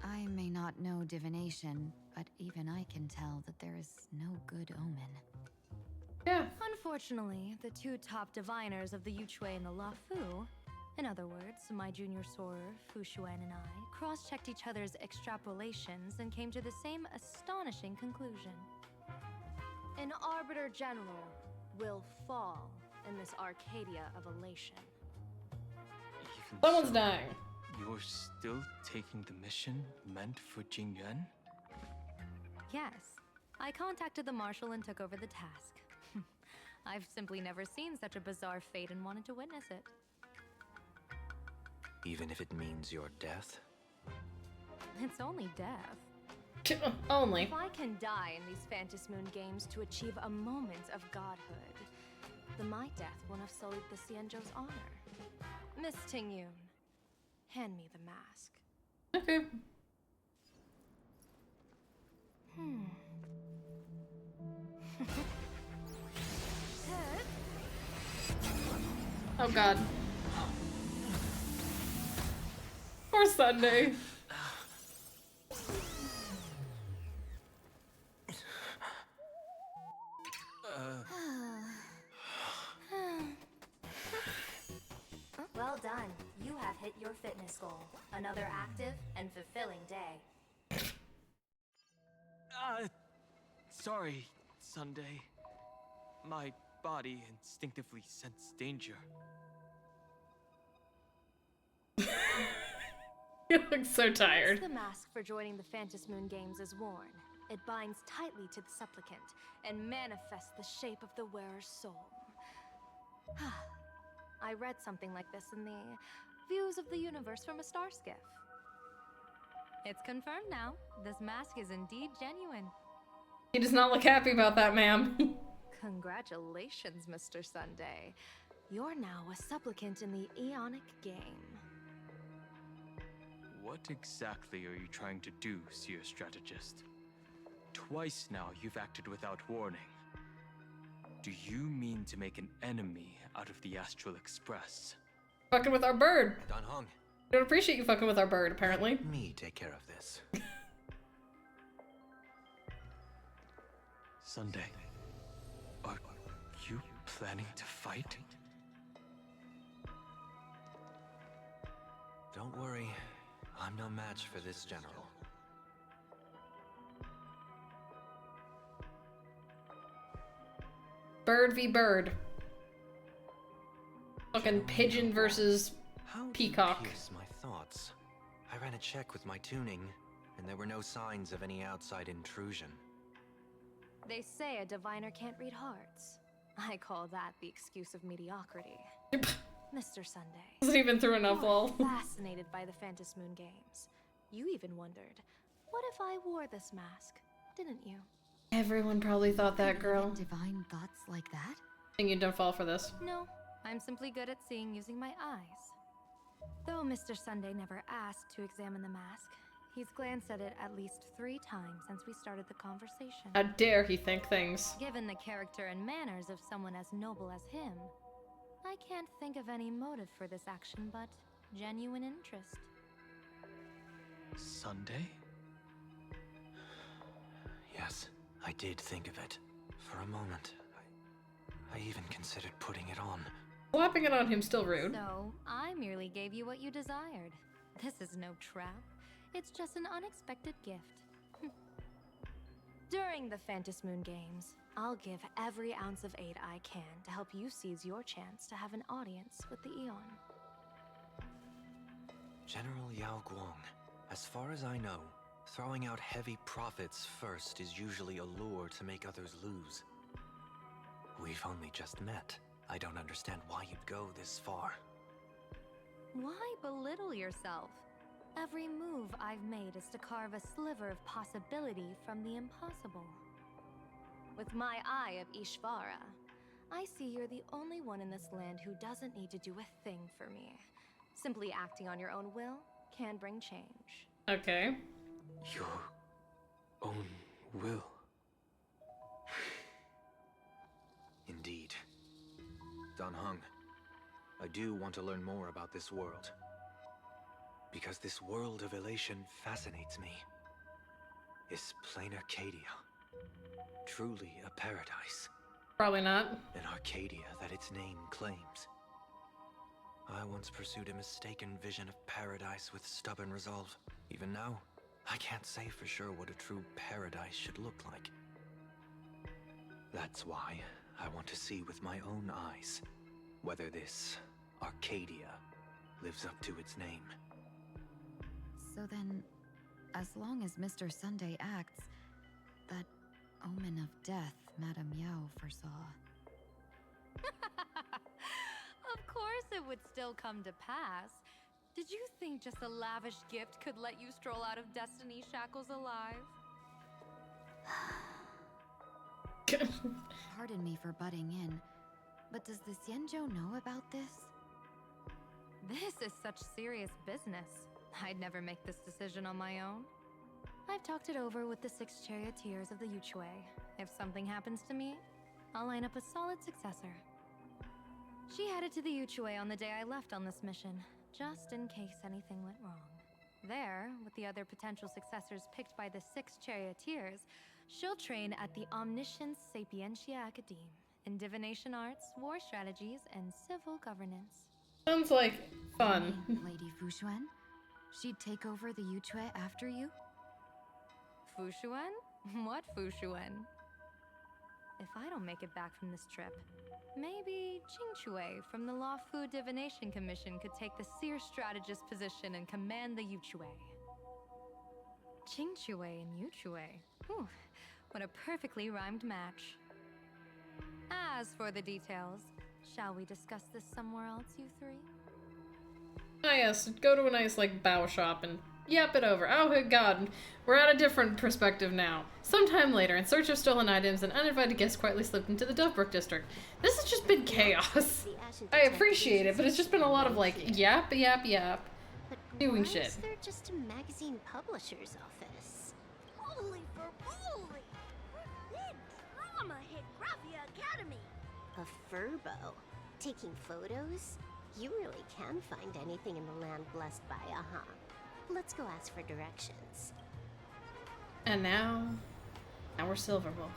I may not know divination, but even I can tell that there is no good omen. Yeah. Unfortunately, the two top diviners of the Yuchui and the Lafu, in other words, my junior sorer, Fu Xuan, and I, cross-checked each other's extrapolations and came to the same astonishing conclusion. An Arbiter General will fall in this Arcadia of elation. Someone's dying. You're still taking the mission meant for Jingyuan? Yes. I contacted the Marshal and took over the task. I've simply never seen such a bizarre fate and wanted to witness it. Even if it means your death? It's only death. Only. If I can die in these Phantasmoon games to achieve a moment of godhood, then my death won't have sullied the Xianzhou's honor. Miss Tingyun, hand me the mask. Okay. Oh god. Poor Sunday. Well done. You have hit your fitness goal. Another active and fulfilling day. Sorry, Sunday. My body instinctively sensed danger. You look so tired. Once the mask for joining the Phantasmoon games is worn, it binds tightly to the supplicant and manifests the shape of the wearer's soul. I read something like this in the Views of the Universe from a Star Skiff. It's confirmed now. This mask is indeed genuine. He does not look happy about that, ma'am. Congratulations, Mr. Sunday. You're now a supplicant in the Aeonic game. What exactly are you trying to do, Seer Strategist? Twice now you've acted without warning. Do you mean to make an enemy out of the Astral Express? Fucking with our bird. Dan Hong. Don't appreciate you fucking with our bird, apparently. Let me take care of this. Sunday, are you planning to fight? Don't worry, I'm no match for this general. Bird v. bird. Fucking pigeon versus peacock. Pierce my thoughts. I ran a check with my tuning, and there were no signs of any outside intrusion. They say a diviner can't read hearts. I call that the excuse of mediocrity. Mr. Sunday. Wasn't even through enough wall. Fascinated by the Phantom Moon Games. You even wondered, what if I wore this mask? Didn't you? Everyone probably thought that, girl. Divine thoughts like that? Think you don't fall for this. No, I'm simply good at seeing using my eyes. Though Mr. Sunday never asked to examine the mask, he's glanced at it at least 3 times since we started the conversation. How dare he think things. Given the character and manners of someone as noble as him, I can't think of any motive for this action but genuine interest. Sunday? Yes, I did think of it. For a moment, I even considered putting it on. Slapping it on him still rude. So, I merely gave you what you desired. This is no trap. It's just an unexpected gift. During the Phantom Moon Games, I'll give every ounce of aid I can to help you seize your chance to have an audience with the Eon. General Yao Guang, as far as I know, throwing out heavy profits first is usually a lure to make others lose. We've only just met. I don't understand why you'd go this far. Why belittle yourself? Every move I've made is to carve a sliver of possibility from the impossible. With my eye of Ishvara, I see you're the only one in this land who doesn't need to do a thing for me. Simply acting on your own will can bring change. Okay. Your own will. Indeed. Dan Heng, I do want to learn more about this world. Because this world of elation fascinates me. Is Planarcadia truly a paradise? Probably not. An Arcadia that its name claims. I once pursued a mistaken vision of paradise with stubborn resolve. Even now, I can't say for sure what a true paradise should look like. That's why I want to see with my own eyes whether this Arcadia lives up to its name. So then, as long as Mr. Sunday acts, that omen of death Madame Yao foresaw. Of course it would still come to pass. Did you think just a lavish gift could let you stroll out of Destiny shackles alive? Pardon me for butting in, but does the Xianzhou know about this? This is such serious business. I'd never make this decision on my own. I've talked it over with the 6 charioteers of the Yuchue. If something happens to me, I'll line up a solid successor. She headed to the Yuchue on the day I left on this mission, just in case anything went wrong. There, with the other potential successors picked by the 6 charioteers, she'll train at the Omniscience Sapientia Academe in divination arts, war strategies, and civil governance. Sounds like fun. Lady Fushuan? She'd take over the Yuchue after you? Fushuan? What Fushuan? If I don't make it back from this trip, maybe Qingchue from the Law Fu Divination Commission could take the seer strategist position and command the Yuchue. Qingchue and Yuchue. Whew, what a perfectly rhymed match. As for the details, shall we discuss this somewhere else, you 3? Ah yes, go to a nice, like, bow shop and yap it over. Oh good god, we're at a different perspective now. Sometime later, in search of stolen items, an uninvited guest quietly slipped into the Dovebrook district. This has just been chaos. I appreciate it, but it's just been a lot of, like, yap, doing shit. They're just a magazine publisher's office. Holy for holy! Big drama hit Graphia Academy! A furbo? Taking photos? You really can find anything in the land blessed by, Let's go ask for directions. And now we're Silverwolf.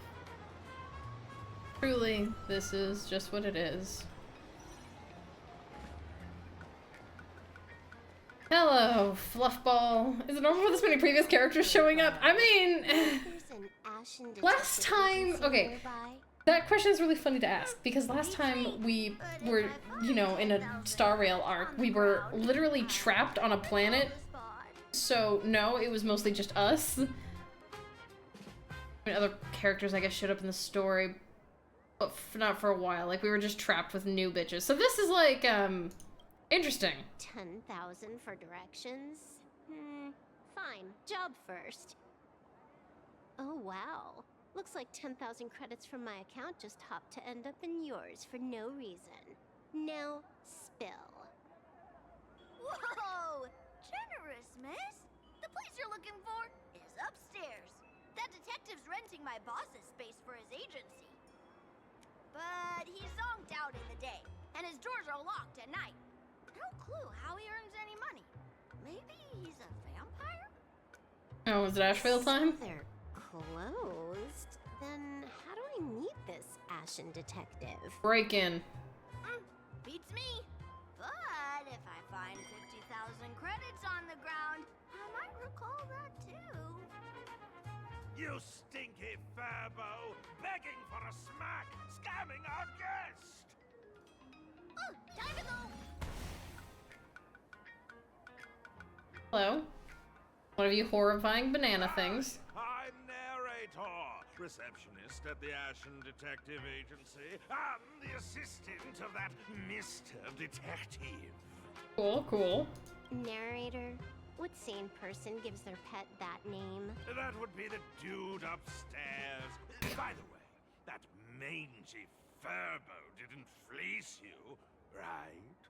Truly, this is just what it is. Hello, Fluffball. Is it normal for this many previous characters showing up? I mean, last time, okay, That question is really funny to ask, because last time we were, you know, in a Star Rail arc, we were literally trapped on a planet. So, no, it was mostly just us. I mean, other characters, I guess, showed up in the story, but not for a while. Like, we were just trapped with new bitches. So this is, like, interesting. 10,000 for directions? Fine. Job first. Oh, wow. Looks like 10,000 credits from my account just hopped to end up in yours for no reason. Now, spill. Whoa! Generous, miss. The place you're looking for is upstairs. That detective's renting my boss's space for his agency. But he's zonked out in the day, and his doors are locked at night. No clue how he earns any money. Maybe he's a vampire? Oh, is it Asheville time? They're closed. Then how do I meet this Ashen detective? Break in. Beats me. But if I find 50,000 credits on the ground, I might recall that too. You stinky furbo! Begging for a smack! Scamming our guest! Time to go! Hello. One of you horrifying banana things. I'm narrator, receptionist at the Ashen Detective Agency. I'm the assistant of that Mr. Detective. Cool, cool. Narrator? What sane person gives their pet that name? That would be the dude upstairs. By the way, that mangy furbo didn't fleece you, right?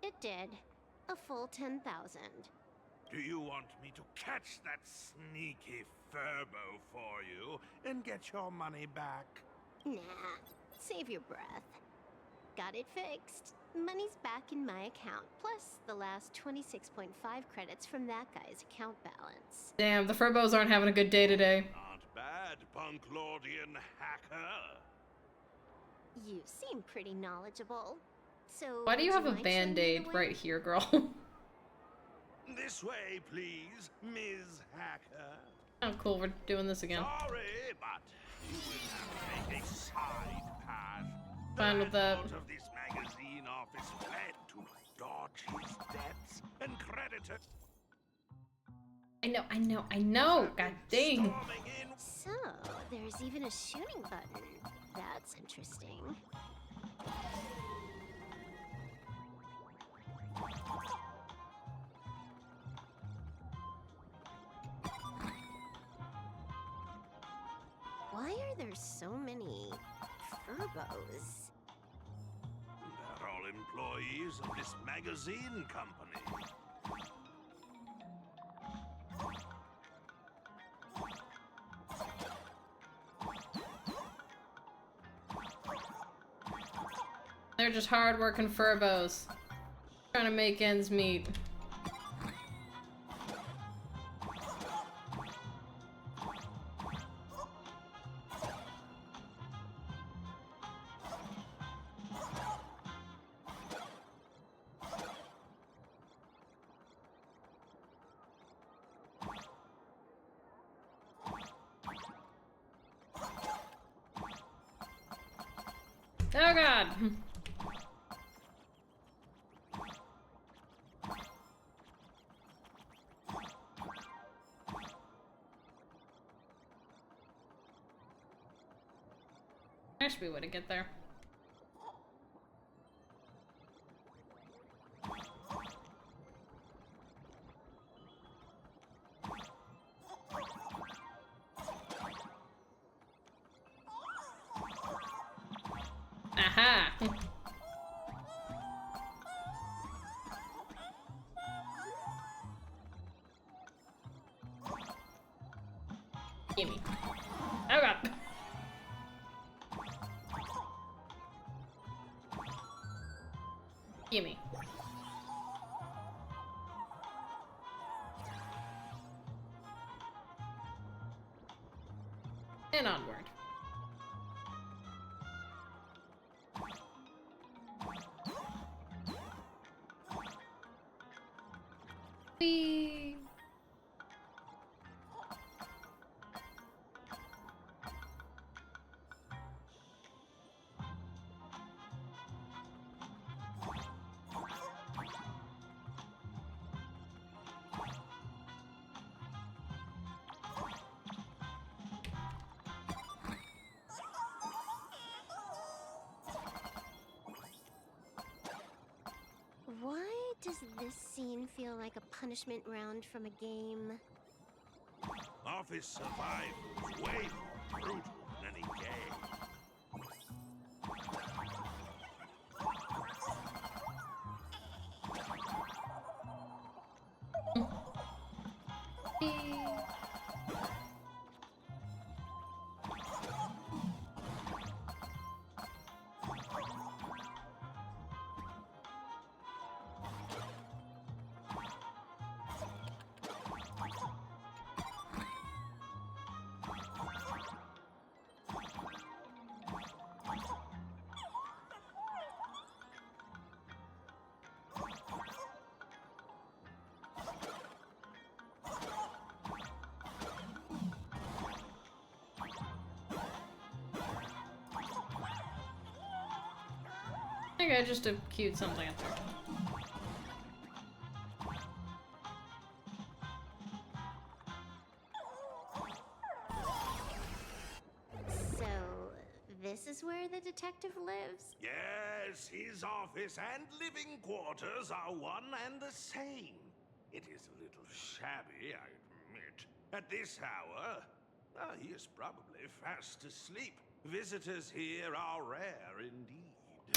It did. A full 10,000. Do you want me to catch that sneaky furbo for you and get your money back? Nah, save your breath. Got it fixed. Money's back in my account, plus the last 26.5 credits from that guy's account balance. Damn, the Furbos aren't having a good day today. Not bad, Punk Lordian hacker. You seem pretty knowledgeable. So Why do you have a mind showing me the band-aid way? right here, girl? This way, please, Ms. Hacker. Oh, cool, we're doing this again. Sorry, but you will have to make a side path. Fine with that. Out of this magazine office fled to dodge his debts and creditor. I know. God dang. So, there's even a shooting button. That's interesting. Why are there so many furbos? They're all employees of this magazine company. They're just hard-working furbos. Trying to make ends meet. Oh god! There should be a way to get there. Aha! Gimme. Oh god. Gimme. And onward. Whee! this scene feel like a punishment round from a game? Office survival is way more brutal than any game. Okay, just a cute something up there. So, this is where the detective lives? Yes, his office and living quarters are one and the same. It is a little shabby, I admit. At this hour, he is probably fast asleep. Visitors here are rare indeed.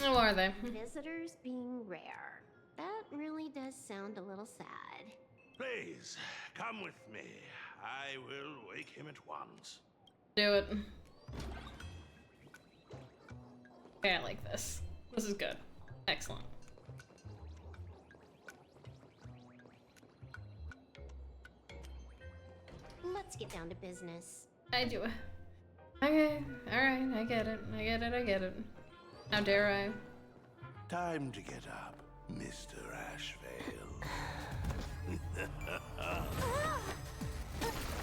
Oh, are they? Visitors being rare. That really does sound a little sad. Please, come with me. I will wake him at once. Do it. Okay, I like this. This is good. Excellent. Let's get down to business. I do. Okay, alright, I get it. I get it, I get it. How dare I? Time to get up, Mr. Ashvale.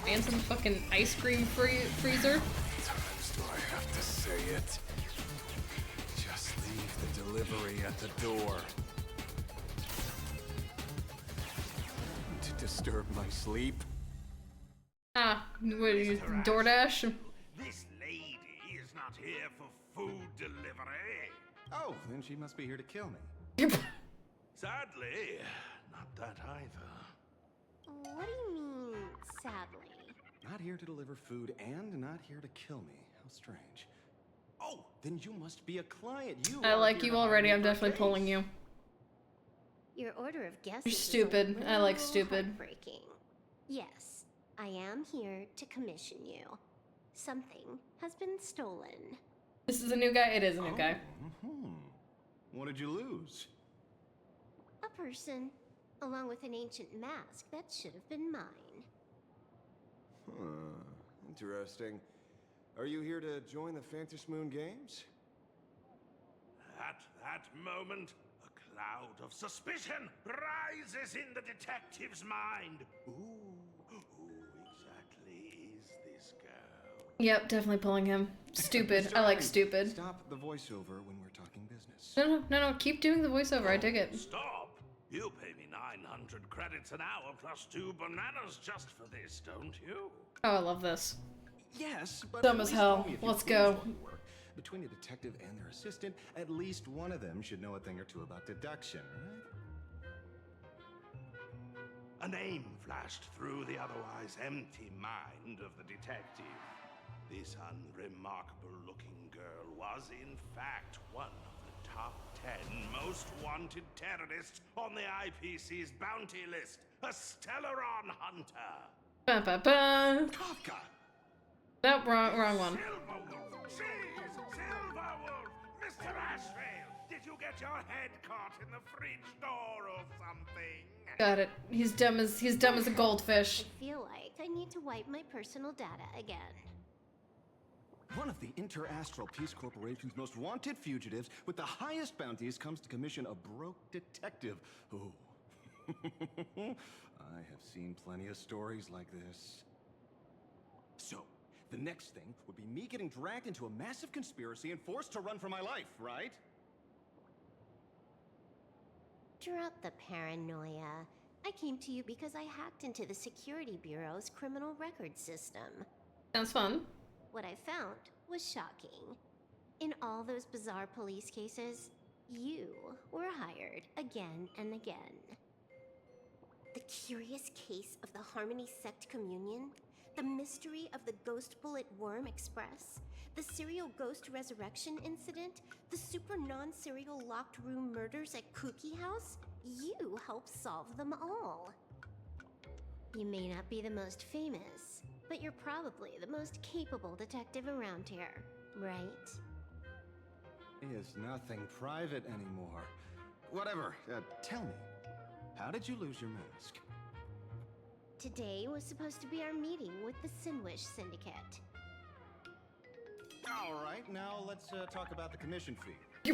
And some fucking ice cream freezer? Times do I have to say it? Just leave the delivery at the door. To disturb my sleep? Ah, what are you, DoorDash? This lady is not here for food delivery. Oh, then she must be here to kill me. Sadly, not that either. What do you mean, sadly? Not here to deliver food and not here to kill me. How strange. Oh, then you must be a client. I like you already. I'm definitely pulling you. Your order of guests You're is stupid. a I like little stupid. heartbreaking. Yes, I am here to commission you. Something has been stolen. This is a new guy? It is a new guy. What did you lose? A person, along with an ancient mask that should have been mine. Interesting. Are you here to join the Phantom Moon Games? At that moment, a cloud of suspicion rises in the detective's mind. Who exactly is this girl? Yep, definitely pulling him. Stupid. I like stupid. Stop the voiceover when we're talking business. No, keep doing the voiceover. I dig it. Stop! You pay me 900 credits an hour plus 2 bananas just for this, don't you? Oh, I love this. Yes, but Dumb at as least hell. tell me if you Let's please go. what you work. Between a detective and their assistant, at least one of them should know a thing or two about deduction, right? A name flashed through the otherwise empty mind of the detective. This unremarkable-looking girl was, in fact, one of the top 10 most wanted terrorists on the IPC's bounty list, a Stellaron hunter. Ba-ba-ba. Kafka! Nope, wrong one. Silverwolf! Jeez! Silverwolf! Mr. Ashvale! Did you get your head caught in the fridge door or something? Got it. He's dumb as a goldfish. I feel like I need to wipe my personal data again. One of the Interastral Peace Corporation's most wanted fugitives with the highest bounties comes to commission a broke detective. Oh. I have seen plenty of stories like this. So, the next thing would be me getting dragged into a massive conspiracy and forced to run for my life, right? Drop the paranoia. I came to you because I hacked into the Security Bureau's criminal record system. Sounds fun. What I found was shocking. In all those bizarre police cases, you were hired again and again. The curious case of the Harmony Sect Communion, the mystery of the Ghost Bullet Worm Express, the serial ghost resurrection incident, the super non-serial locked room murders at Cookie House. You helped solve them all. You may not be the most famous, but you're probably the most capable detective around here, right? Is nothing private anymore. Whatever, tell me, how did you lose your mask? Today was supposed to be our meeting with the Sinwish Syndicate. All right, now let's talk about the commission fee.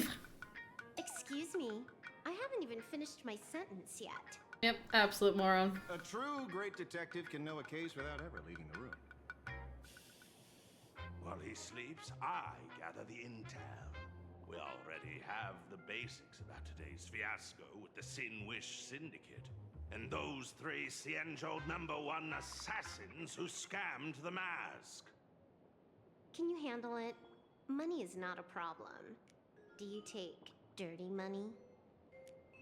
Excuse me, I haven't even finished my sentence yet. Yep, absolute moron. A true great detective can know a case without ever leaving the room. While he sleeps, I gather the intel. We already have the basics about today's fiasco with the Sinwish Syndicate and those 3 Cienjo #1 assassins who scammed the mask. Can you handle it? Money is not a problem. Do you take dirty money?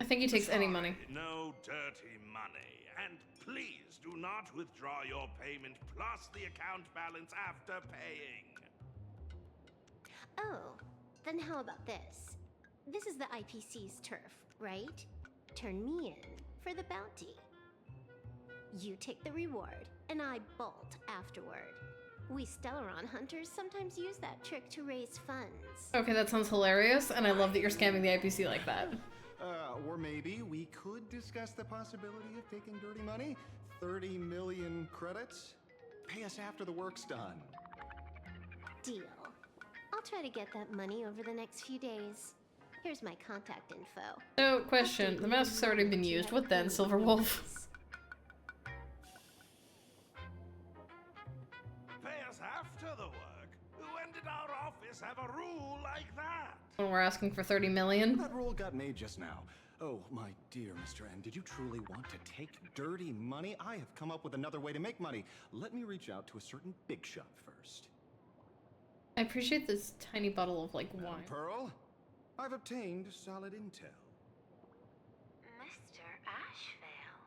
I think he takes any money. No dirty money. And please do not withdraw your payment plus the account balance after paying. Oh, then how about this? This is the IPC's turf, right? Turn me in for the bounty. You take the reward, and I bolt afterward. We Stellaron hunters sometimes use that trick to raise funds. Okay, that sounds hilarious, and I love that you're scamming the IPC like that. Or maybe we could discuss the possibility of taking dirty money? 30 million credits? Pay us after the work's done. Deal. I'll try to get that money over the next few days. Here's my contact info. So, question. The mask's already been used. What then, Silverwolf? Pay us after the work? When did our office have a rule like that? When we're asking for 30 million? That rule got made just now. Oh, my dear Mr. N, did you truly want to take dirty money? I have come up with another way to make money. Let me reach out to a certain big shot first. I appreciate this tiny bottle of, like, wine. Pearl, I've obtained solid intel. Mr. Ashvale,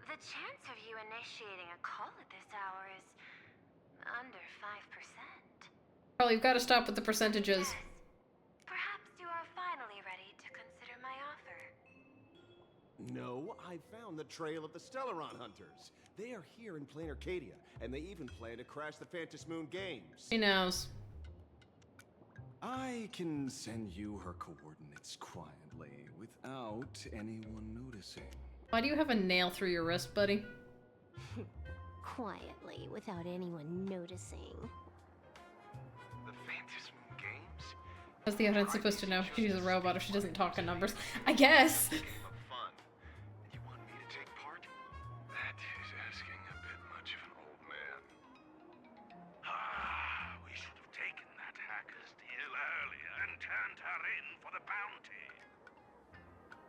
the chance of you initiating a call at this hour is under 5%. Pearl, you've got to stop with the percentages. Yes. Perhaps you are finally ready to consider my offer. No, I found the trail of the Stellaron hunters. They are here in Planarcadia, and they even plan to crash the Phantom Moon Games. He knows. I can send you her coordinates quietly, without anyone noticing. Why do you have a nail through your wrist, buddy? Quietly, without anyone noticing. The Phantom Moon Games? How's the audience supposed to know she's a robot if she doesn't talk in numbers? I guess! Fun. You want me to take part? That is asking a bit much of an old man. We should have taken that hacker's deal earlier and turned her in for the bounty.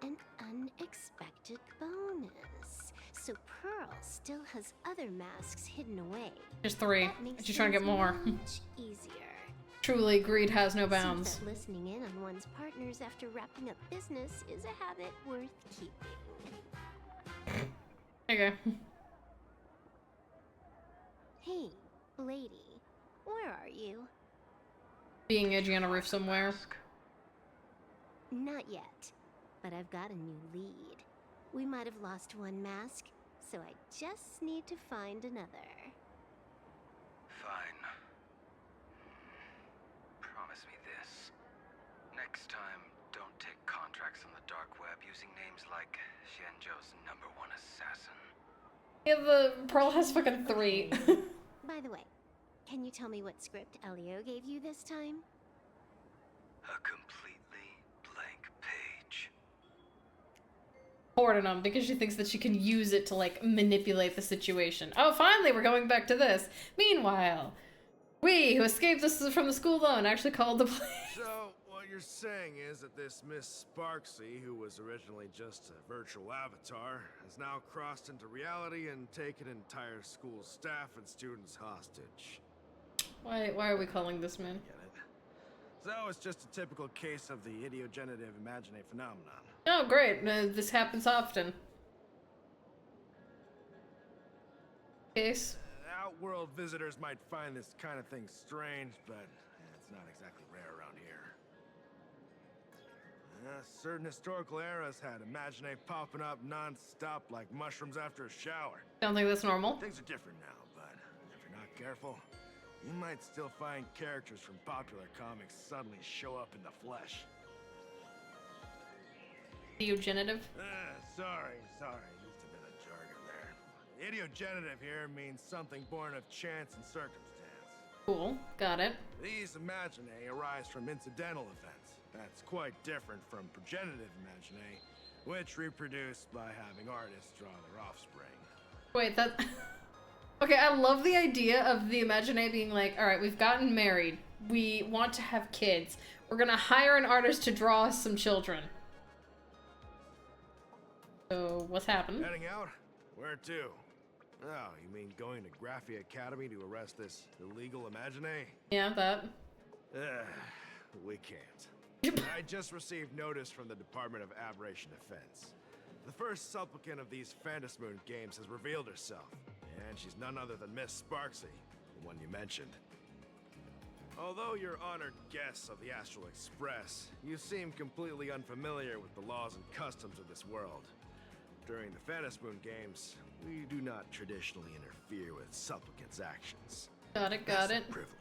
An unexpected bonus. So Pearl still has other masks hidden away. There's 3. She's trying to get more. Much easier. Truly, greed has no bounds. Seems that listening in on one's partners after wrapping up business is a habit worth keeping. Okay. Hey, lady, where are you? Being edgy on a roof somewhere. Not yet, but I've got a new lead. We might have lost one mask, so I just need to find another. Fine. Promise me this. Next time, don't take contracts on the dark web using names like Xianzhou's #1 assassin. Yeah, the Pearl has fucking 3. By the way, can you tell me what script Elio gave you this time? A completely blank page. Hoarding them because she thinks that she can use it to, like, manipulate the situation. Oh, finally, we're going back to this. Meanwhile, we, who escaped this from the school loan, actually called the police. So, what you're saying is that this Miss Sparksy, who was originally just a virtual avatar, has now crossed into reality and taken entire school staff and students hostage. Why are we calling this man? Get it? So it's just a typical case of the idiogenerative imaginary phenomenon. Oh, great. This happens often. Case. Outworld visitors might find this kind of thing strange, but it's not exactly rare around here. Certain historical eras had Imaginae popping up non-stop like mushrooms after a shower. Don't think that's normal. Things are different now, but if you're not careful, you might still find characters from popular comics suddenly show up in the flesh. Idiogenitive? Sorry, used a bit of jargon there. Idiogenitive here means something born of chance and circumstance. Cool, got it. These Imaginae arise from incidental events. That's quite different from progenitive Imaginae, which reproduce by having artists draw their offspring. Wait, that... Okay, I love the idea of the Imaginae being like, alright, we've gotten married. We want to have kids. We're gonna hire an artist to draw us some children. So, what's happened? Heading out? Where to? Oh, you mean going to Graphia Academy to arrest this illegal Imaginae? Yeah, that. We can't. I just received notice from the Department of Aberration Defense. The first supplicant of these Phantasmoon games has revealed herself, and she's none other than Miss Sparksy, the one you mentioned. Although you're honored guests of the Astral Express, you seem completely unfamiliar with the laws and customs of this world. During the Phantasmoon games, we do not traditionally interfere with supplicants' actions. Got it. Privilege.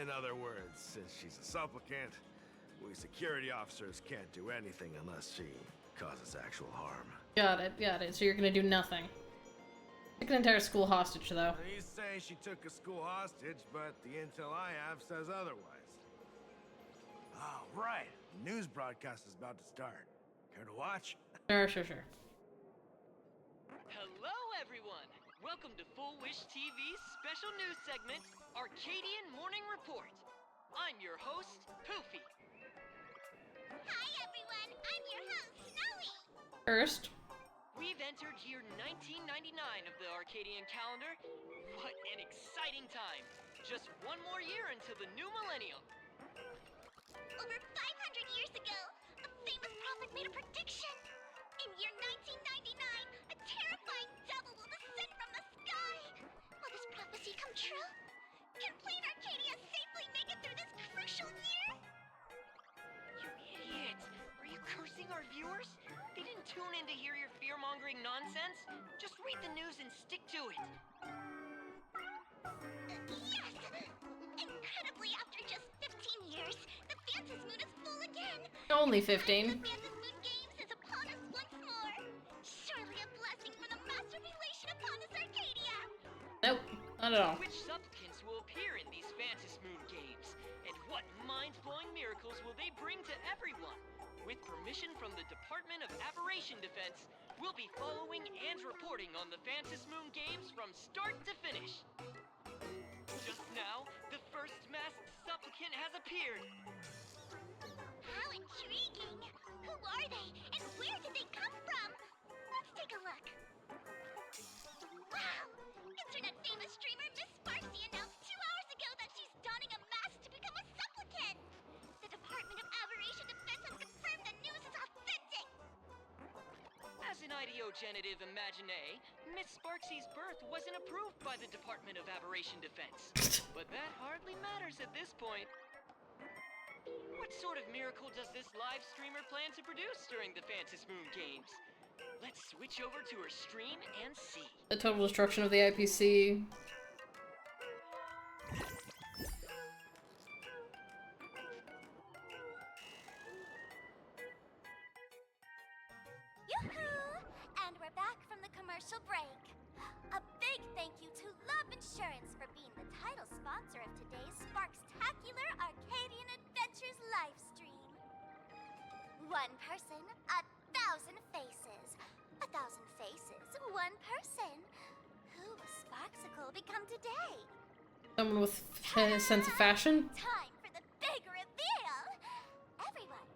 In other words, since she's a supplicant, we security officers can't do anything unless she causes actual harm. Got it. So you're gonna do nothing. Took an entire school hostage, though. You say she took a school hostage, but the intel I have says otherwise. Oh, right. The news broadcast is about to start. Care to watch? Sure. Hello, everyone! Welcome to Full Wish TV's special news segment, Arcadian Morning Report. I'm your host, Poofy. Hi, everyone! I'm your host, Snowy! First. We've entered year 1999 of the Arcadian calendar. What an exciting time! Just one more year until the new millennium. Over 500 years ago, a famous prophet made a prediction. In year 1999, a terrifying devil will descend from the sky. Will this prophecy come true? Can Plain Arcadia safely make it through this crucial year? You idiot! Are you cursing our viewers? They didn't tune in to hear your fear-mongering nonsense. Just read the news and stick to it. Yes! Incredibly, after just 15 years, the Phantasmoon is full again. Only 15. The Phantasmoon Games is upon us once more. Surely a blessing from the master relation upon us, Arcadia. Nope, not at all. Which supplicants will appear in these Phantasmoon games? And what mind-blowing miracles will they bring to everyone? With permission from the Department of Aberration Defense, we'll be following and reporting on the Phantasmoon games from start to finish. Just now, the first masked supplicant has appeared. How intriguing! Who are they, and where did they come from? Let's take a look. Wow! Internet-famous streamer Miss Sparksy announced 2 hours ago that she's donning a mask to become a supplicant. The Department of Aberration Defense has confirmed the news is authentic. As an ideogenitive Imaginae, Miss Sparksy's birth wasn't approved by the Department of Aberration Defense. But that hardly matters at this point. What sort of miracle does this live streamer plan to produce during the Phantasmoon games? Let's switch over to her stream and see. The total destruction of the IPC. Yoo-hoo! And we're back from the commercial break. A big thank you to Love Insurance for being the title sponsor of today's Sparkstacular Arcadian Adventures livestream. One person, 1,000 faces. 1,000 faces, one person. Who will Sparksicle become today? Someone with a sense of fashion? Time for the big reveal! Everyone,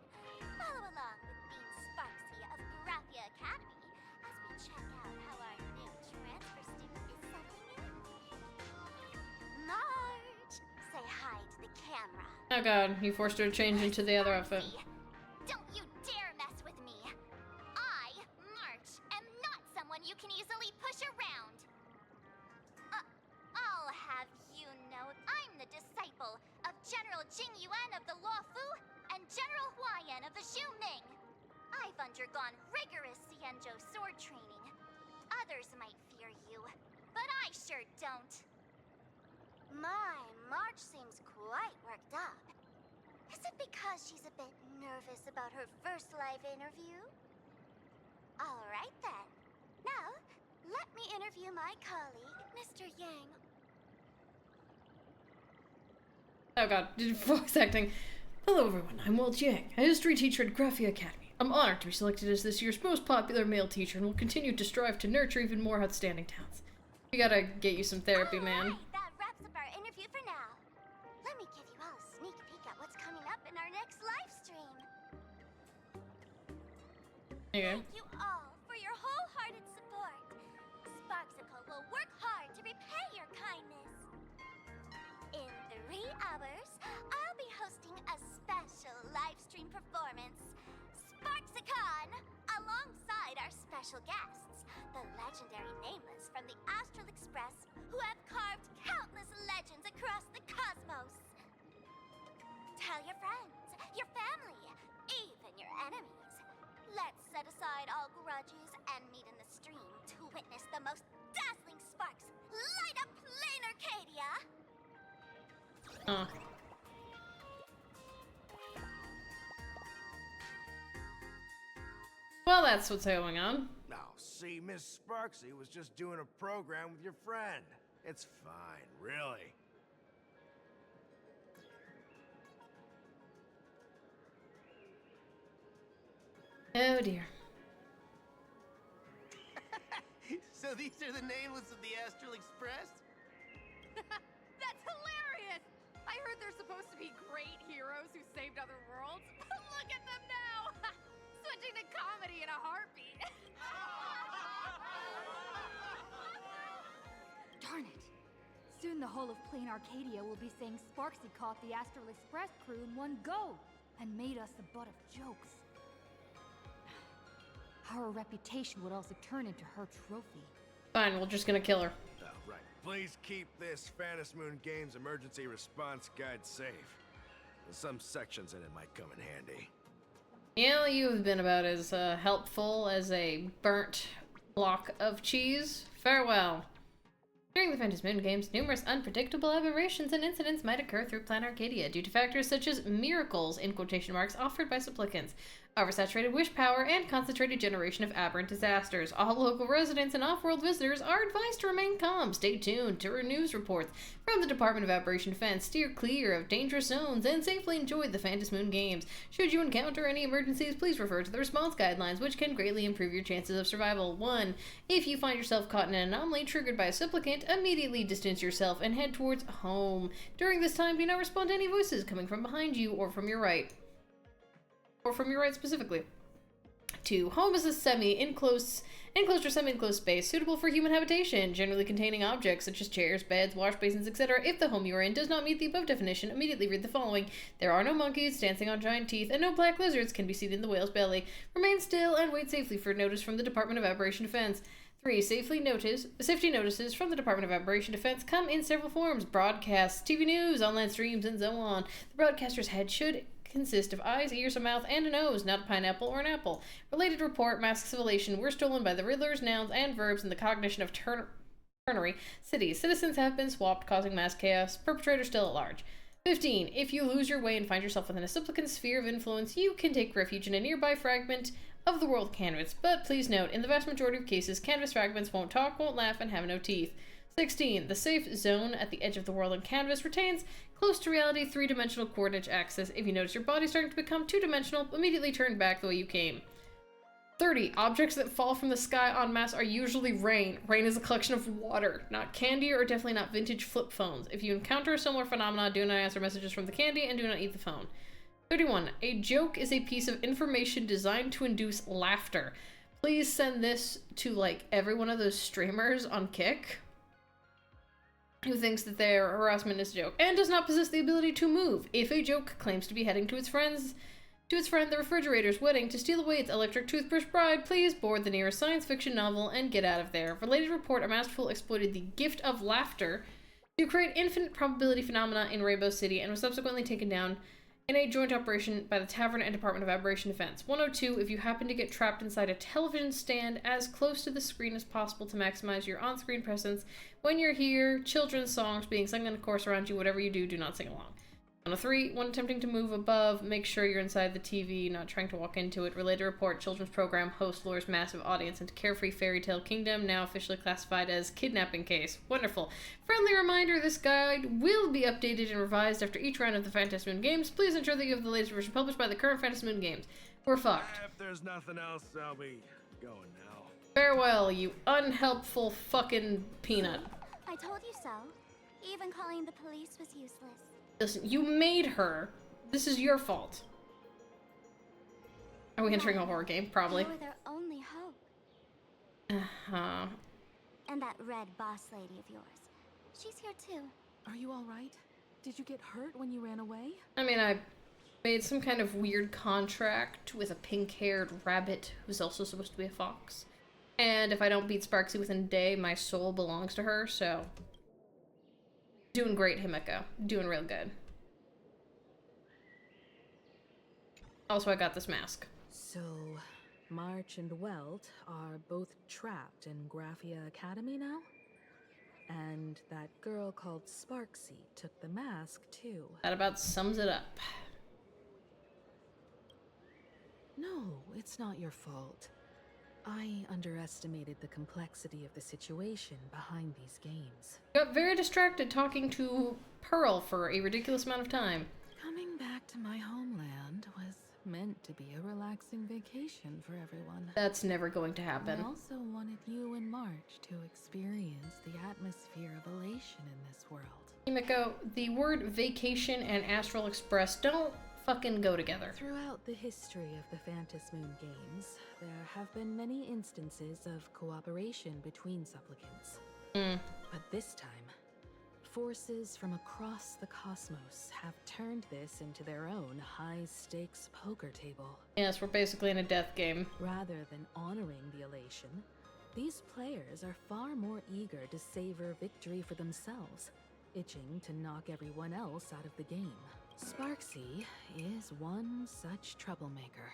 follow along with Dean Sparksy of Graphia Academy as we check out how our new transfer student is settling in. Marge, say hi to the camera. Oh god, you forced her to change into the other outfit. Don't you dare mess with me. I, March, am not someone you can easily push around. a disciple of General Jing Yuan of the Luofu and General Huayan of the Xu Ming. I've undergone rigorous Xianzhou sword training. Others might fear you, but I sure don't. My, March seems quite worked up. Is it because she's a bit nervous about her first live interview? All right then. Now, let me interview my colleague, Mr. Yang. Oh god, voice acting. Hello everyone, I'm Walt Yang, a history teacher at Graphia Academy. I'm honored to be selected as this year's most popular male teacher and will continue to strive to nurture even more outstanding talents. We gotta get you some therapy, man. That wraps up our interview for now. Let me give you all a sneak peek at what's coming up in our next live stream. Okay. Thank you all for your wholehearted support. Sparksicle will work hard to repay your kindness. In 3 hours, I'll be hosting a special live stream performance, Sparksicon, alongside our special guests, the legendary Nameless from the Astral Express, who have carved countless legends across the cosmos. Tell your friends, your family, even your enemies. Let's set aside all grudges and meet in the stream to witness the most dazzling sparks light up Planarcadia. Well, that's what's going on. Now, see, Miss Sparksy was just doing a program with your friend. It's fine, really. Oh dear. So these are the nameless of the Astral Express? That's hilarious! I heard they're supposed to be great heroes who saved other worlds. Look at them now! Switching to comedy in a heartbeat. Darn it! Soon the whole of Planarcadia will be saying Sparksy caught the Astral Express crew in one go and made us the butt of jokes. Our reputation would also turn into her trophy. Fine, we're just gonna kill her. Oh, right. Please keep this Phantasmoon Games emergency response guide safe. Some sections in it might come in handy. Yeah, you have been about as helpful as a burnt block of cheese. Farewell. During the Phantasmoon Games, numerous unpredictable aberrations and incidents might occur through Planarcadia due to factors such as miracles, in quotation marks, offered by supplicants, oversaturated wish power, and concentrated generation of aberrant disasters. All local residents and off-world visitors are advised to remain calm, stay tuned to news reports from the Department of Aberration Defense, steer clear of dangerous zones, and safely enjoy the Phantasmoon Games. Should you encounter any emergencies, please refer to the response guidelines, which can greatly improve your chances of survival. 1. If you find yourself caught in an anomaly triggered by a supplicant, immediately distance yourself and head towards home. During this time, do not respond to any voices coming from behind you or from your right. Or from your right specifically. 2. Home is a enclosed or semi-enclosed space suitable for human habitation, generally containing objects such as chairs, beds, wash basins, etc. If the home you are in does not meet the above definition, immediately read the following. There are no monkeys dancing on giant teeth, and no black lizards can be seen in the whale's belly. Remain still and wait safely for notice from the Department of Aberration Defense. 3. Safety notices from the Department of Aberration Defense come in several forms: broadcasts, TV news, online streams, and so on. The broadcaster's head should consist of eyes, ears, a mouth, and a nose, not a pineapple or an apple. Related report: masks of elation were stolen by the Riddlers, nouns, and verbs in the cognition of ternary cities. Citizens have been swapped, causing mass chaos. Perpetrator still at large. 15. If you lose your way and find yourself within a supplicant's sphere of influence, you can take refuge in a nearby fragment of the world canvas, but please note, in the vast majority of cases, canvas fragments won't talk, won't laugh, and have no teeth. 16. The safe zone at the edge of the world on canvas retains close to reality 3-dimensional coordinate access. If you notice your body starting to become 2-dimensional, immediately turn back the way you came. 30. Objects that fall from the sky en masse are usually rain. Rain is a collection of water, not candy, or definitely not vintage flip phones. If you encounter a similar phenomenon, do not answer messages from the candy and do not eat the phone. 31. A joke is a piece of information designed to induce laughter. Please send this to, like, every one of those streamers on Kick who thinks that their harassment is a joke and does not possess the ability to move. If a joke claims to be heading to its friend the refrigerator's wedding to steal away its electric toothbrush bride, please board the nearest science fiction novel and get out of there. Related report: a masterful exploited the gift of laughter to create infinite probability phenomena in Rainbow City and was subsequently taken down in a joint operation by the Tavern and Department of Aberration Defense. 102, if you happen to get trapped inside a television stand as close to the screen as possible to maximize your on-screen presence, when you're here, children's songs being sung in a chorus around you, whatever you do, do not sing along. 103, when attempting to move above, make sure you're inside the TV, not trying to walk into it. Related report, children's program host lures massive audience into carefree fairy tale kingdom, now officially classified as kidnapping case. Wonderful. Friendly reminder, this guide will be updated and revised after each round of the Phantasm Moon games. Please ensure that you have the latest version published by the current Phantasm Moon games. We're fucked. If there's nothing else, I'll be going now. Farewell, you unhelpful fucking peanut. I told you so. Even calling the police was useless. Listen, you made her. This is your fault. Are we entering a horror game? Probably. You were their only hope. Uh-huh. And that red boss lady of yours. She's here too. Are you alright? Did you get hurt when you ran away? I mean, I made some kind of weird contract with a pink-haired rabbit who's also supposed to be a fox. And if I don't beat Sparksy within a day, my soul belongs to her, so... Doing great, Himiko. Doing real good. Also, I got this mask. So, March and Welt are both trapped in Graphia Academy now? And that girl called Sparksy took the mask, too. That about sums it up. No, it's not your fault. I underestimated the complexity of the situation behind these games. Got very distracted talking to Pearl for a ridiculous amount of time. Coming back to my homeland was meant to be a relaxing vacation for everyone. That's never going to happen. I also wanted you and March to experience the atmosphere of elation in this world. Himiko, the word vacation and Astral Express don't fucking go together. Throughout the history of the Phantasmoon games, there have been many instances of cooperation between supplicants. But this time, forces from across the cosmos have turned this into their own high-stakes poker table. Yes, we're basically in a death game. Rather than honoring the elation, these players are far more eager to savor victory for themselves, itching to knock everyone else out of the game. Sparksy is one such troublemaker.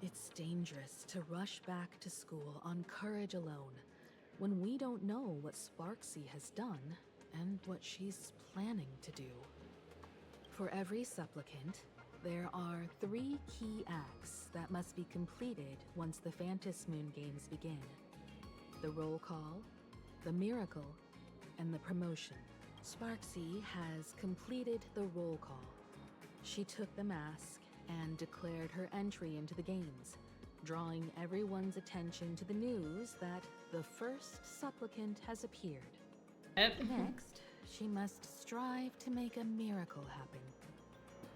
It's dangerous to rush back to school on courage alone when we don't know what Sparksy has done and what she's planning to do. For every supplicant, there are 3 key acts that must be completed once the Phantasmoon games begin. The roll call, the miracle, and the promotion. Sparksy has completed the roll call. She took the mask and declared her entry into the games, drawing everyone's attention to the news that the first supplicant has appeared. Next, she must strive to make a miracle happen,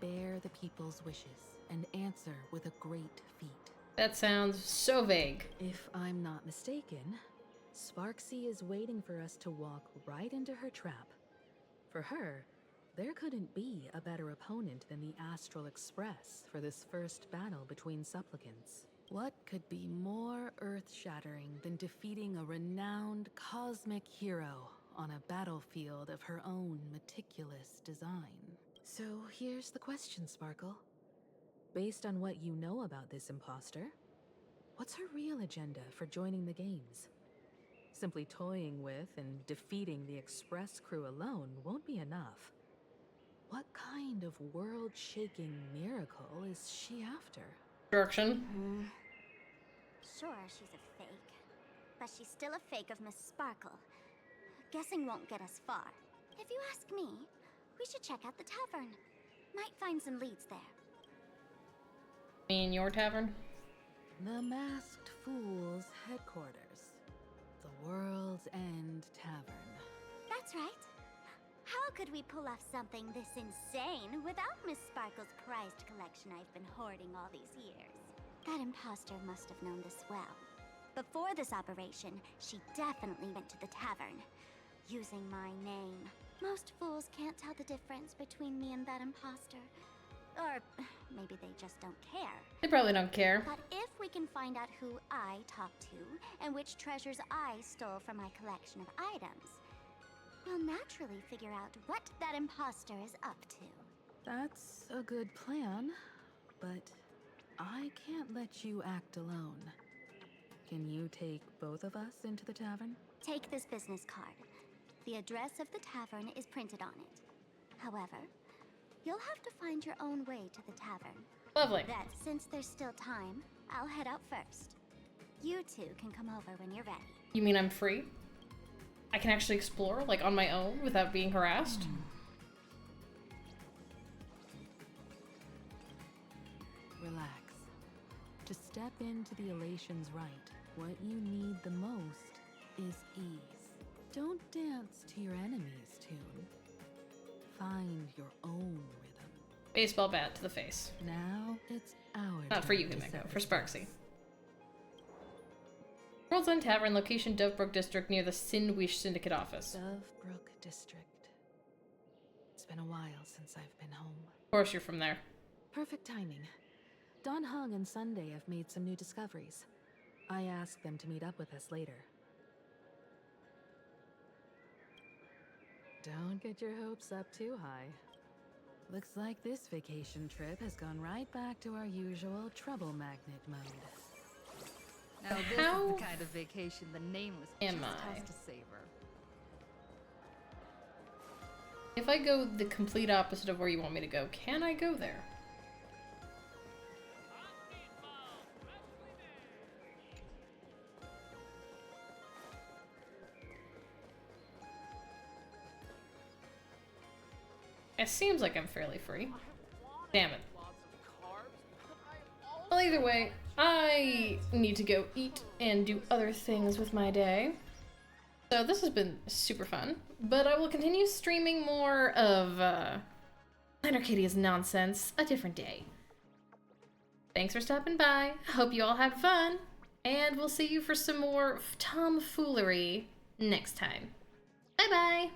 bear the people's wishes, and answer with a great feat. That sounds so vague. If I'm not mistaken, Sparksy is waiting for us to walk right into her trap. For her, there couldn't be a better opponent than the Astral Express for this first battle between supplicants. What could be more earth-shattering than defeating a renowned cosmic hero on a battlefield of her own meticulous design? So here's the question, Sparkle. Based on what you know about this imposter, what's her real agenda for joining the games? Simply toying with and defeating the Express crew alone won't be enough. What kind of world-shaking miracle is she after? Destruction. Sure, she's a fake. But she's still a fake of Miss Sparkle. Guessing won't get us far. If you ask me, we should check out the tavern. Might find some leads there. In your tavern? The Masked Fool's headquarters. The World's End Tavern. That's right. How could we pull off something this insane without Miss Sparkle's prized collection I've been hoarding all these years? That imposter must have known this well. Before this operation, she definitely went to the tavern, using my name. Most fools can't tell the difference between me and that imposter. Or maybe they just don't care. They probably don't care. But if we can find out who I talked to and which treasures I stole from my collection of items, we'll naturally figure out what that imposter is up to. That's a good plan, but I can't let you act alone. Can you take both of us into the tavern? Take this business card. The address of the tavern is printed on it. However, you'll have to find your own way to the tavern. Lovely. That since there's still time, I'll head out first. You two can come over when you're ready. You mean I'm free? I can actually explore, like, on my own without being harassed? Relax. To step into the elation's right, what you need the most is ease. Don't dance to your enemy's tune. Find your own rhythm. Baseball bat to the face. Now it's our Not for you, Himeko. For Sparksy. World's End Tavern, location Dovebrook District near the Sinwish Syndicate office. Dovebrook District. It's been a while since I've been home. Of course you're from there. Perfect timing. Don Hung and Sunday have made some new discoveries. I asked them to meet up with us later. Don't get your hopes up too high. Looks like this vacation trip has gone right back to our usual trouble magnet mode. Now this is the kind of vacation the Nameless just has to savor. If I go the complete opposite of where you want me to go, can I go there? It seems like I'm fairly free. Damn it. Well, either way, I need to go eat and do other things with my day. So this has been super fun, but I will continue streaming more of Planarcadia's nonsense a different day. Thanks for stopping by. Hope you all had fun, and we'll see you for some more tomfoolery next time. Bye-bye!